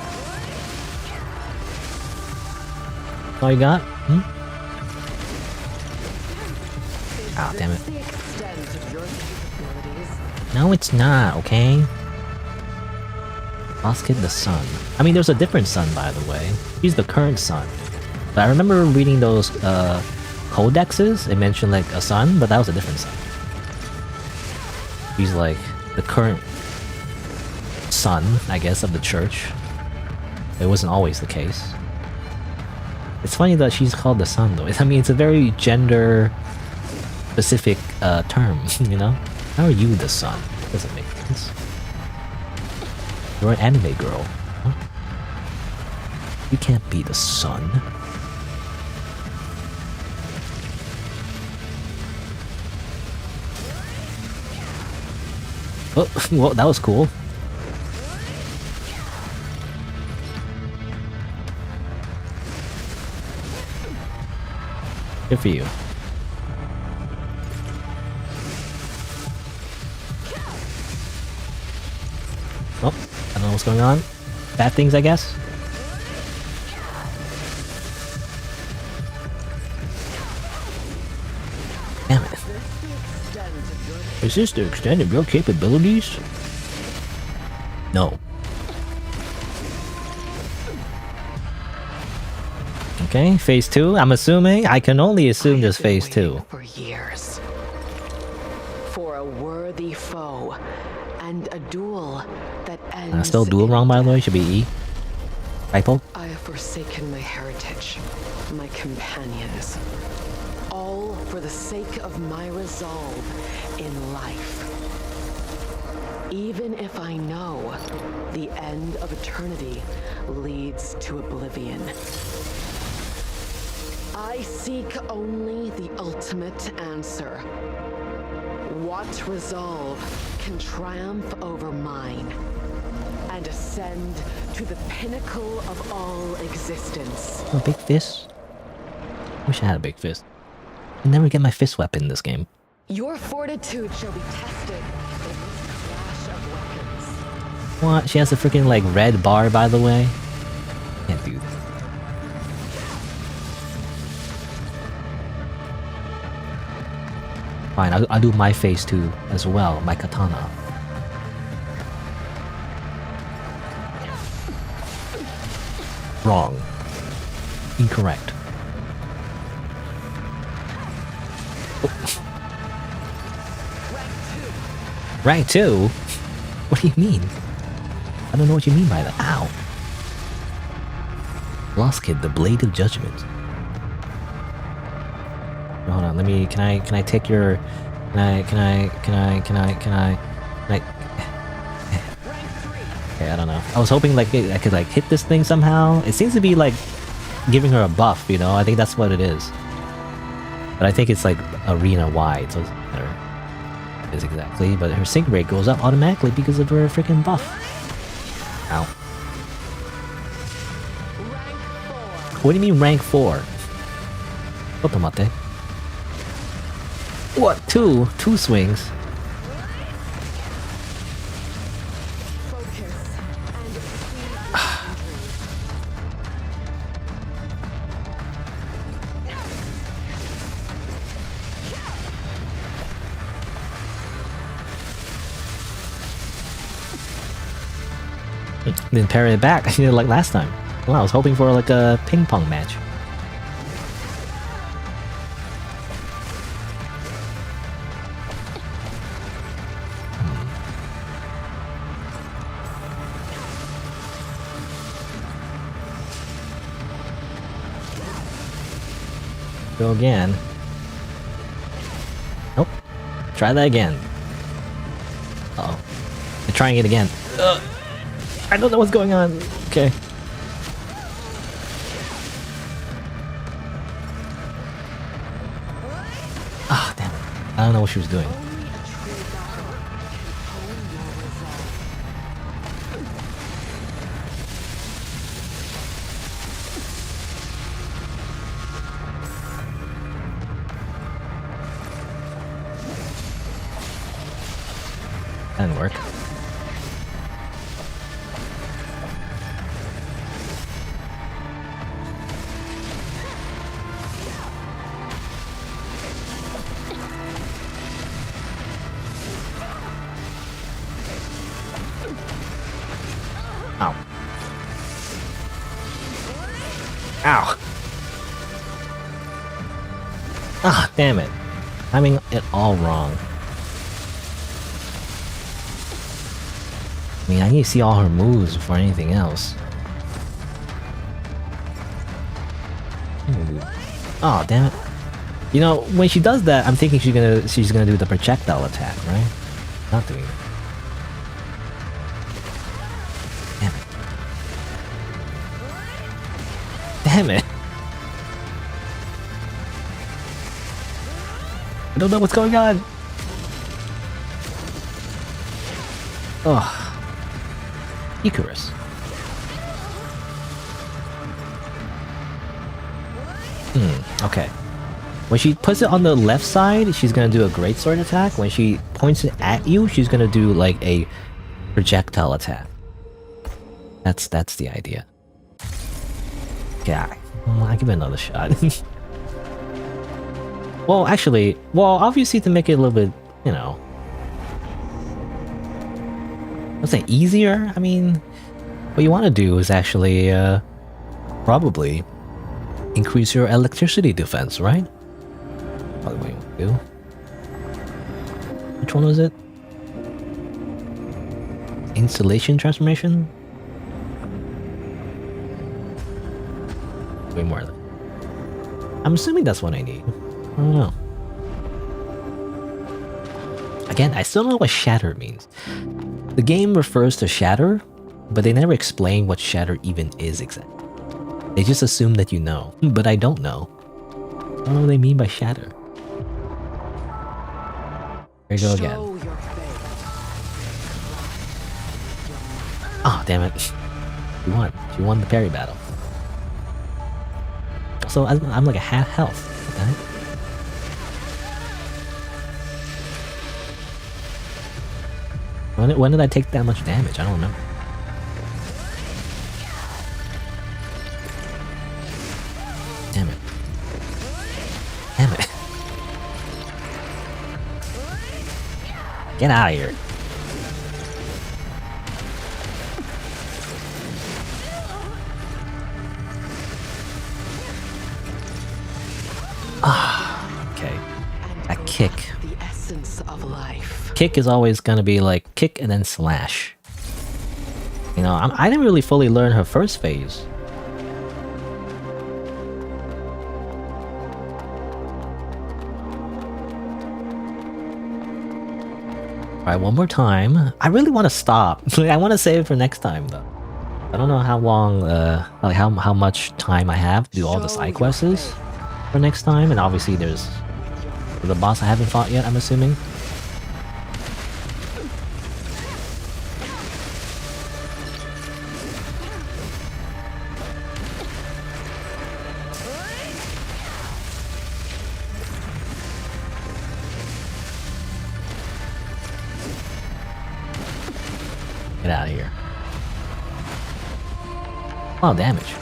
Speaker 1: All you got? Ah, damn it. No, it's not, okay? Lost Kid the Sun. I mean, there's a different sun, by the way. He's the current sun. But I remember reading those codexes. It mentioned like a sun, but that was a different sun. He's like the current son, I guess, of the church. It wasn't always the case. It's funny that she's called the sun, though. I mean, it's a very gender-specific term, you know? How are you the sun? Doesn't make sense. You're an anime girl. Huh? You can't be the sun. Oh, well, that was cool. Good for you. Oh, I don't know what's going on. Bad things, I guess. Damn it. Is this the extent of your capabilities? No. Okay, phase 2. I'm assuming. I can only assume there's phase 2.
Speaker 4: For years. For a worthy foe. And a duel that ends.
Speaker 1: I still duel wrong, by the way. Should be E. Typo.
Speaker 4: I have forsaken my heritage, my companions, all for the sake of my resolve in life. Even if I know the end of eternity leads to oblivion. I seek only the ultimate answer. What resolve can triumph over mine and ascend to the pinnacle of all existence?
Speaker 1: A big fist? Wish I had a big fist. I never get my fist weapon in this game.
Speaker 4: Your fortitude shall be tested in this clash of weapons.
Speaker 1: What? She has a freaking like red bar, by the way. Can't do that. Fine, I'll do my phase 2 as well, my katana. Wrong. Incorrect. Oh. Rank 2? What do you mean? I don't know what you mean by that. Ow. Lost Kid, the Blade of Judgment. Hold on, let me, can I take your, can I, okay, I don't know. I was hoping like I could like hit this thing somehow. It seems to be like giving her a buff, you know? I think that's what it is. But I think it's like arena wide, so it's better. It is exactly, but her sync rate goes up automatically because of her freaking buff. Ow. What do you mean rank 4? Otomate. What? Two swings? Then parry it back, like last time. Well, I was hoping for like a ping pong match. Go again. Nope. Try that again. Uh-oh. I'm trying it again. Ugh. I don't know what's going on. Okay. Ah, damn it. I don't know what she was doing. That didn't work. Ow. Ow. Ah, damn it. Timing it all wrong. I mean, I need to see all her moves before anything else. Oh, damn it. You know, when she does that, I'm thinking she's gonna do the projectile attack, right? Not doing it. Damn it. Damn it. I don't know what's going on. Oh, Icarus. Okay. When she puts it on the left side, she's gonna do a greatsword attack. When she points it at you, she's gonna do like a projectile attack. That's the idea. Yeah, I give it another shot. Well, actually, obviously to make it a little bit, you know, let's say easier. I mean, what you want to do is actually probably increase your electricity defense, right? Probably what you want to do. Which one was it? Installation transformation? Way more. I'm assuming that's what I need. I don't know. Again, I still don't know what shatter means. The game refers to shatter, but they never explain what shatter even is exactly. They just assume that you know, but I don't know. I don't know what they mean by shatter. There you go again. Ah, oh, damn it. You won. You won the parry battle. So I'm like a half health. What the heck? When did I take that much damage? I don't remember. Damn it. Damn it. Get out of here. Ah, okay. A kick.
Speaker 4: The essence of life.
Speaker 1: Kick is always gonna be like kick and then slash. You know, I didn't really fully learn her first phase. Alright, one more time. I really want to stop. I want to save it for next time though. I don't know how long, like how much time I have to do all the side quests is for next time, and obviously there's the boss I haven't fought yet, I'm assuming. Get out of here. Oh, damage.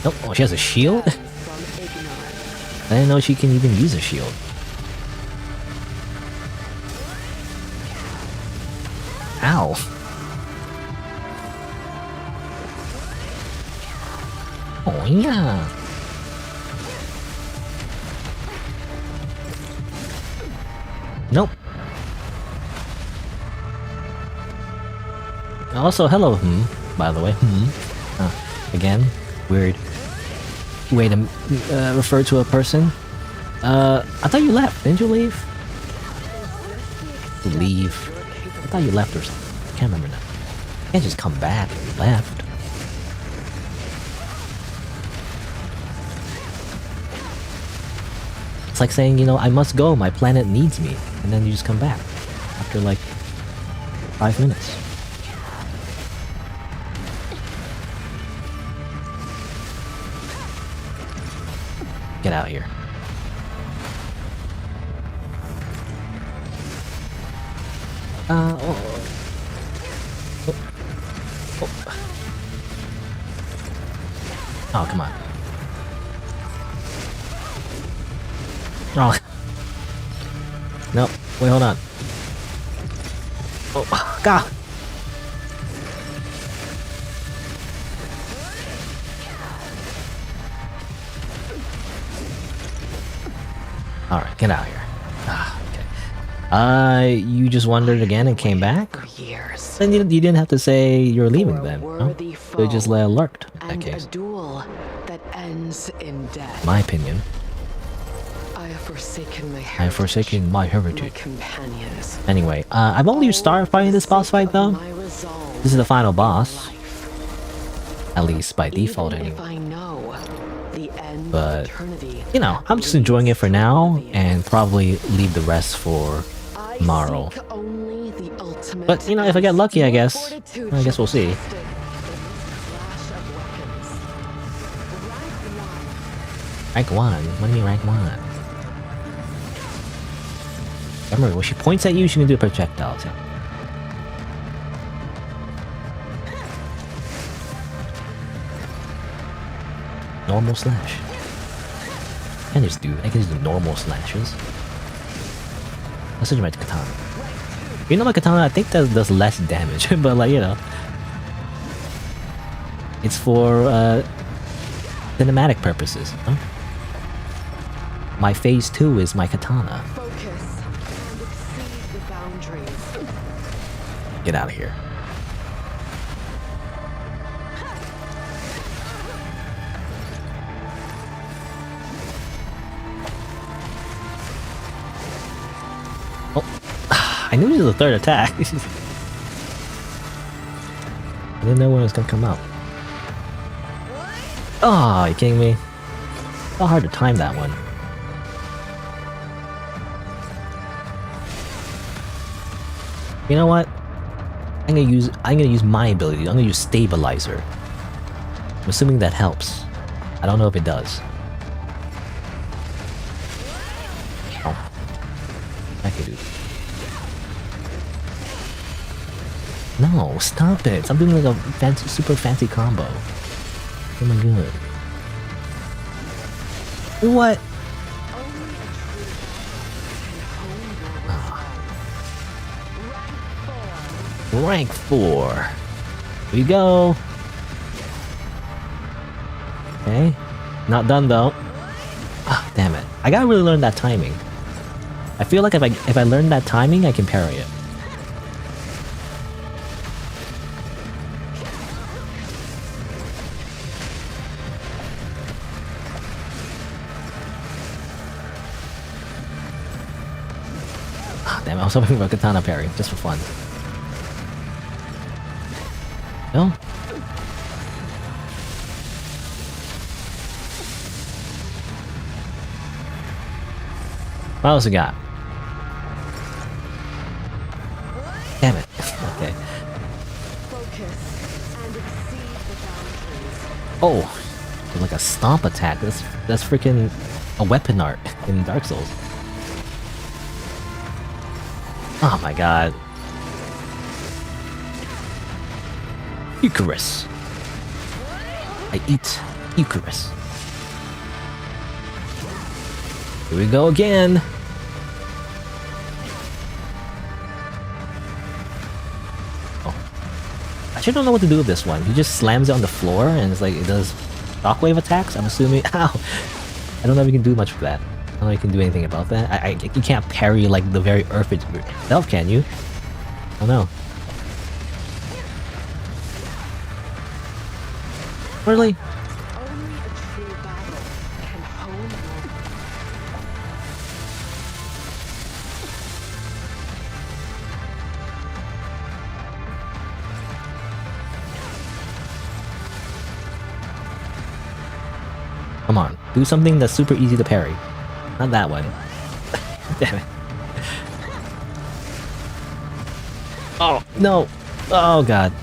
Speaker 1: Nope. Oh, she has a shield? I didn't know she can even use a shield. Ow. Oh, yeah. Nope. Also, hello, by the way. Again, weird way to refer to a person. I thought you left. Didn't you leave? Leave. I thought you left or something. I can't remember now. You can't just come back if you left. It's like saying, you know, I must go, my planet needs me. And then you just come back. After like 5 minutes. Get out of here. Oh, come on. Oh. Nope. Wait, hold on. Oh, God. Alright, get out of here. Ah, okay. You just wandered again and came back? Then you didn't have to say you're leaving then, no? You just lurked in that case.
Speaker 4: A duel that ends in death.
Speaker 1: My opinion.
Speaker 4: I have forsaken my heritage.
Speaker 1: I have forsaken my heritage.
Speaker 4: My companions.
Speaker 1: Anyway, I've only started fighting this boss fight though. This is the final boss. At least by default anyway. But, you know, I'm just enjoying it for now, and probably leave the rest for tomorrow.
Speaker 4: seek only the ultimate
Speaker 1: But, you know, if I get lucky, I
Speaker 4: your
Speaker 1: guess.
Speaker 4: fortitude
Speaker 1: I guess we'll see.
Speaker 4: shall be tested in this clash of weapons. Rank 1.
Speaker 1: Rank 1? What do you mean rank 1? Remember, when she points at you, she can do projectiles. Normal slash. I can just do normal slashes. Let's switch my katana. You know my katana, I think that does less damage, but like, you know. It's for cinematic purposes, huh? My phase 2 is my katana.
Speaker 4: Focus and exceed the boundaries.
Speaker 1: Get out of here. Oh, I knew this was the third attack. I didn't know when it was gonna come out. Oh, you kidding me? It's so hard to time that one. You know what? I'm gonna use my ability. I'm gonna use stabilizer. I'm assuming that helps. I don't know if it does. Oh. I can do. No, stop it! I'm doing like a fancy, super fancy combo. Oh my god. What? Rank 4. Here we go. Okay. Not done though. Ah, damn it. I gotta really learn that timing. I feel like if I learn that timing, I can parry it. Ah, damn it. I was hoping for a katana parry, just for fun. No? What else we got? Damn it. Okay.
Speaker 4: Focus and exceed the boundaries.
Speaker 1: Oh, it's like a stomp attack. That's freaking a weapon art in Dark Souls. Oh my god. Eucharist. I eat Eucharist. Here we go again. Oh. I actually don't know what to do with this one. He just slams it on the floor and it's like it does shockwave attacks, I'm assuming. Ow! I don't know if you can do much with that. I don't know if you can do anything about that. You can't parry like the very earth itself, can you? I don't know. Really?
Speaker 4: Only a true battle can hone your...
Speaker 1: Come on, do something that's super easy to parry. Not that one. Damn it. Oh, no! Oh god.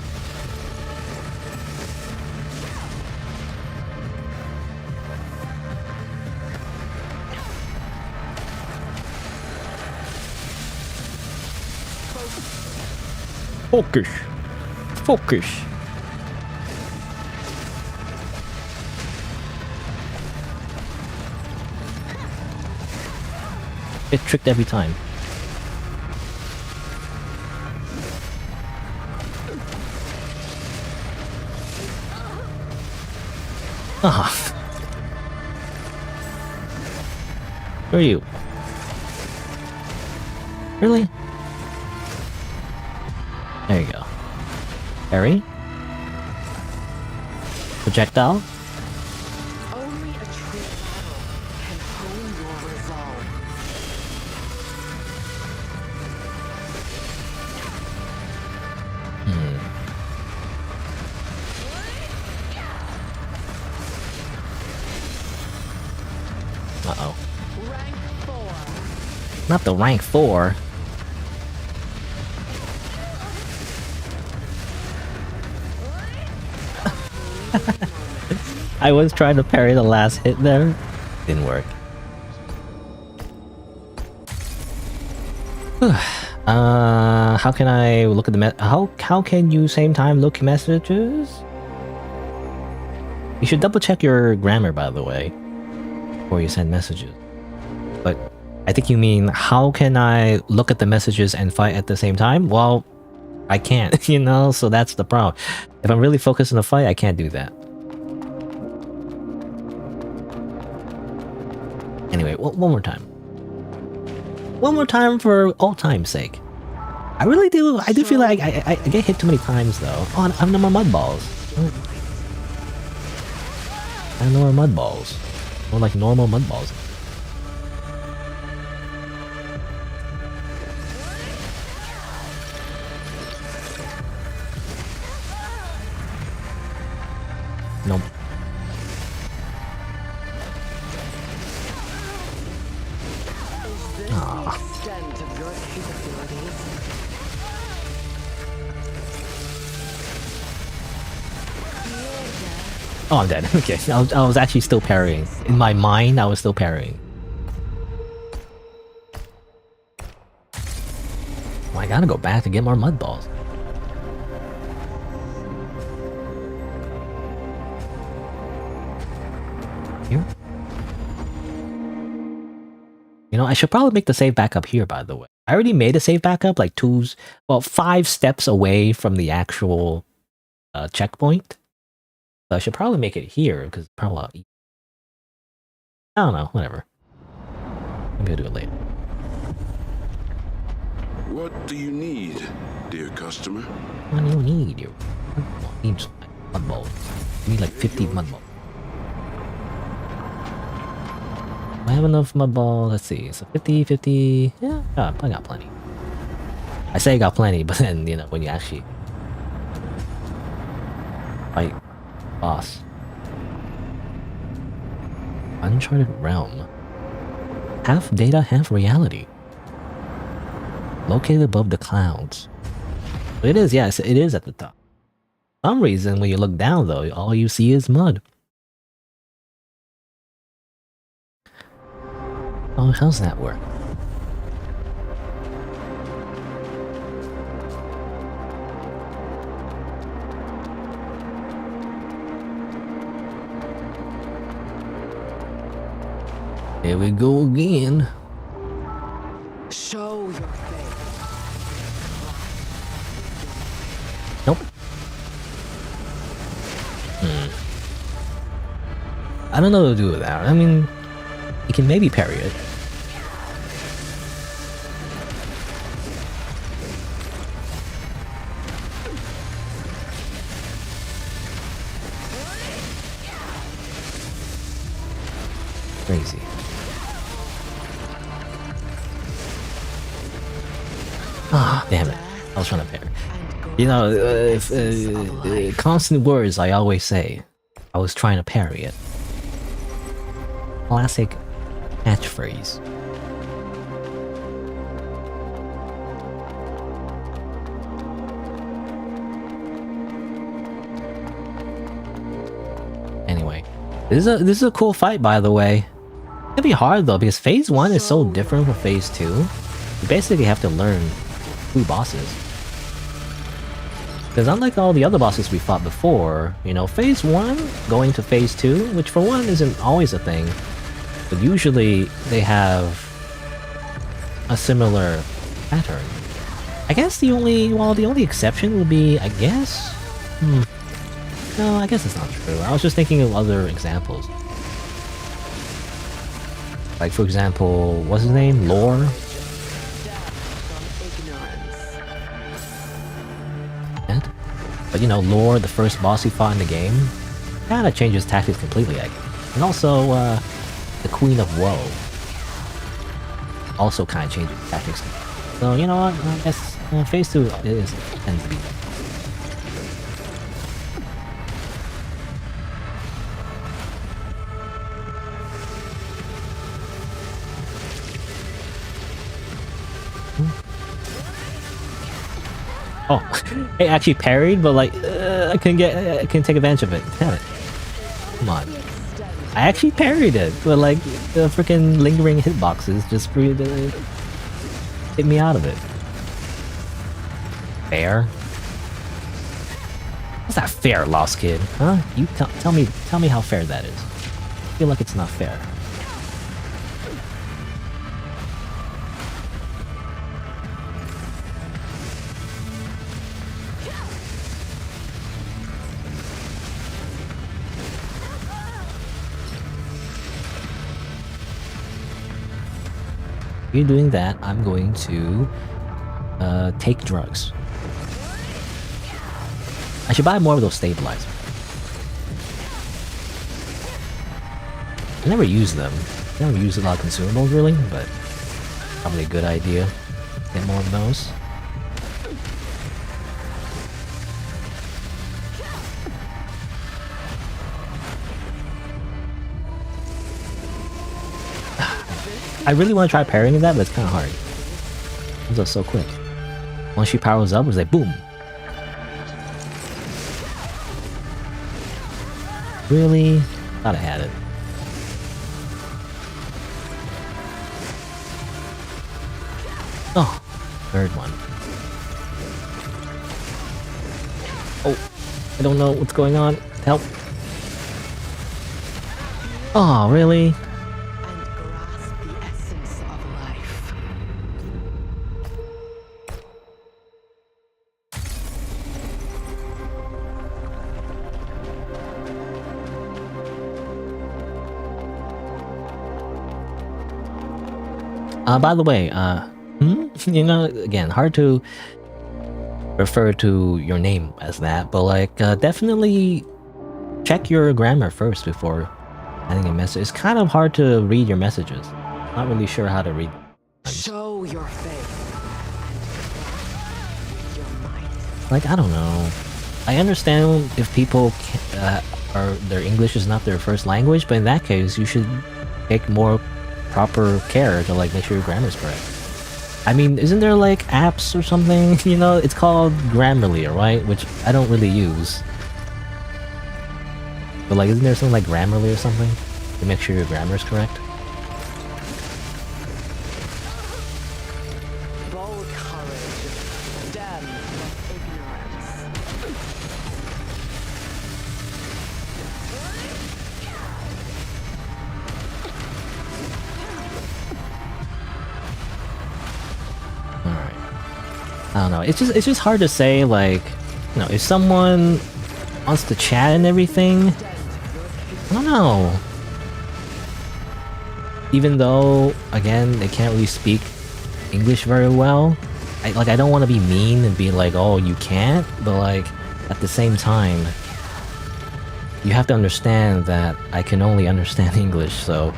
Speaker 1: Focus. Focus. Get tricked every time. Ah. Who are you? Really? There you go. Parry. Projectile.
Speaker 4: Only a true battle can hone your resolve.
Speaker 1: Uh-oh.
Speaker 4: Rank 4.
Speaker 1: Not the rank 4. I was trying to parry the last hit there. Didn't work. How can I look at the how can you same time look messages? You should double check your grammar, by the way, before you send messages. But I think you mean, how can I look at the messages and fight at the same time? Well, I can't, you know, so that's the problem. If I'm really focused on the fight, I can't do that. Anyway, one more time. One more time for all time's sake. I really do, I do feel like I get hit too many times though. Oh, I have no more mud balls. I have no more mud balls. More like normal mud balls. Nope. Aww. Oh, I'm dead. Okay, I was actually still parrying. In my mind, I was still parrying. Oh, I gotta go back to get more mud balls. Here? You know, I should probably make the save back up here, by the way. I already made a save backup like 5 steps away from the actual checkpoint. So I should probably make it here, because it's probably a lot easier. I don't know, whatever. Maybe I'll do it later.
Speaker 5: What do you need, dear customer?
Speaker 1: What do you need, dear? I need mud balls. I need like 50 mud balls. Do I have enough mud balls? Let's see. So 50, 50... Yeah, I got plenty. I say I got plenty, but then, you know, when you actually fight boss. Uncharted Realm. Half data, half reality. Located above the clouds. It is, yes, it is at the top. For some reason, when you look down, though, all you see is mud. Oh, how's that work? Here we go again.
Speaker 4: Show your face.
Speaker 1: Nope. I don't know what to do with that. I mean, you can maybe parry it. Crazy. Ah, damn it. I was trying to parry. You know, constant words I always say. I was trying to parry it. Classic catchphrase. Anyway, this is a cool fight, by the way. It'll be hard though, because phase 1 is so different from phase 2. You basically have to learn 2 bosses. Because unlike all the other bosses we fought before, you know, phase 1 going to phase 2, which for one isn't always a thing, but usually they have a similar pattern. I guess the only exception would be, I guess? No, I guess it's not true. I was just thinking of other examples. Like, for example, what's his name? Lore? But you know, Lore, the first boss he fought in the game, kinda changes tactics completely, I guess. And also, the Queen of Woe also kinda changes tactics. So, you know what, I guess phase 2 tends to be. Oh, it actually parried, but like I couldn't take advantage of it. Damn it! Come on. I actually parried it, but like the freaking lingering hitboxes just hit me out of it. Fair? How's that fair, Lost Kid? Huh? You tell me how fair that is. I feel like it's not fair. You're doing that, I'm going to take drugs. I should buy more of those stabilizers. I never use them. I never use a lot of consumables really, but probably a good idea. Get more of those. I really want to try parrying that, but it's kind of hard. It comes up so quick. Once she powers up, it's like boom. Really? Thought I had it. Oh, third one. Oh, I don't know what's going on. Help. Oh, really? By the way, you know, again, hard to refer to your name as that, but like, definitely check your grammar first before sending a message. It's kind of hard to read your messages. Not really sure how to read.
Speaker 4: Show your faith. Your might.
Speaker 1: Like, I don't know. I understand if people their English is not their first language, but in that case, you should take more proper care to like make sure your grammar's correct. I mean, isn't there like apps or something? You know, it's called Grammarly, right? Which I don't really use. But like, isn't there something like Grammarly or something to make sure your grammar is correct?
Speaker 4: Bold courage. Damn ignorance.
Speaker 1: I don't know. It's just hard to say, like, you know, if someone wants to chat and everything, I don't know. Even though, again, they can't really speak English very well, I don't want to be mean and be like, oh, you can't, but like, at the same time, you have to understand that I can only understand English, so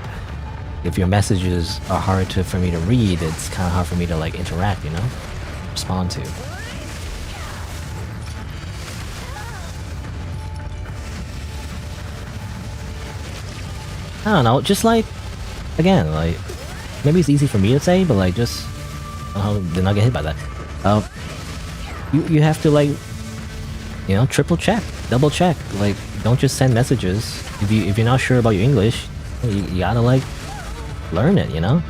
Speaker 1: if your messages are hard for me to read, it's kind of hard for me to like interact, you know? Respond to. I don't know, just like, again, like, maybe it's easy for me to say, but like, just, did not get hit by that. You have to like, you know, triple check, double check, like, don't just send messages. If you're not sure about your English, you gotta like, learn it, you know?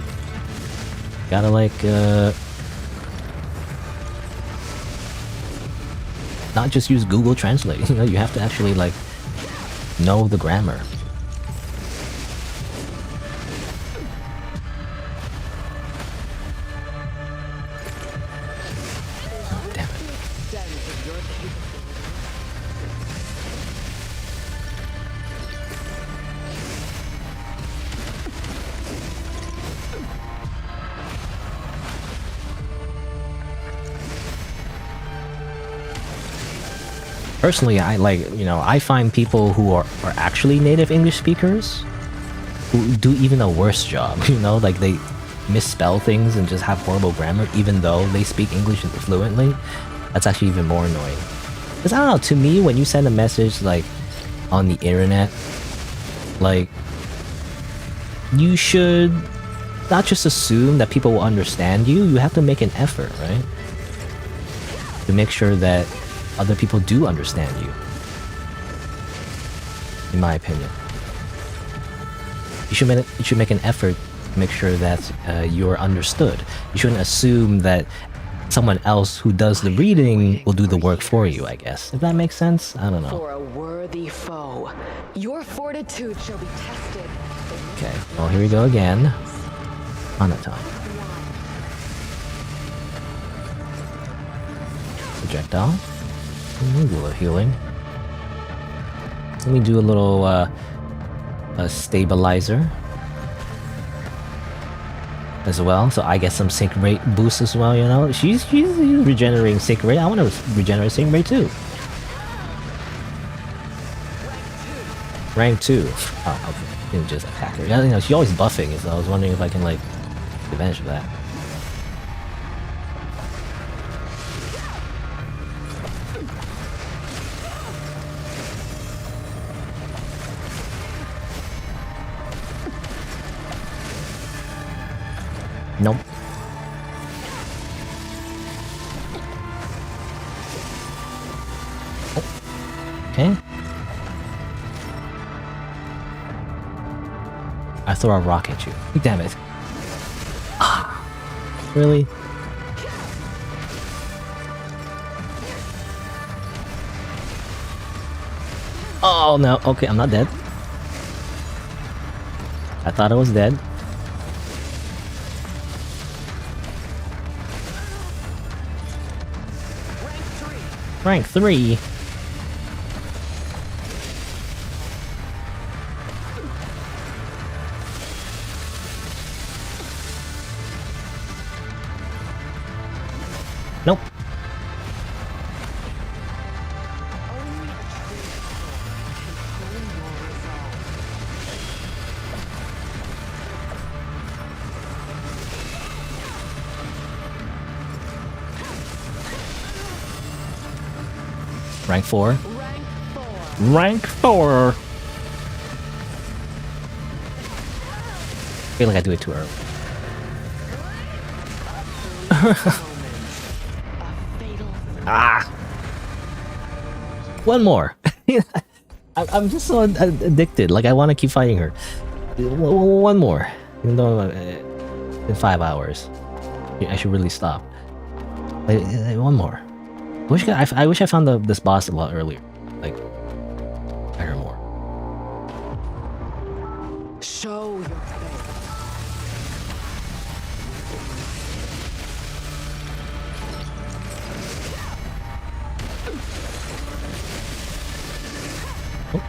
Speaker 1: You gotta like, not just use Google Translate, you know, you have to actually like know the grammar. Oh, damn it. Personally, I like, you know, I find people who are actually native English speakers who do even a worse job, you know, like they misspell things and just have horrible grammar even though they speak English fluently. That's actually even more annoying. Because I don't know, to me, when you send a message like on the internet, like, you should not just assume that people will understand you, you have to make an effort, right? to make sure that other people do understand you. In my opinion, you should make an effort to make sure that you're understood. You shouldn't assume that someone else who does the reading will do the work for you, I guess. If that makes sense? I don't know.
Speaker 4: For a worthy foe, your fortitude shall be tested.
Speaker 1: Okay, well, here we go again. On a time. Projectile. Let me do a little healing. Let me do a little a stabilizer as well, so I get some sync rate boost as well. You know, she's regenerating sync rate. I want to regenerate sync rate too. Rank 2. Oh, okay. Didn't just attack her. You know, she's always buffing, so I was wondering if I can like take advantage of that. Nope. Oh. Okay. I throw a rock at you. Damn it. Ah. Really? Oh no. Okay, I'm not dead. I thought I was dead. Rank 3. Nope. Rank 4. Rank 4. I feel like I do it too early. Ah! One more. I'm just so addicted. Like I want to keep fighting her. One more. Even though in 5 hours, I should really stop. One more. I wish I found this boss a lot earlier. Like, I heard more.
Speaker 4: Show your face.
Speaker 1: Oh.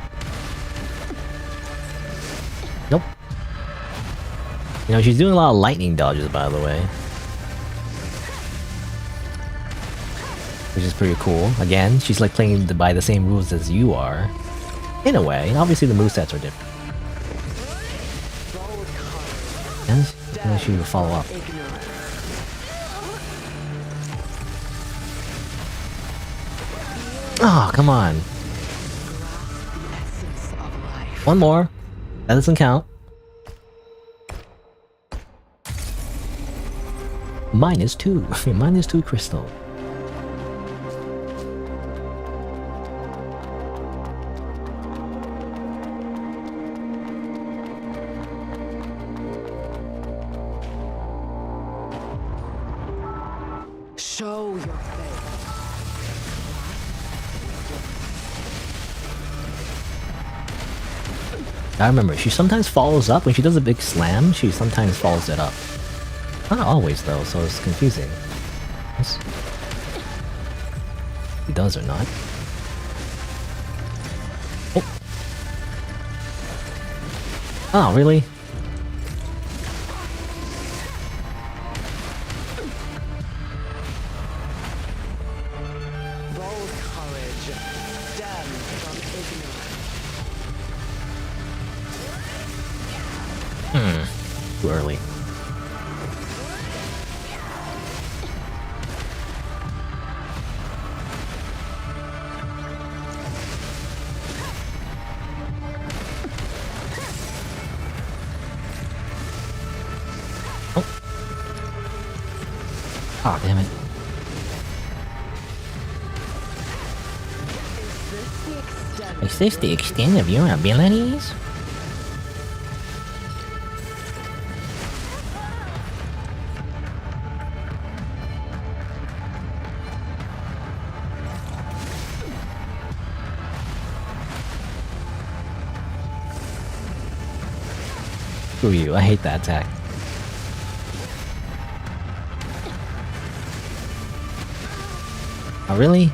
Speaker 1: Nope. You know, she's doing a lot of lightning dodges, by the way. Which is pretty cool. Again, she's like playing by the same rules as you are. In a way. Obviously the movesets are different. And she will follow up. Oh, come on. One more. That doesn't count. -2. -2 crystal.
Speaker 4: Show your face.
Speaker 1: I remember, she sometimes follows up. When she does a big slam, she sometimes follows it up. Not always, though, so it's confusing. He does or not. Oh. Oh, really?
Speaker 4: Bold courage stems from ignorance.
Speaker 1: Too early. Oh, damn it. Is this the extent of your abilities? Screw you, I hate that attack. Oh, really?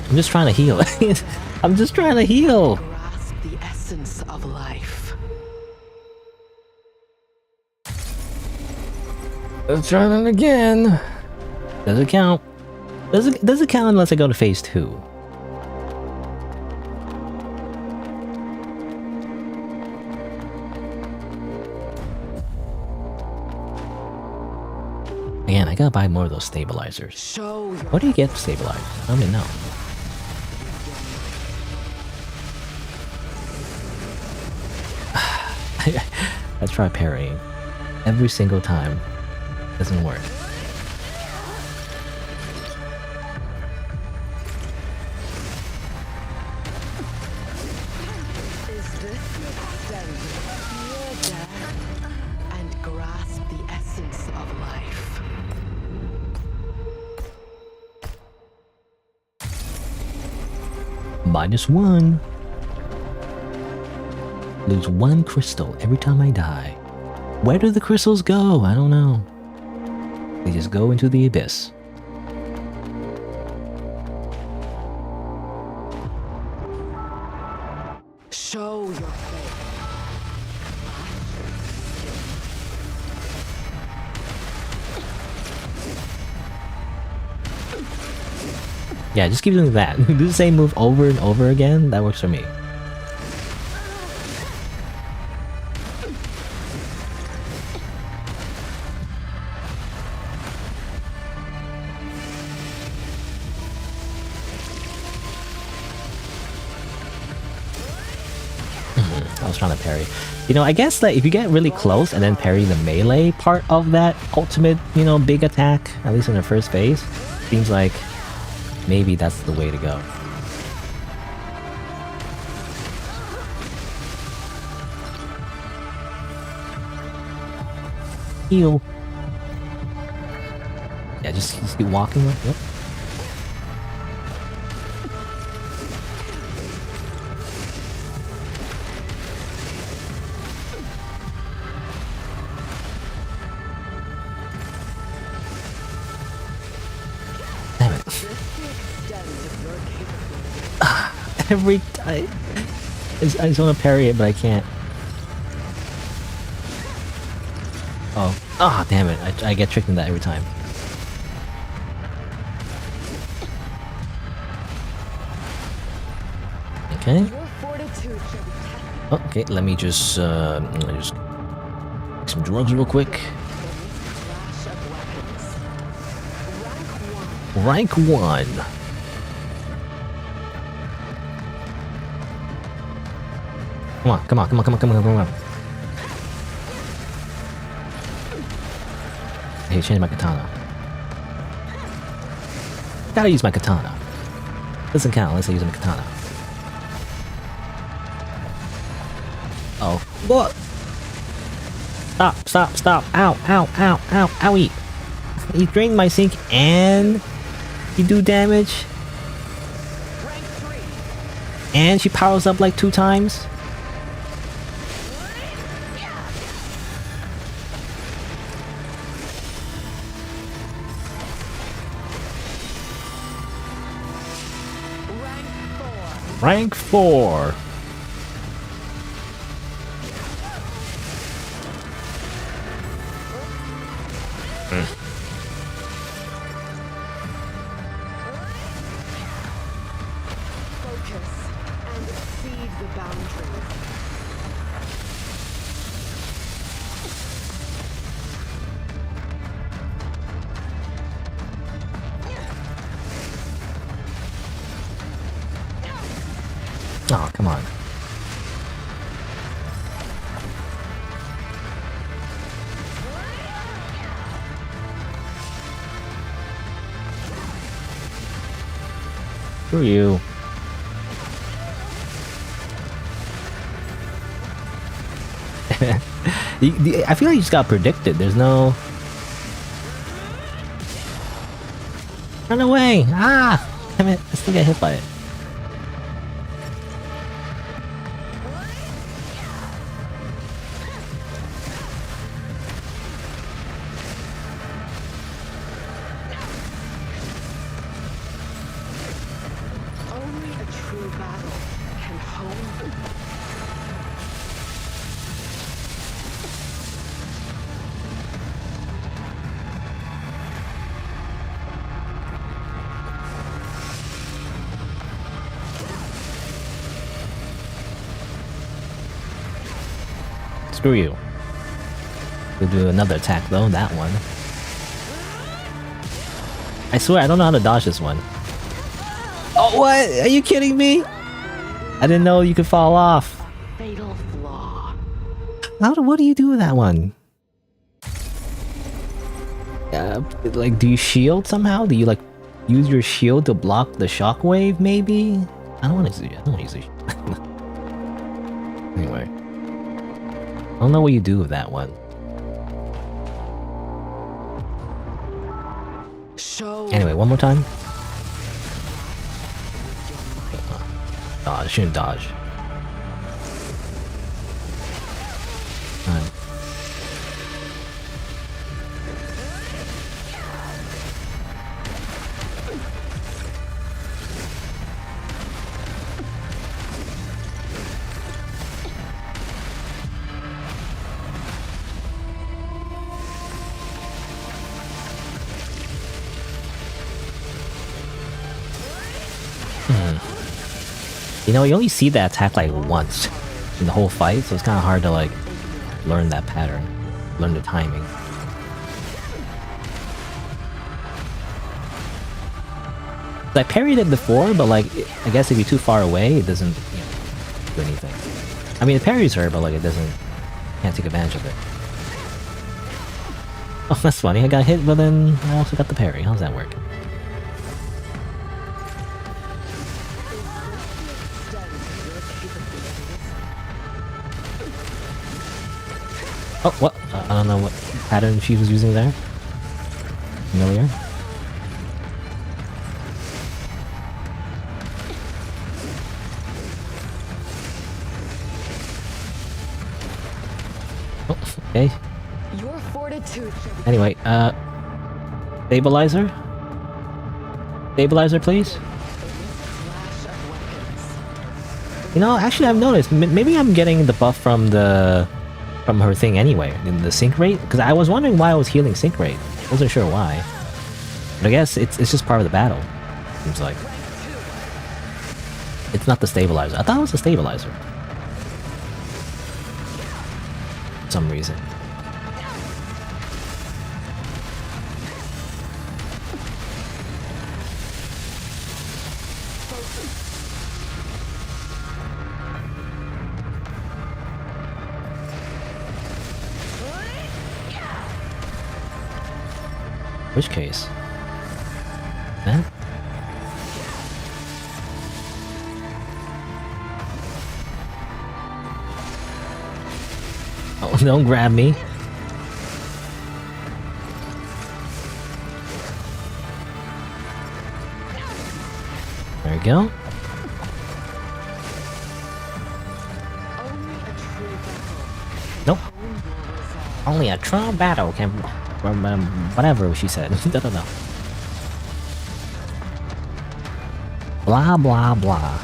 Speaker 1: I'm just trying to heal. I'm just trying to heal.
Speaker 4: Grasp the essence of life.
Speaker 1: Let's try that again. Does it count? Does it count unless I go to phase 2? Again, I gotta buy more of those stabilizers.
Speaker 4: Show your
Speaker 1: What do you get for stabilizers? I don't even know. I try parrying. Every single time. Doesn't work.
Speaker 4: Is this the extent of your death? And grasp the essence of life.
Speaker 1: -1. Lose 1 crystal every time I die. Where do the crystals go? I don't know. They just go into the abyss.
Speaker 4: Show your face.
Speaker 1: Yeah, just keep doing that. Do the same move over and over again. That works for me. I was trying to parry. You know, I guess that if you get really close and then parry the melee part of that ultimate, you know, big attack, at least in the first phase, seems like maybe that's the way to go. Heal. Yeah, just keep walking. Yep. Damn it. Every time. I just want to parry it, but I can't. Oh. Ah, damn it. I get tricked in that every time. Okay.
Speaker 4: Your fortitude shall be tested.
Speaker 1: Okay, let me just take some drugs real quick.
Speaker 4: Flash of weapons.
Speaker 1: Rank 1. Come on, come on, come on, come on, come on, come on. Hey, change my katana. Gotta use my katana. Doesn't count unless I use my katana. Oh. What? Stop, stop, stop. Ow, ow, ow, ow, owie. You drained my sink and you do damage. And she powers up like 2 times. Rank 4.
Speaker 4: Focus and exceed the boundaries.
Speaker 1: Oh, come on. Screw you. I feel like you just got predicted. There's no... Run away! Ah! Damn it, I still get hit by it.
Speaker 4: Only a true battle can hone.
Speaker 1: Screw you. We'll do another attack though, that one. I swear, I don't know how to dodge this one. Oh, what? Are you kidding me? I didn't know you could fall off.
Speaker 4: Fatal flaw.
Speaker 1: What do you do with that one? Like, do you shield somehow? Do you, like, use your shield to block the shockwave, maybe? I don't want to use it. I don't want to use it. Anyway. I don't know what you do with that one.
Speaker 4: Show.
Speaker 1: Anyway, one more time. Dodge, shouldn't dodge. Alright. You know, you only see that attack like once in the whole fight, so it's kind of hard to like learn that pattern, learn the timing. I parried it before, but like, I guess if you're too far away, it doesn't, you know, do anything. I mean, it parries her, but like, it doesn't, can't take advantage of it. Oh, that's funny. I got hit, but then I also got the parry. How's that work? Oh, what? I don't know what pattern she was using there. Familiar? Oh, okay.
Speaker 4: Your fortitude.
Speaker 1: Anyway, stabilizer? Stabilizer, please? You know, actually I've noticed, maybe I'm getting the buff from her thing anyway, in the sync rate, because I was wondering why I was healing sync rate. Wasn't sure why. But I guess it's just part of the battle, seems like. It's not the stabilizer. I thought it was the stabilizer. For some reason. Which case? Huh? Oh, don't grab me. There we go. Nope. Only a true battle can... whatever she said. I don't know. Blah blah blah.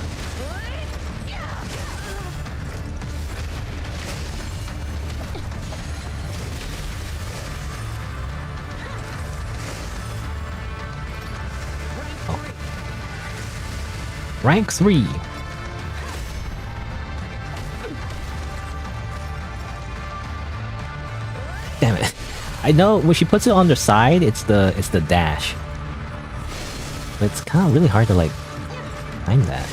Speaker 1: Okay. Rank 3. Damn it. I know when she puts it on the side, it's the dash. But it's kind of really hard to like time that.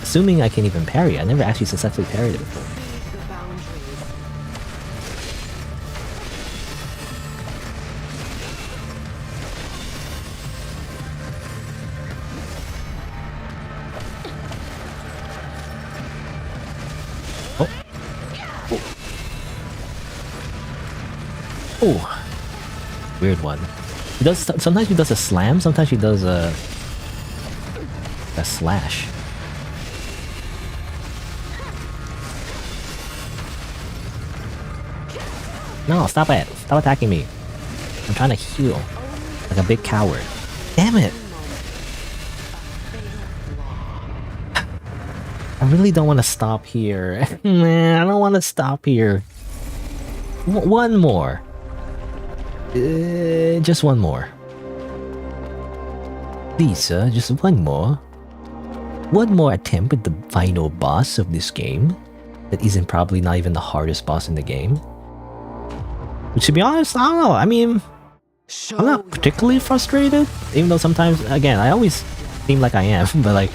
Speaker 1: Assuming I can even parry. I never actually successfully parried it before. Oh, weird one. He does sometimes he does a slam, sometimes he does a slash. No, stop it! Stop attacking me! I'm trying to heal like a big coward. Damn it! I really don't want to stop here. Man, I don't want to stop here. One more. Just one more. Please, sir, just one more. One more attempt at the final boss of this game. That isn't probably not even the hardest boss in the game. But to be honest, I don't know. I mean, I'm not particularly frustrated. Even though sometimes, again, I always seem like I am. But like,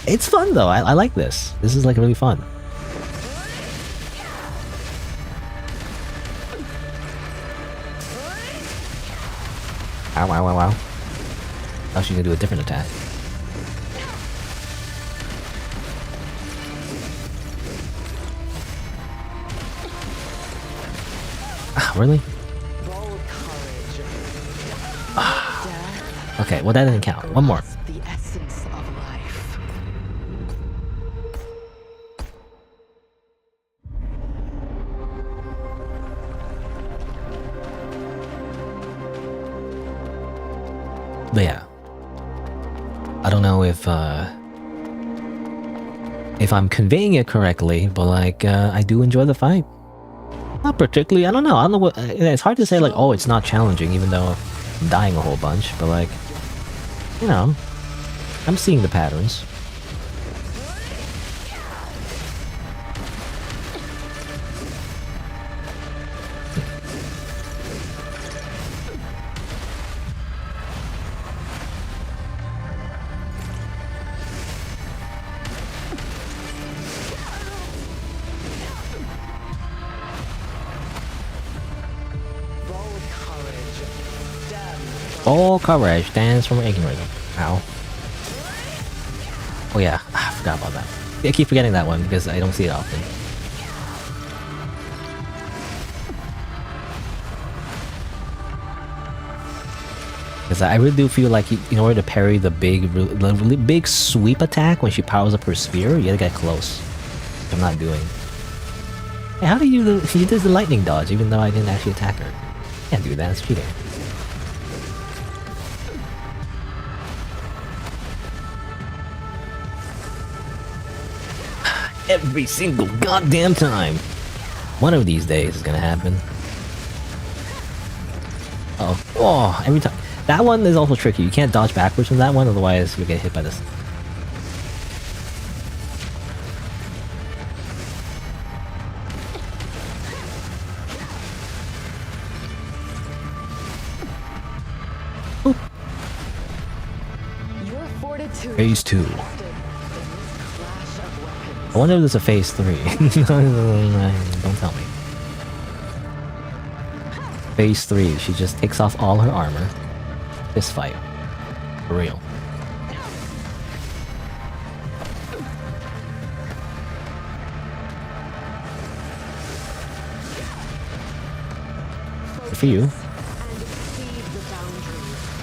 Speaker 1: it's fun though. I like this. This is like really fun. Ow, ow, ow, ow. Now she's gonna do a different attack. Ah, really? Okay, well that didn't count. One more.
Speaker 4: The essence of life.
Speaker 1: But yeah. I don't know if I'm conveying it correctly, but like, I do enjoy the fight. Not particularly, I don't know what, it's hard to say like, oh, it's not challenging, even though I'm dying a whole bunch, but like, you know, I'm seeing the patterns. All courage stands from ignorance. Ow. Oh yeah, I forgot about that. I keep forgetting that one because I don't see it often. Because I really do feel like in order to parry the really big sweep attack when she powers up her spear, you gotta get close. Which I'm not doing. Hey, how do you do? She does the lightning dodge even though I didn't actually attack her. Can't do that. It's cheating. Every single goddamn time. One of these days is gonna happen. Oh, every time. That one is also tricky. You can't dodge backwards from that one, otherwise you'll get hit by this. Ooh. Phase 2. I wonder if there's a phase 3. Don't tell me. Phase 3, she just takes off all her armor. This fight. For real. Good for you.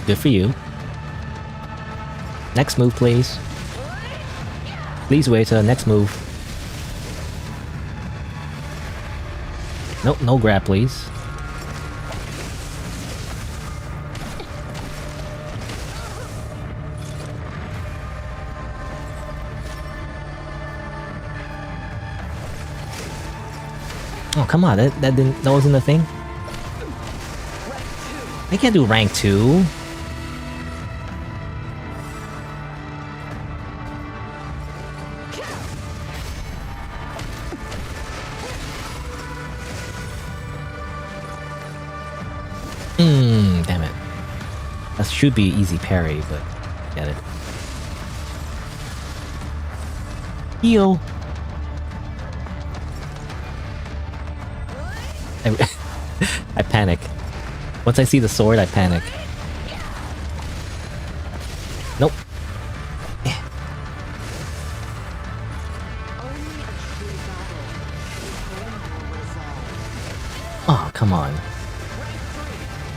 Speaker 1: Good for you. Next move, please. Please wait, next move. Nope, no grab, please. Oh, come on, that wasn't a thing? I can't do rank 2. Damn it. That should be easy parry, but get it. Heal. I panic. Once I see the sword, I panic. Nope. Oh, come on.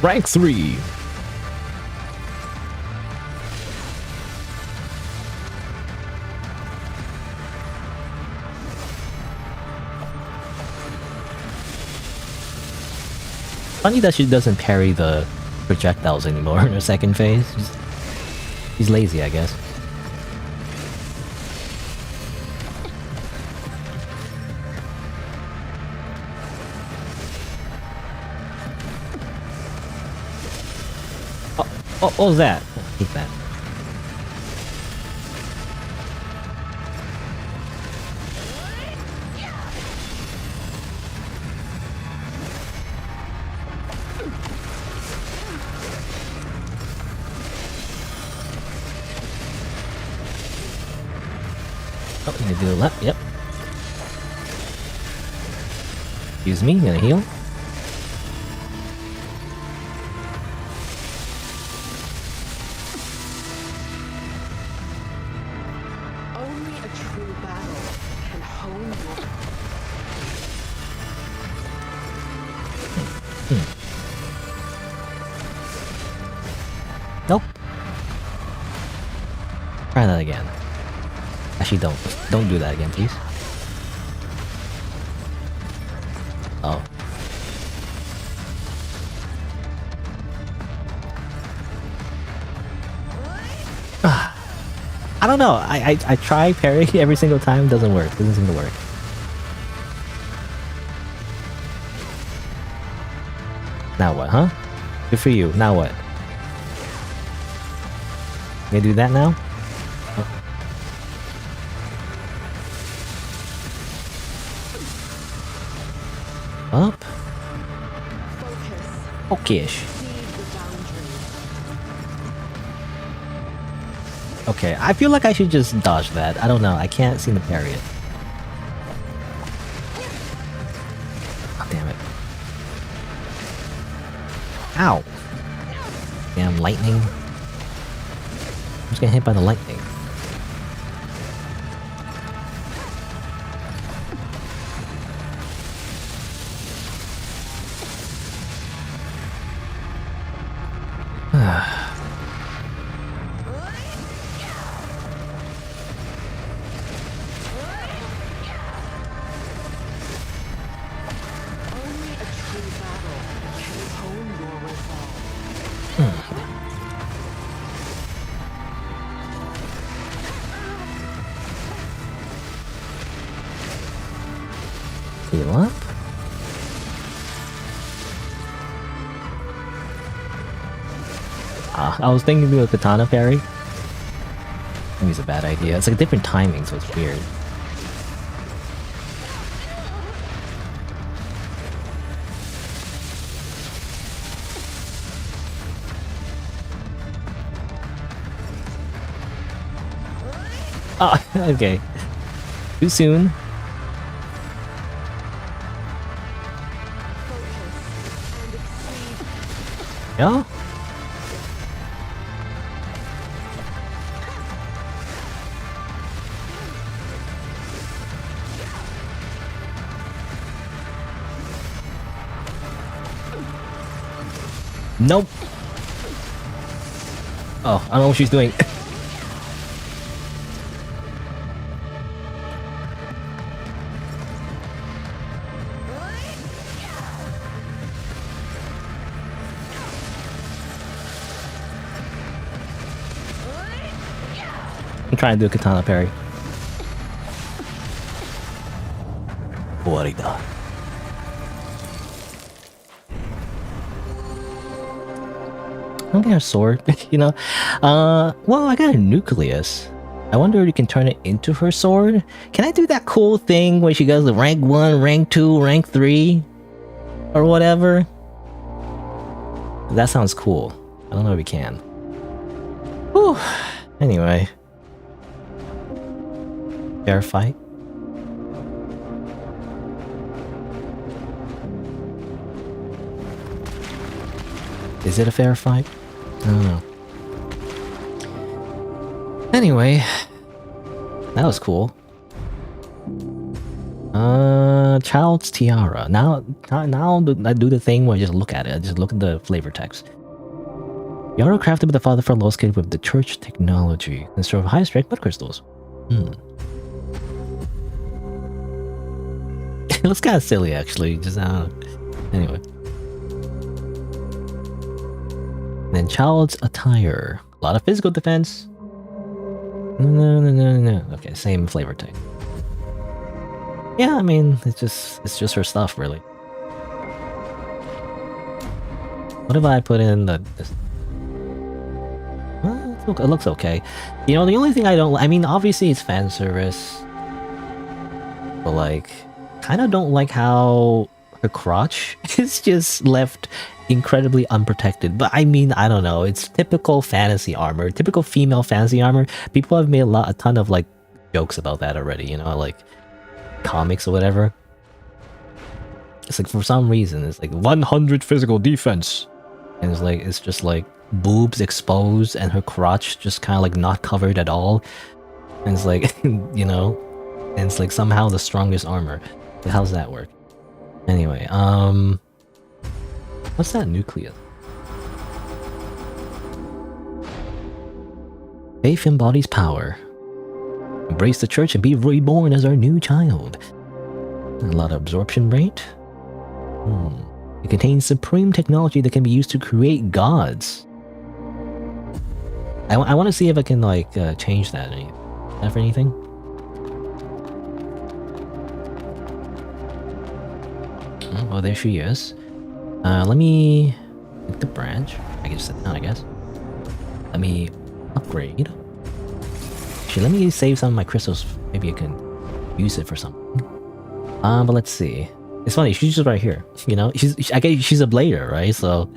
Speaker 1: Rank 3! Funny that she doesn't parry the projectiles anymore in her second phase. She's lazy, I guess. Oh, what was that? I hate that. Oh, gonna do the left, yep. Excuse me, gonna heal.
Speaker 4: Only a true battle can hone your...
Speaker 1: Nope. Try that again. Actually, don't. Don't do that again, please. Oh. I don't know. I try parry every single time. Doesn't work. Doesn't seem to work. Now what, huh? Good for you. Now what? Gonna do that now? Up. Okay-ish. Okay, I feel like I should just dodge that. I don't know. I can't seem to parry it. Oh, damn it. Ow. Damn lightning. I'm just getting hit by the lightning. Heal up. I was thinking to do a katana parry. Maybe it's a bad idea. It's like different timing, so it's weird. Ah, okay. Too soon. Yeah? Nope. Oh, I don't know what she's doing. I'm trying to do a katana parry. What he done? I don't get a sword, you know? Well, I got a nucleus. I wonder if you can turn it into her sword? Can I do that cool thing where she goes to rank 1, rank 2, rank 3? Or whatever? That sounds cool. I don't know if we can. Whew. Anyway. Fair fight. Is it a fair fight? I don't know. Anyway, that was cool. Child's tiara. Now I do the thing where I just look at it. I just look at the flavor text. Tiara crafted by the father for lost kid with the church technology. Instead of high strength mud crystals. It looks kind of silly, actually. Just anyway. Then child's attire. A lot of physical defense. No. Okay, same flavor text. Yeah, I mean, it's just her stuff, really. What if I put in this? Well, it looks okay. You know, the only thing I don't... I mean, obviously it's fan service. But, like, kind of don't like how her crotch is just left incredibly unprotected. But, I mean, I don't know. It's typical fantasy armor. Typical female fantasy armor. People have made a ton of, like, jokes about that already, you know? Like, comics or whatever. It's like, for some reason, it's like 100 physical defense. And it's like, it's just like boobs exposed and her crotch just kind of like not covered at all. And it's like, you know, and it's like somehow the strongest armor. But how's that work? Anyway, what's that nucleus? Faith embodies power. Embrace the church and be reborn as our new child. A lot of absorption rate. It contains supreme technology that can be used to create gods. I want to see if I can like change that. For anything? Oh, well, there she is. Let me pick the branch. I can just sit down, I guess. Let me upgrade. Actually, let me save some of my crystals. Maybe I can use it for something. But let's see. It's funny, she's just right here. You know, I guess she's a blader, right? So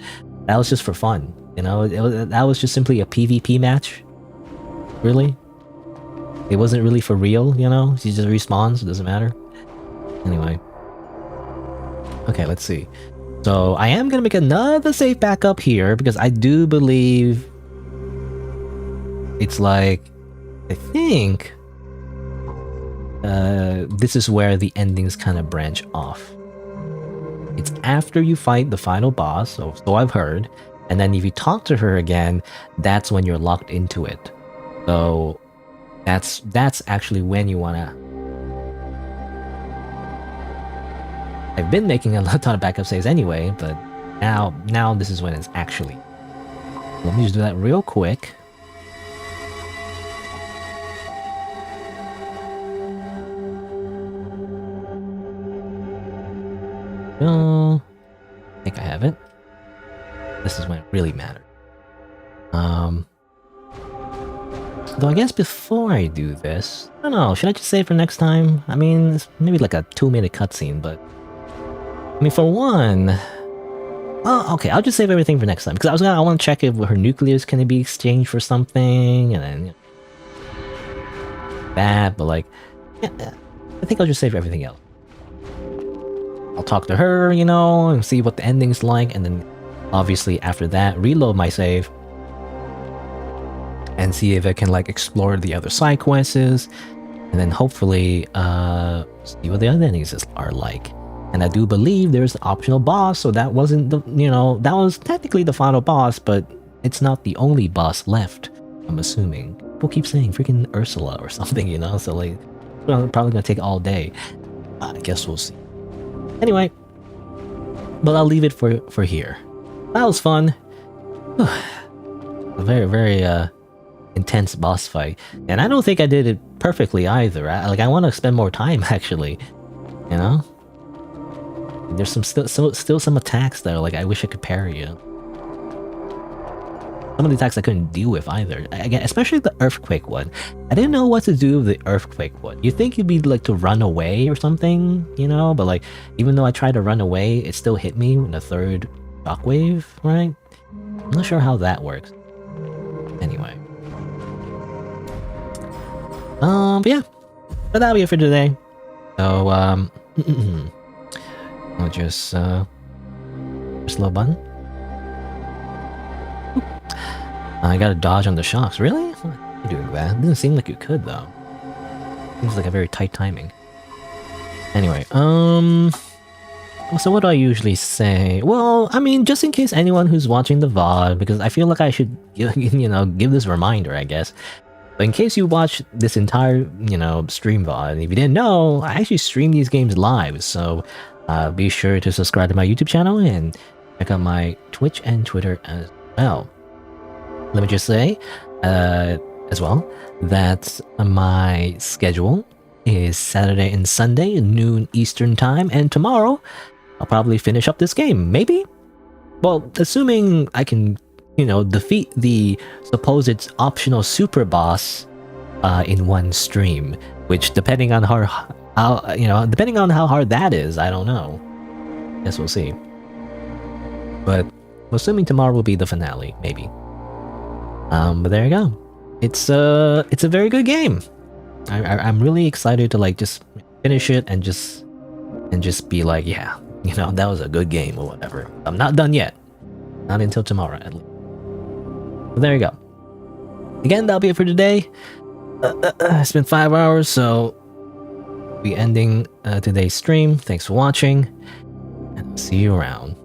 Speaker 1: that was just for fun. You know, that was just simply a PvP match. Really? It wasn't really for real, you know? She just respawns, it doesn't matter. Anyway. Okay, let's see. So I am gonna make another save backup here because I do believe it's like, I think this is where the endings kind of branch off. It's after you fight the final boss, so I've heard, and then if you talk to her again, that's when you're locked into it. So that's actually when you wanna... I've been making a ton of backup saves anyway, but now this is when it's actually... Let me just do that real quick. I think I have it. This is when it really matters. Though I guess before I do this, I don't know, should I just save for next time? I mean, it's maybe like a 2-minute cutscene, but... I mean, for one... Oh, okay, I'll just save everything for next time, because I want to check if her nucleus can be exchanged for something, and then... You know, that, but like... Yeah, I think I'll just save everything else. I'll talk to her, you know, and see what the ending's like, and then obviously after that, reload my save and see if I can like explore the other side quests, and then hopefully see what the other endings are like. And I do believe there's an optional boss, so that wasn't the, you know, that was technically the final boss, but it's not the only boss left, I'm assuming. People keep saying freaking Ursula or something, you know, so like, well, probably gonna take all day. I guess we'll see. Anyway, but I'll leave it for here. That was fun. A very, very intense boss fight, and I don't think I did it perfectly either. I want to spend more time actually. You know, there's some still some attacks that are like I wish I could parry. You know? Some of the attacks I couldn't deal with either. Again, especially the earthquake one. I didn't know what to do with the earthquake one. You think you'd be like to run away or something, you know? But like, even though I tried to run away, it still hit me in the third shockwave, right? I'm not sure how that works. Anyway. But yeah. But that'll be it for today. So, I'll just, slow button. I gotta dodge on the shocks. Really? You're doing that. It doesn't seem like you could, though. Seems like a very tight timing. Anyway, so what do I usually say? Well, I mean, just in case anyone who's watching the VOD, because I feel like I should, give this reminder, I guess. But in case you watch this entire, stream VOD, and if you didn't know, I actually stream these games live, so be sure to subscribe to my YouTube channel and check out my Twitch and Twitter as well. Let me just say, as well, that my schedule is Saturday and Sunday, noon Eastern time, and tomorrow I'll probably finish up this game, maybe? Well, assuming I can, defeat the supposed optional super boss in one stream, which depending on depending on how hard that is, I don't know. Guess we'll see. But assuming tomorrow will be the finale, maybe. But there you go. It's a very good game. I'm really excited to just finish it and just be like, yeah, that was a good game or whatever. I'm not done yet. Not until tomorrow, at least. But there you go. Again, that'll be it for today. It's been 5 hours, so we'll be ending today's stream. Thanks for watching, and I'll see you around.